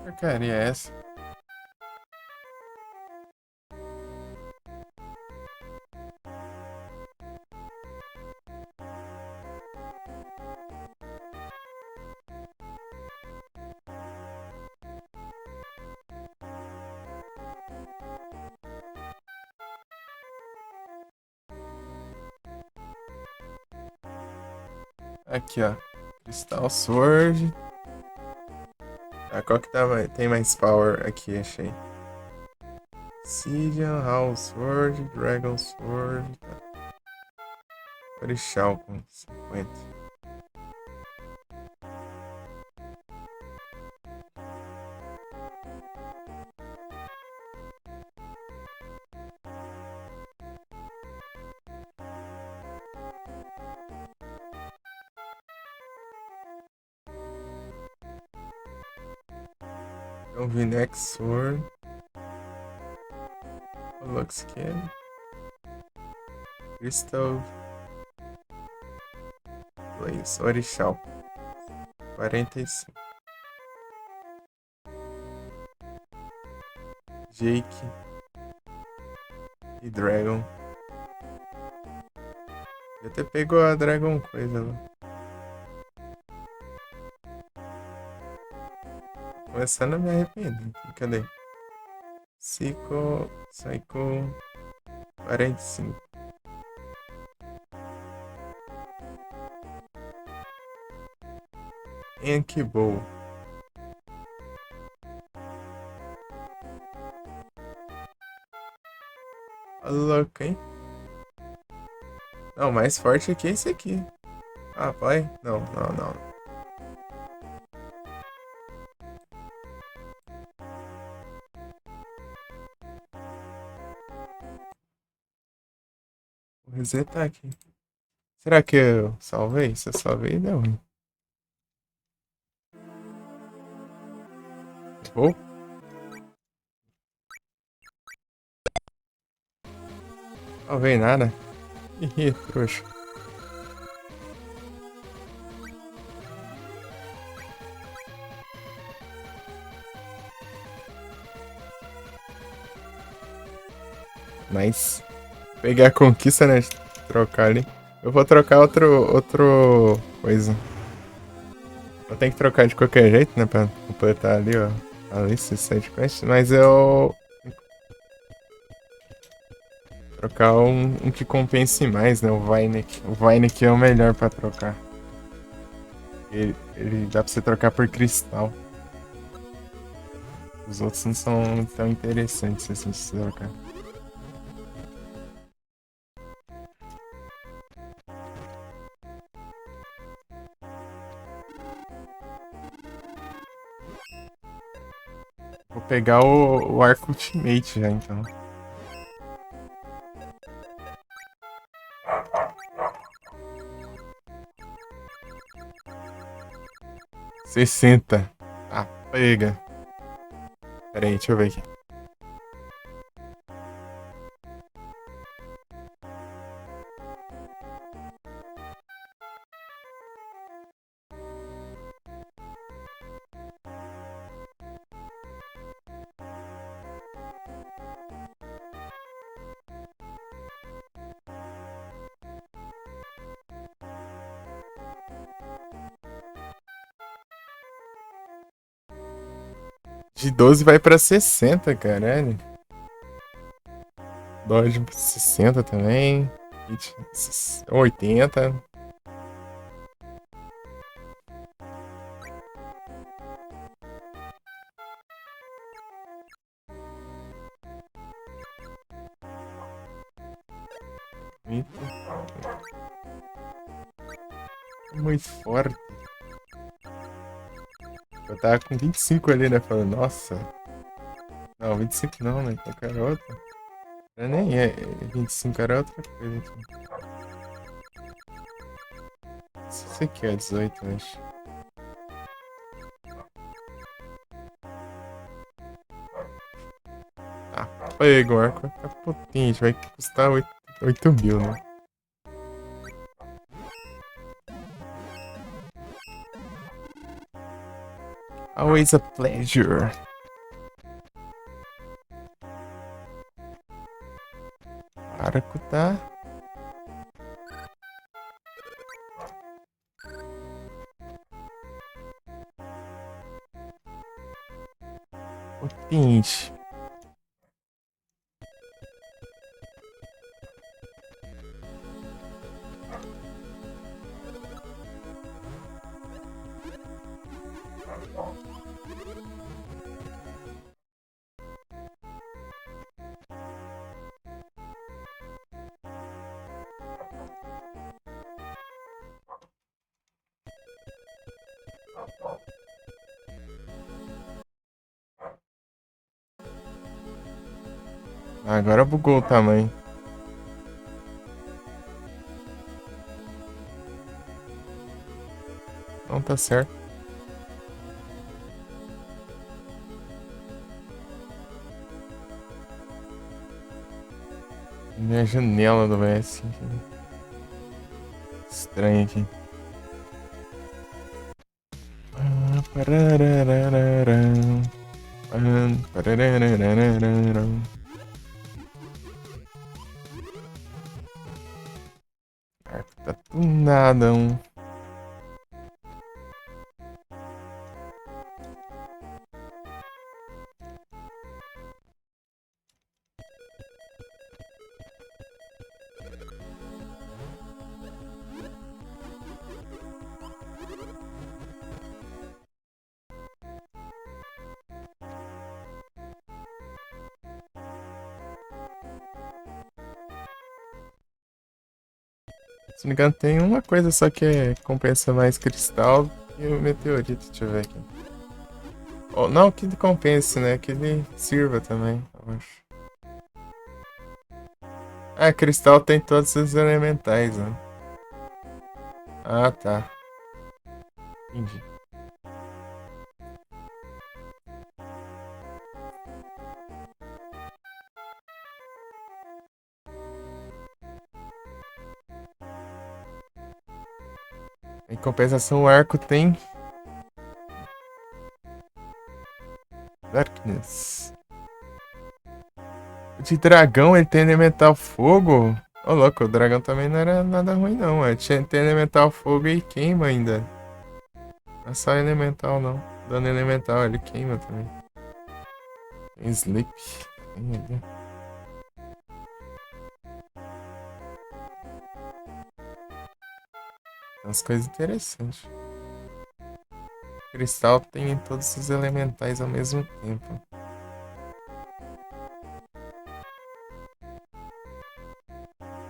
Porcaria é essa? Aqui, ó. Crystal Sword. Ah, qual que tem mais power aqui? Achei. Obsidian, House Sword, Dragon Sword. Tá. Orixá com 50. Então, Vinex Sword. Lux Skin. Crystal. Blaze. Orixá. 45. Jake. E Dragon. Eu até pegou a Dragon coisa lá. Começando a me arrepender. Cadê? Psycho 45. Ankibo. Louco, hein? Não, o mais forte aqui é esse aqui. Ah, pai? Não, não, não. Vou resetar aqui. Será que eu salvei? Se eu salvei, deu ruim. Vou? Salvei nada. Ih, trouxa. Nice. Peguei a conquista, né? Trocar ali. Eu vou trocar outro coisa. Eu tenho que trocar de qualquer jeito, né? Pra completar ali, ó. A lista de side quest. Mas eu... Trocar um que compense mais, né? O Vaynek. O Vaynek é o melhor pra trocar. Ele dá pra você trocar por cristal. Os outros não são tão interessantes assim de se trocar. Vou pegar o Arco Ultimate já, então. R$60. Ah, pega. Pera aí, deixa eu ver aqui. De 12 vai pra 60, caralho. Dodge 60 também. 80. Muito forte. tava com 25 ali, né? Falando, nossa. Não, 25 não, né? Qualquer outra. Era nem 25 era outra coisa. Então. Isso aqui é 18, eu acho. Ah, pega o arco, vai ficar potente. Vai custar 8 mil, né? Always a pleasure. Arco tá. Potente. Agora bugou o tamanho. Não tá certo. Minha janela do VS. Estranho aqui. Tá tunadão. Se não me engano, tem uma coisa só que compensa mais cristal e o meteorito. Deixa eu ver aqui. Ou não que compense, né? Que ele sirva também, eu acho. Ah, cristal tem todos os elementais, né? Ah, tá. Entendi. Em compensação, o arco tem Darkness. O de dragão, ele tem elemental fogo. Ô, louco, o dragão também não era nada ruim, não. Tem elemental fogo e queima ainda. Não é só elemental, não. Dano elemental, ele queima também. Tem sleep. Tem ali. Tem umas coisas interessantes. Cristal tem todos os elementais ao mesmo tempo.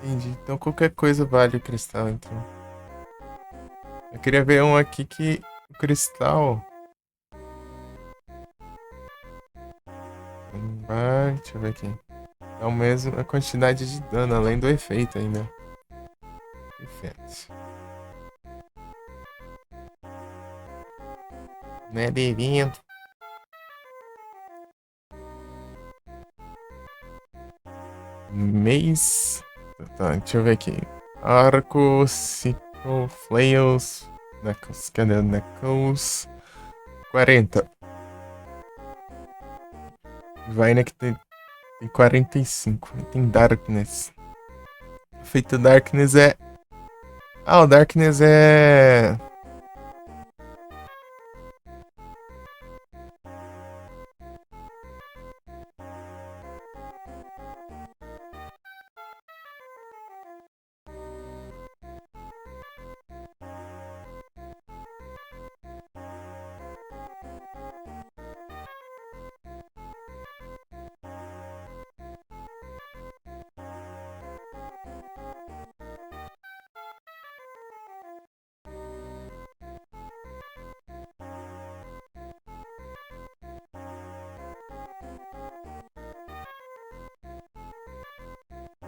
Entendi. Então qualquer coisa vale o cristal, então. Eu queria ver um aqui que o cristal. Deixa eu ver aqui. É o mesmo a quantidade de dano, além do efeito ainda. Perfeito. Medeirinho. Mês. Tá, deixa eu ver aqui. Arco, Sickle, Flails. Knuckles. Cadê o Knuckles? 40. Vayne que tem 45. E tem Darkness. Feito Darkness é. Ah, o Darkness é.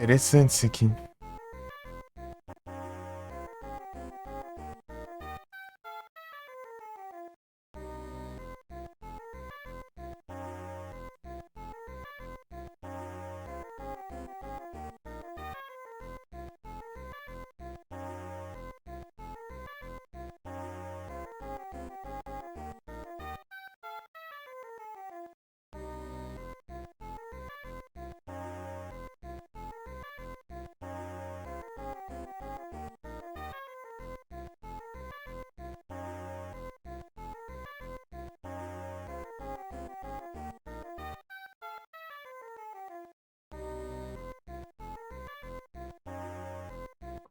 Interessante isso aqui.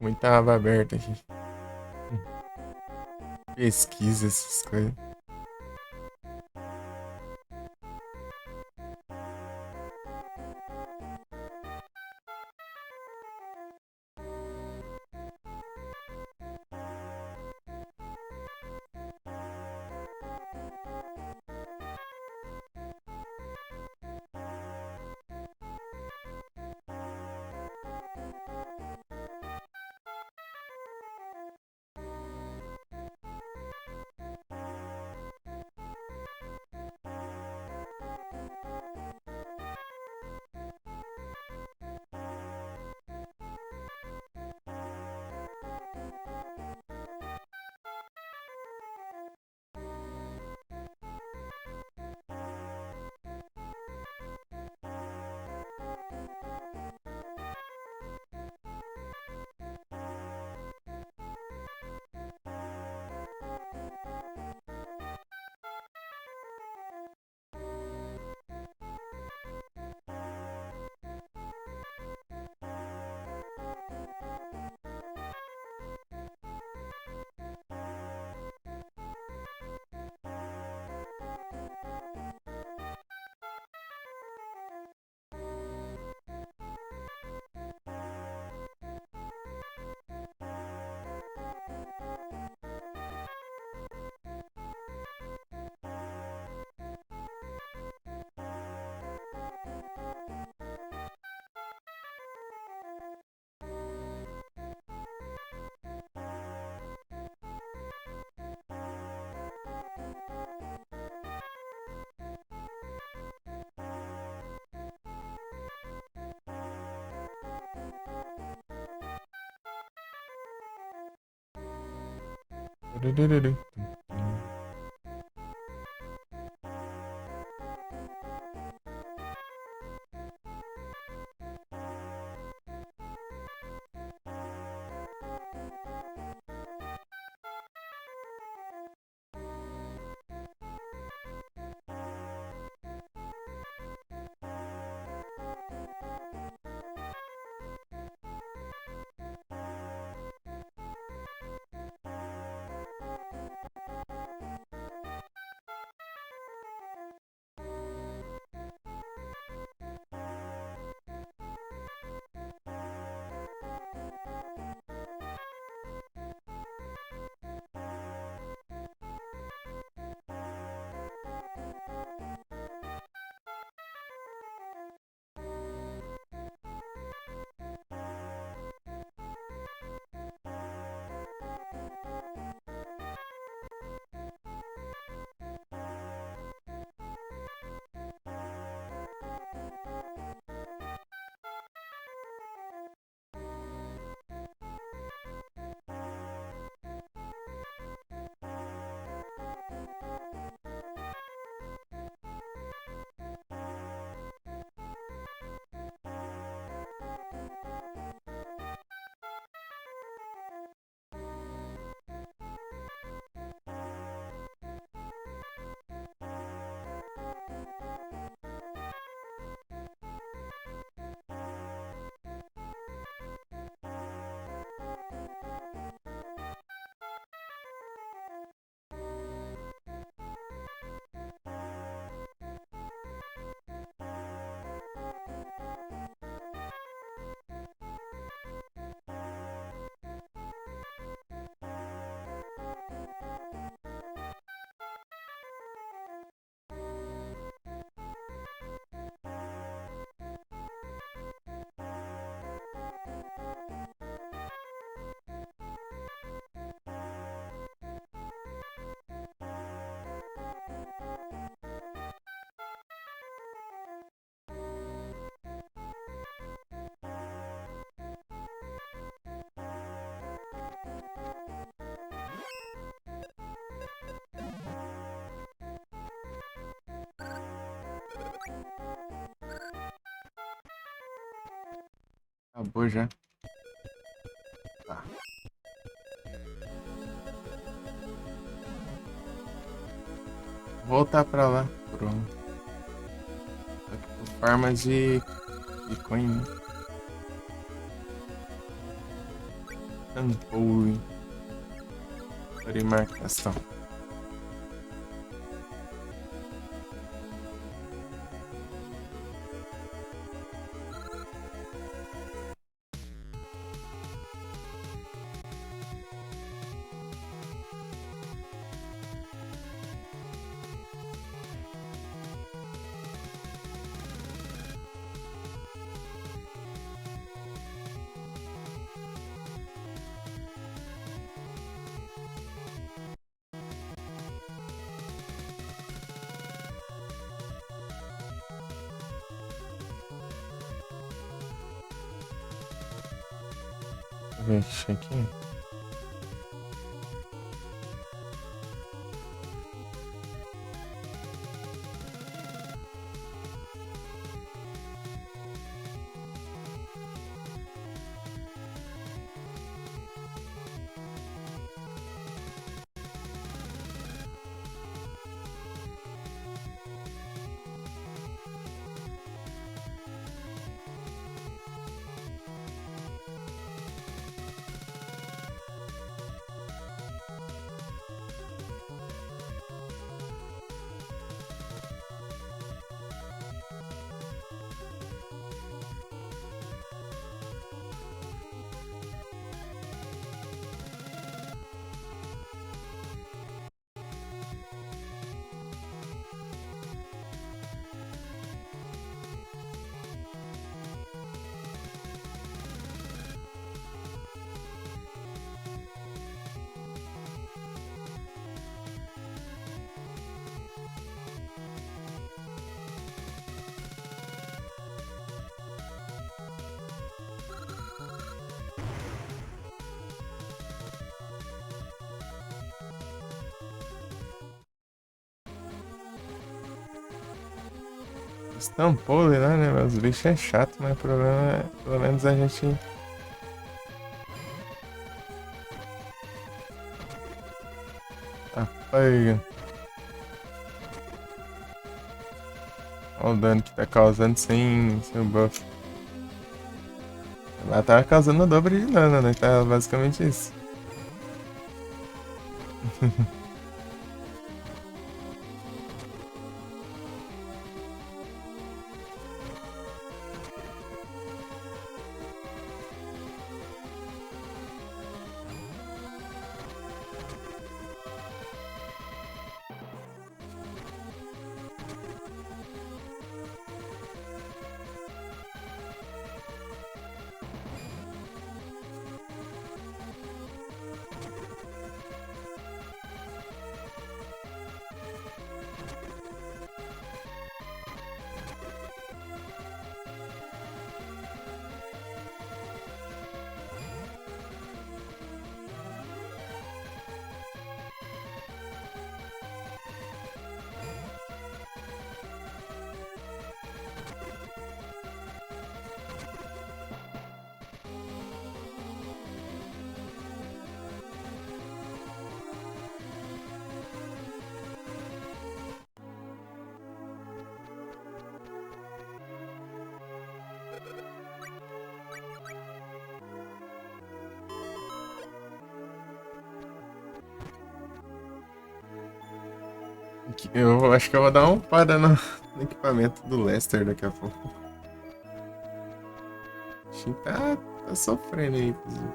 Muita aba aberta aqui. Pesquisa essas coisas. Acabou já. Tá. Voltar pra lá. Pronto. Aqui por forma de coin, né? Ampule. Para marcação. Deixa aqui. Estampou ele lá, né? Mas os bichos é chato, mas o problema é, pelo menos a gente. Apaga. Olha o dano que tá causando sem o buff. Lá tá causando o dobro de dano, né? Tá basicamente isso. Eu acho que eu vou dar uma upada no equipamento do Lester daqui a pouco. O Shin tá sofrendo aí, inclusive.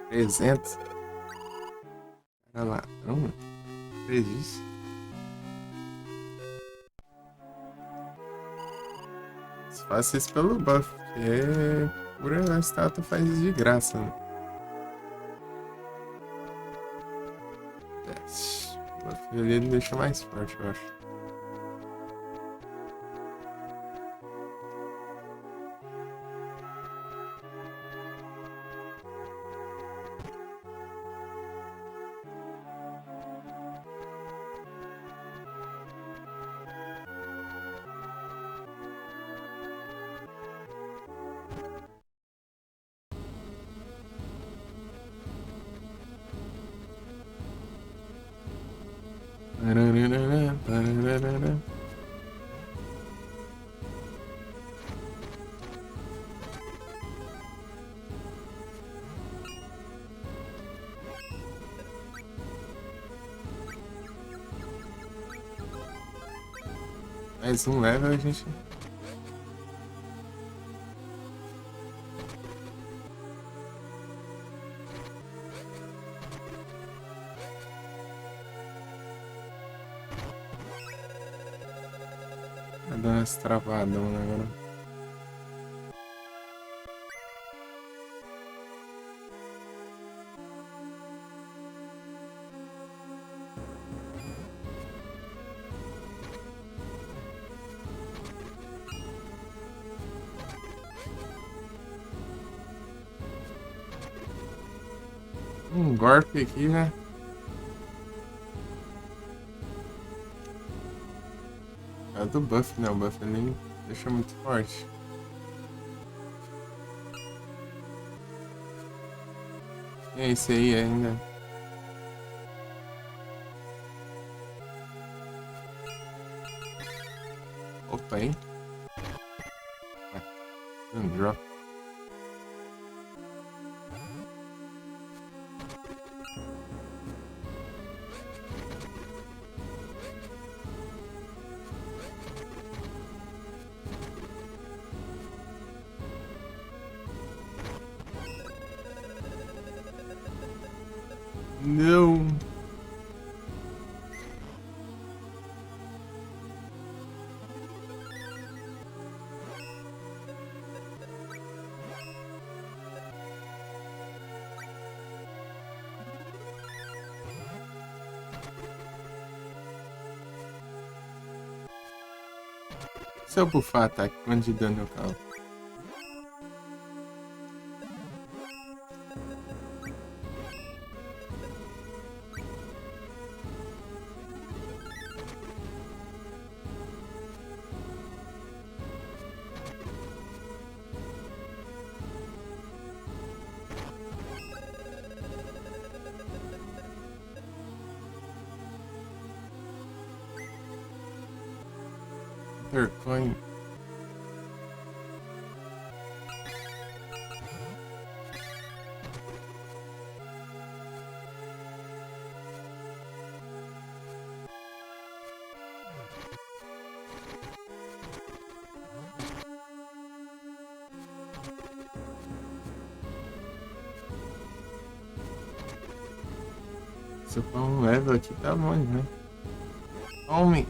300. Olha lá, não, fez isso. Faça isso pelo buff, porque cura a estátua faz de graça, né? O buff ali ele deixa mais forte, eu acho. Mais um level a gente. Tá dando esse travadão agora. Um golpe aqui, né? É do buff, né? O buff ele deixa muito forte. E é esse aí ainda. Opa, hein? Um drop. Não. Se eu bufar ataque, quanto de dano eu causo? Intercoin. Se eu for um level aqui, tá bom, né? Homem.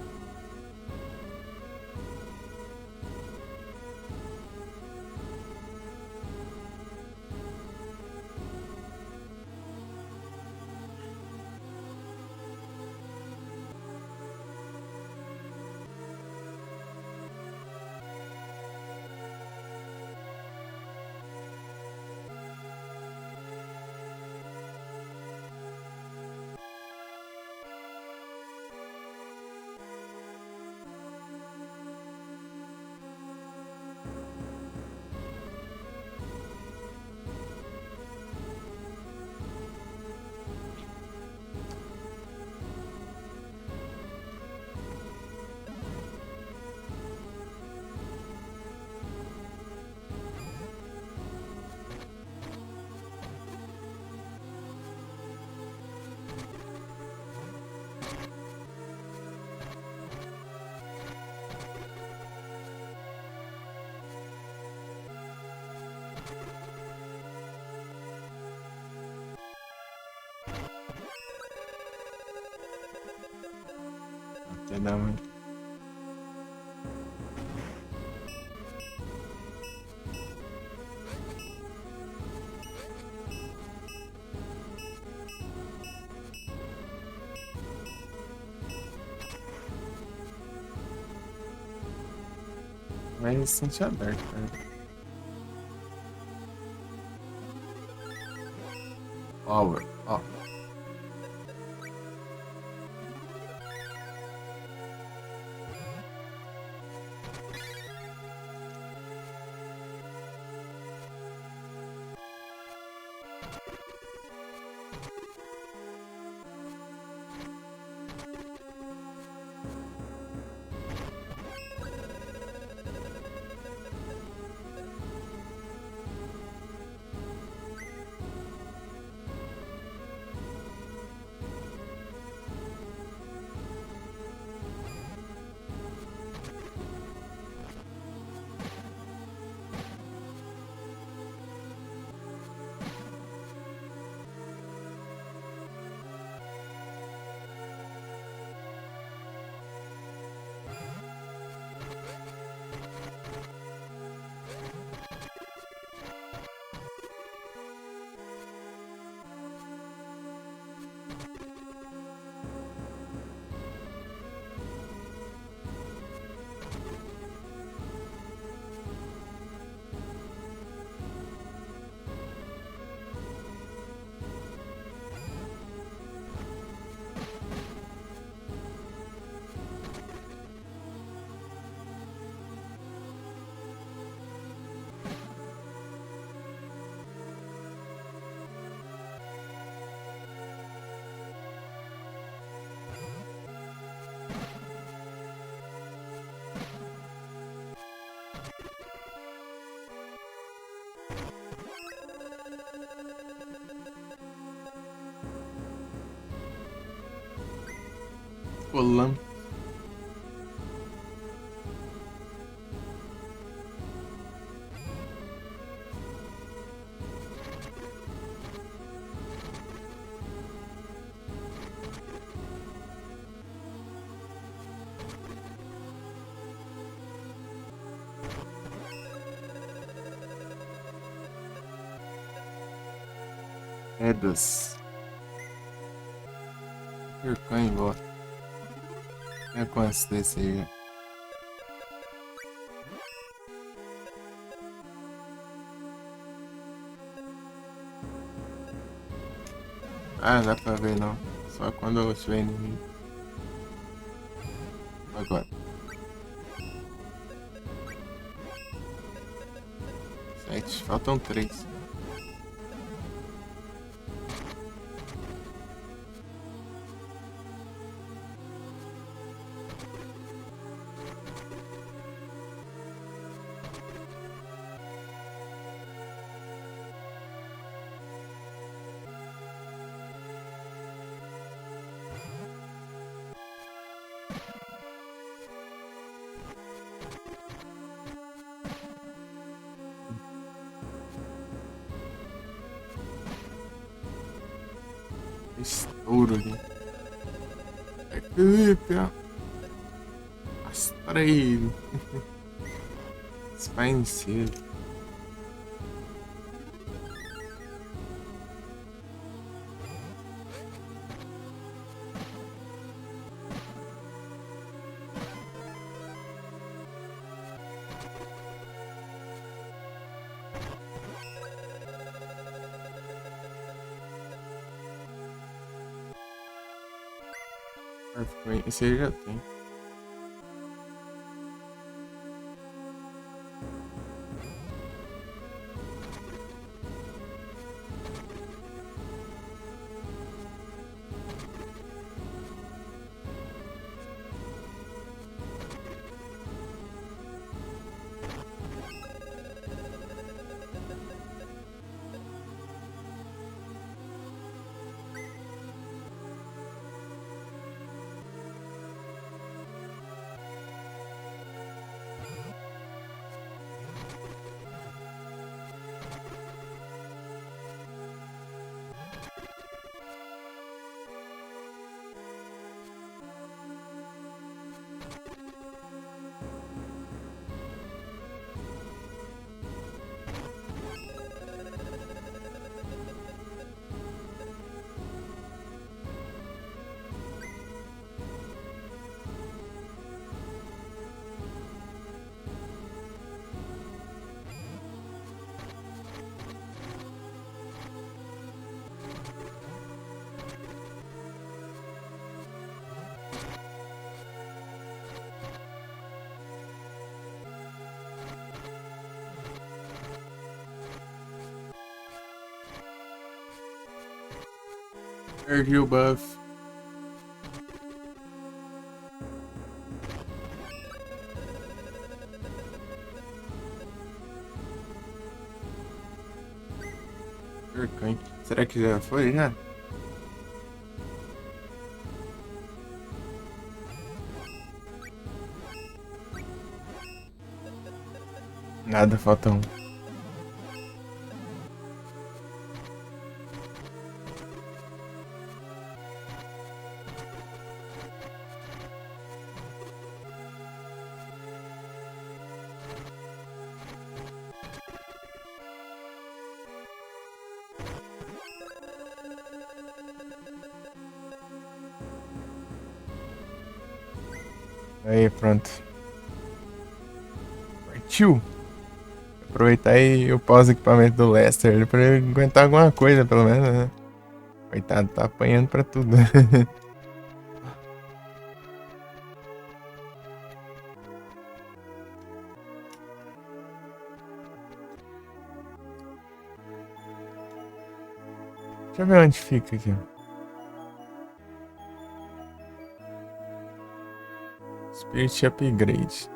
Até dá uma. Vai resistente aberto, cara. Power. Ó. Colamos. Edas. Pircão embora. É quantos desse aí? Ah, dá pra ver não. Só quando eu estiver inimigo. Agora. 7. Faltam 3. Estouro ali. Equipe, ó. Rastreiro. Spine. Esse aí já tem. Perdi o buff. Percante. Será que já foi já? Nada, falta um. Aí, pronto. Partiu! Aproveitar e upar os equipamentos do Lester ali pra ele aguentar alguma coisa, pelo menos, né? Coitado, tá apanhando pra tudo. Deixa eu ver onde fica aqui. Spirit Upgrade.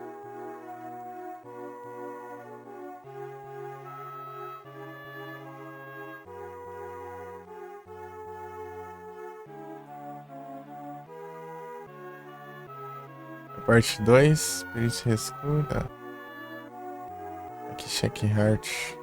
Parte 2, Spirit Rescue, tá. Aqui, Check Heart.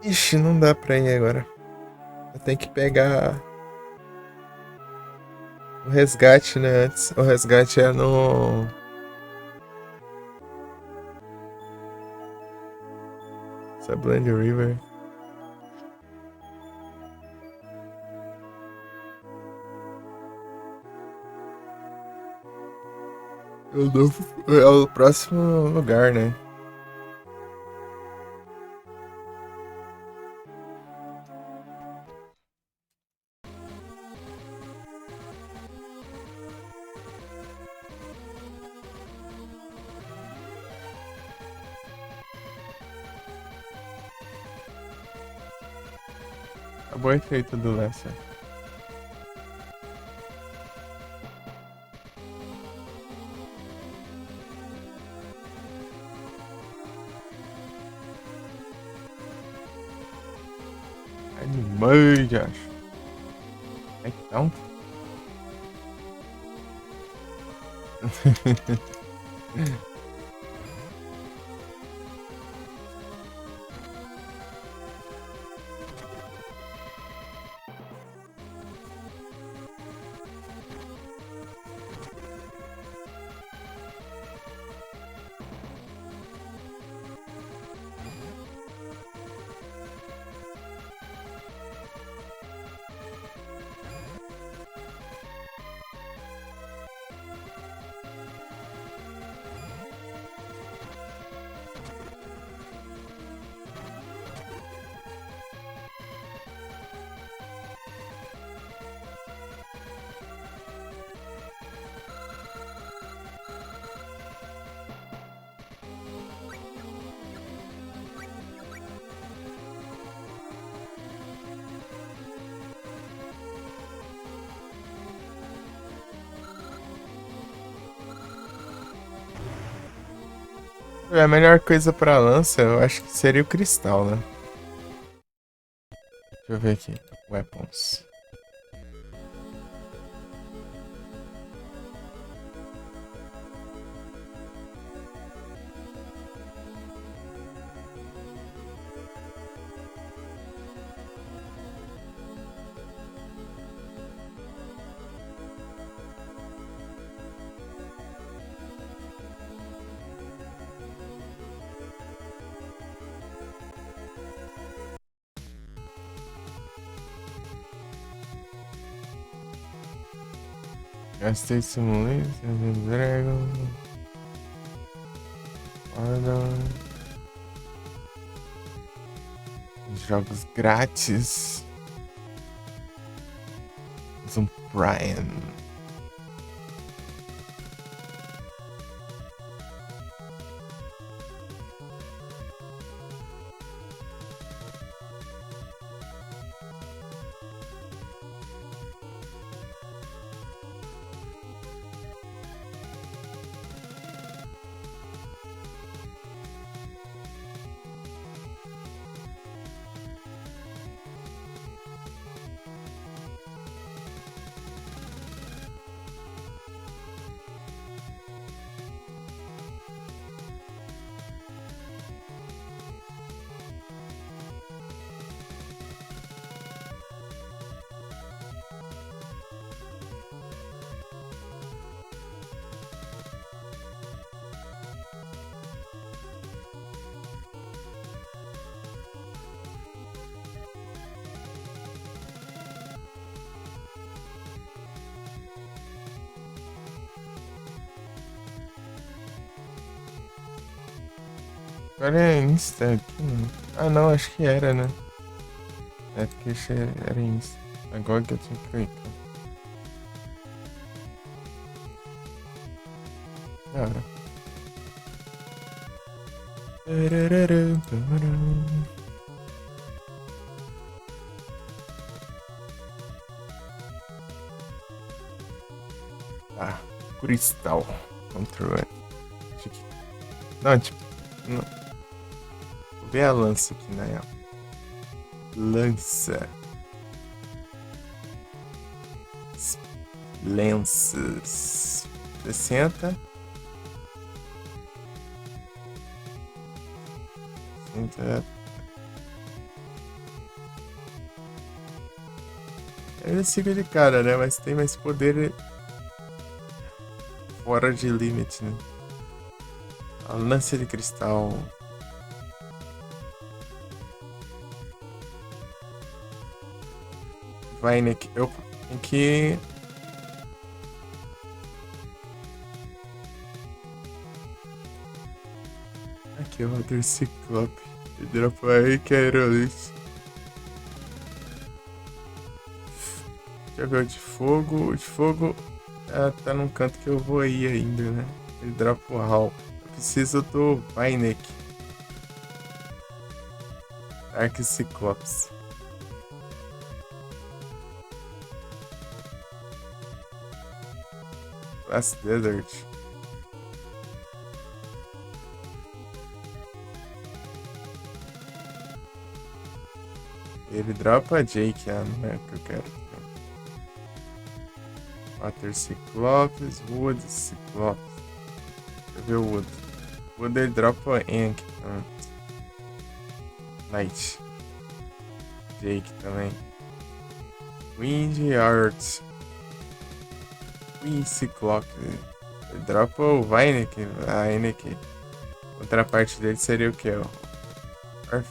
Ixi, não dá pra ir agora. Eu tenho que pegar o resgate, né, antes. O resgate é no... Sublend River. É o próximo lugar, né? Acabou o efeito do Lessa. Animais, acho. Então. A melhor coisa pra lança, eu acho que seria o cristal, né? Deixa eu ver aqui. Weapons. Gastei Simulation, Dragon. Jogos grátis. Um Prime. Agora é Insta aqui, mano. Ah, não, acho que era, né? É porque era Insta. Agora que eu tinha que clicar. Cara. Ah, cristal. Control. Não, tipo. Não. Vou ver a lança aqui, na real. Lança. Lanças. 60. 60. Eu sigo de cara, né? Mas tem mais poder fora de limite, né? A lança de cristal. Vai, Nick. Eu tenho que. Aqui, o Water Ciclope. Dropa aí, Queiroz. Deixa eu ver o de fogo. O de fogo tá num canto que eu vou ir ainda, né? Ele dropa o Hall. Eu preciso do Vainek. Dark Cyclops. Last Desert. Ele dropa Jake, não é o que eu quero. Water Cyclops, Wood Cyclops. Deixa eu ver o Wood. Wood ele dropa Ink. Night. Jake também. Wind Art. Wind Cyclops. Ele dropa o Vainek. A Enek. Outra parte dele seria o que? O Arf.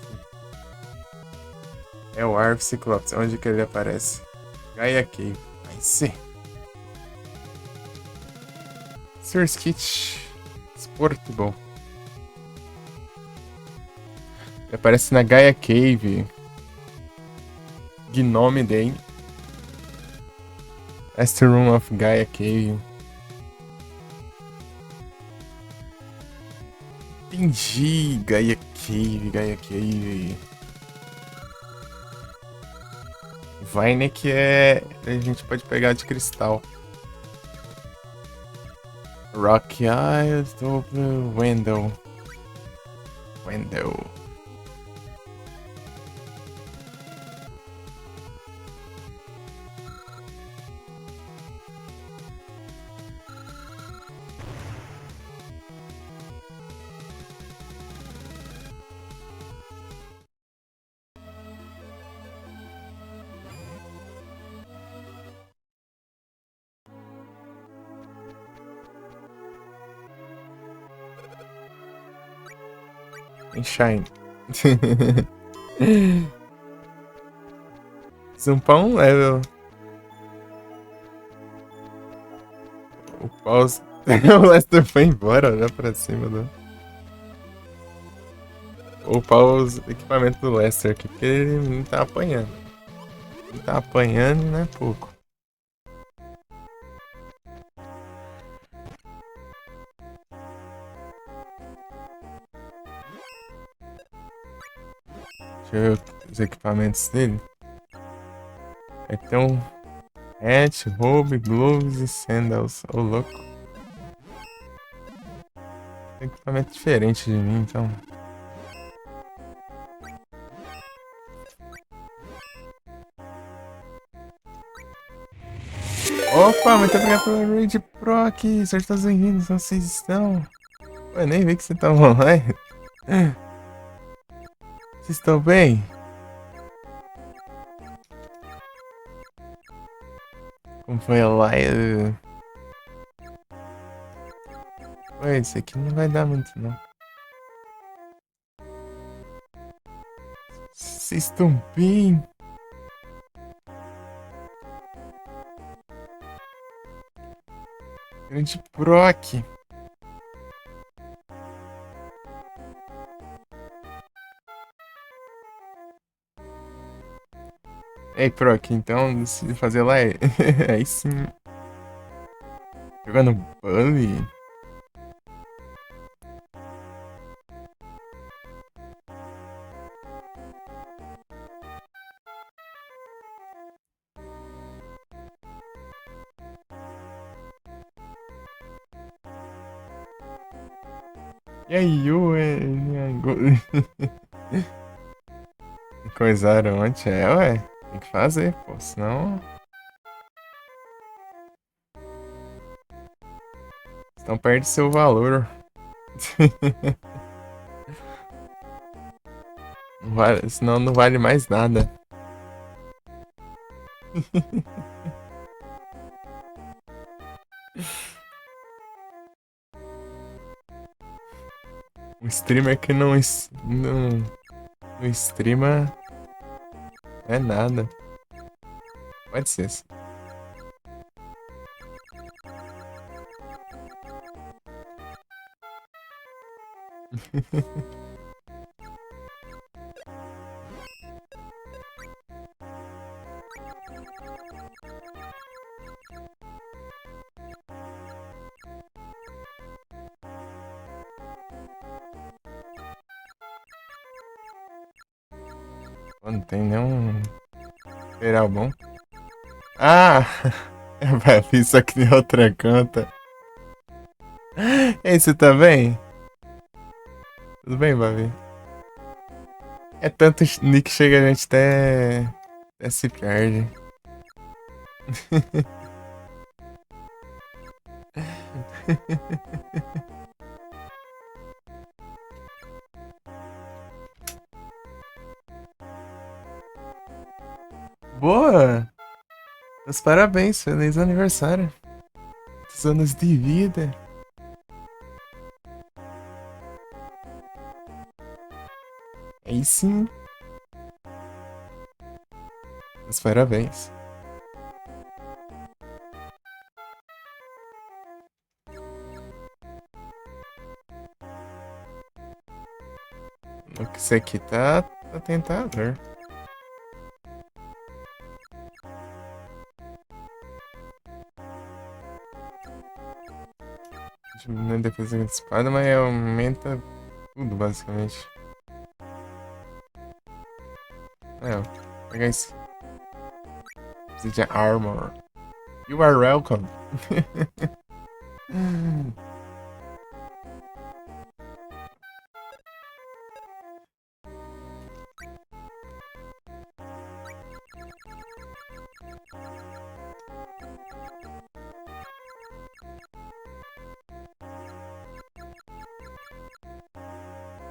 É o Arf Cyclops. Onde que ele aparece? Gaia Cave. Vai ser. Source Kit. Sportable. Ele aparece na Gaia Cave. Gnome Day. Astro Room of Gaia Cave. Entendi. Gaia Cave, Gaia Cave. Vainek a gente pode pegar de cristal. Rock Eyes, Double Window. Window. Shine. Zumpar um level. O pause. O Lester foi embora, olha pra cima do. O pause equipamento do Lester aqui, porque ele não tá apanhando. Ele tá apanhando, não é pouco. Deixa eu ver os equipamentos dele. Então, hat, robe, gloves e sandals. Ô, louco. Tem equipamento diferente de mim, então. Opa, muito obrigado pelo Raid Pro aqui. Sejam todos bem-vindos, vocês estão? Eu nem vi que vocês estavam online. Vocês estão bem? Como foi a live? Ué, isso aqui não vai dar muito, não. Vocês estão bem? Grande Proc. Ei, Proc, então decidi fazer lá. Aí sim. Jogando Bully. E aí, coisaram ontem, ué. Tem que fazer, pô, senão perde seu valor. Não vale, senão não vale mais nada. Um streamer que não streama é nada. Pode ser assim. Pô, não tem nenhum material bom. Ah! Vai, isso aqui em outra conta. Ei, você tá bem? Tudo bem, Babi? É tanto nick chega a gente até se perde. Boa! Meus parabéns, feliz aniversário. Muitos anos de vida. Aí sim, meus parabéns. O que isso aqui tá tentador. Diminui a defesa de espada, mas aumenta tudo, basicamente. É, vou pegar esse. Precisa de armor. You are welcome.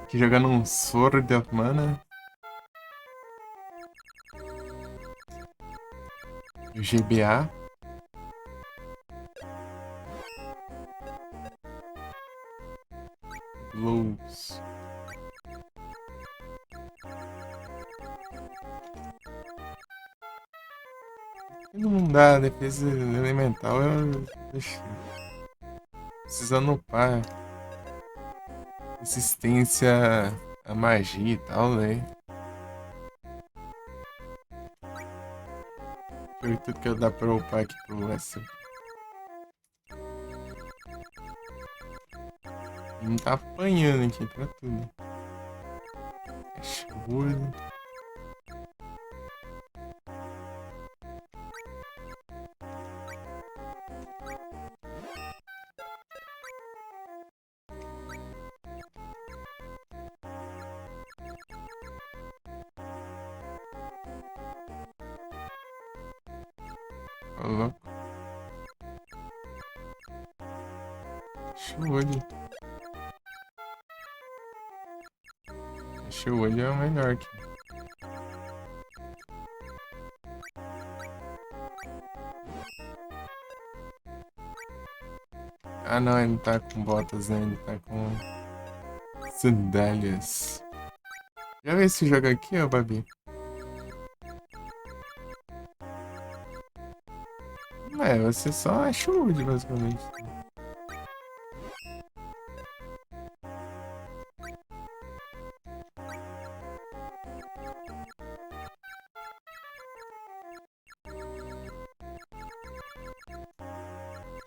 Aqui jogando um Sword of Mana. E o GBA. Blues. E não dá defesa elemental, ixi, precisando upar resistência à magia e tal, né? Foi tudo que eu dá pra upar aqui pro S. Não tá apanhando aqui pra tudo. Ashwood. Ô, louco. Ashwood. Ashwood é o melhor aqui. Ah não, ele não tá com botas, né? Ele tá com sandálias. Já viu esse jogo aqui, ó, Babi? É, você só acha Wood, basicamente.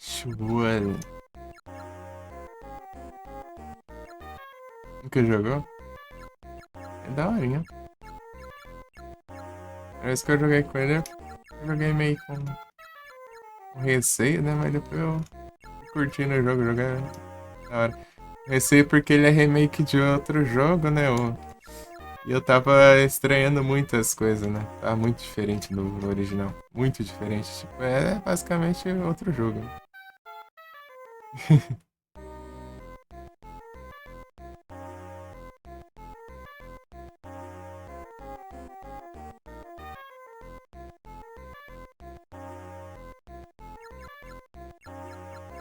Shwood. Nunca jogou? É daorinha. Parece que eu joguei com ele, eu joguei meio com receio, né? Mas depois eu fui curtindo o jogo, jogar da hora. Receio porque ele é remake de outro jogo, né? E eu tava estranhando muitas coisas, né? Tá muito diferente do original. Muito diferente. Tipo, é basicamente outro jogo.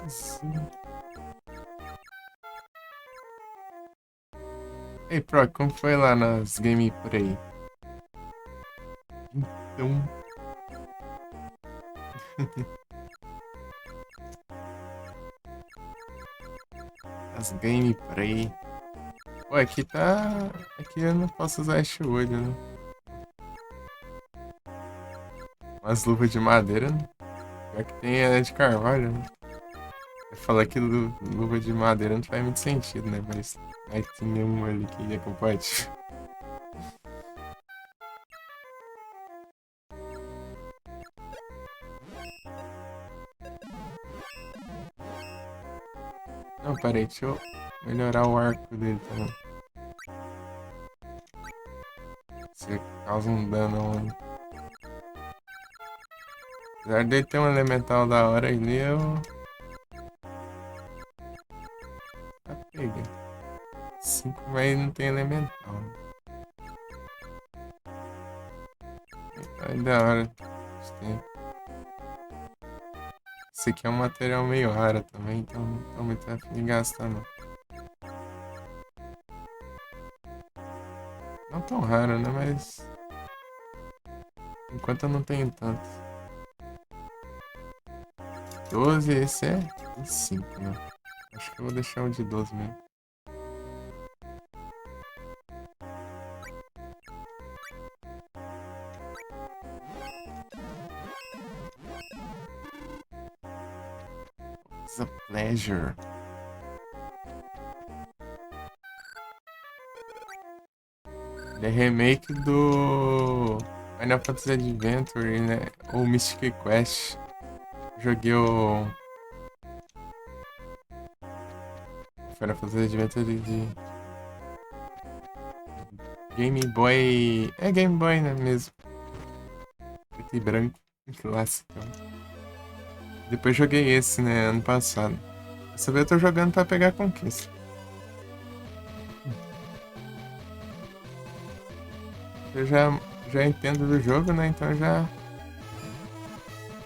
Sim. Ei, Pro, como foi lá nas gameplay? Então, as gameplay. Pô, aqui tá. Aqui eu não posso usar este olho, né? Umas luvas de madeira, né? Pior que tem é de carvalho, né? Eu falar que luva de madeira não faz muito sentido, né? Mas aí tinha um ali que é compatível. Não, peraí, deixa eu melhorar o arco dele também. Se causa um dano. Apesar dele ter um elemental da hora ali, eu. Tá pegando. 5, mas não tem elemental. Aí da hora. Gostei. Esse aqui é um material meio raro também, então não tô muito afim de gastar não. Não tão raro, né? Mas. Enquanto eu não tenho tanto. 12, esse é 5, né? Acho que eu vou deixar o de 12 mesmo. It's a pleasure. Ele é remake do Final Fantasy Adventure, né? Ou Mystic Quest. Joguei o Final Fantasy Adventure de Game Boy. É Game Boy, né? Mesmo. Preto e branco. Clássico. Depois joguei esse, né? Ano passado. Dessa vez eu tô jogando pra pegar a conquista. Eu já entendo do jogo, né? Então eu já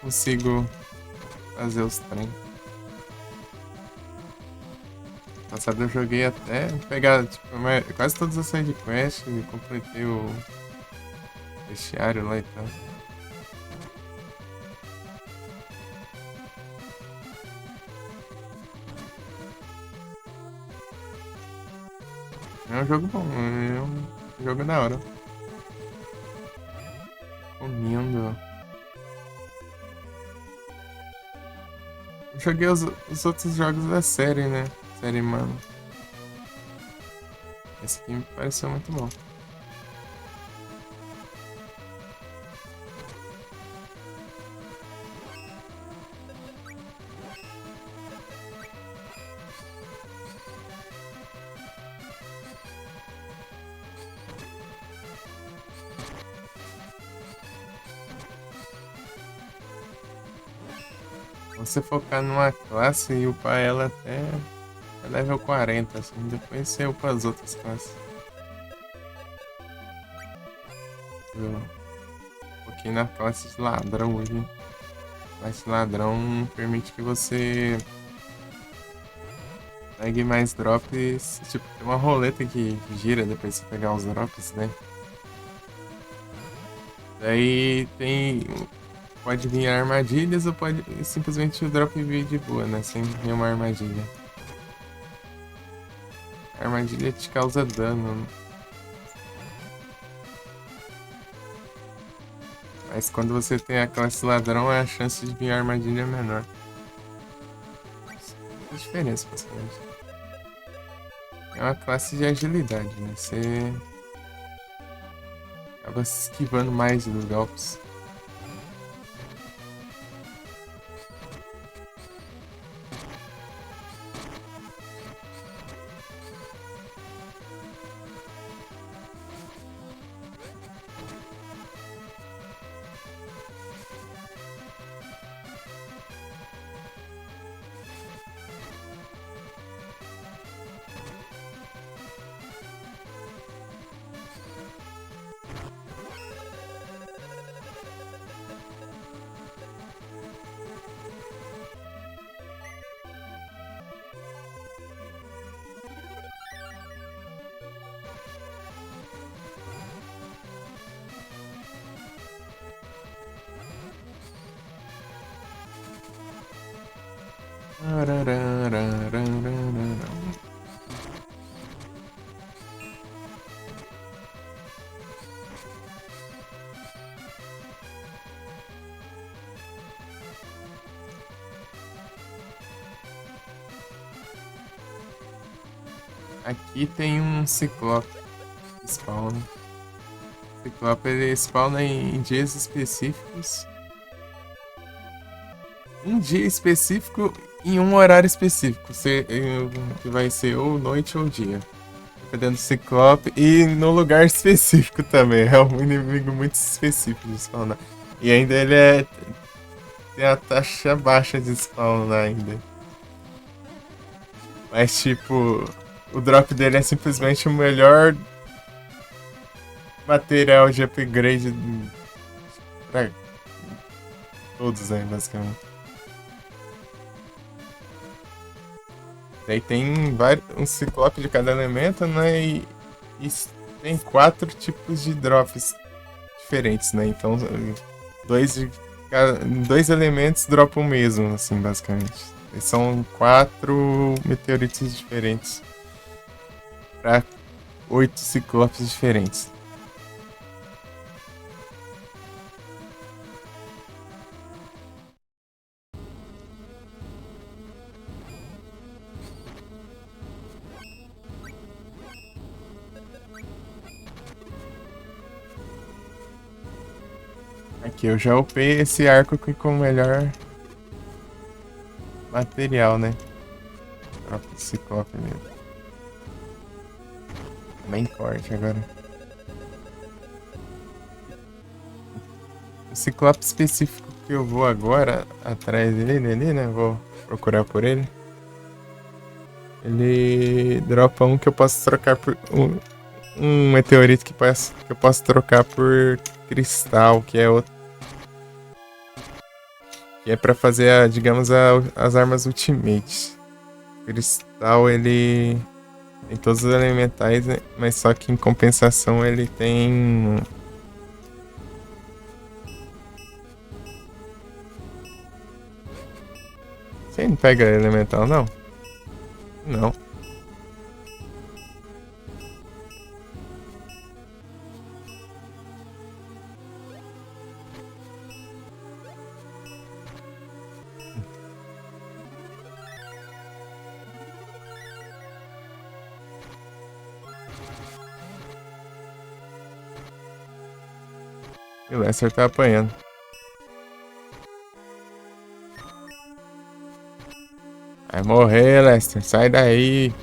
consigo fazer os treinos. Passado eu joguei até pegar tipo, quase todas as sidequests e completei o bestiário lá e tal. É um jogo bom, é um jogo da hora. Recomendo. Eu joguei os outros jogos da série, né? Série, mano. Esse aqui me pareceu muito bom. Você focar numa classe e upar ela até level 40, assim, depois você upa as outras classes. Eu foquei na classe de ladrão hoje. Classe de ladrão permite que você pegue mais drops. Tipo, tem uma roleta que gira depois de você pegar os drops, né? Daí tem. Pode vir armadilhas ou pode simplesmente o drop vir de boa, né? Sem nenhuma armadilha. A armadilha te causa dano, né? Mas quando você tem a classe ladrão, a chance de vir armadilha é menor. Que diferença, basicamente. É uma classe de agilidade, né? Você acaba se esquivando mais dos golpes. Aqui tem um ciclope spawn. O ciclope ele spawna em dias específicos. Um dia específico em um horário específico. Que vai ser ou noite ou dia. Dependendo do ciclope. E no lugar específico também. É um inimigo muito específico de spawnar. E ainda tem a taxa baixa de spawn ainda. Mas tipo, o drop dele é simplesmente o melhor material de upgrade pra todos, né, basicamente. Daí tem um ciclope de cada elemento, né? E tem 4 tipos de drops diferentes, né? Então, dois elementos dropam o mesmo, assim, basicamente. E são 4 meteoritos diferentes para 8 ciclopes diferentes. Aqui eu já upei esse arco aqui com o melhor material, né? Drop de ciclope mesmo. Bem forte agora. O ciclope específico que eu vou agora atrás dele ali, né? Vou procurar por ele. Ele dropa um que eu posso trocar por. Um meteorito que eu posso trocar por cristal, que é outro. Que é pra fazer, digamos, as armas ultimates. Cristal, ele tem todos os elementais, né? Mas só que em compensação ele tem. Você não pega elemental, não? Não. E o Lester tá apanhando. Vai morrer, Lester. Sai daí.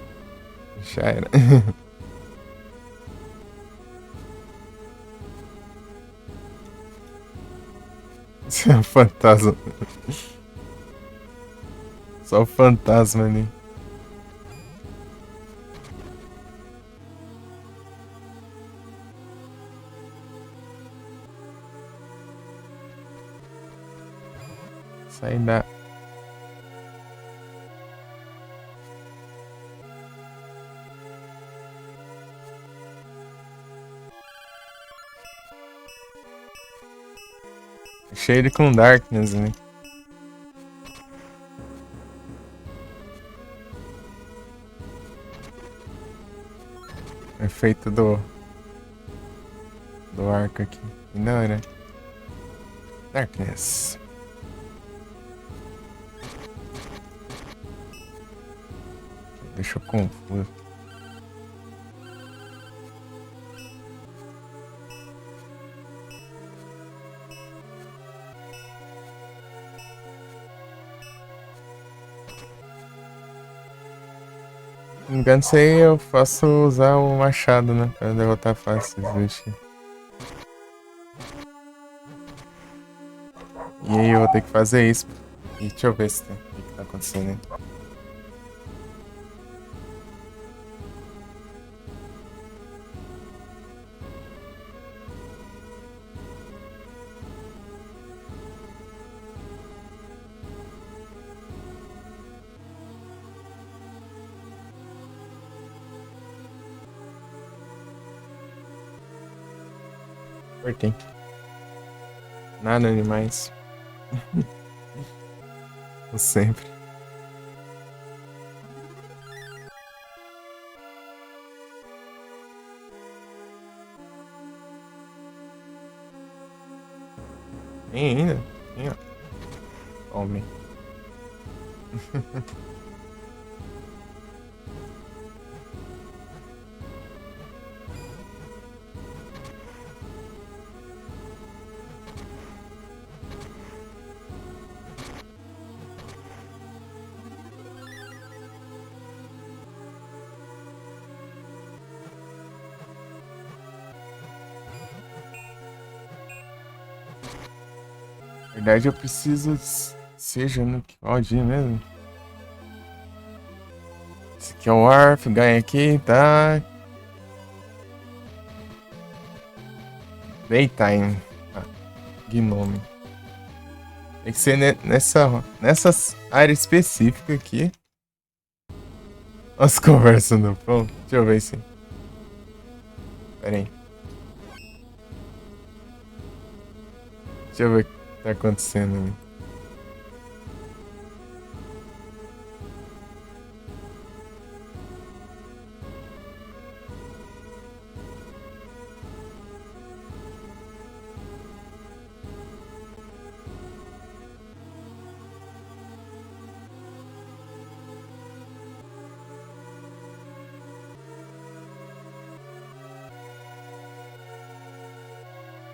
Já era. Você é um fantasma. Só o fantasma ali. Sai da. Cheio ele com Darkness, né? Efeito do arco aqui. Não, né? Darkness. Deixa eu confuso. Se não me engano, isso aí eu posso usar o machado, né? Pra derrotar fácil esses bichos. E aí eu vou ter que fazer isso. E deixa eu ver se tem. O que tá acontecendo aí. Cortei. Nada animais. Como sempre. Tem ainda? Tem, ó. Tome. Na verdade, eu preciso seja no que pode ir mesmo. Esse aqui é o Arf, ganha aqui, tá? Daytime. Ah, Gnome. Tem que ser nessa área específica aqui. As conversas no pão. Deixa eu ver se. Pera aí. Deixa eu ver o que tá acontecendo ali.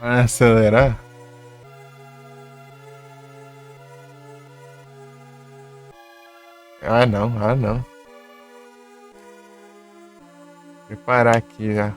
Vai acelerar? Ah, não, ah, não. Preparar aqui já.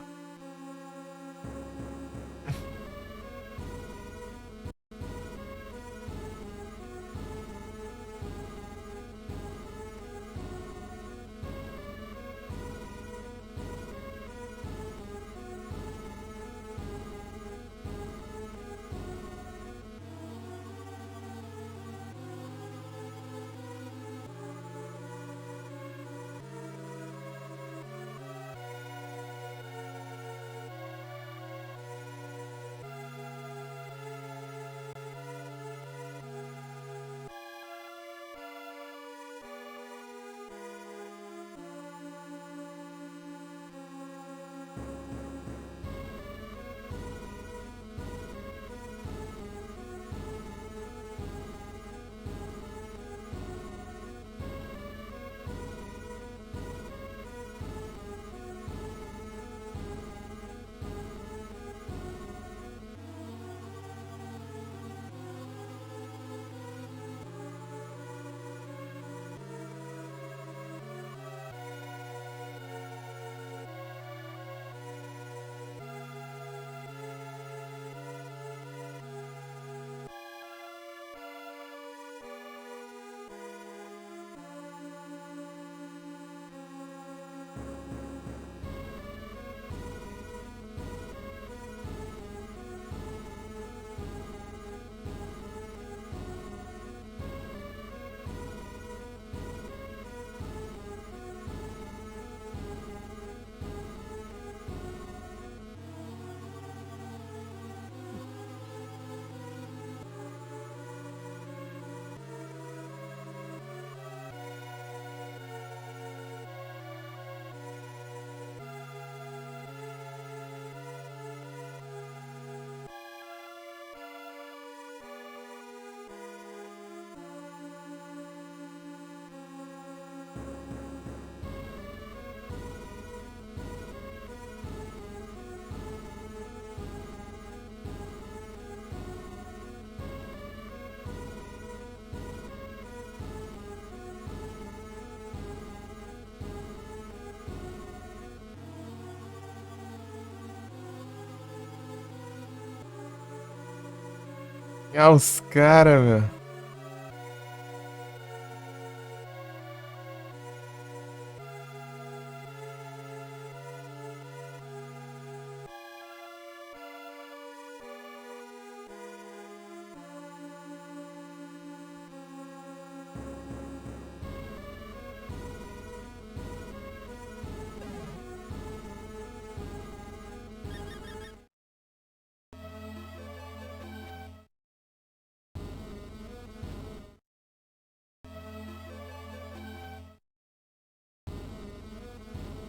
Ah, os caras, velho.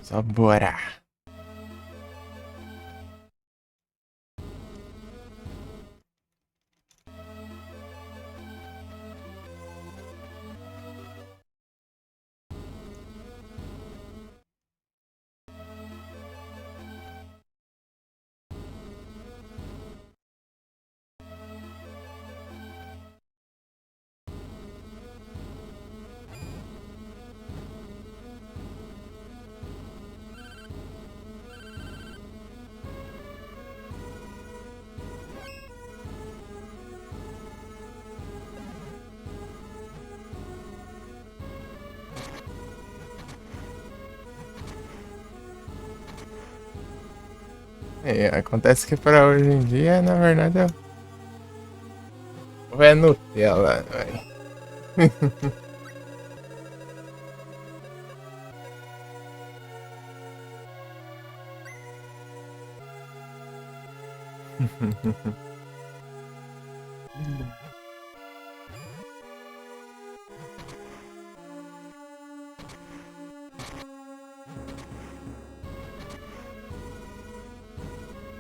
Só bora. É, acontece que pra hoje em dia, na verdade, é Nutella, velho.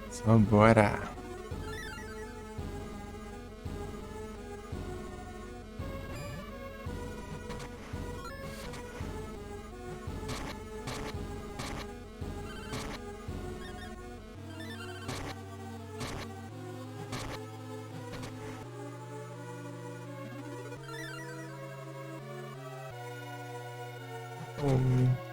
Só bora. Hum.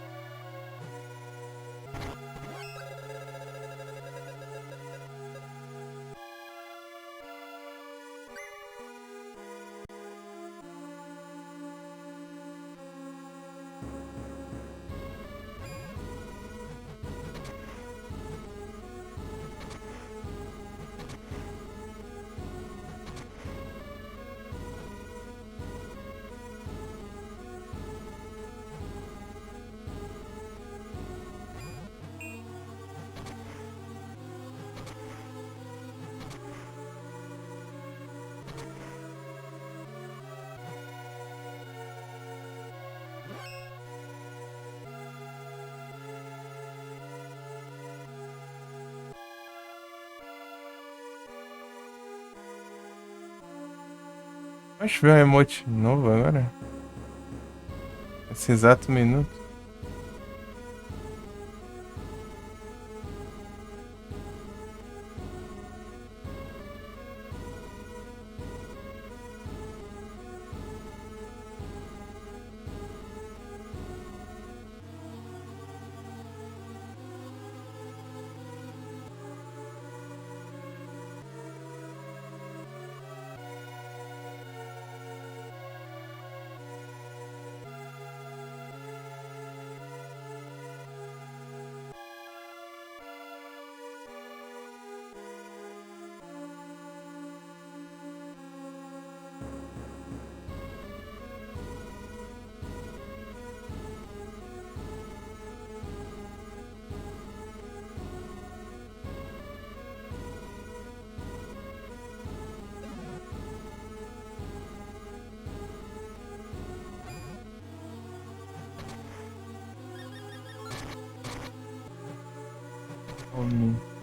Acho que veio um emote novo agora. Esse exato minuto. Hum.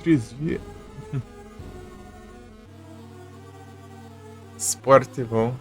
Trisvia. Esporte bom.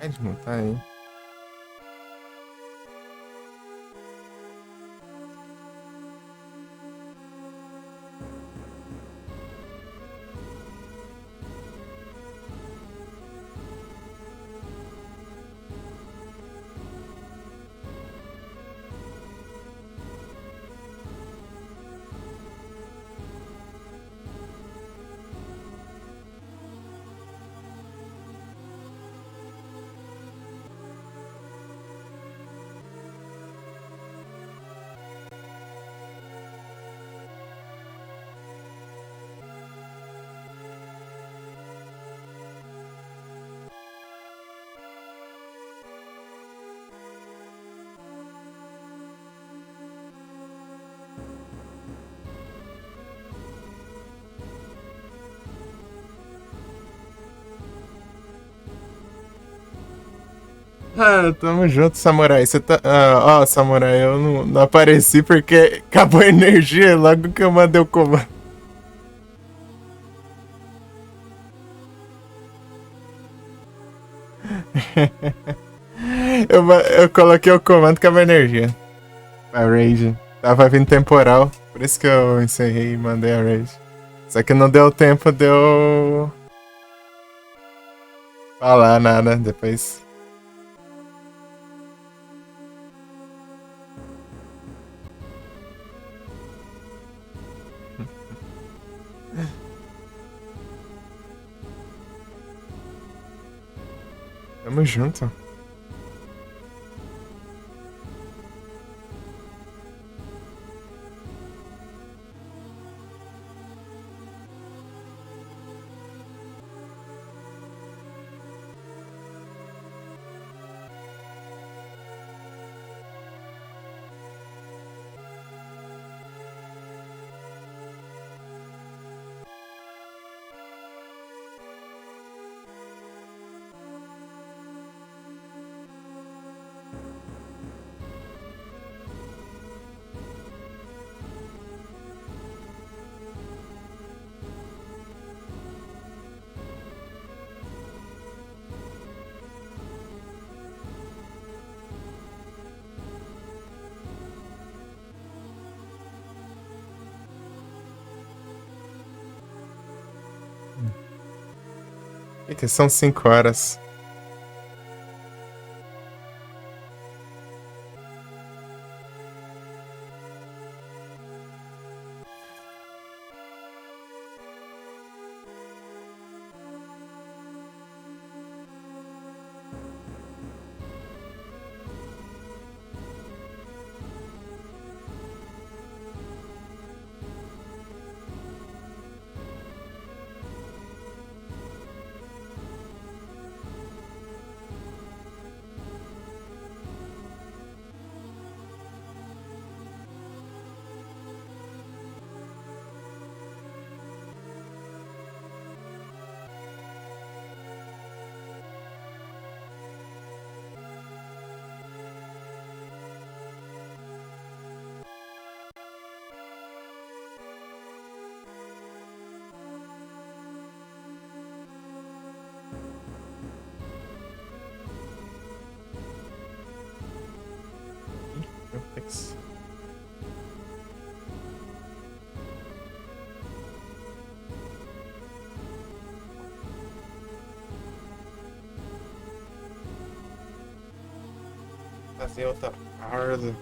Pode não tá aí. Ah, tamo junto, Samurai. Você tá. Ó, Samurai, eu não apareci porque acabou a energia logo que eu mandei o comando. Eu coloquei o comando acabou a energia. A raid. Tava vindo temporal, por isso que eu encerrei e mandei a raid. Só que não deu tempo de eu falar nada depois. Tamo junto. Que são 5 horas. Nossa. Fazer outra farda.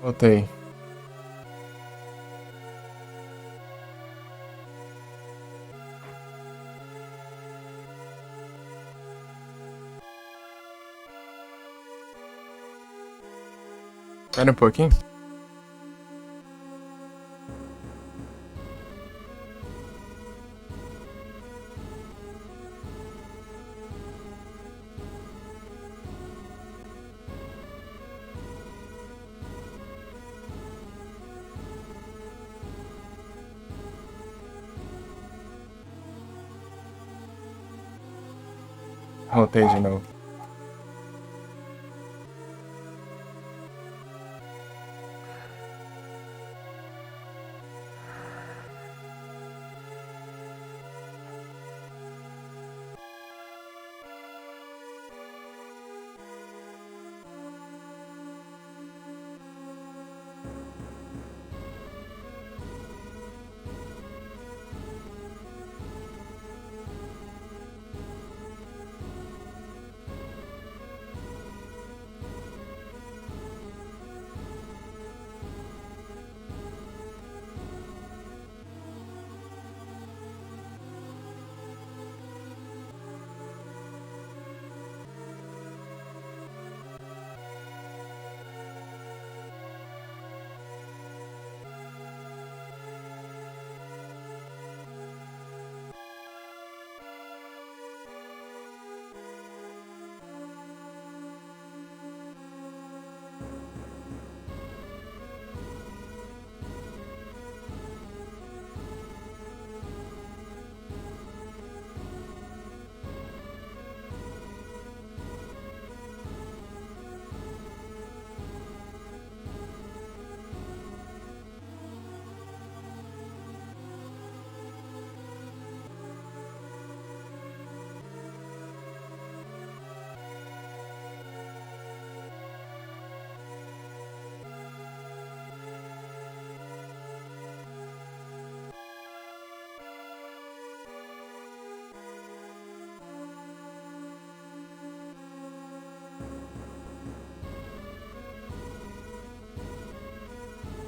Voltei. Espera um pouquinho. Voltei de novo.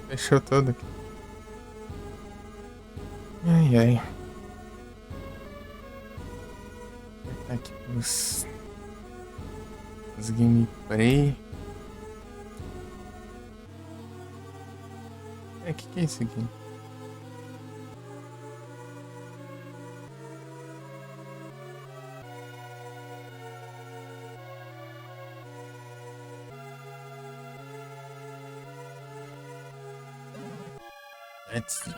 Fechou tudo aqui. Ai, ai. Apertar aqui os gameplay. Que é isso aqui? Let's see.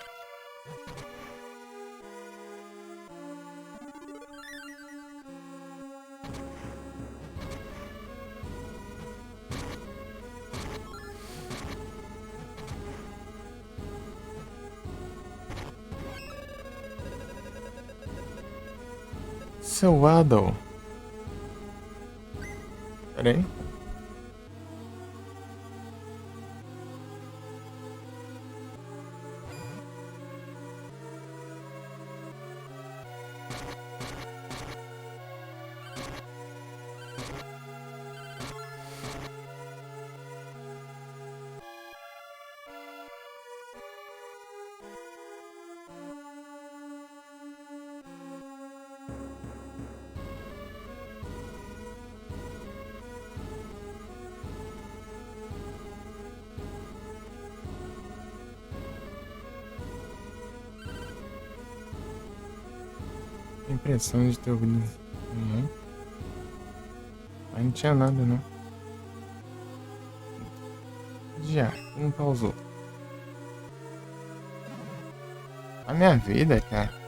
Seu Waddle. Pera aí. Impressão de ter ouvido. Uhum. Mas não tinha nada, não. Já, não pausou. A minha vida, cara.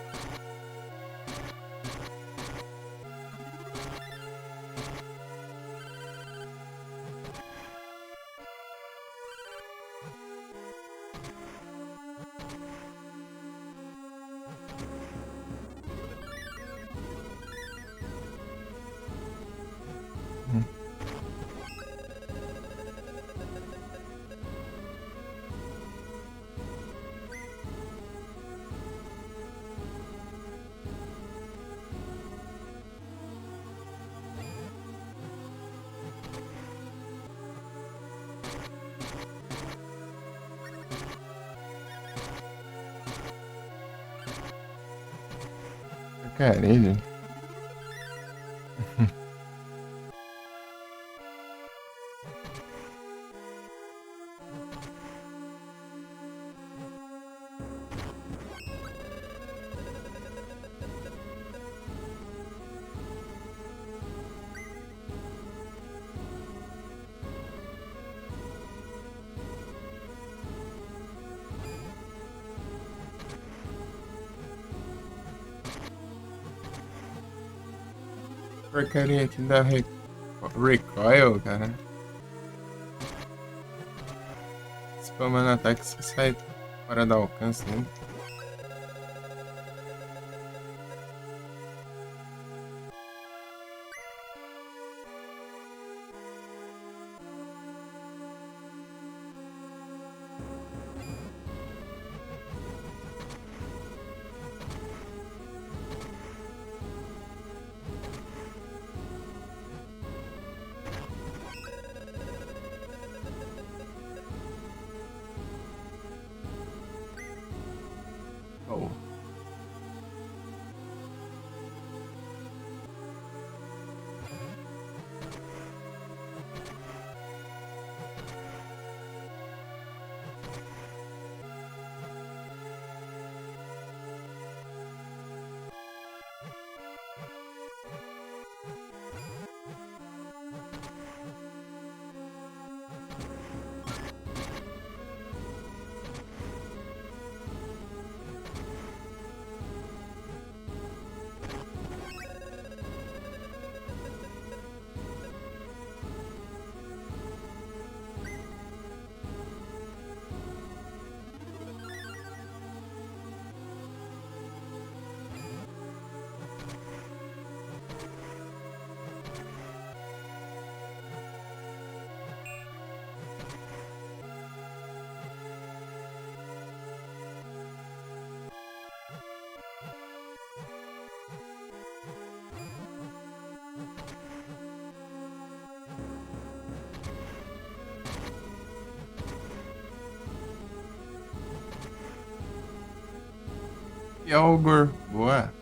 porcaria, gente. Porcaria aqui da recoil, cara. Spamando ataque, você sai fora do alcance, né? Oh. E Algor, boa.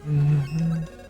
Uhum.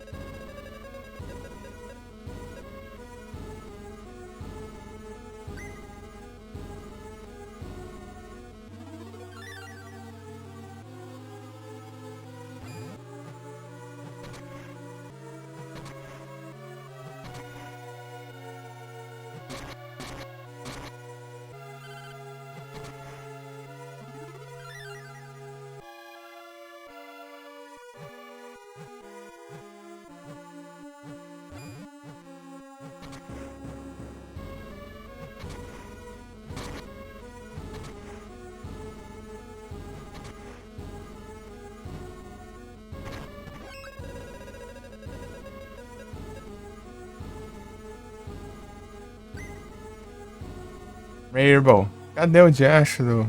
Rainbow, cadê o diacho do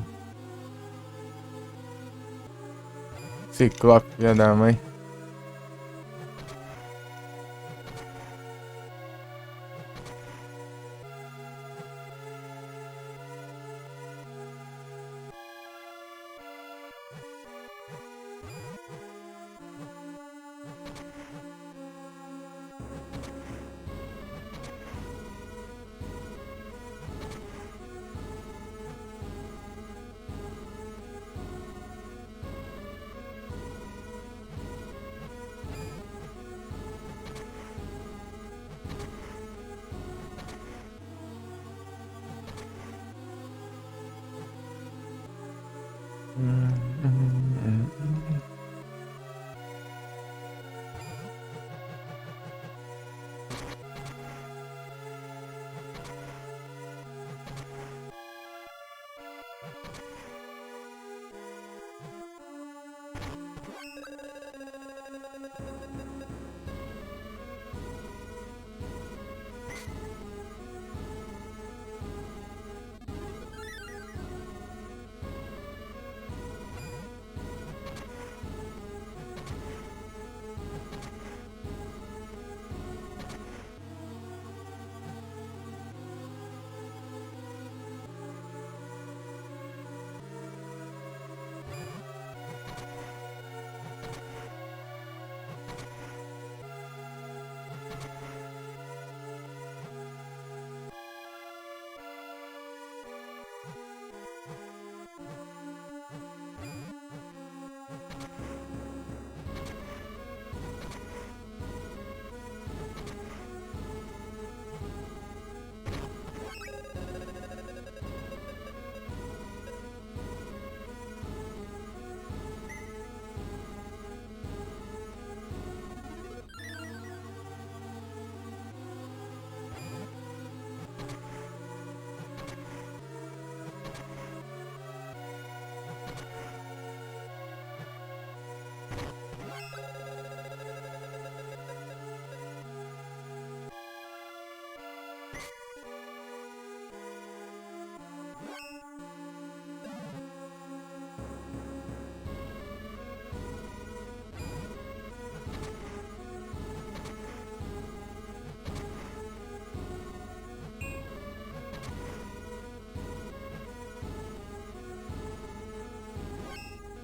Ciclope, filha da mãe?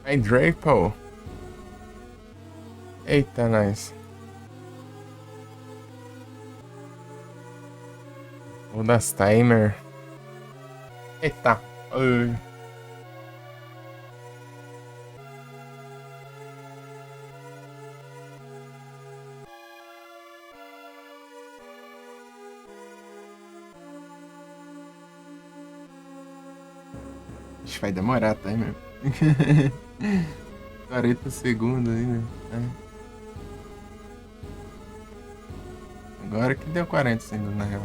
Aí, Draco. Eita, nice. O das timer. Eita. Ai. Ixi, vai demorar, timer. 40 segundos ainda. Agora que deu 40 segundos, na real.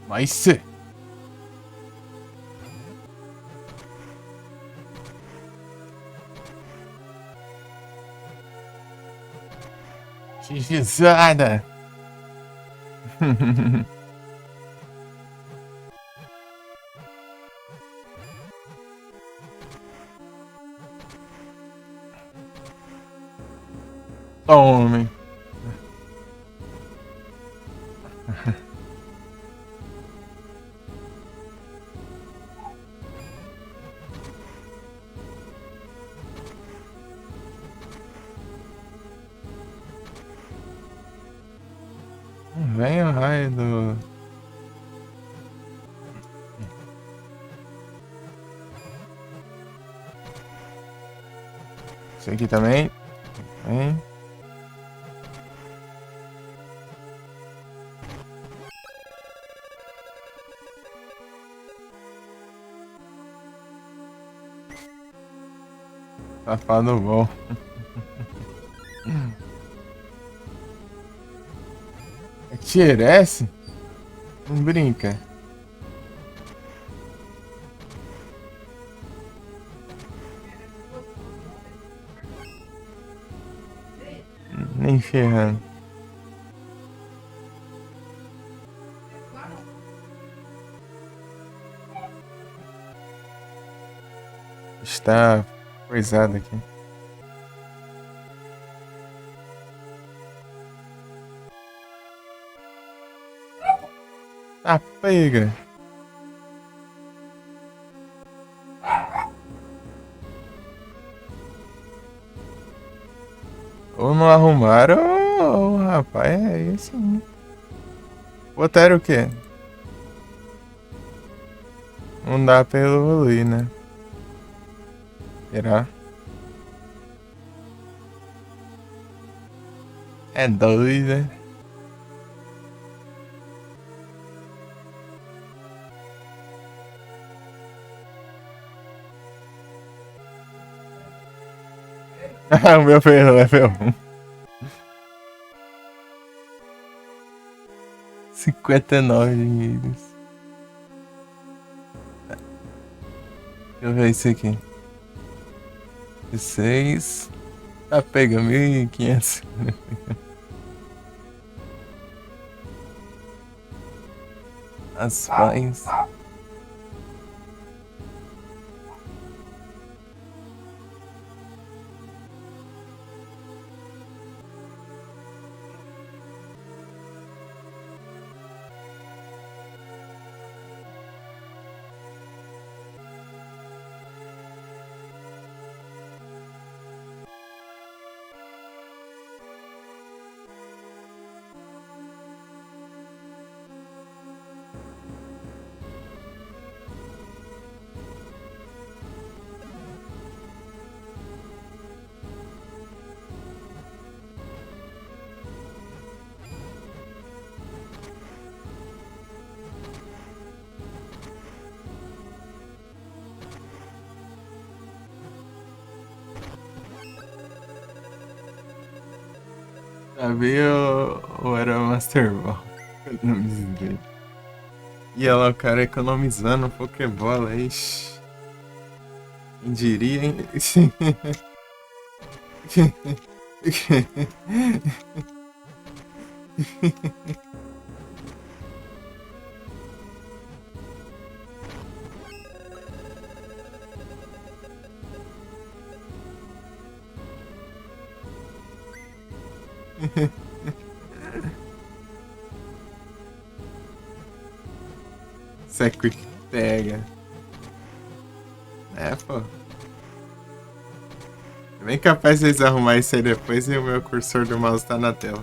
Nice. Xixizada. Tome. Vem o raio do... Esse aqui também. Vem. Safado bom. É Tiresse? Não brinca. Nem ferrando. Está coisado aqui. Ah, pega. Ou não arrumaram, ou, rapaz, é isso. Botaram o quê? Não dá pra evoluir, né? Será? É doido, né? Ah, o meu foi level 1. 59 dinheiros. Deixa eu ver isso aqui. 16. Ah, pega 1.500. As pães. Sabia ou era Master Ball? Economizei. E ela, o cara economizando Pokébola, ixi. Quem diria, hein? Isso é quick pega. É, pô. É bem capaz de vocês arrumar isso aí depois e o meu cursor do mouse tá na tela.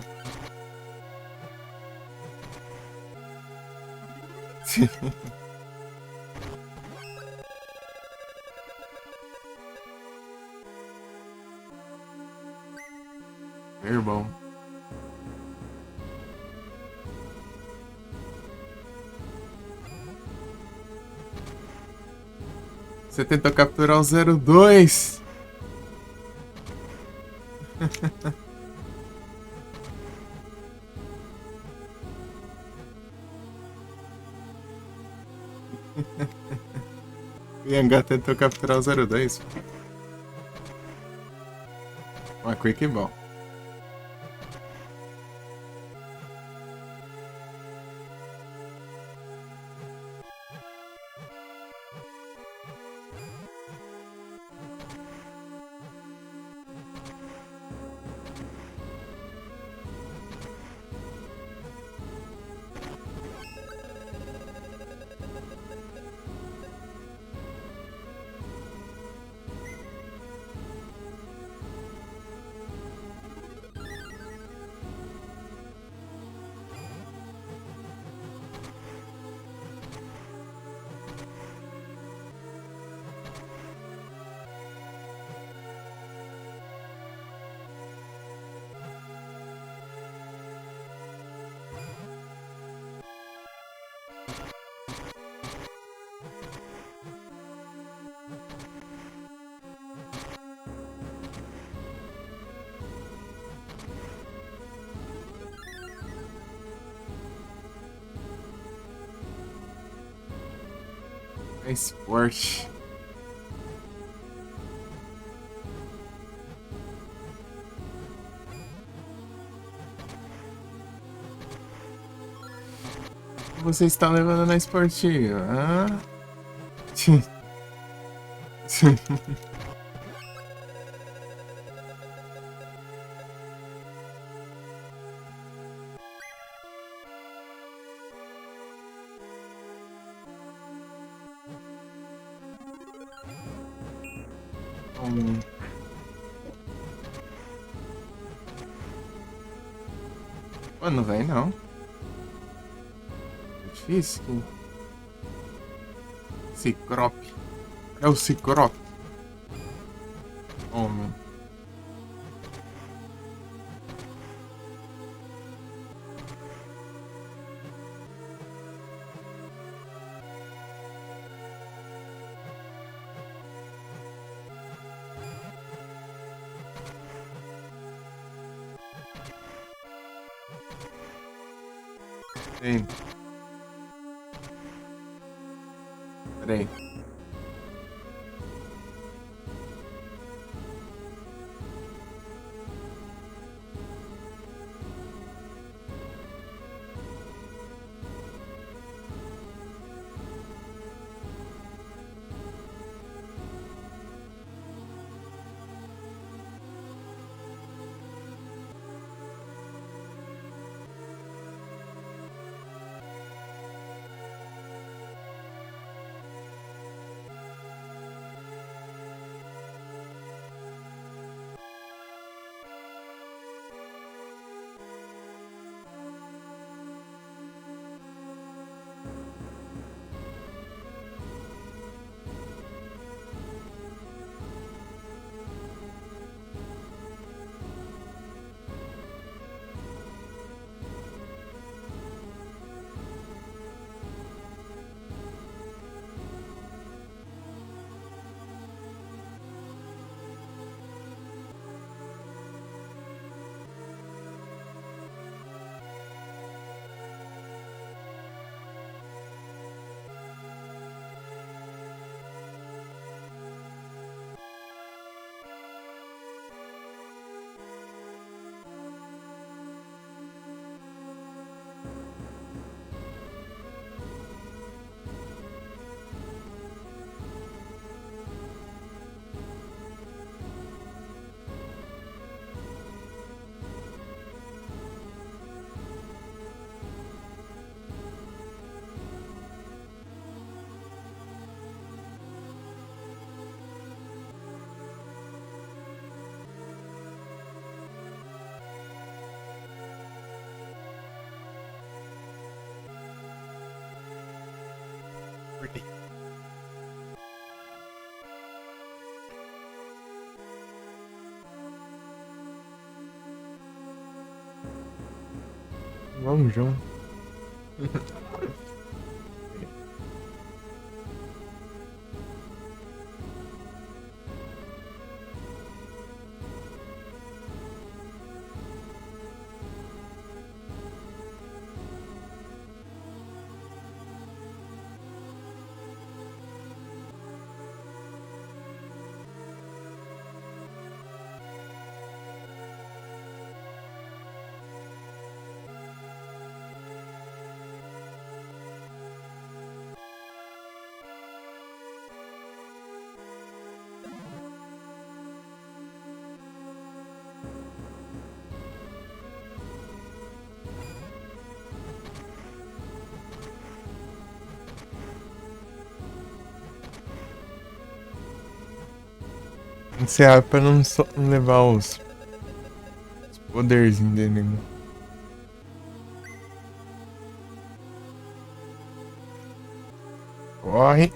Meu irmão. Você tentou capturar o 02. O Yanga tentou capturar o 02. Uma Quick Ball. É esporte. Vocês estão levando na esportiva, ah? Hum. Pô, não vem não. É difícil. Ciclope. É o Ciclope. Homem. Tem. Peraí. Peraí. Vamos junto. Você abre pra não não levar os poderzinhos dele, né? Corre.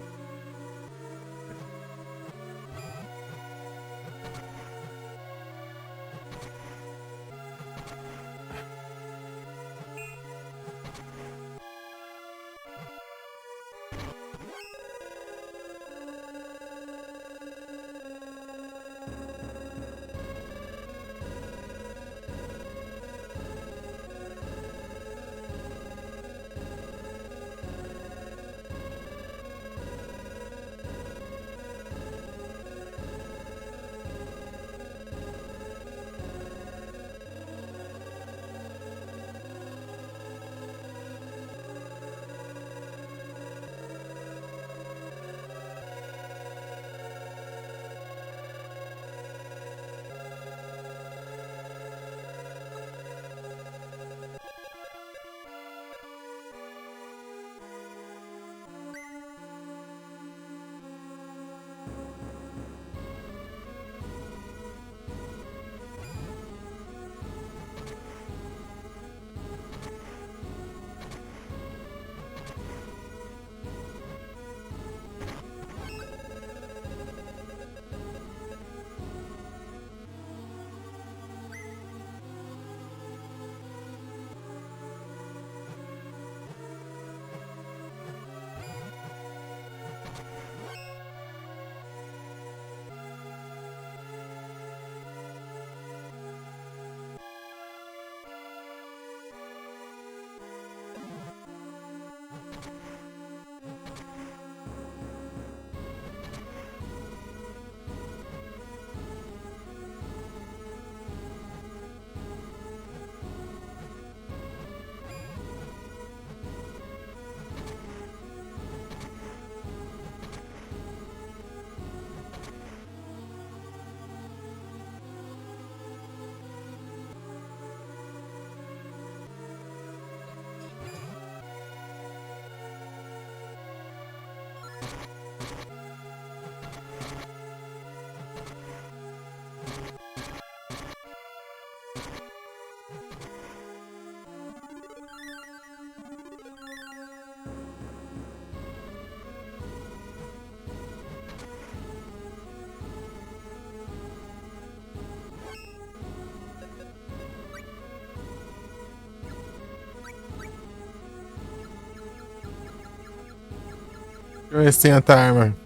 Deixa eu ver se tem outra arma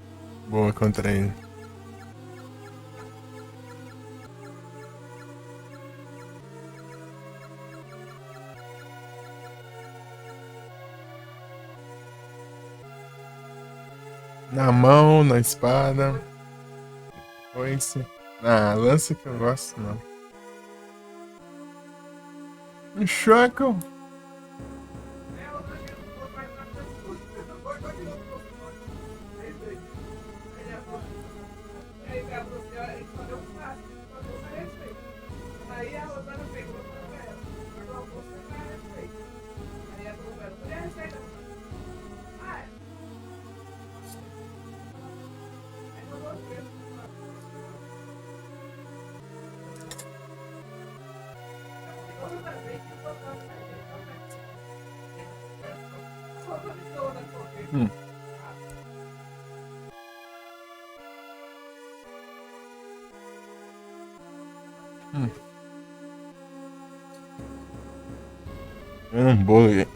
boa contra ele. Na mão, na espada. Foice. Na lança que eu gosto, não. Um shackle. Hum. Hum. Um bolo aí.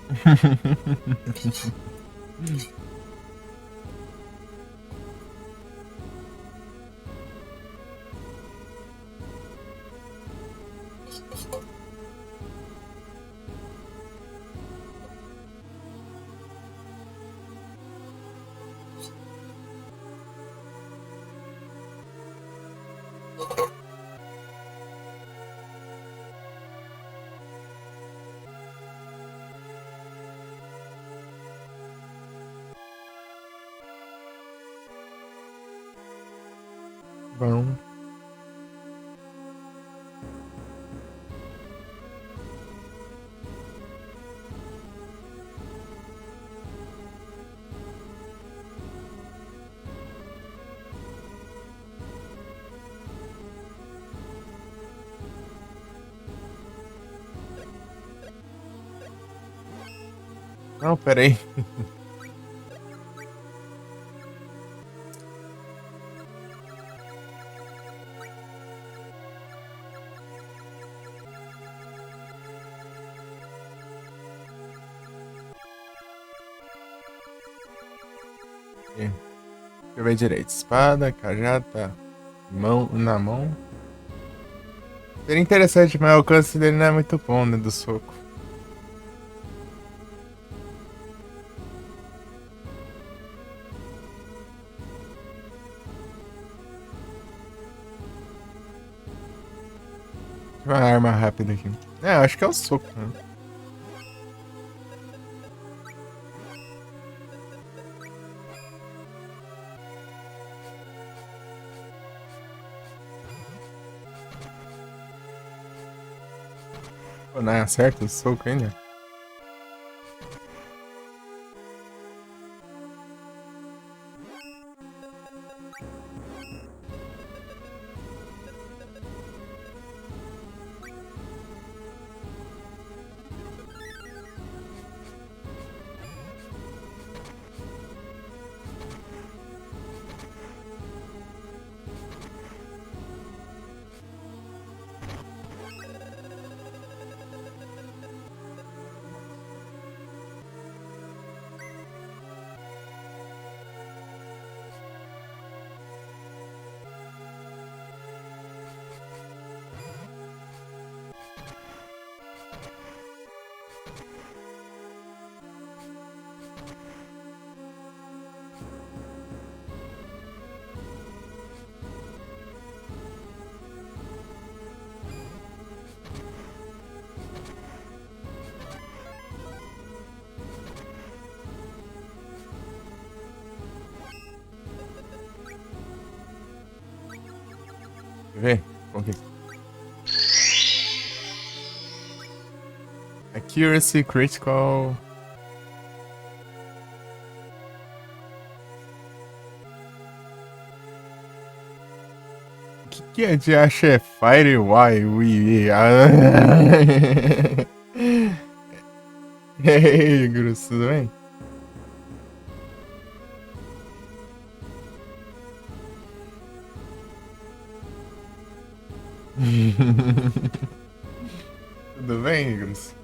Bom. Não, peraí. Deixa eu ver direito. Espada, cajado, tá. Mão na mão. Seria interessante, mas o alcance dele não é muito bom, né? Do soco. Uma arma rápida aqui. É, acho que é o soco, né? Pô, não acerta o soco ainda? Quer ver? Como que... Accuracy, critical... Que a gente acha é Fire Why We... Ei, Grus, tudo bem? Tudo bem, Grus?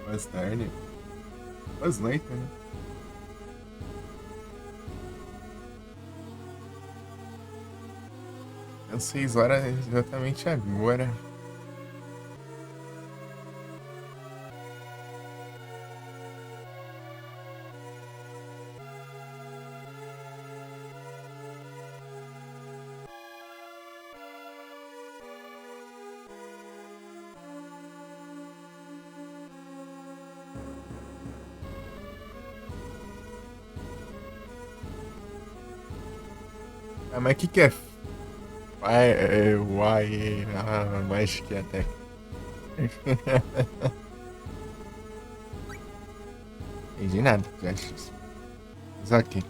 Boa tarde. Boas noites, né? São 6 horas exatamente agora. Ah, mas o que é Why? Ah, mais que até. Entendi nada, já acho isso. Mas ok.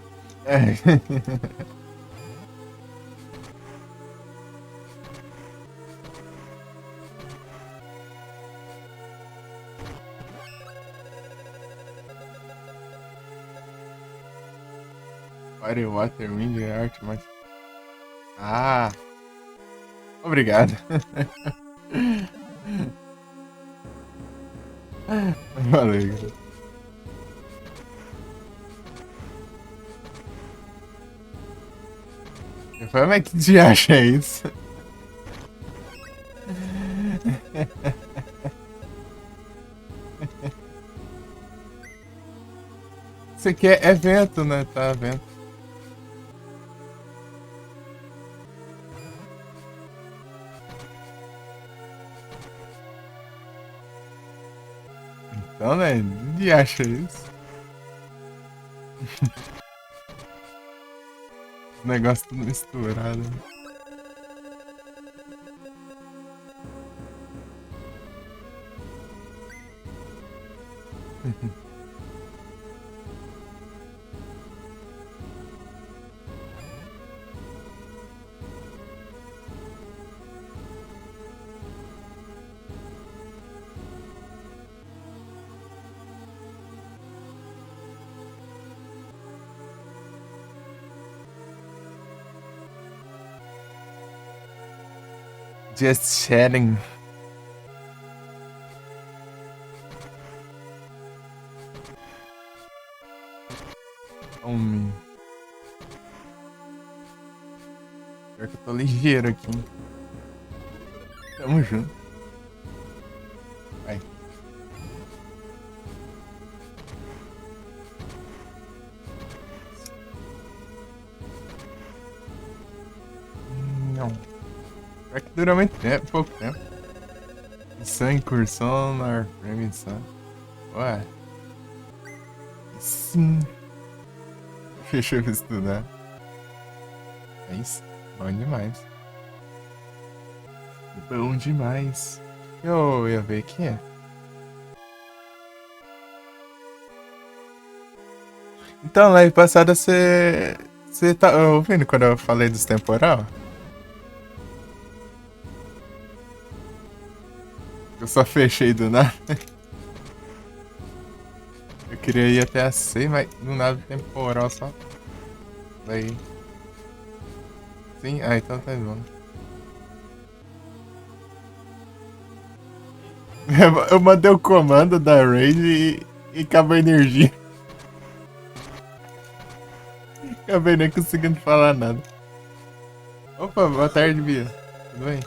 Fire, Water, Wind, Art, mas... Ah, obrigado. Valeu, cara. Como é que te acha isso? Isso aqui é evento, né? Tá vendo? Então, né? Ninguém acha isso. O negócio tudo misturado. Just chatting. Homem. Pior que eu tô ligeiro aqui. Tamo junto. Vai. Não. Pior que dura muito tempo, pouco tempo. Missão, incursão na Warframe, sabe? Ué. Sim. Deixa eu estudar. É isso. Bom demais. Bom demais. Eu ia ver aqui. Então, live passada você tá ouvindo quando eu falei dos temporal? Eu só fechei do nada. Eu queria ir até a C, mas do nada temporal só. Daí. Sim? Ah, então tá bom. Eu mandei o comando da raid e acabou a energia. Acabei nem conseguindo falar nada. Opa, boa tarde, Bia. Tudo bem?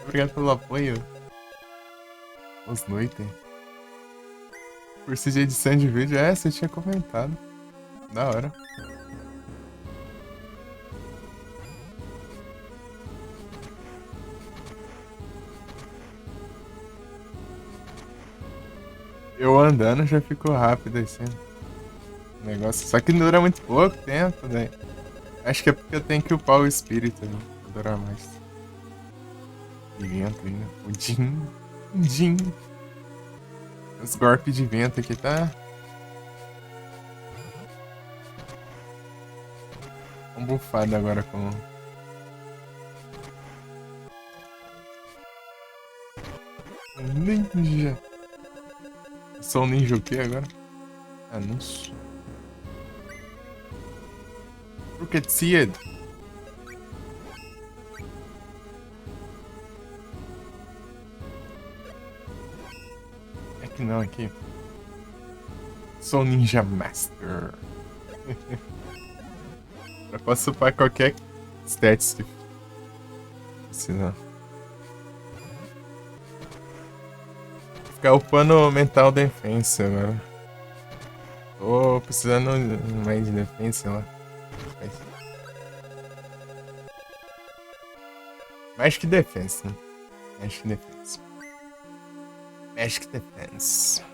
Obrigado pelo apoio. Boas noites. Curso de edição de vídeo, você tinha comentado. Da hora. Eu andando já ficou rápido assim. O negócio. Só que não dura muito pouco tempo, né? Acho que é porque eu tenho que upar o espírito ali. Pra durar mais. De vento ainda. O Jin. Jin. Os golpes de vento aqui tá. Um bufado agora com. Ninja. Sou um ninja o quê agora? Anúncio. Rocket Seed. É que não aqui. Sou Ninja Master. Eu posso upar qualquer stats que precisar. Ficar upando mental defense agora. Tô precisando mais de defense lá. Magic Defense, né? Magic Defense. Magic Defense.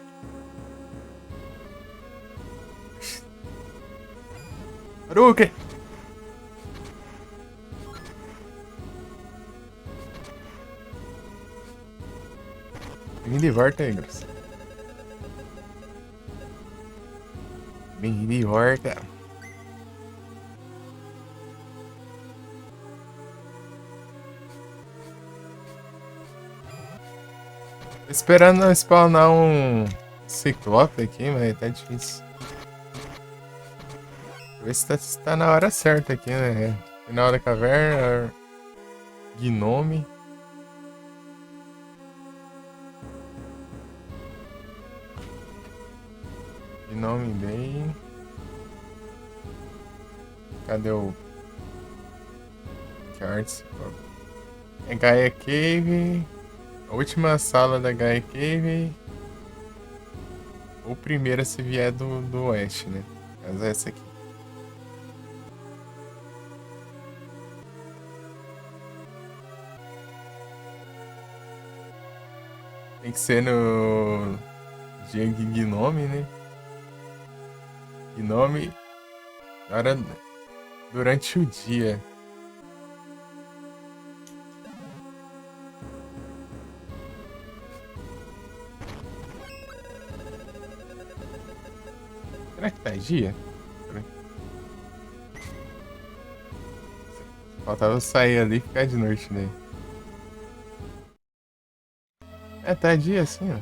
Haruken! Me de volta aí, Gross. Me de volta. Tô esperando spawnar um ciclope aqui, mas tá difícil. Vou ver se tá na hora certa aqui, né? Final da caverna. Gnome. Gnome Bay. Cadê o. Que arts? É Gaia Cave. A última sala da Gaia Cave. Ou primeira se vier do oeste, né? Mas é essa aqui. Tem que ser no dia de Gnome, né? Gnome. Agora, durante o dia. Será que tá dia? Faltava eu sair ali e ficar de noite, né? É, tá dia assim, ó.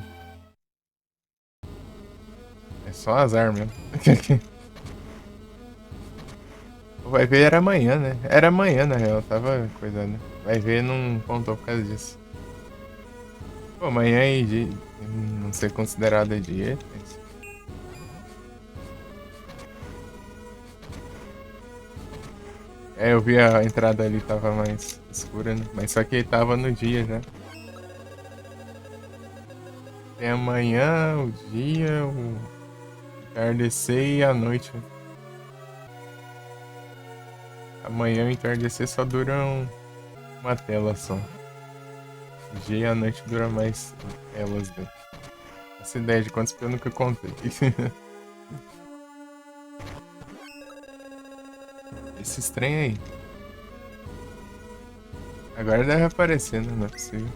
É só azar mesmo. Vai ver, era amanhã, né? Era amanhã, na real. Tava cuidando. Vai ver, não contou por causa disso. Pô, amanhã é dia. Não ser considerado dia. É, eu vi a entrada ali tava mais escura, né? Mas só que tava no dia já. Tem amanhã, o dia, o entardecer e a noite. Amanhã o entardecer só dura uma tela só. O dia e a noite dura mais telas, né? Essa ideia de quantos que eu nunca contei. Esse estranho aí. Agora deve aparecer, né? Não é possível.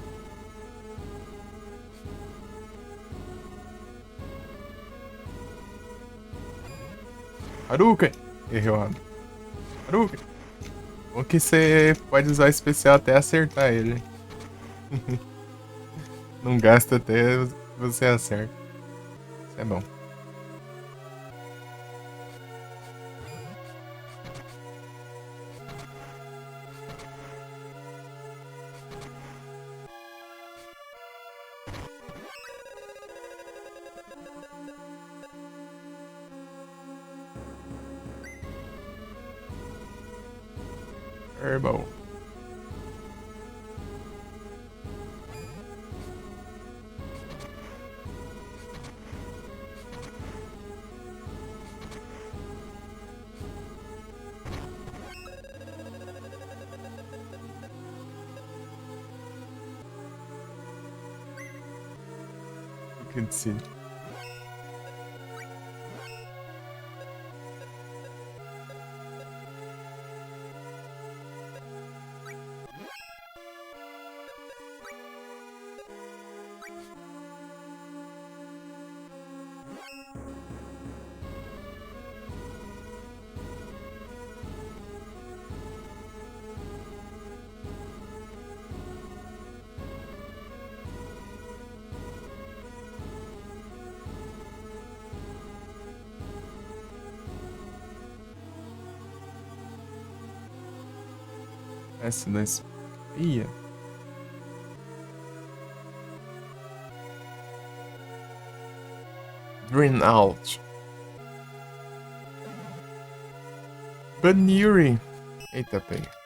Hadouken! Errou. Hadouken! Bom que você pode usar o especial até acertar ele. Não gasta até você acerta. Isso é bom. Herbal. O que disse? S2. Ia. Drain out. Baniri. Eita, pega.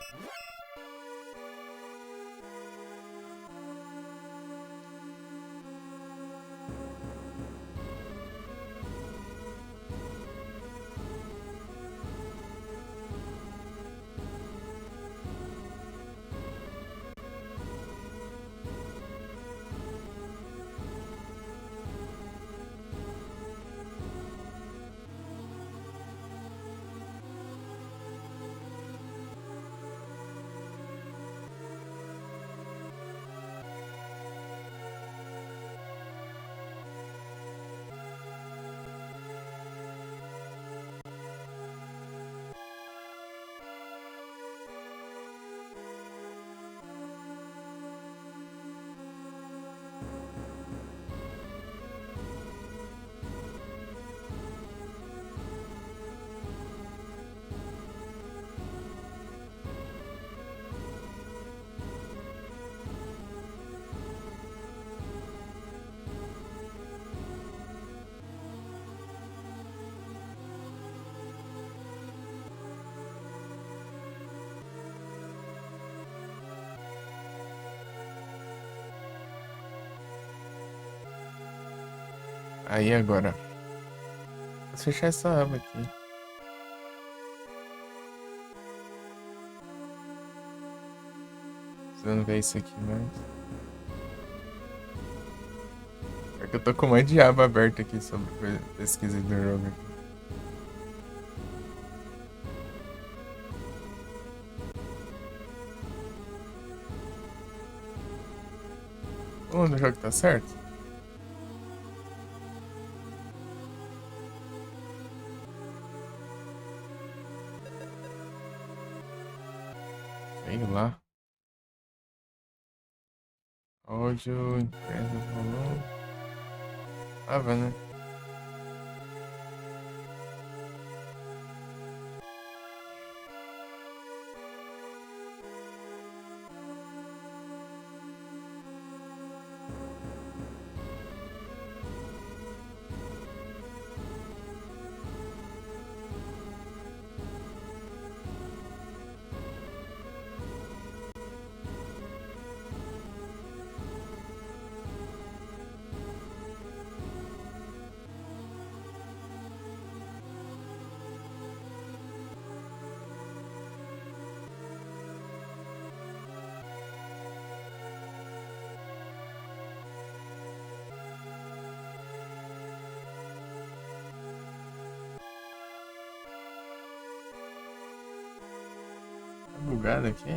Aí agora. Vou fechar essa aba aqui. Precisando ver isso aqui mais. É que eu tô com um monte de aba aberta aqui sobre pesquisa do jogo. O nome do jogo tá certo? Sei lá. Áudio, empresa, volume. Tava, né? bugado aqui.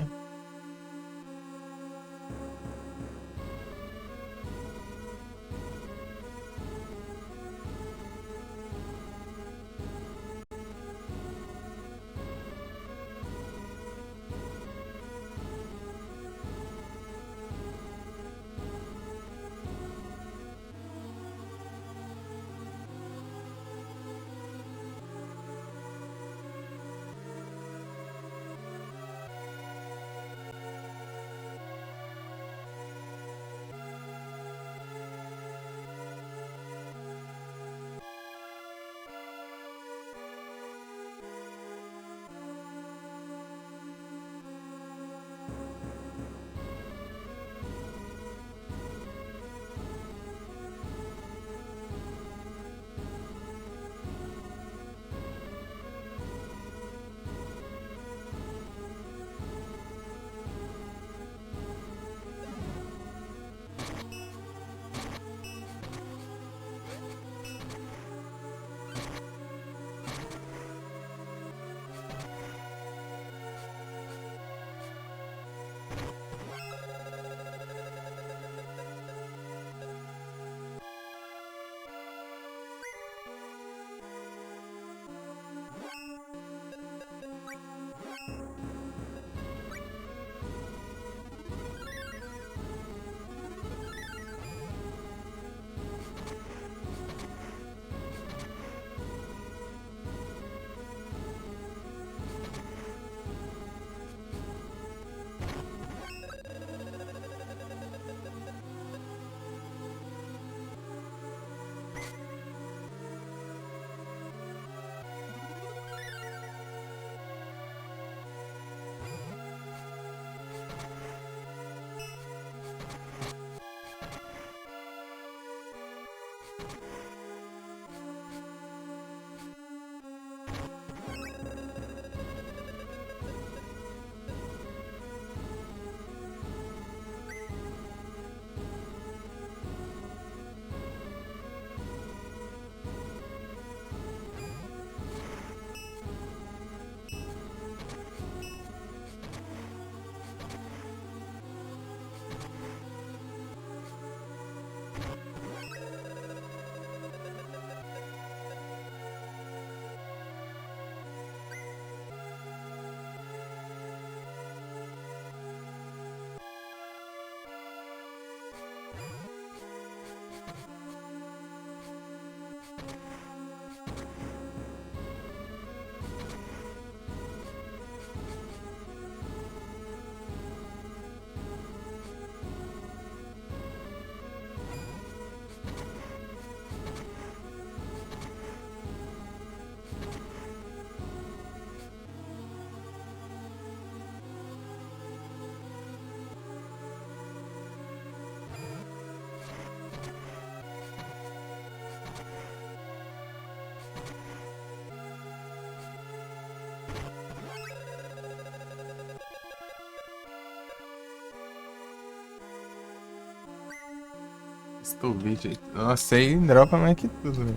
Scoville. Nossa, aí dropa mais que tudo, velho.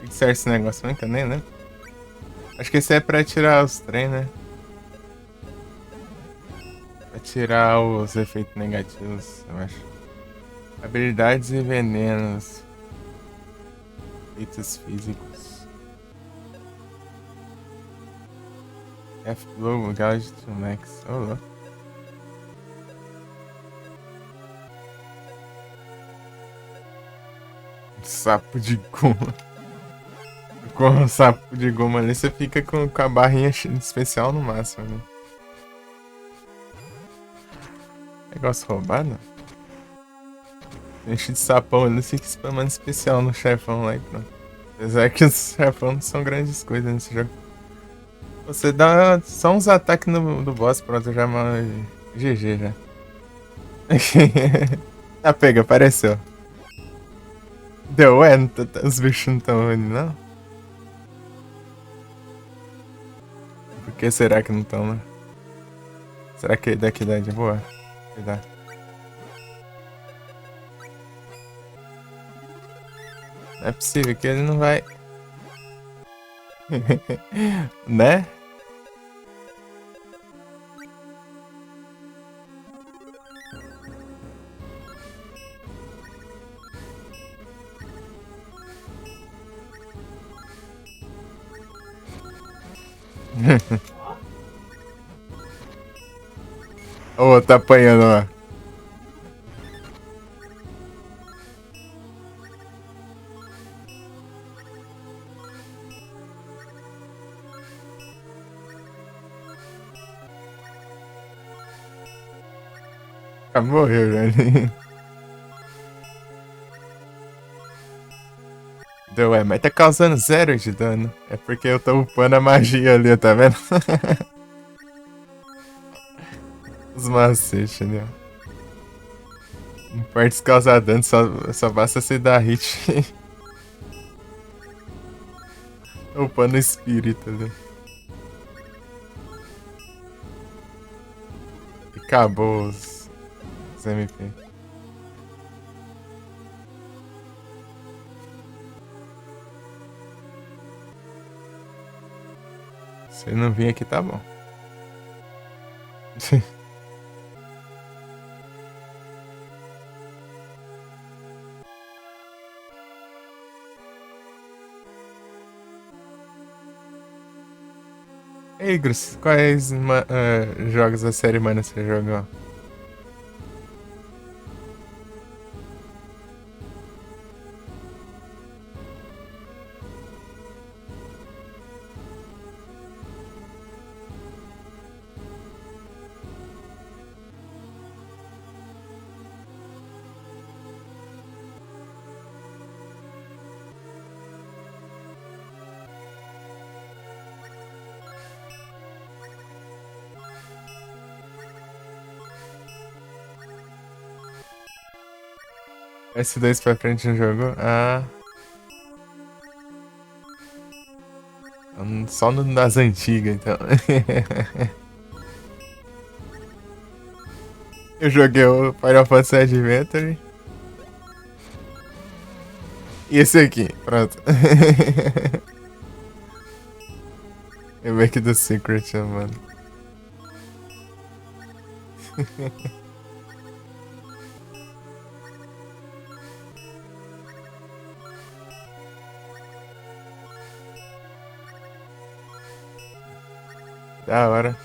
O que serve esse negócio mesmo que eu nem lembro? Acho que esse é pra tirar os trem, né? Pra tirar os efeitos negativos, eu acho. Habilidades e venenos. Efeitos físicos. F-Glow, Gauge to Max. Oh, louco. Sapo de goma. Com o sapo de goma ali, você fica com a barrinha especial no máximo, né? Negócio roubado? Enche de sapão ali, fica spamando especial no chefão lá e pronto. Apesar que os chefão não são grandes coisas nesse jogo. Você dá só uns ataques no, do boss, pronto, já GG já. Ah, pega, apareceu. Deu, os bichos não estão indo, não? Por que será que não estão, né? Será que daqui dá de boa? Cuidado. Não é possível que ele não vai. Né? Ô, tá apanhando, ó. Ah, morreu, já. Deu, mas tá causando 0 de dano. É porque eu tô upando a magia ali, tá vendo? Os macetes, né? Não pode causar dano, só basta você dar hit. Upando o espírito ali. E acabou os MP. Se ele não vir aqui, tá bom. Ei, Grus, quais jogos da série Mana você jogou? S2 pra frente não jogou? Ah. Só nas antigas, então. Eu joguei o Final Fantasy Adventure. E esse aqui, pronto. Eu vi aqui do Secret, mano. Da hora.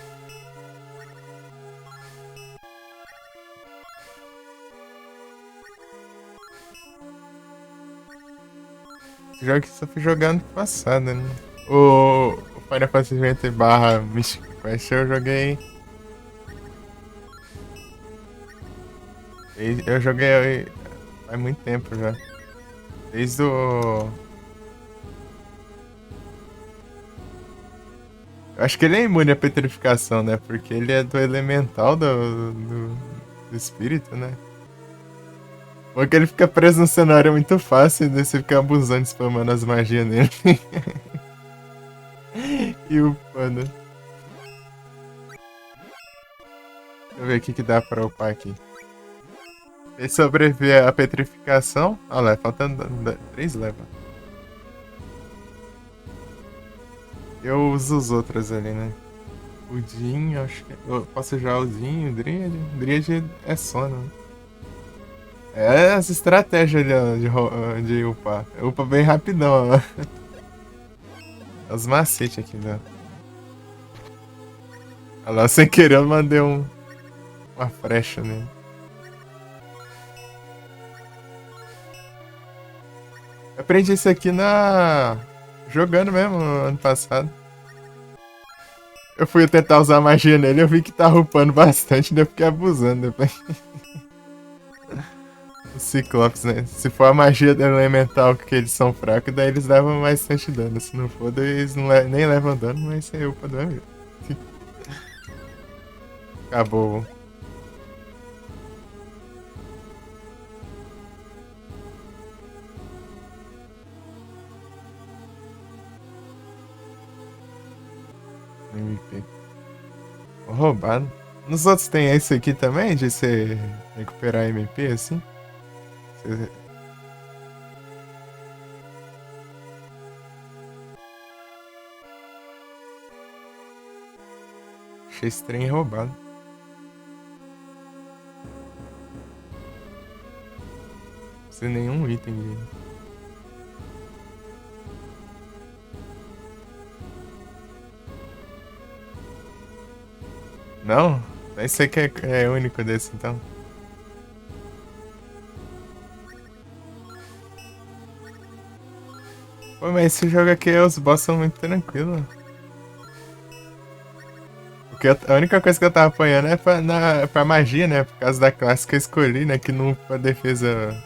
Esse jogo que só fui jogando ano passado, né? O Final Fantasy Adventure barra Mystic Quest eu joguei. Eu joguei faz muito tempo já. Desde o. Eu acho que ele é imune à petrificação, né? Porque ele é do elemental do espírito, né? Porque ele fica preso no cenário muito fácil, daí você fica abusando, spamando as magias nele. E upando. Deixa eu ver o que dá pra upar aqui. Ele sobrevive à petrificação. Olha lá, faltando 3 levas. Eu uso os outros ali, né? O Jin, acho que. Eu posso usar o Jin, o Dryad. Dryad é sono, né? É essa estratégia de upar. Upa bem rapidão, ó. É os macetes aqui, né? Olha lá, sem querer eu mandei uma frecha nele. Eu aprendi isso aqui jogando mesmo ano passado. Eu fui tentar usar magia nele, eu vi que tá upando bastante, daí eu fiquei abusando depois. Os Ciclopes, né? Se for a magia do elemental que eles são fracos, daí eles levam bastante dano. Se não for, daí eles nem levam dano, mas você upa do mesmo jeito. Acabou. MP. Roubado. Nos outros tem esse aqui também, de você recuperar MP assim? Você... Achei esse trem roubado. Sem nenhum item dele. Não? Esse aqui é único desse, então. Pô, mas esse jogo aqui, os boss são muito tranquilos. Porque a única coisa que eu tava apanhando é pra magia, né? Por causa da classe que eu escolhi, né? Que não pra defesa.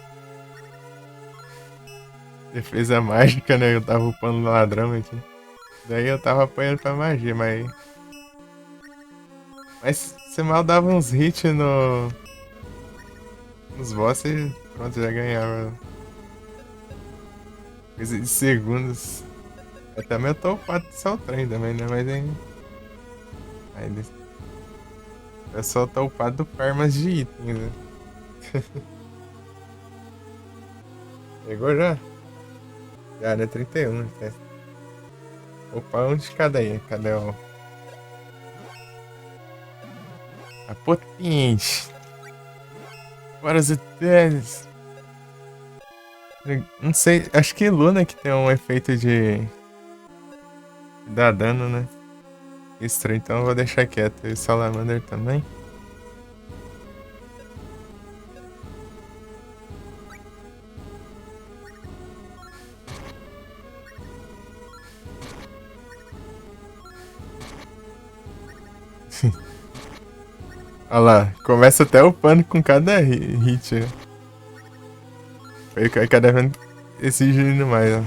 Defesa mágica, né? Eu tava upando ladrão aqui. Daí eu tava apanhando pra magia, mas. Mas você mal dava uns hits nos boss e pronto, já ganhava. Coisa de segundos. Eu também tô upado de seu trem também, né? Mas aí. Eu só tô upado do farmas de itens, né? Pegou já? Já, né? 31. Né? Opa, um de cada aí. Cadê o. A potente. Fora os detalhes. Não sei, acho que Luna que tem um efeito de dar dano, né? Estranho, então eu vou deixar quieto. E Salamander também. Olha lá, começa até upando com cada hit. Aí cada vez exigindo mais, ó.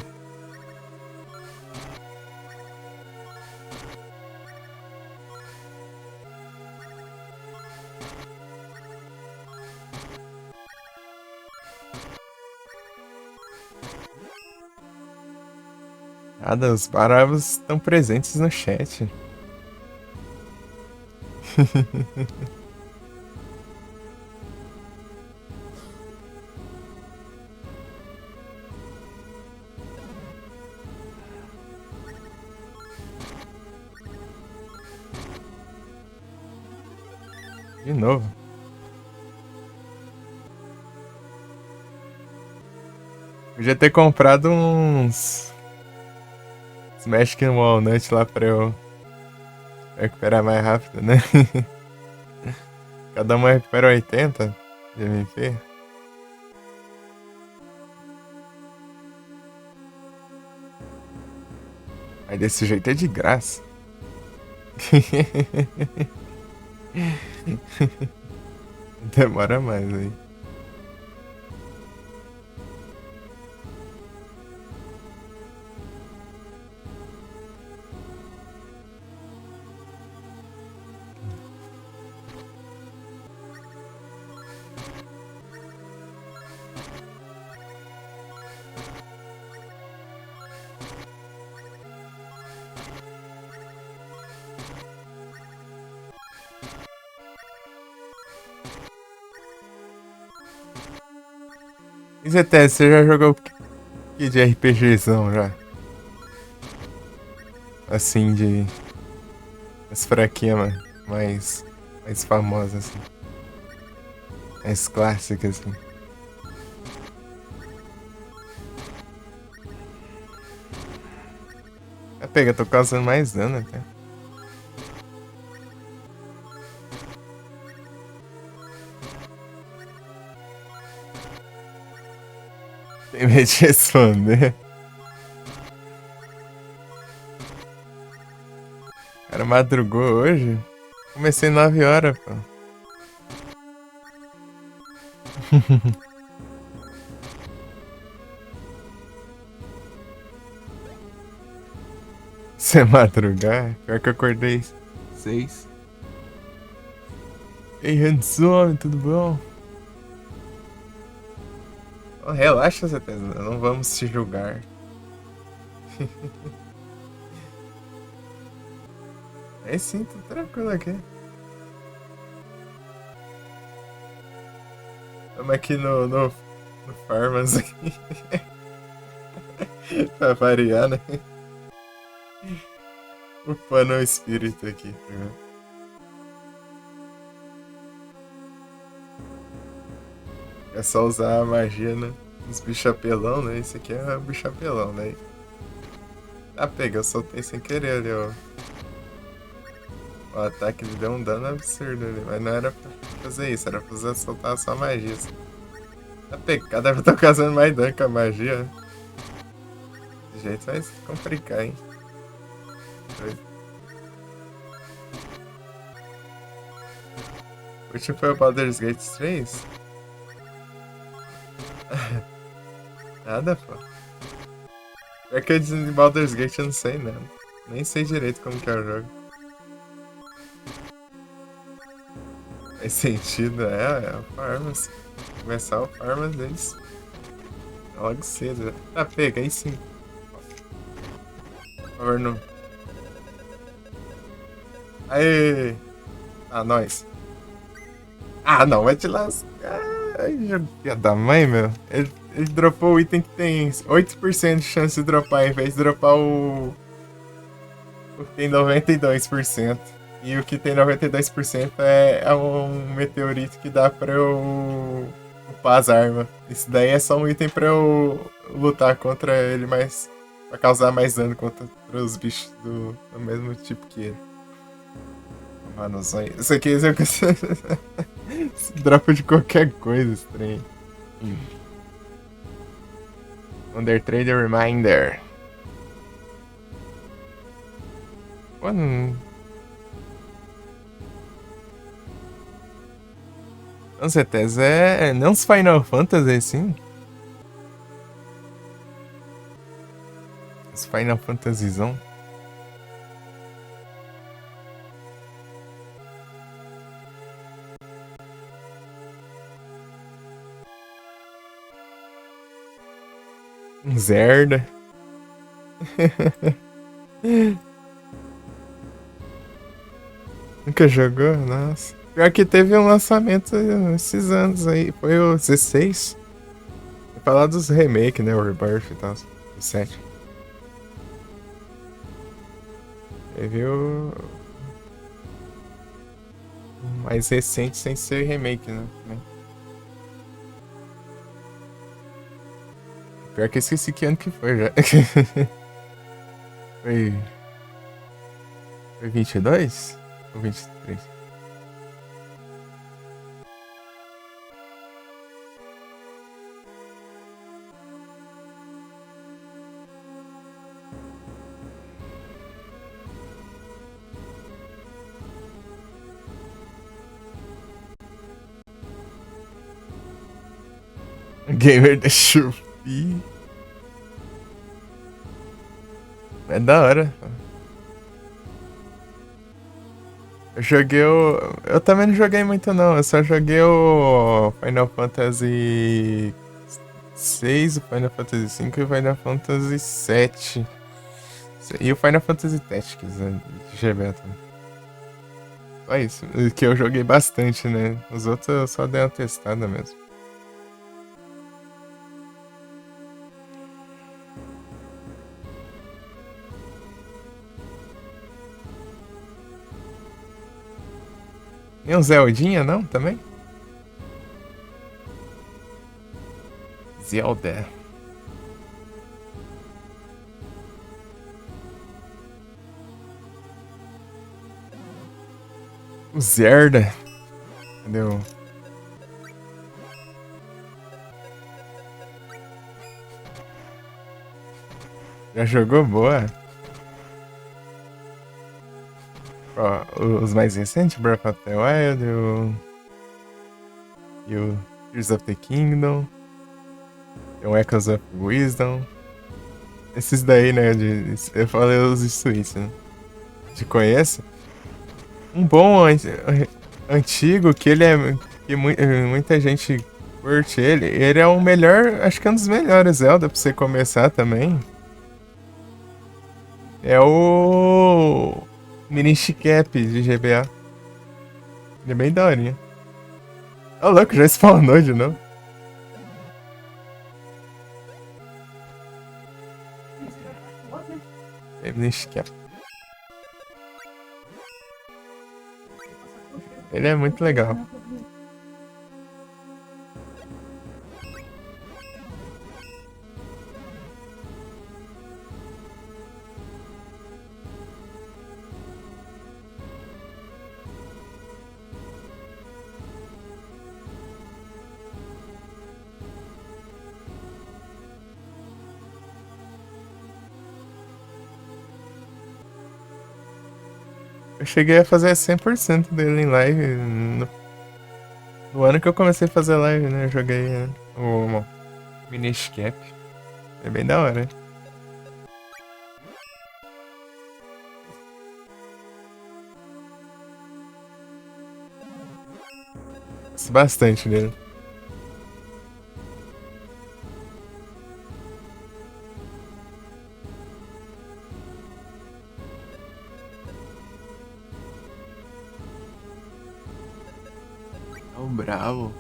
Nada, os bravos estão presentes no chat. De novo. Podia ter comprado uns Smash King Walnut lá pra eu recuperar mais rápido, né? Cada uma recupera 80 de MP. Aí desse jeito é de graça. Demora mais aí. E ZT, você já jogou que de RPGzão já? Assim, de. As fraquinhas, mano. Mais famosas, assim. Mais clássicas, assim. Pega, tô causando mais dano até. Tem medo de responder. O cara madrugou hoje. Comecei 9 horas, pô. Você madrugar? Pior que eu acordei 6. Ei, Handsome, tudo bom? Oh, relaxa, ZT, não vamos te julgar. É sim, tô tranquilo aqui. Estamos aqui no Farmas aqui. Pra variar, né? Upando o espírito aqui. É só usar a magia, né? Os bichos apelão, né? Esse aqui é o bicho apelão, né? Ah, pega, eu soltei sem querer ali, ó. O ataque ele deu um dano absurdo ali, mas não era pra fazer isso, era pra soltar só magia. Tá pecado, deve estar causando mais dano com a magia. De jeito vai se complicar, hein? O último foi o Baldur's Gate 3? Nada, pô. Pior que de Baldur's Gate eu não sei nada. Nem sei direito como que é o jogo. Faz sentido, é o Farmas. Começar o Farmas deles logo cedo. Ah, pega, aí sim. Por favor, não. Aê! Ah, nós. Ah, não, vai te lascar. Ai, filha da mãe, meu. Ele dropou o item que tem 8% de chance de dropar, em vez de dropar o que tem 92%. E o que tem 92% é um meteorito que dá pra eu upar as armas. Isso daí é só um item pra eu lutar contra ele, mas pra causar mais dano contra os bichos do mesmo tipo que ele. Mano, isso aqui dropa de qualquer coisa estranho. Undertrade Reminder. Pô, não... Com certeza é. Não os Final Fantasy assim. Os Final Fantasyzão. Um Zelda. Nunca jogou? Nossa. Pior que teve um lançamento esses anos aí. Foi o 16. Vou falar dos remake, né? O Rebirth e tal. O 7. Teve o mais recente sem ser remake, né? Pior que eu esqueci que ano que foi já. Foi. Foi 22? Ou 23? Gamer da Shopee. É da hora. Eu joguei o. Eu também não joguei muito não. Eu só joguei o Final Fantasy 6, o Final Fantasy 5 e o Final Fantasy 7. E o Final Fantasy Tactics, né? De GB também. Só isso. Que eu joguei bastante, né? Os outros eu só dei uma testada mesmo. E um Zeldinha, não? Também? Zelda. O Zelda. Cadê o... Já jogou? Boa. Ó, os mais recentes, Breath of the Wild e o Tears of the Kingdom. Tem o Echoes of Wisdom. Esses daí, né? Eu falei os de Switch, né? Te conhece? Um bom antigo que ele é. Que muita gente curte ele. Ele é o melhor. Acho que é um dos melhores Zelda pra você começar também. É o. Minish Cap de GBA. Ele é bem daorinha. Ô, louco, já spawnou de novo. Minish Cap. Ele é muito legal. Eu cheguei a fazer 100% dele em live. No ano que eu comecei a fazer live, né? Eu joguei o Minish Cap. É bem da hora. Gosto bastante dele. É o bravo.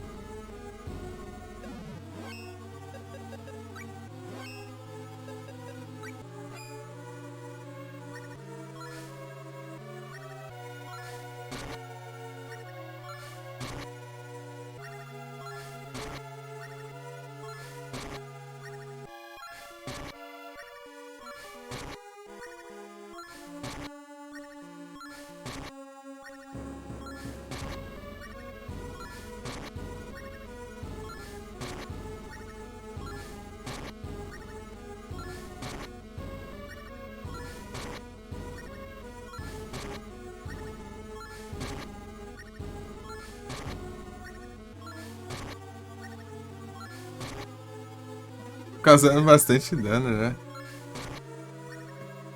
Causando bastante dano, né?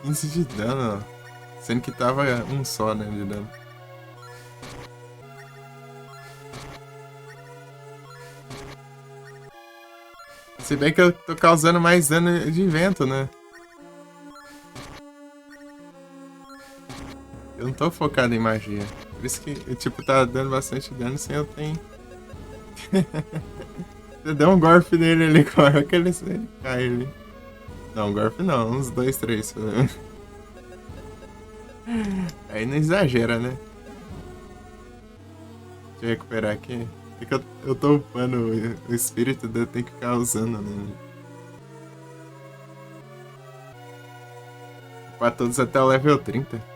15 de dano, ó. Sendo que tava um só, né, de dano. Se bem que eu tô causando mais dano de vento, né? Eu não tô focado em magia. Por isso que, tipo, tá dando bastante dano sem eu ter. Você deu um golpe nele ali, como é que ele cai ali? Não, um golpe não, uns dois, três. Aí não exagera, né? Deixa eu recuperar aqui. É que eu tô upando o espírito, daí eu tenho que ficar usando, né? Upar todos até o level 30.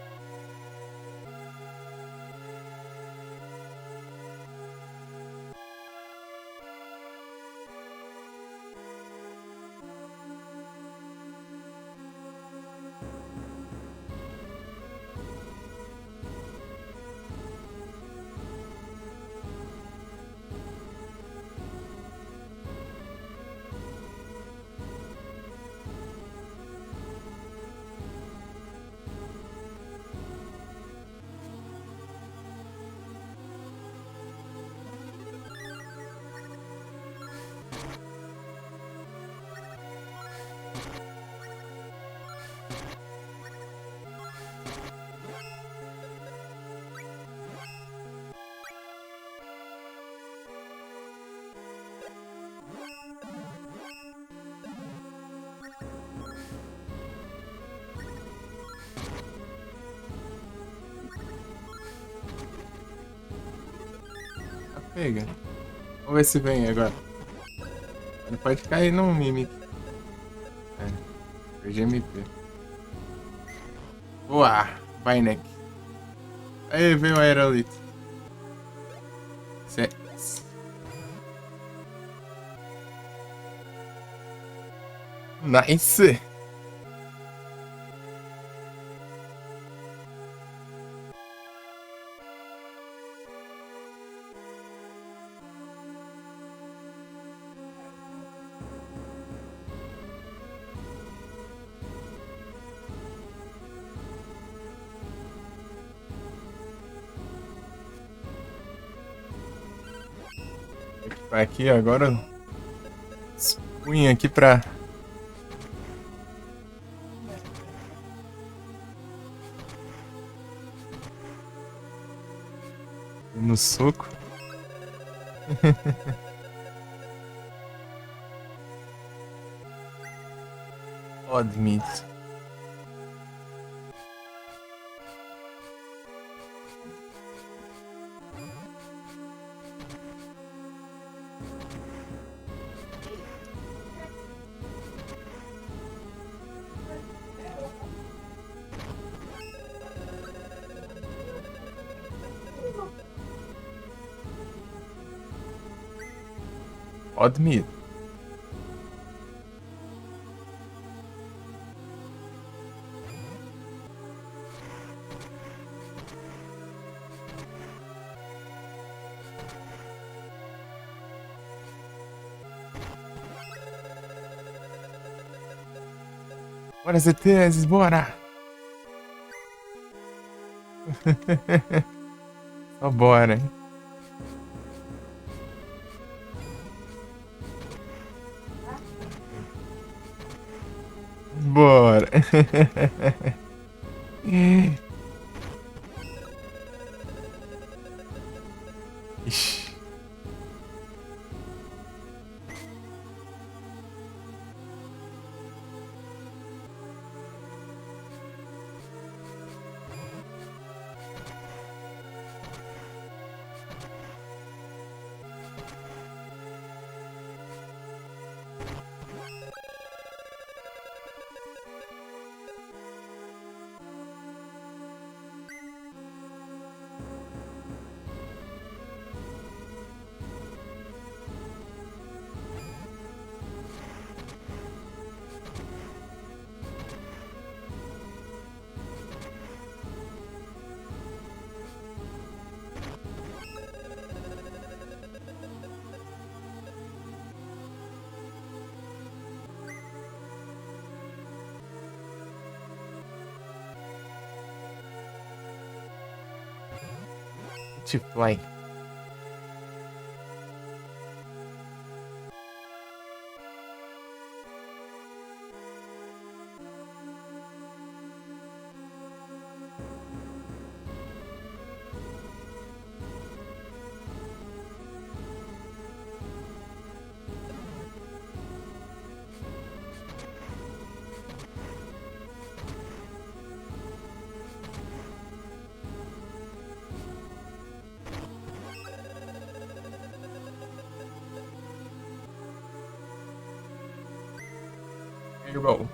Tá pega. Vamos ver se vem agora. Ele pode cair num Mimic. É, perdi MP. Uau, Bainek. Aí veio o Aerolito. Cê... Nice! Vai aqui agora. Punha aqui pra. No soco. Admito. Admito. Bora, ZTs, bora! Só bora, hein? Bora! Ixi. Fly. Roll.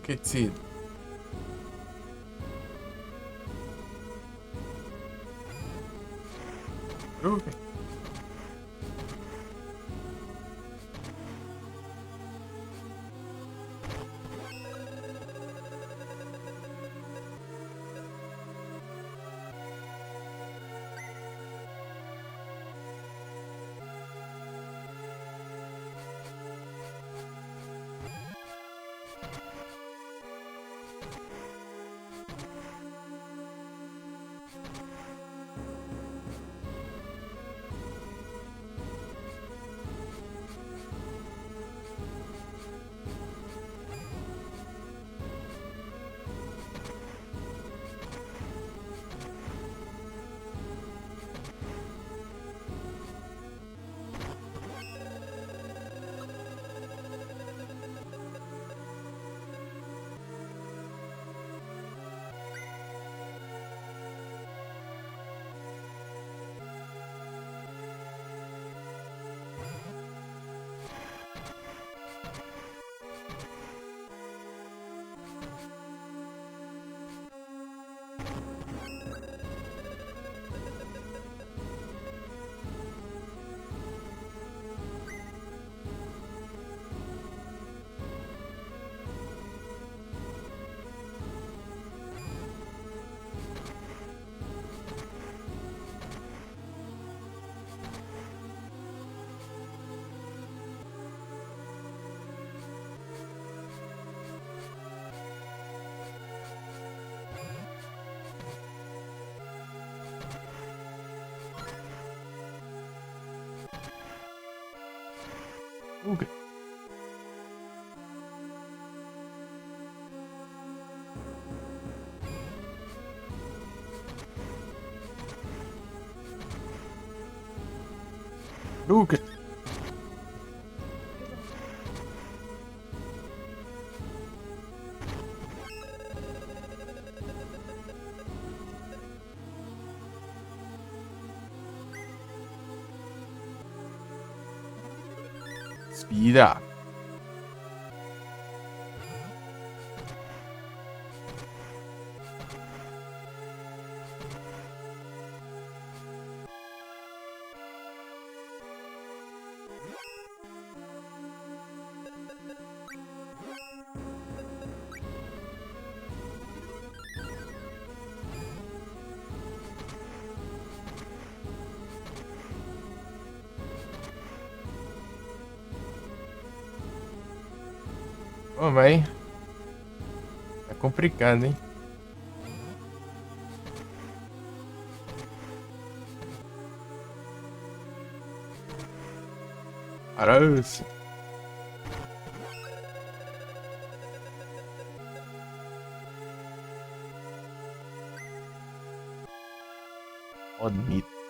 Aquecido. Okay. Okay. Okay. Speed up. Ô, mas tá complicado, hein? Parece. Bonito.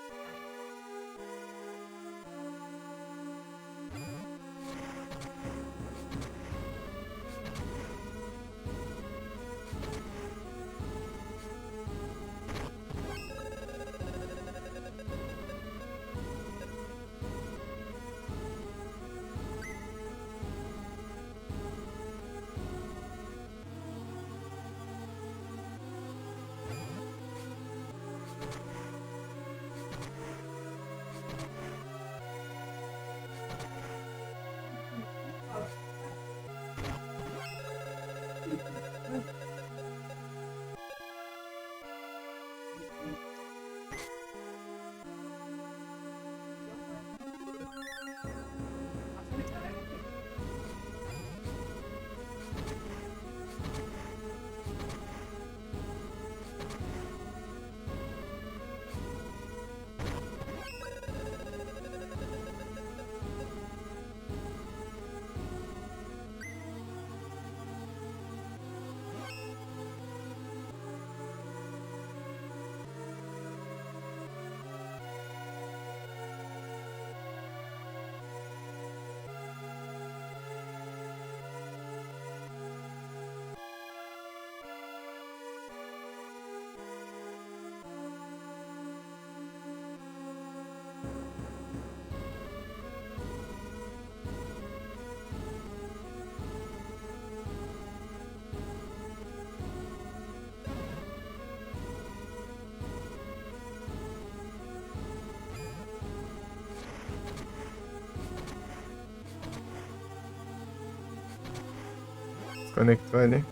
Desconectou ali.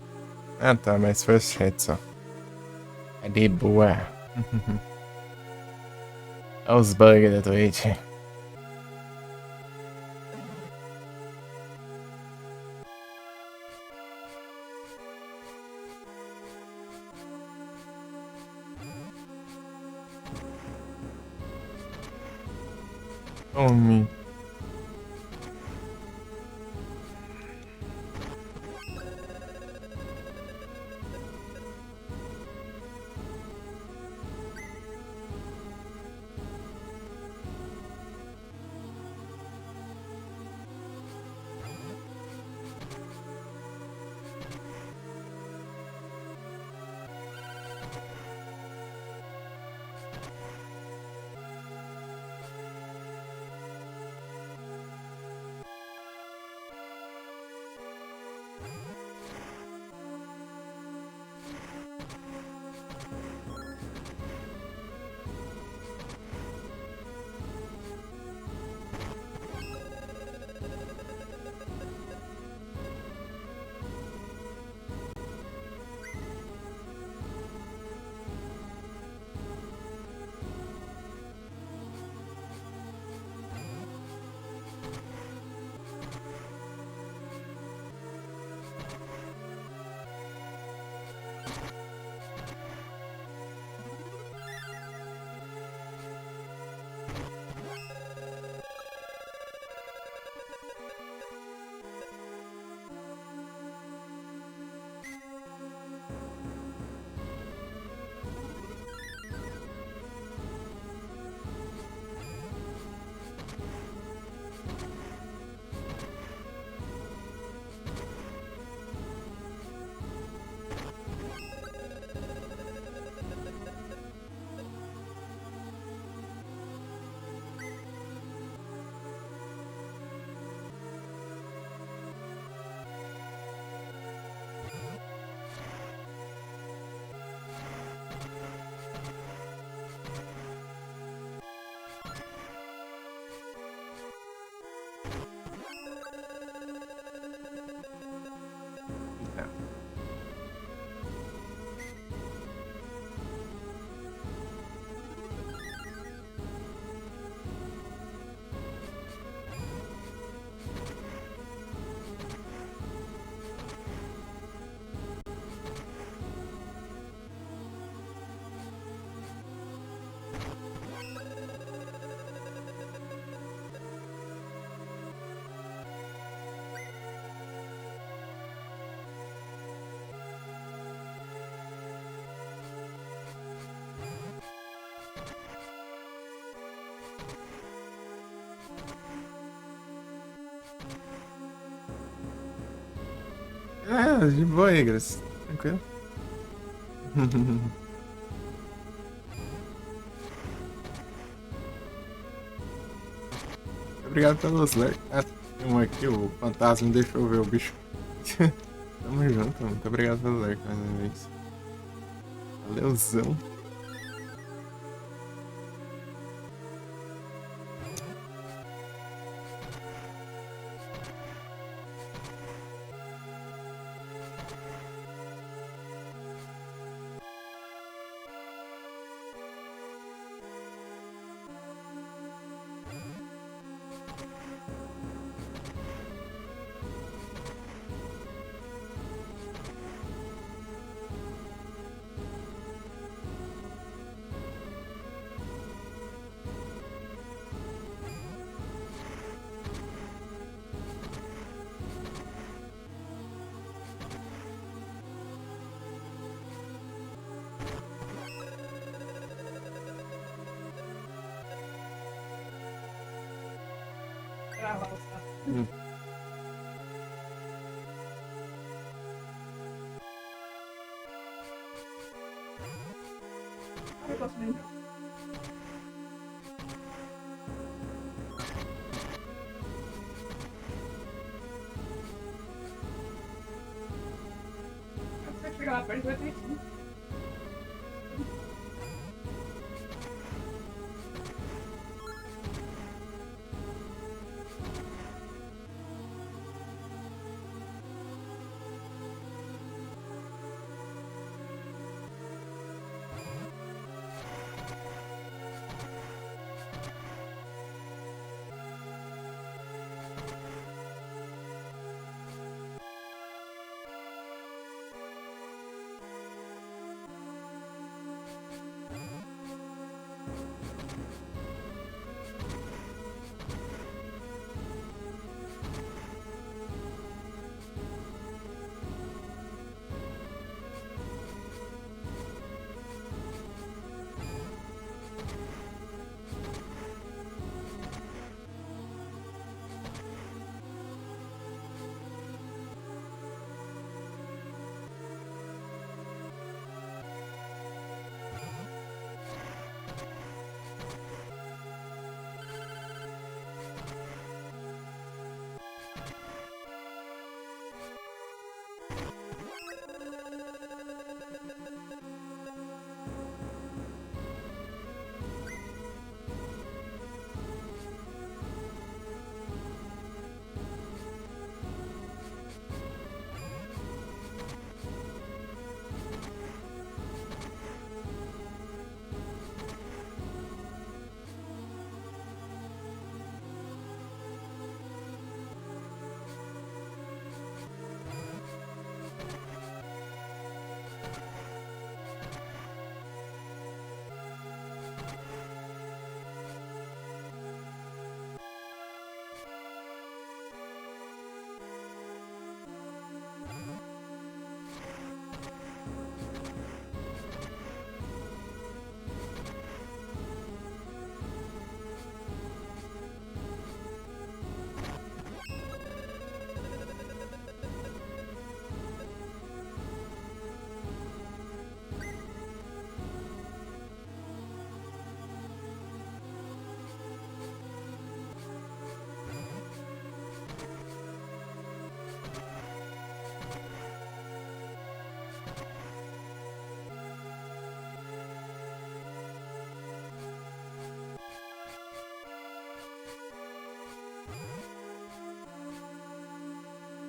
Ah, tá, mas foi o chat só. É de boa. Olha os bugs da Twitch. Tome. De boa, Igras. Tranquilo. Obrigado pelos likes. Ah, tem um aqui, o fantasma, deixa eu ver o bicho. Tamo junto, muito obrigado pelo like mais uma vez. Valeuzão. Hum. Você chegar lá perto vai ter que.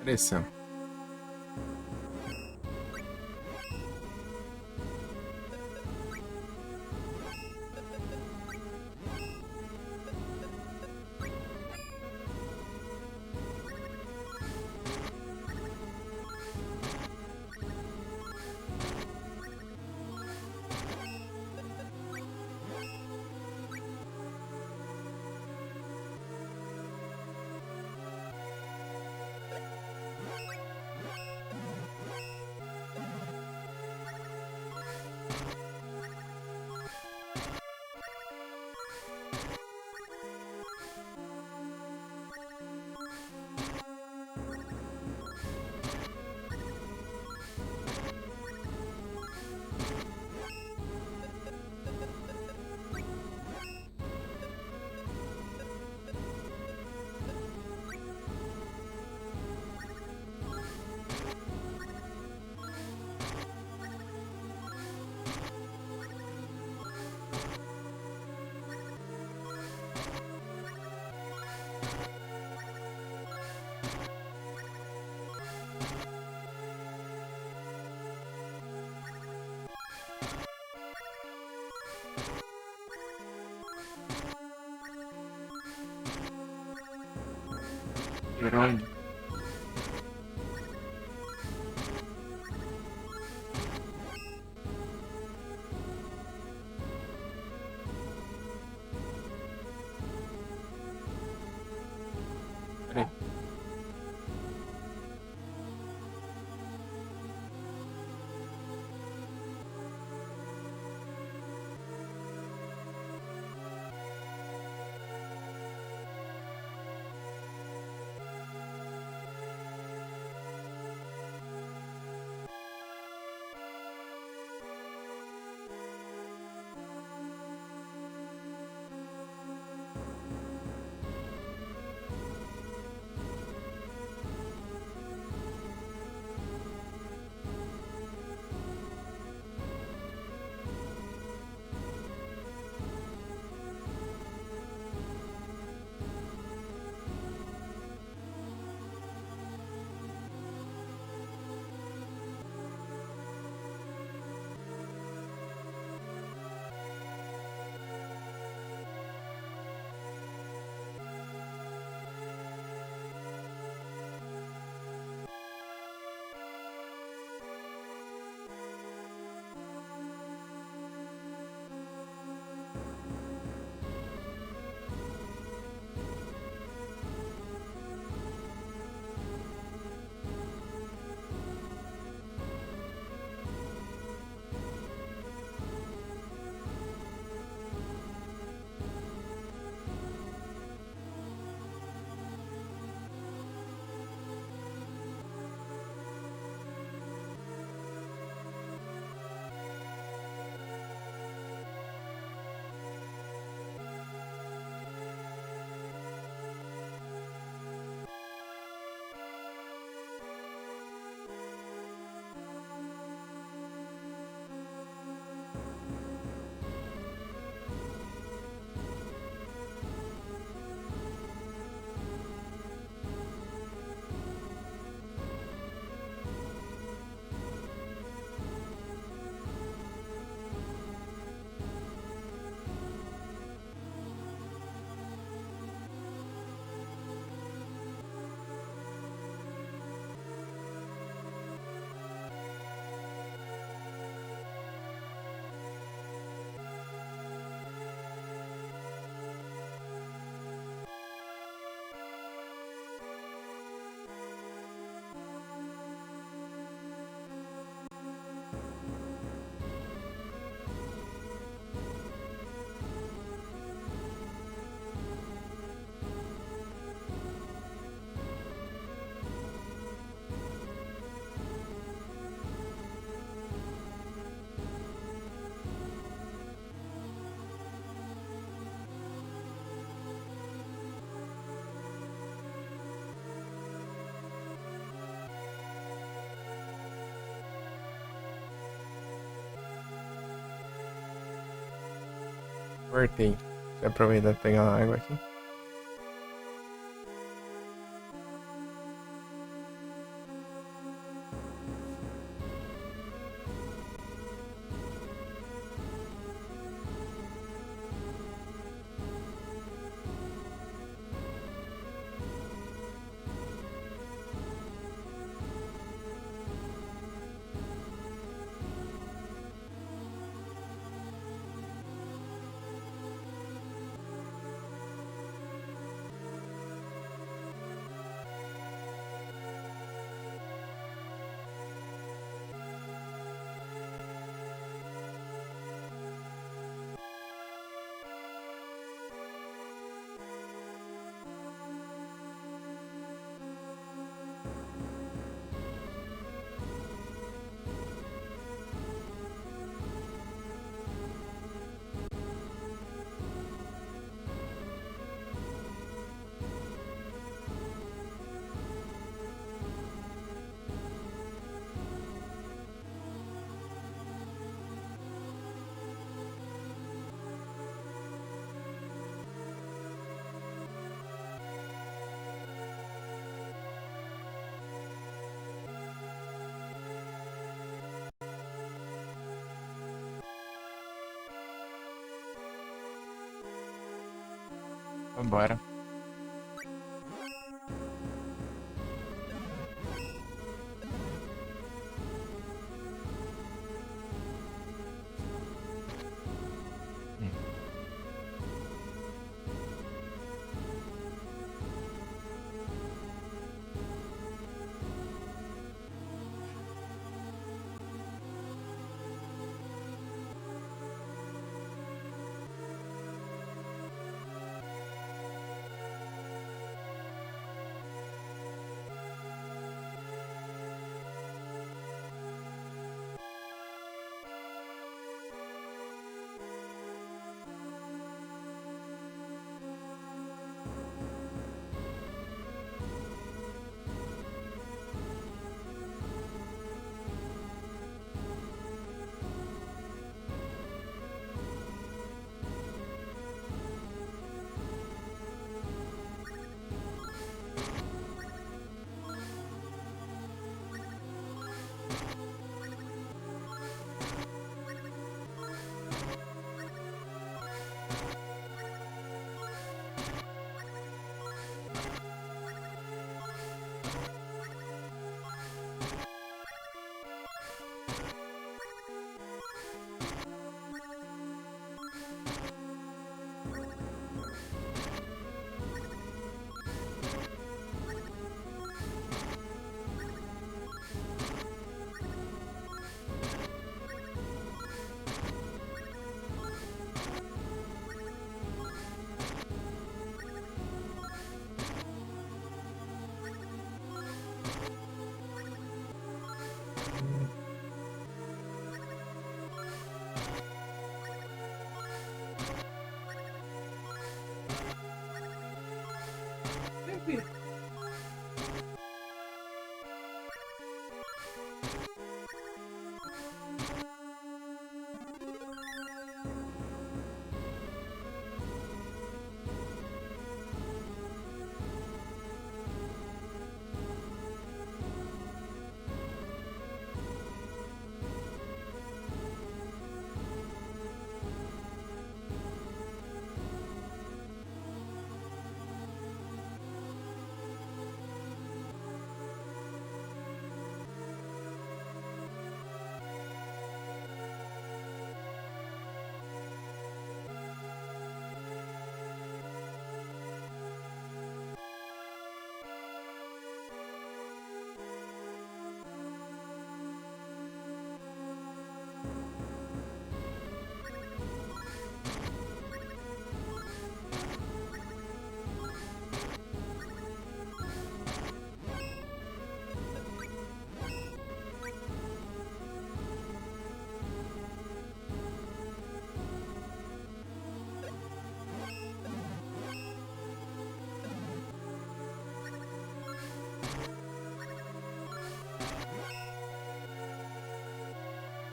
Apareceu. Herói. Peraí. Voltei. Deixa eu aproveitar e pegar uma água aqui. Vambora.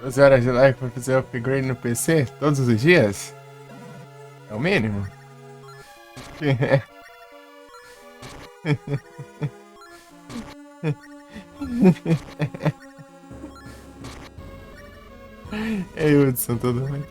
12 horas de live pra fazer upgrade no PC todos os dias? É o mínimo? Ei, Hudson, tudo bem?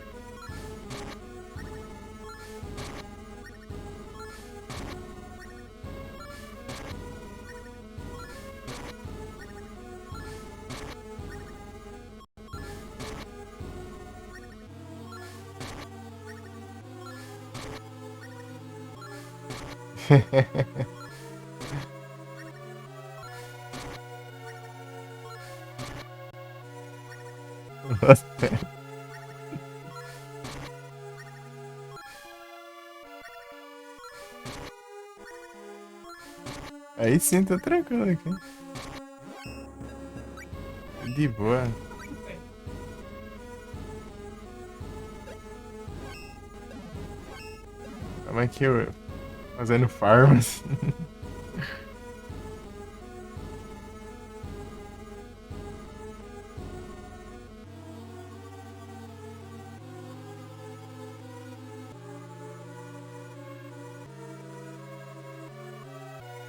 Nossa. Aí sim, tô tranquilo aqui. De boa. Tava aqui fazendo farms.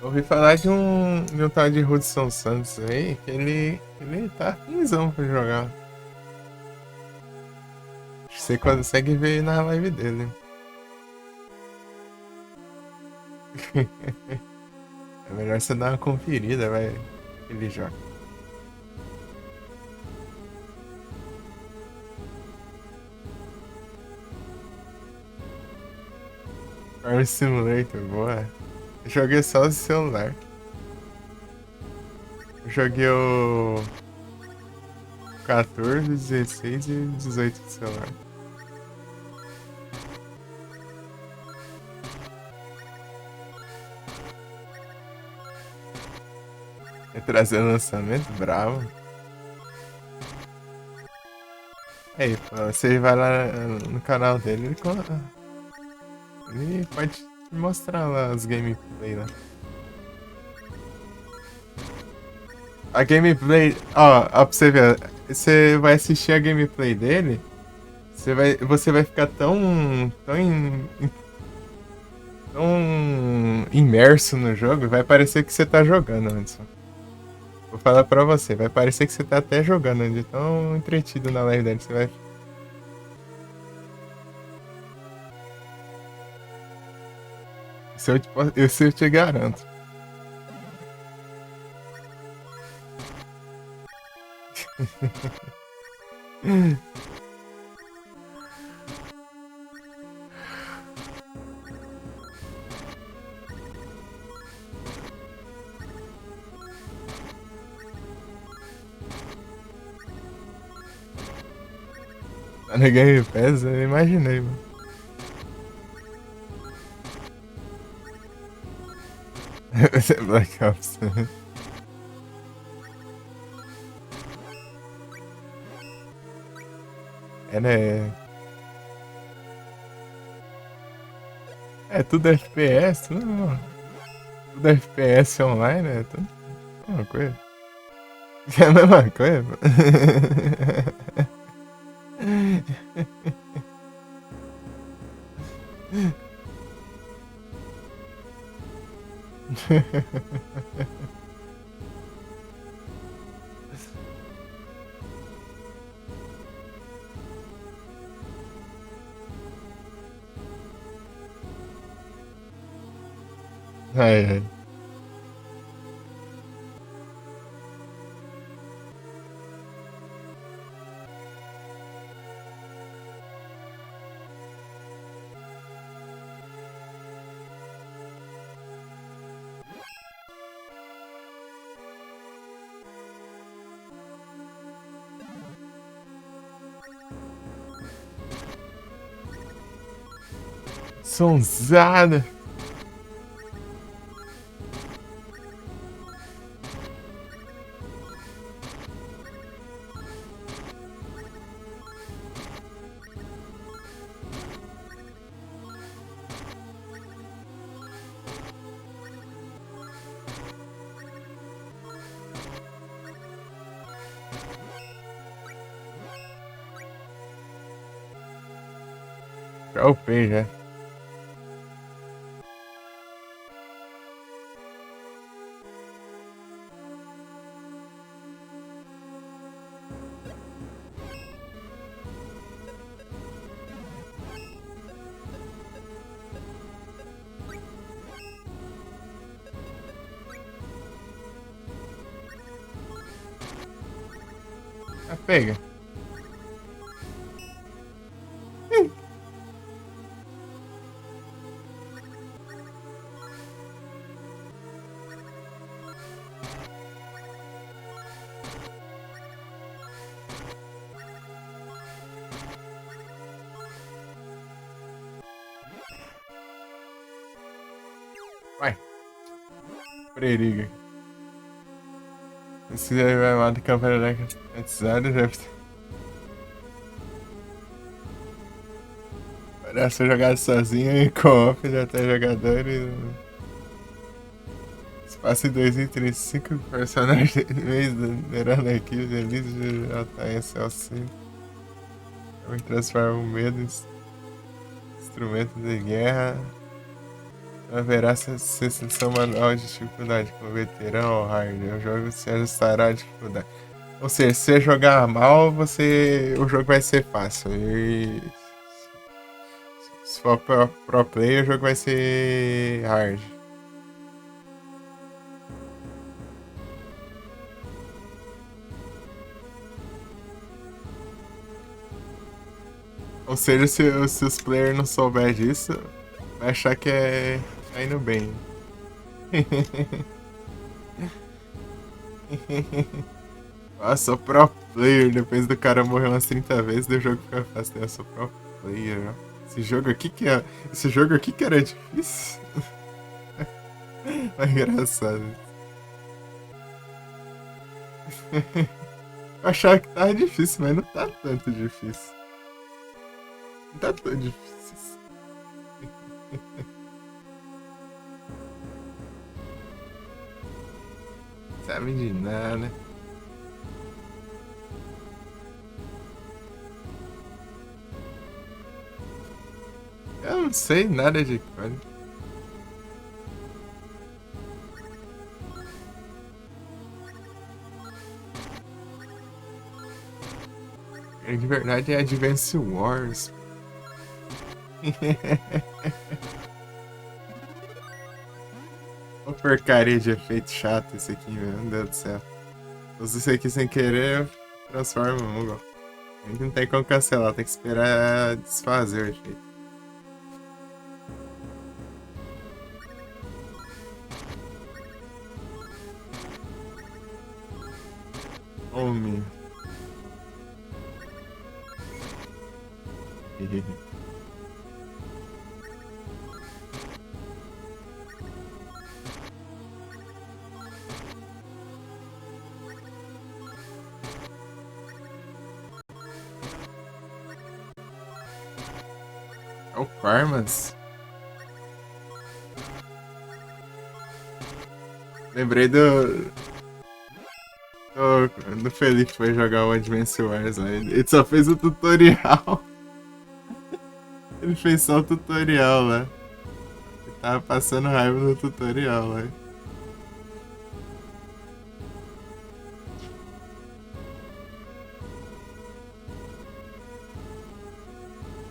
Ouvi falar de um tal de Hudson Santos aí, que ele tá finzão pra jogar. Você consegue ver na live dele. É melhor você dar uma conferida, vai. Ele joga. Farm Simulator, boa. Eu joguei só o celular. Eu joguei o 14, 16 e 18 do celular. É trazer lançamento bravo. Aí, pô, você vai lá no canal dele, ele pode te mostrar lá as gameplay lá. A gameplay, ó, pra você ver, você vai assistir a gameplay dele, você vai ficar tão imerso no jogo, vai parecer que você tá jogando, Anderson. Vou falar pra você, vai parecer que você tá até jogando, de tão entretido na live dele, você vai. Isso eu te garanto. Tá no Game Pass, eu imaginei, mano. Black Ops. É, né? É tudo FPS, tudo FPS online, é tudo a mesma coisa. É a mesma coisa, pô. Ai, ai. Sonzada. Já upei já. Pega. Vai. Preriga. Se vai matar campanha automatizada, já. Parece jogar sozinho e co-op de até jogadores. Espaço em 2035, personagens de vez liderando a equipe de elite de alcance auxílio. Me transforma o medo em instrumento de guerra. Haverá seleção manual de dificuldade com veterano ou hard. O jogo se ajustará a dificuldade. Ou seja, se você jogar mal, o jogo vai ser fácil. E se for pro player, o jogo vai ser hard. Ou seja, se os players não souber disso, vai achar que tá indo bem. Nossa, sou pro player. Depois do cara morrer umas 30 vezes, o jogo fica fácil. Eu sou pro player, ó. Esse jogo aqui que era difícil. É engraçado. Eu achava que tava difícil, mas não tá tanto difícil. Não tá tão difícil. Sabe de nada. Eu não sei nada de código. De verdade é Advance Wars. Ô porcaria de efeito chato esse aqui, meu Deus do céu. Usa isso aqui sem querer, transforma o Moogle. A gente não tem como cancelar, tem que esperar desfazer o efeito. Homem. É o Parmas. Lembrei do Felipe que foi jogar o Advance Wars lá. Ele só fez o tutorial. Ele fez só o tutorial lá. Ele tava passando raiva no tutorial lá.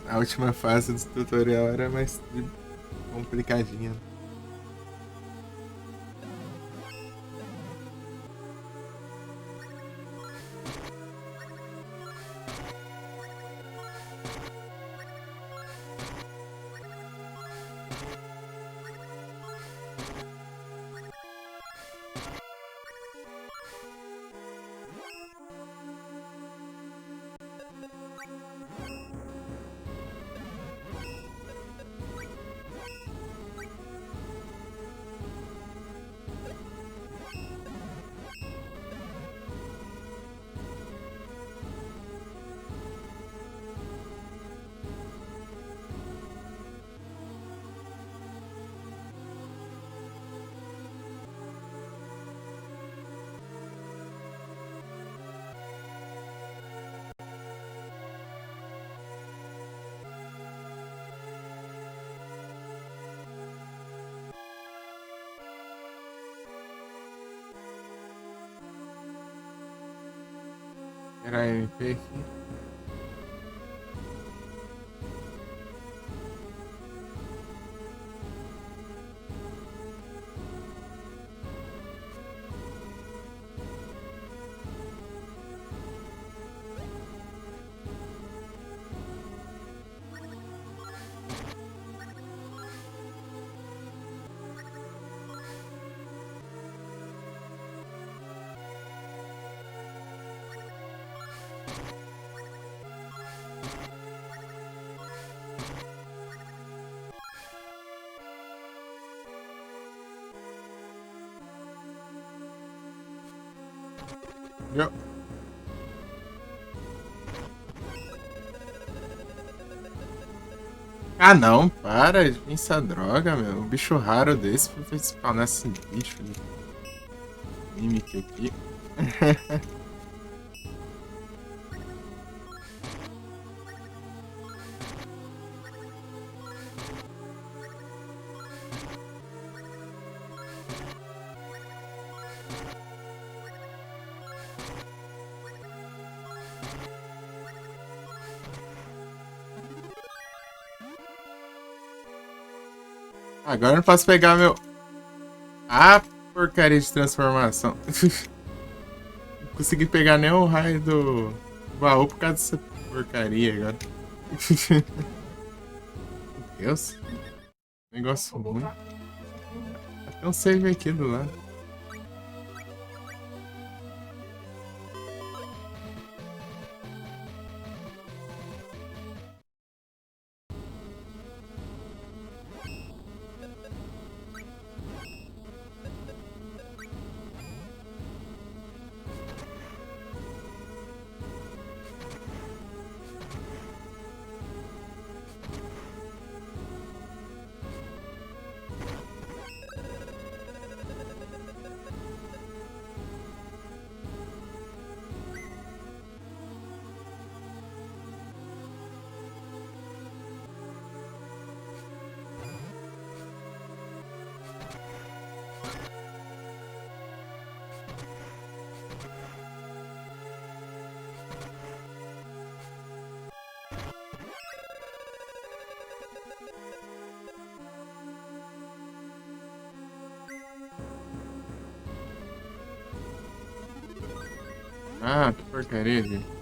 A última fase do tutorial era mais complicadinha. Era MP aqui. Eu... Ah não, para de pensar droga, meu. Um bicho raro desse foi spawnar esse bicho de Mimic aqui. Agora eu não posso pegar meu. Ah, porcaria de transformação. Não consegui pegar nem o raio do baú por causa dessa porcaria agora. Meu Deus. Negócio ruim. Tem um save aqui do lado. Ah, que porcaria, gente.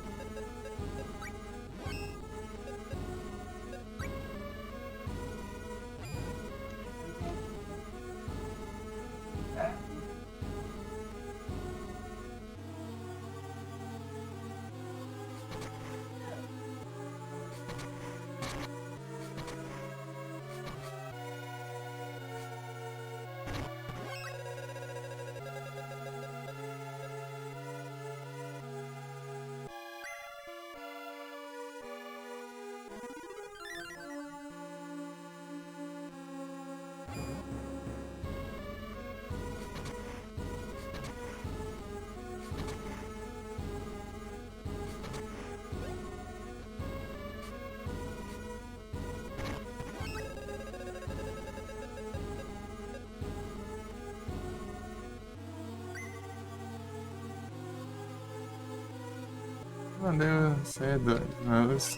Meu Deus, você é doido. Mas...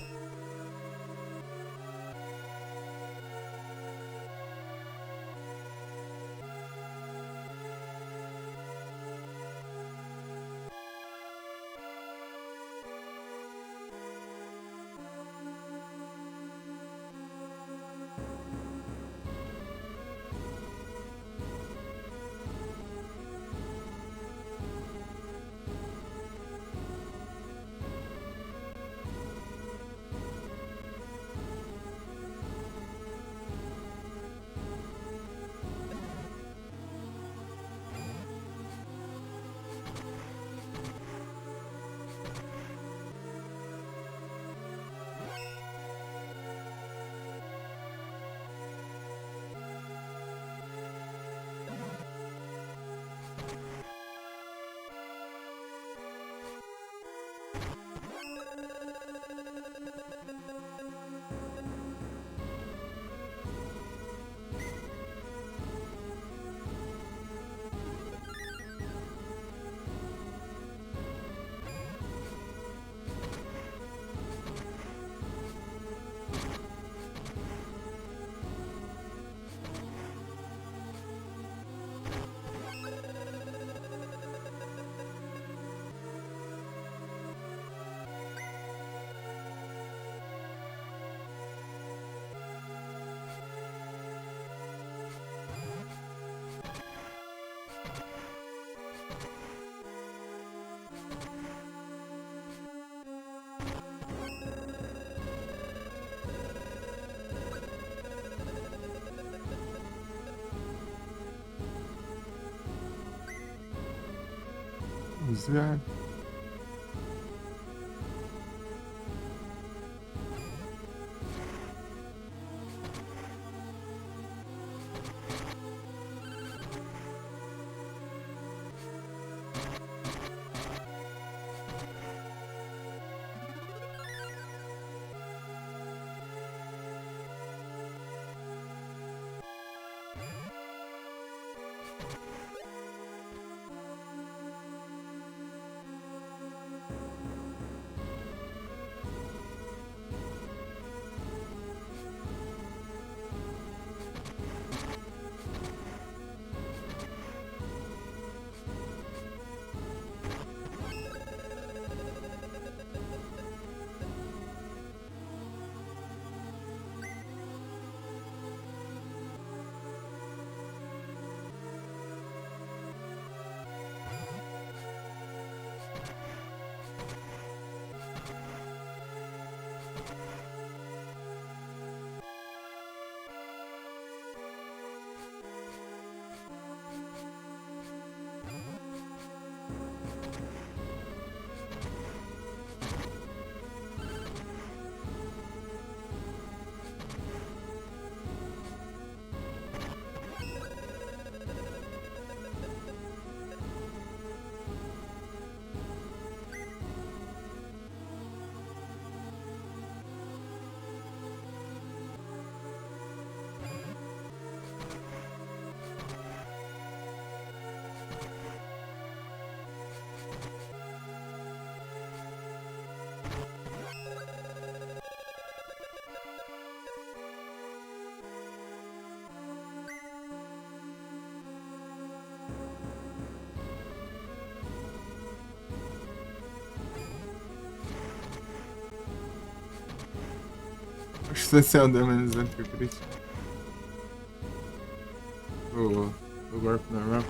Zé. Extensão da amenizante que eu queria. O golpe normal.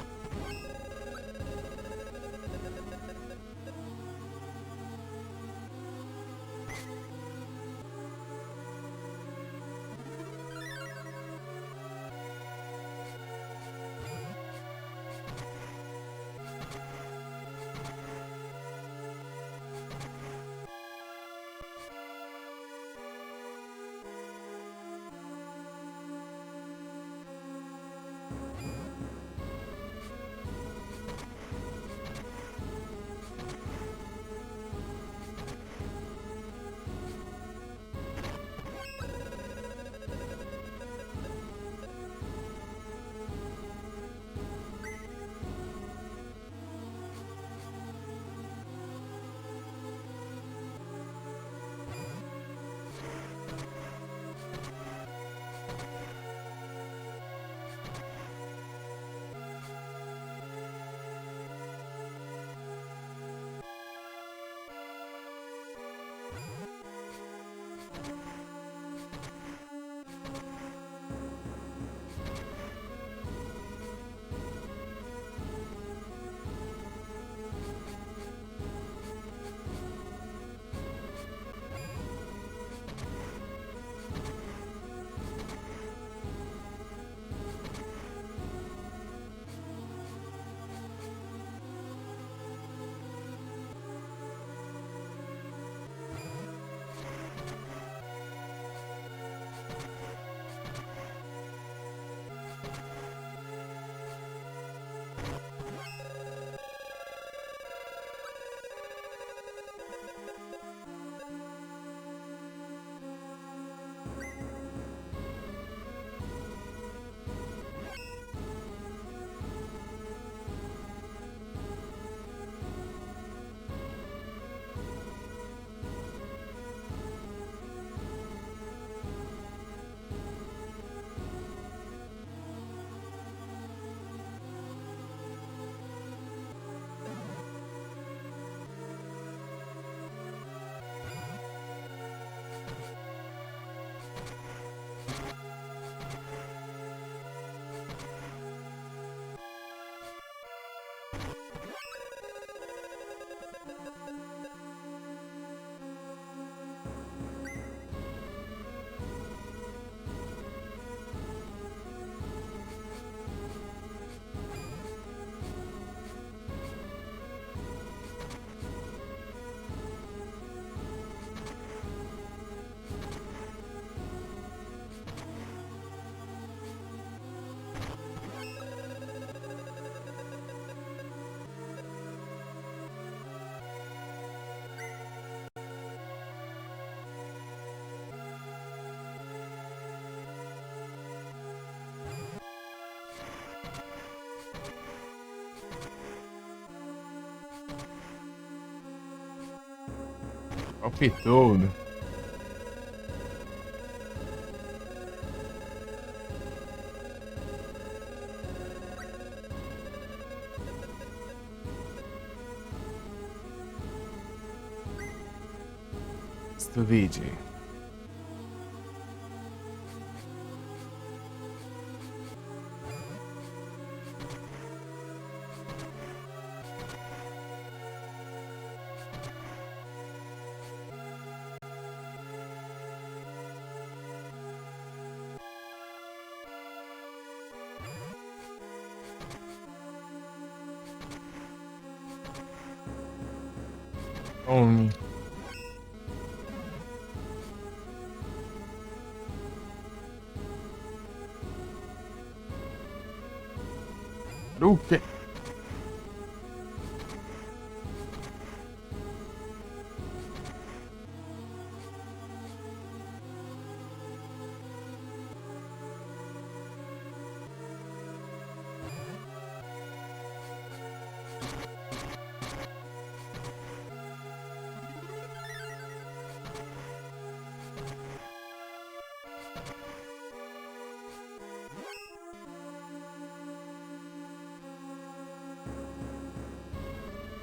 Copo todo. Sto vidi. Homem. O quê?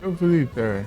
Eu falei, pera.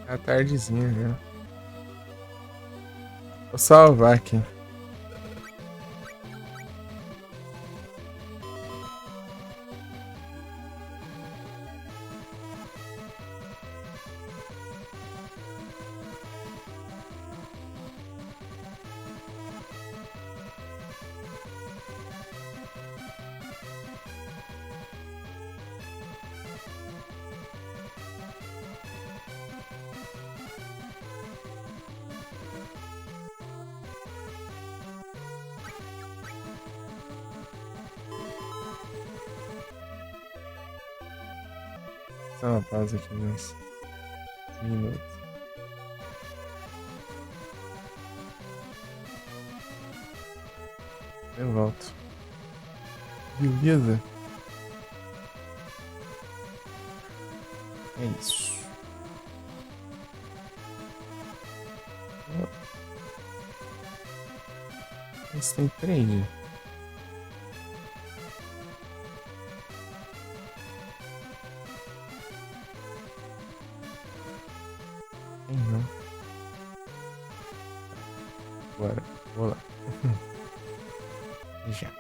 É a tardezinha já. Vou salvar aqui. Só uma pausa aqui de uns minutos. Eu volto. Beleza? É isso. Esse tem trade. Tem não. Bora, vou lá. Já.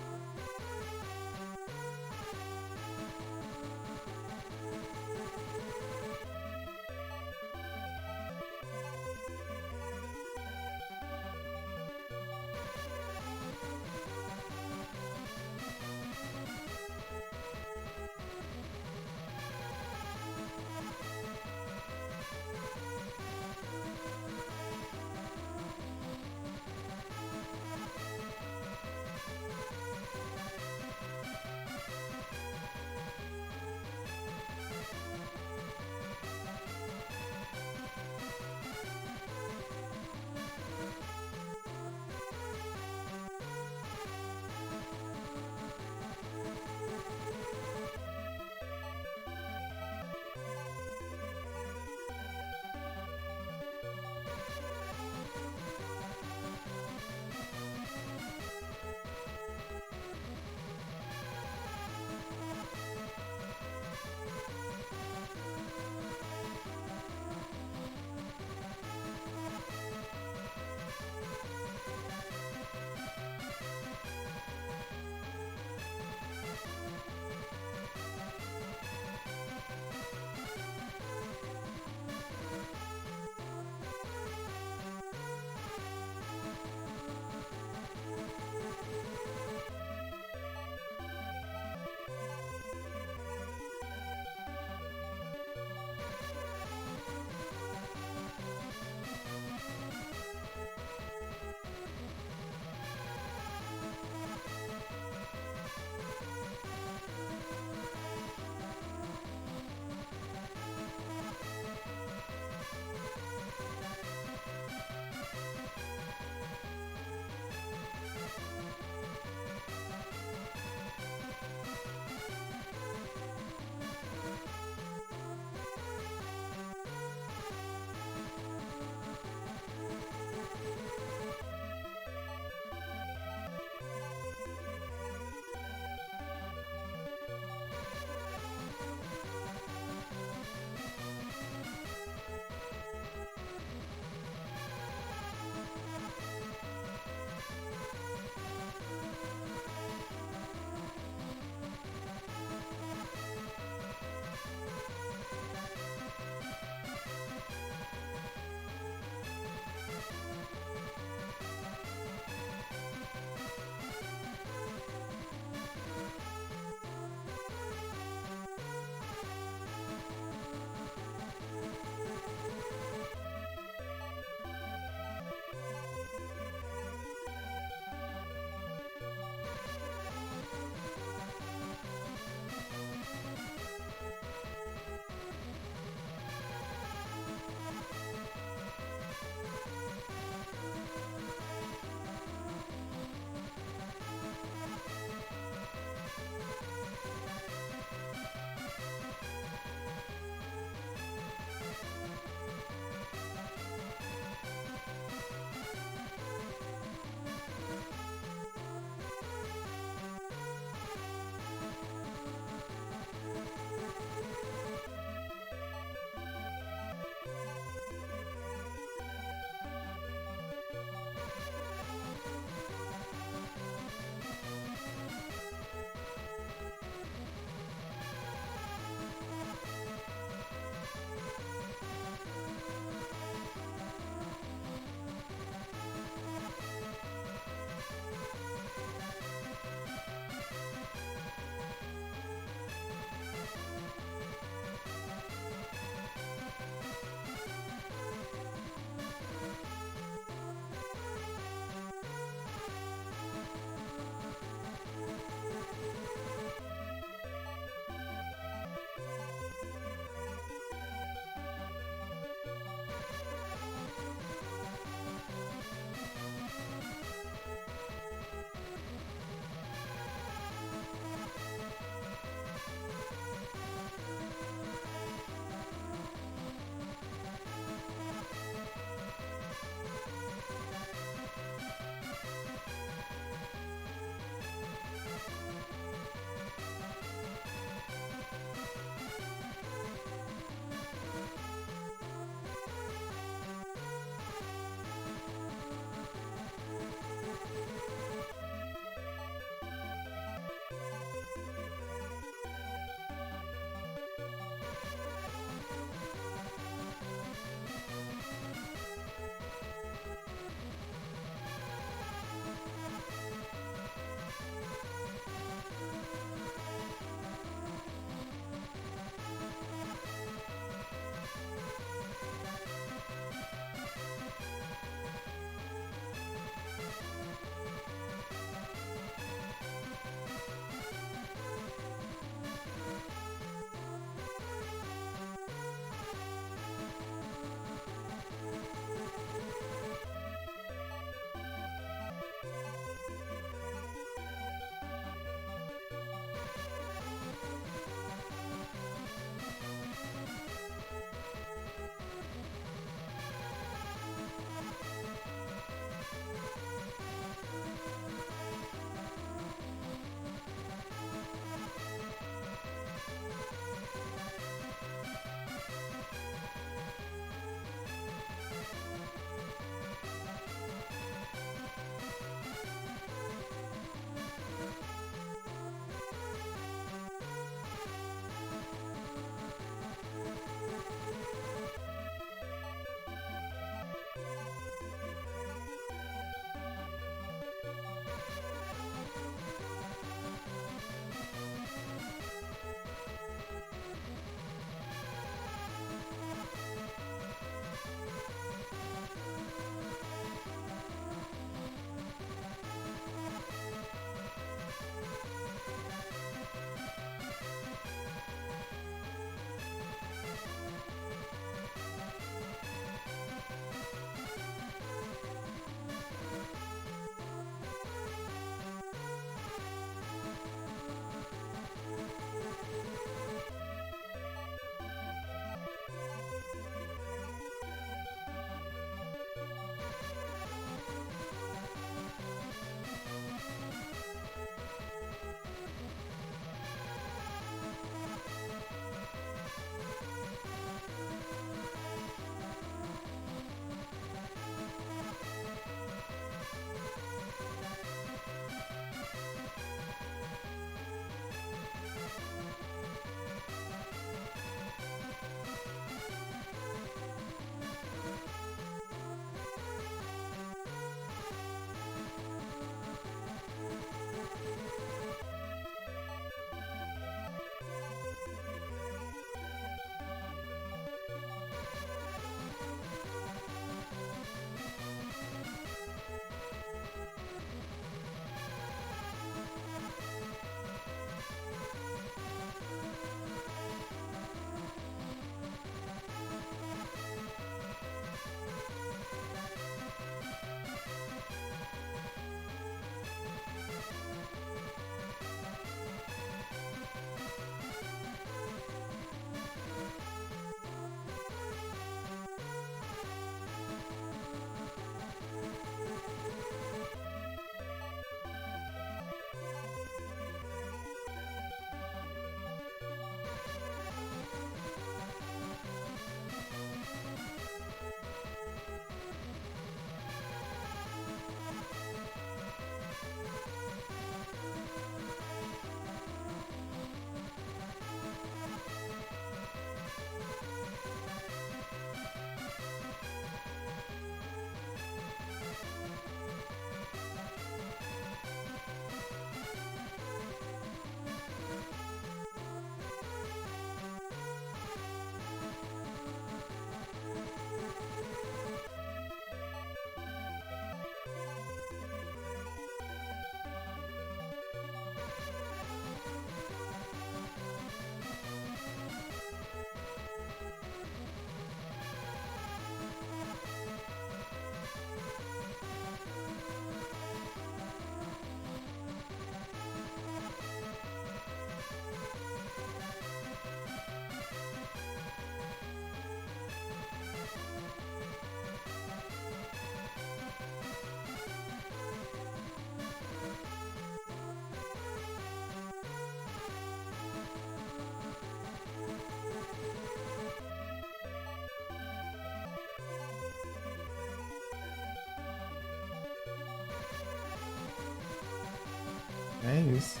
É isso.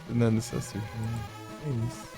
Do nada só sujo, né? É isso.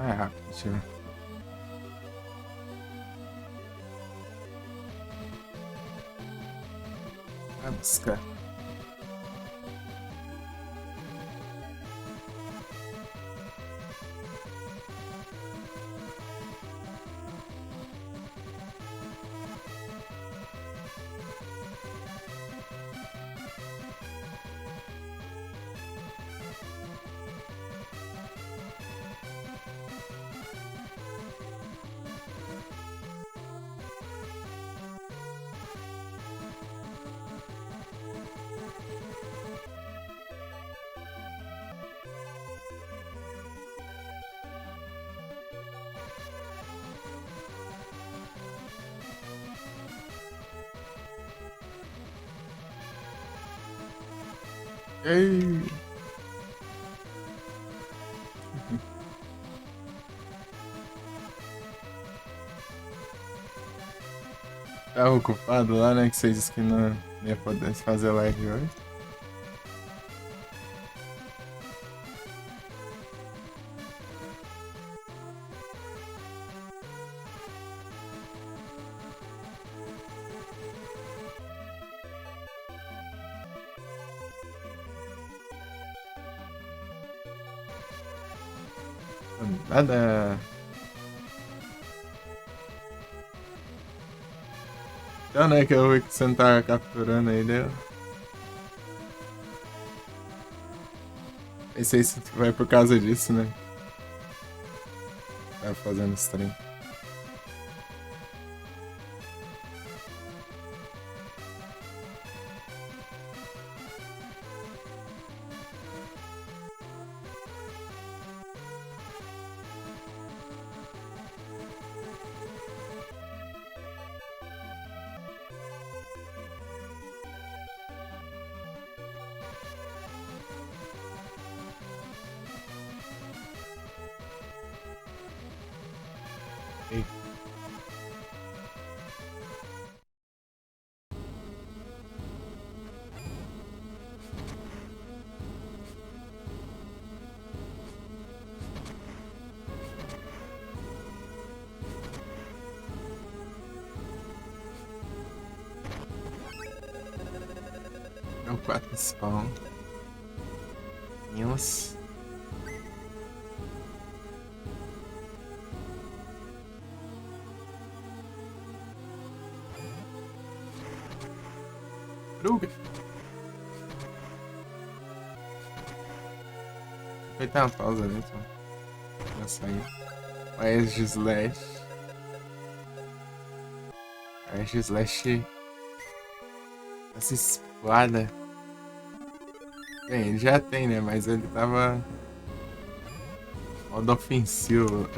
Ah, é rápido, deixa eu ver. Vai buscar. Ei! Tava ocupado lá, né? Que você disse que não ia poder fazer live hoje. Nada. Então, né, que eu vi que você não tá capturando aí, deu. Pensei se vai por causa disso, né? Tá fazendo stream. Ei. É o 4 spawn. Nossa. Druga. Vai ter uma pausa ali, então. Já saiu. Edge Slash. Edge Slash. Essa espada. Bem, ele já tem, né? Mas ele tava. Modo ofensivo.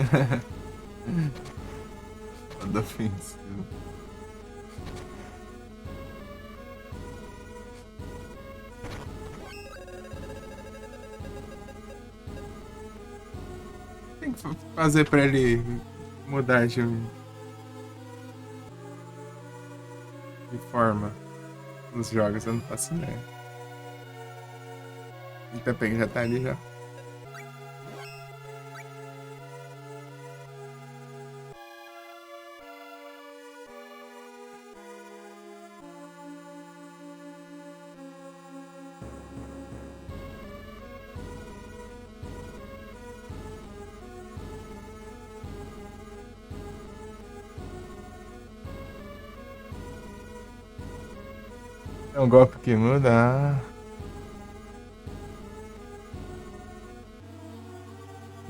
Modo ofensivo. Tem que fazer pra ele mudar de forma nos jogos, eu não faço ideia. O Tepeng já tá ali já. É um golpe que muda. Ah.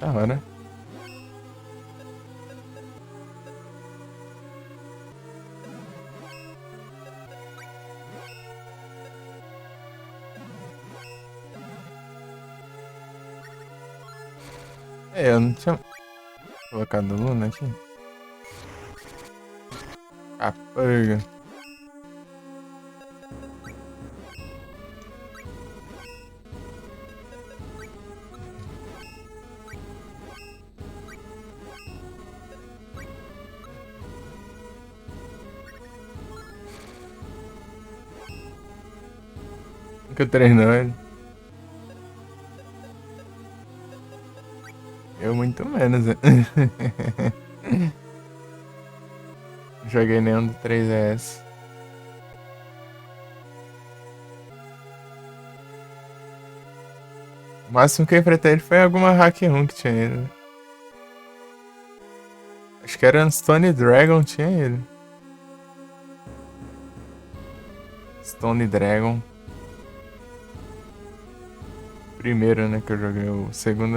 Da hora. É, eu não tinha colocado Luna aqui. Capanga. Nunca treinou ele. Eu muito menos. Joguei nenhum do 3S. O máximo que eu enfrentei ele foi alguma hack room que tinha ele. Acho que era no Stone Dragon tinha ele. Stone Dragon. Primeiro, né, que eu joguei. O segundo.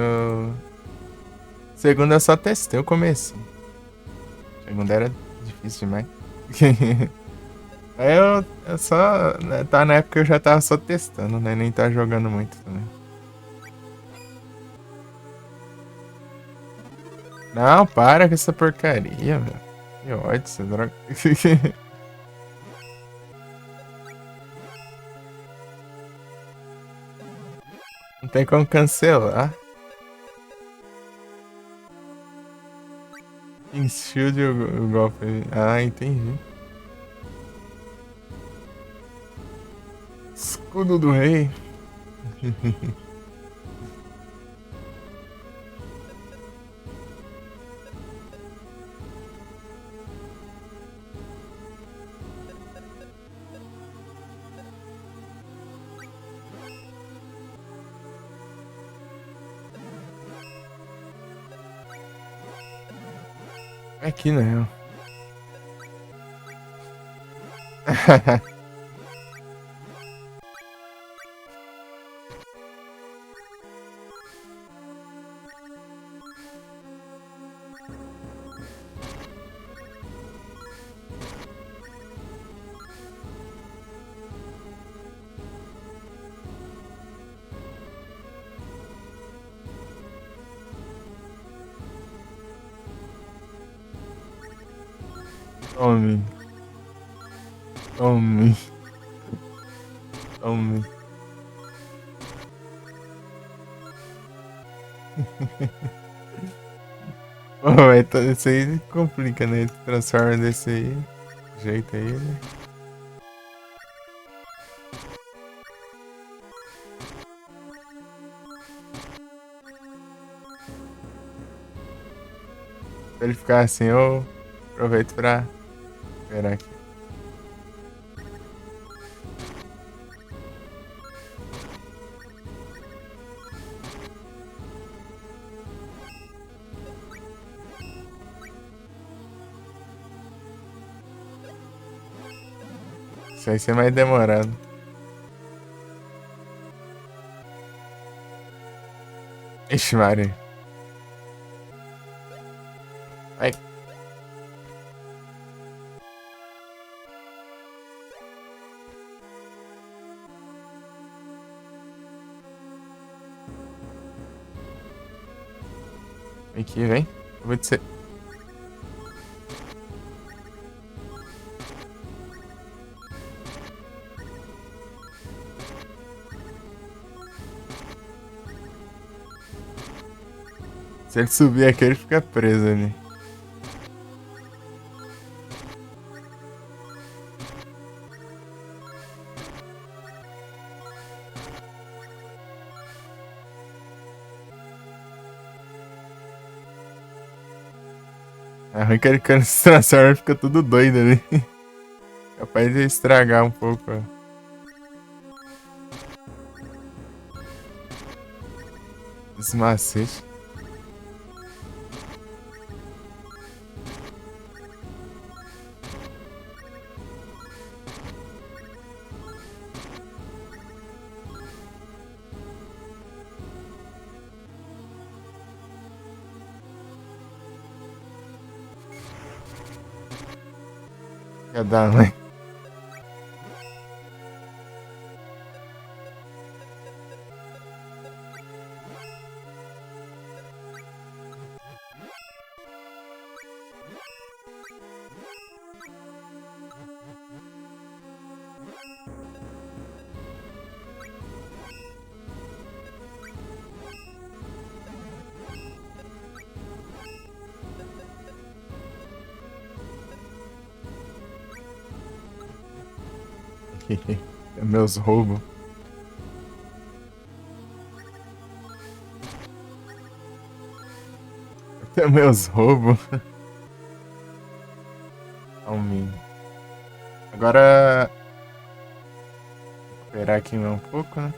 Segundo eu só testei o começo. O segundo era difícil demais. Aí eu só. Né, tá na época que eu já tava só testando, né? Nem tá jogando muito também. Não, para com essa porcaria, velho. Que ódio, essa droga. Não tem como cancelar. Shield o golpe. Ah, entendi. Escudo do rei. Aqui não. Tome. Tome. Tome. Pô, isso aí complica, né? Transforma desse aí. Jeito aí, né? Pra ele ficar assim, eu aproveito pra esperar aqui. Isso aí ser mais demorado. Ixi, Maria. Ai. Aqui, vem. Eu vou dizer. Se ele subir aqui, ele fica preso ali. É ruim que ele quando se transforma fica tudo doido ali. Capaz de estragar um pouco, ó. Esse macete. Quer dar, mãe? É meus roubos. É meus roubos. Calminho. Agora. Esperar aqui um pouco, né?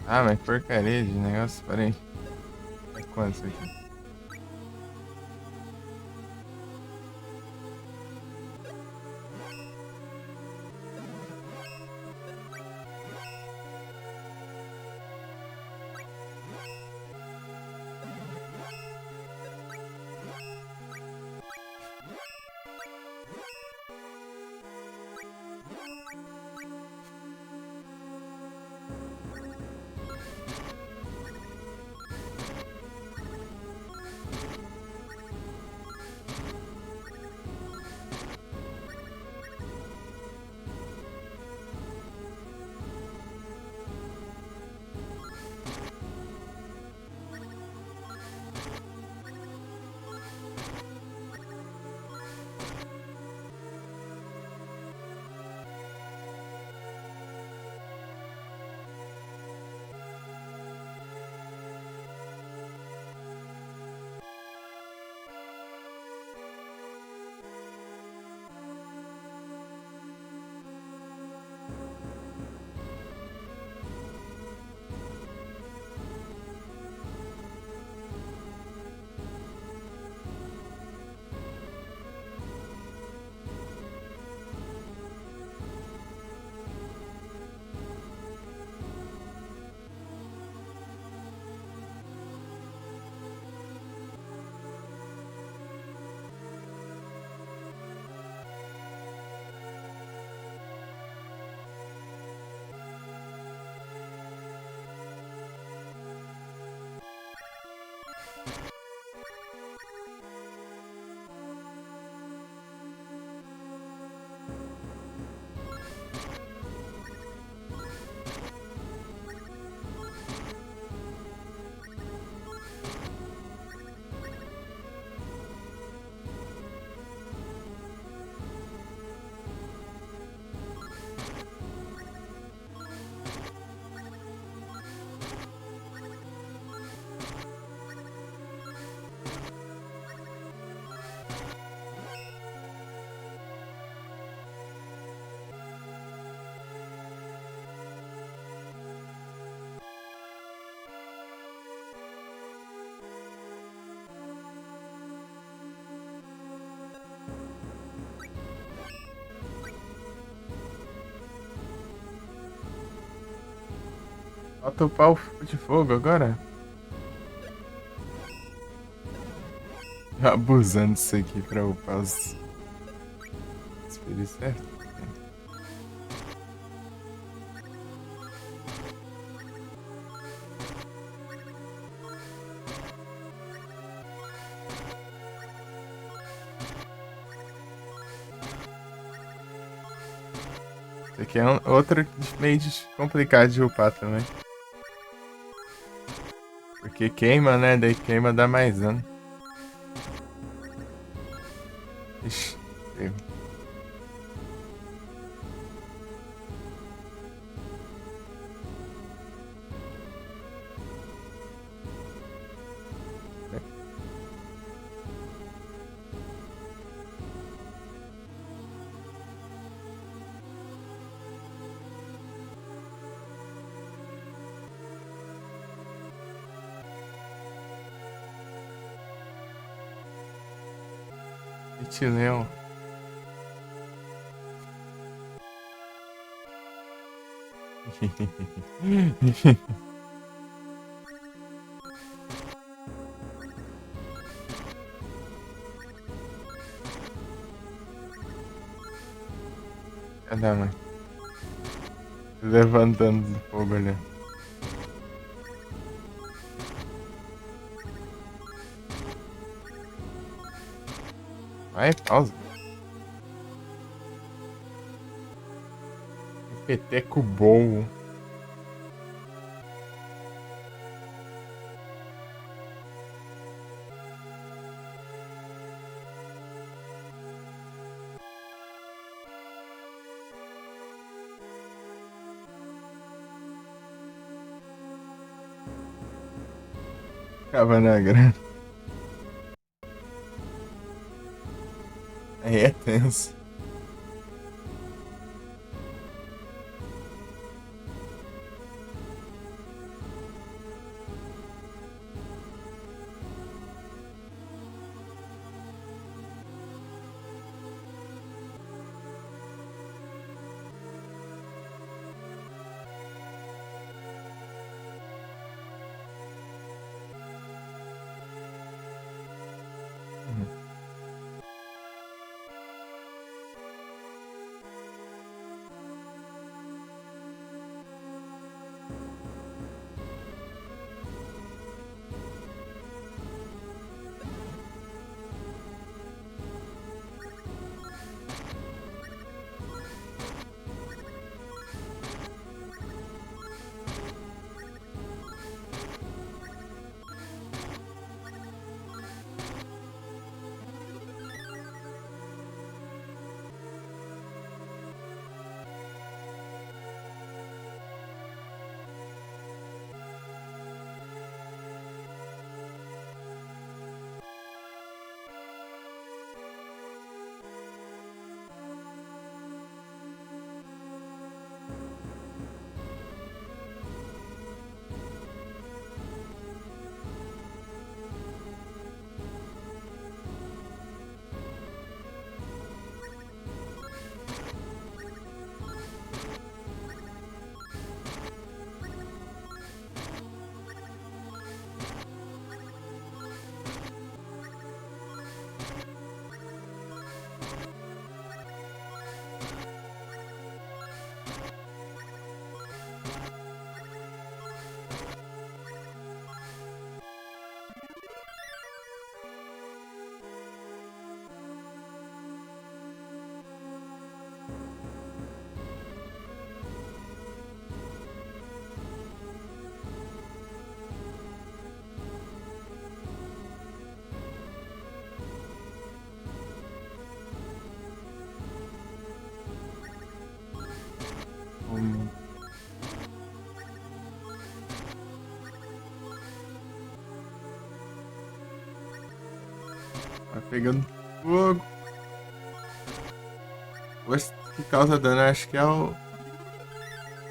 Ah, mas porcaria de negócio. Pera aí. É quanto isso aqui? Falta upar o de fogo agora. Abusando disso aqui pra upar os espíritos certo. Isso aqui é outro meio complicado de upar também. Porque queima, né? Daí queima dá mais dano. Ixi, erro. Etileu. Cadê, mãe? Levantando do fogo ali. Vai, pausa. Peteco bom. Ficava na grana. Aí é tenso. Vai pegando fogo. Esse que causa dano, acho que é o.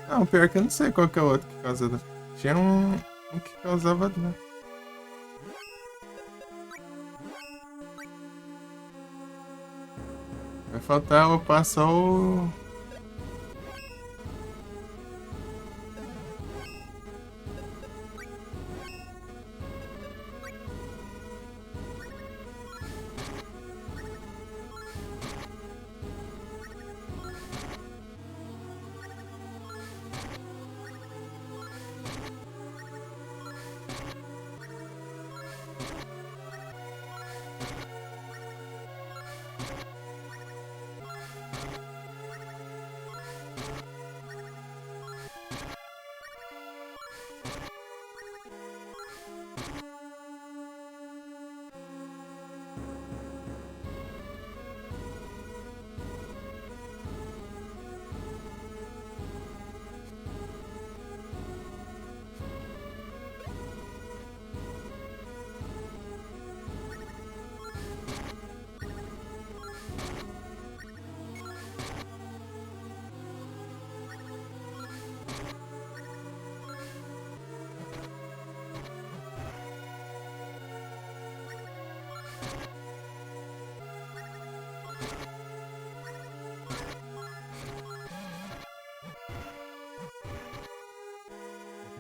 Não, pior que eu não sei qual que é o outro que causa dano. Tinha um que causava dano. Vai faltar upar só o.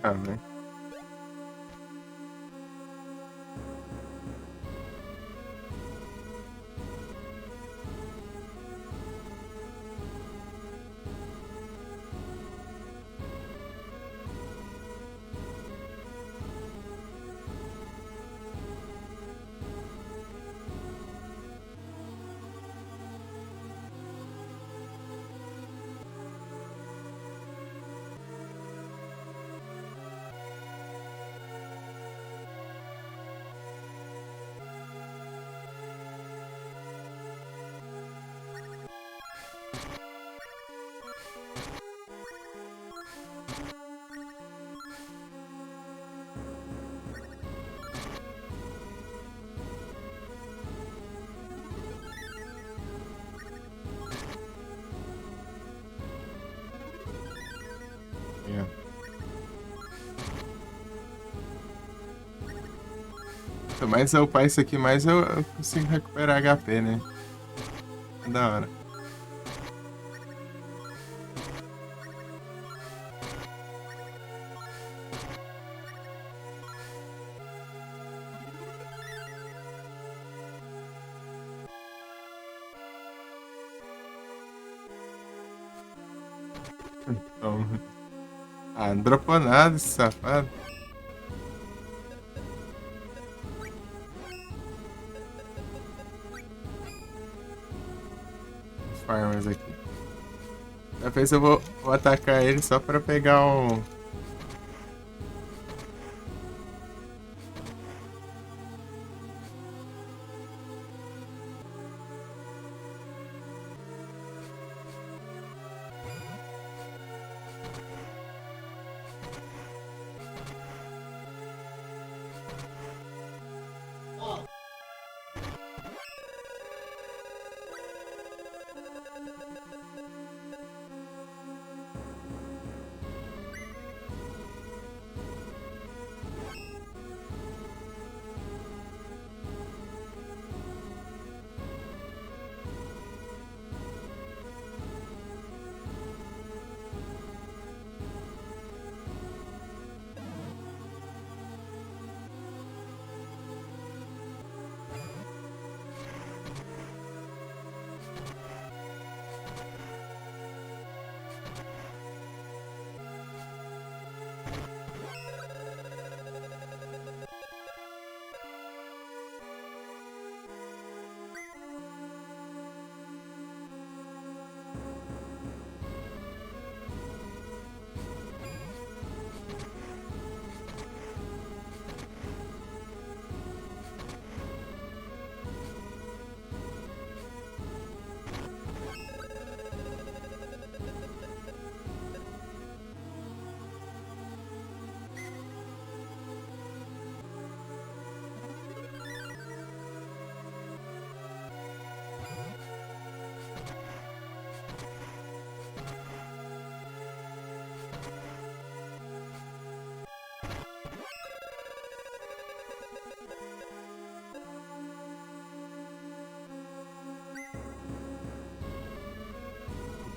Ah, né? Yeah. Quanto mais eu upar isso aqui, mais eu consigo recuperar HP, né? É da hora. Então, ah, não dropou nada esse safado. Farmers aqui. Depois eu vou atacar ele só pra pegar o.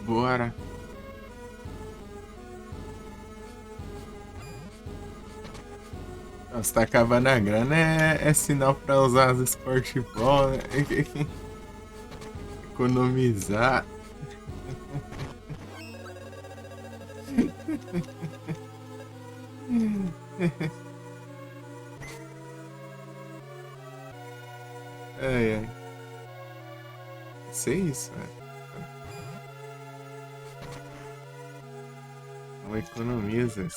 Bora. Nossa, tá acabando a grana, é sinal pra usar as Sport Ball, né? Economizar. Ai, ai. Isso é isso, velho. Não economizas.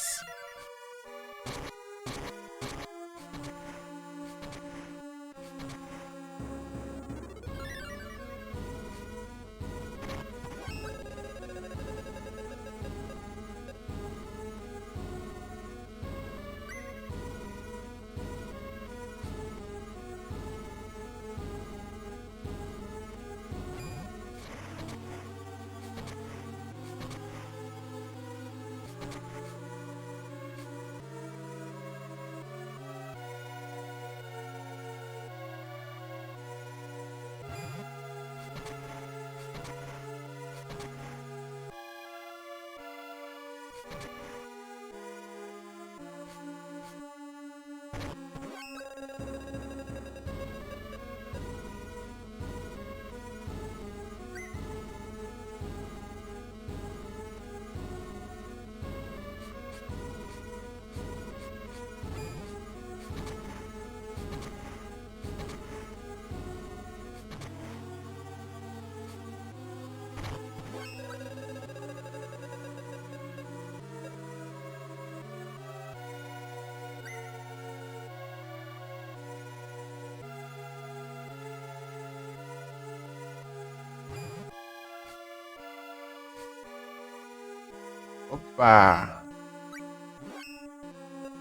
Opa!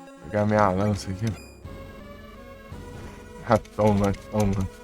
Vou pegar minha lança aqui. Ah, toma, toma.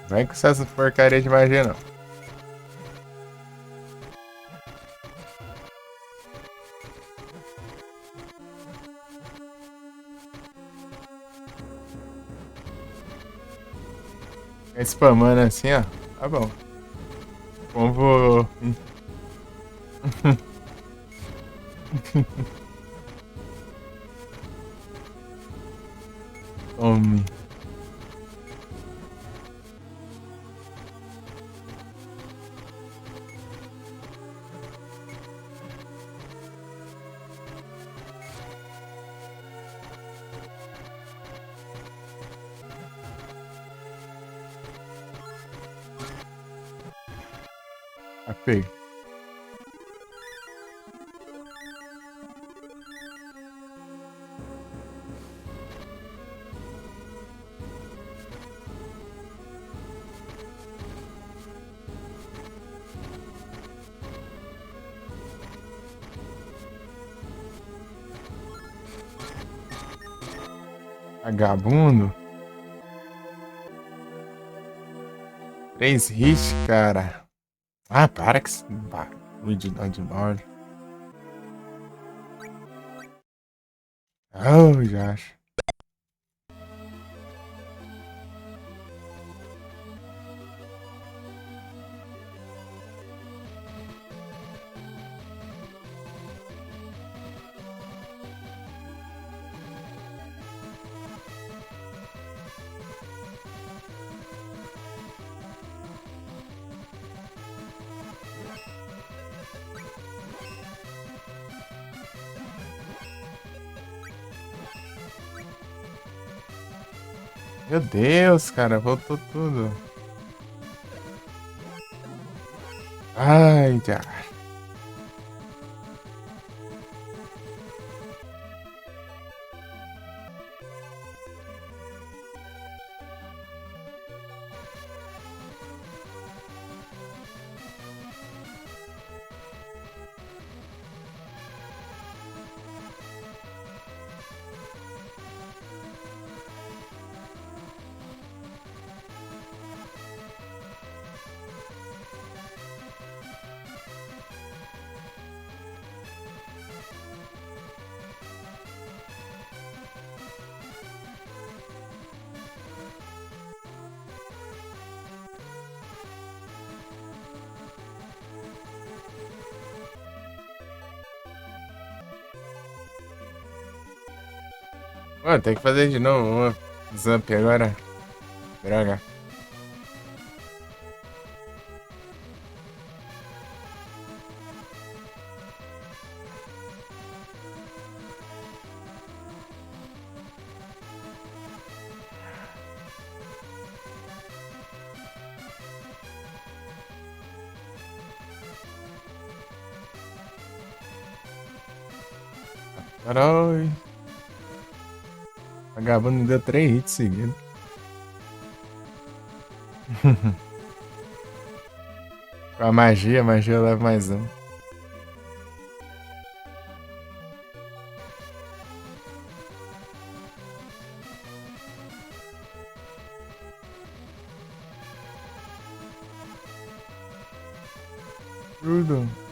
Vem com essa porcaria de magia, não. Fica spamando assim, ó. Tá bom. Como Tome. Apego. Vagabundo. 3 hits, cara. Ah, para que... Barulho de bordo. Oh, já acho. Meu Deus, cara, voltou tudo. Ai, já. Mano, tem que fazer de novo uma Zamp agora. Droga. Caralho. Vagabundo me deu 3 hits seguidos. Com a magia eu levo mais um. Tudo.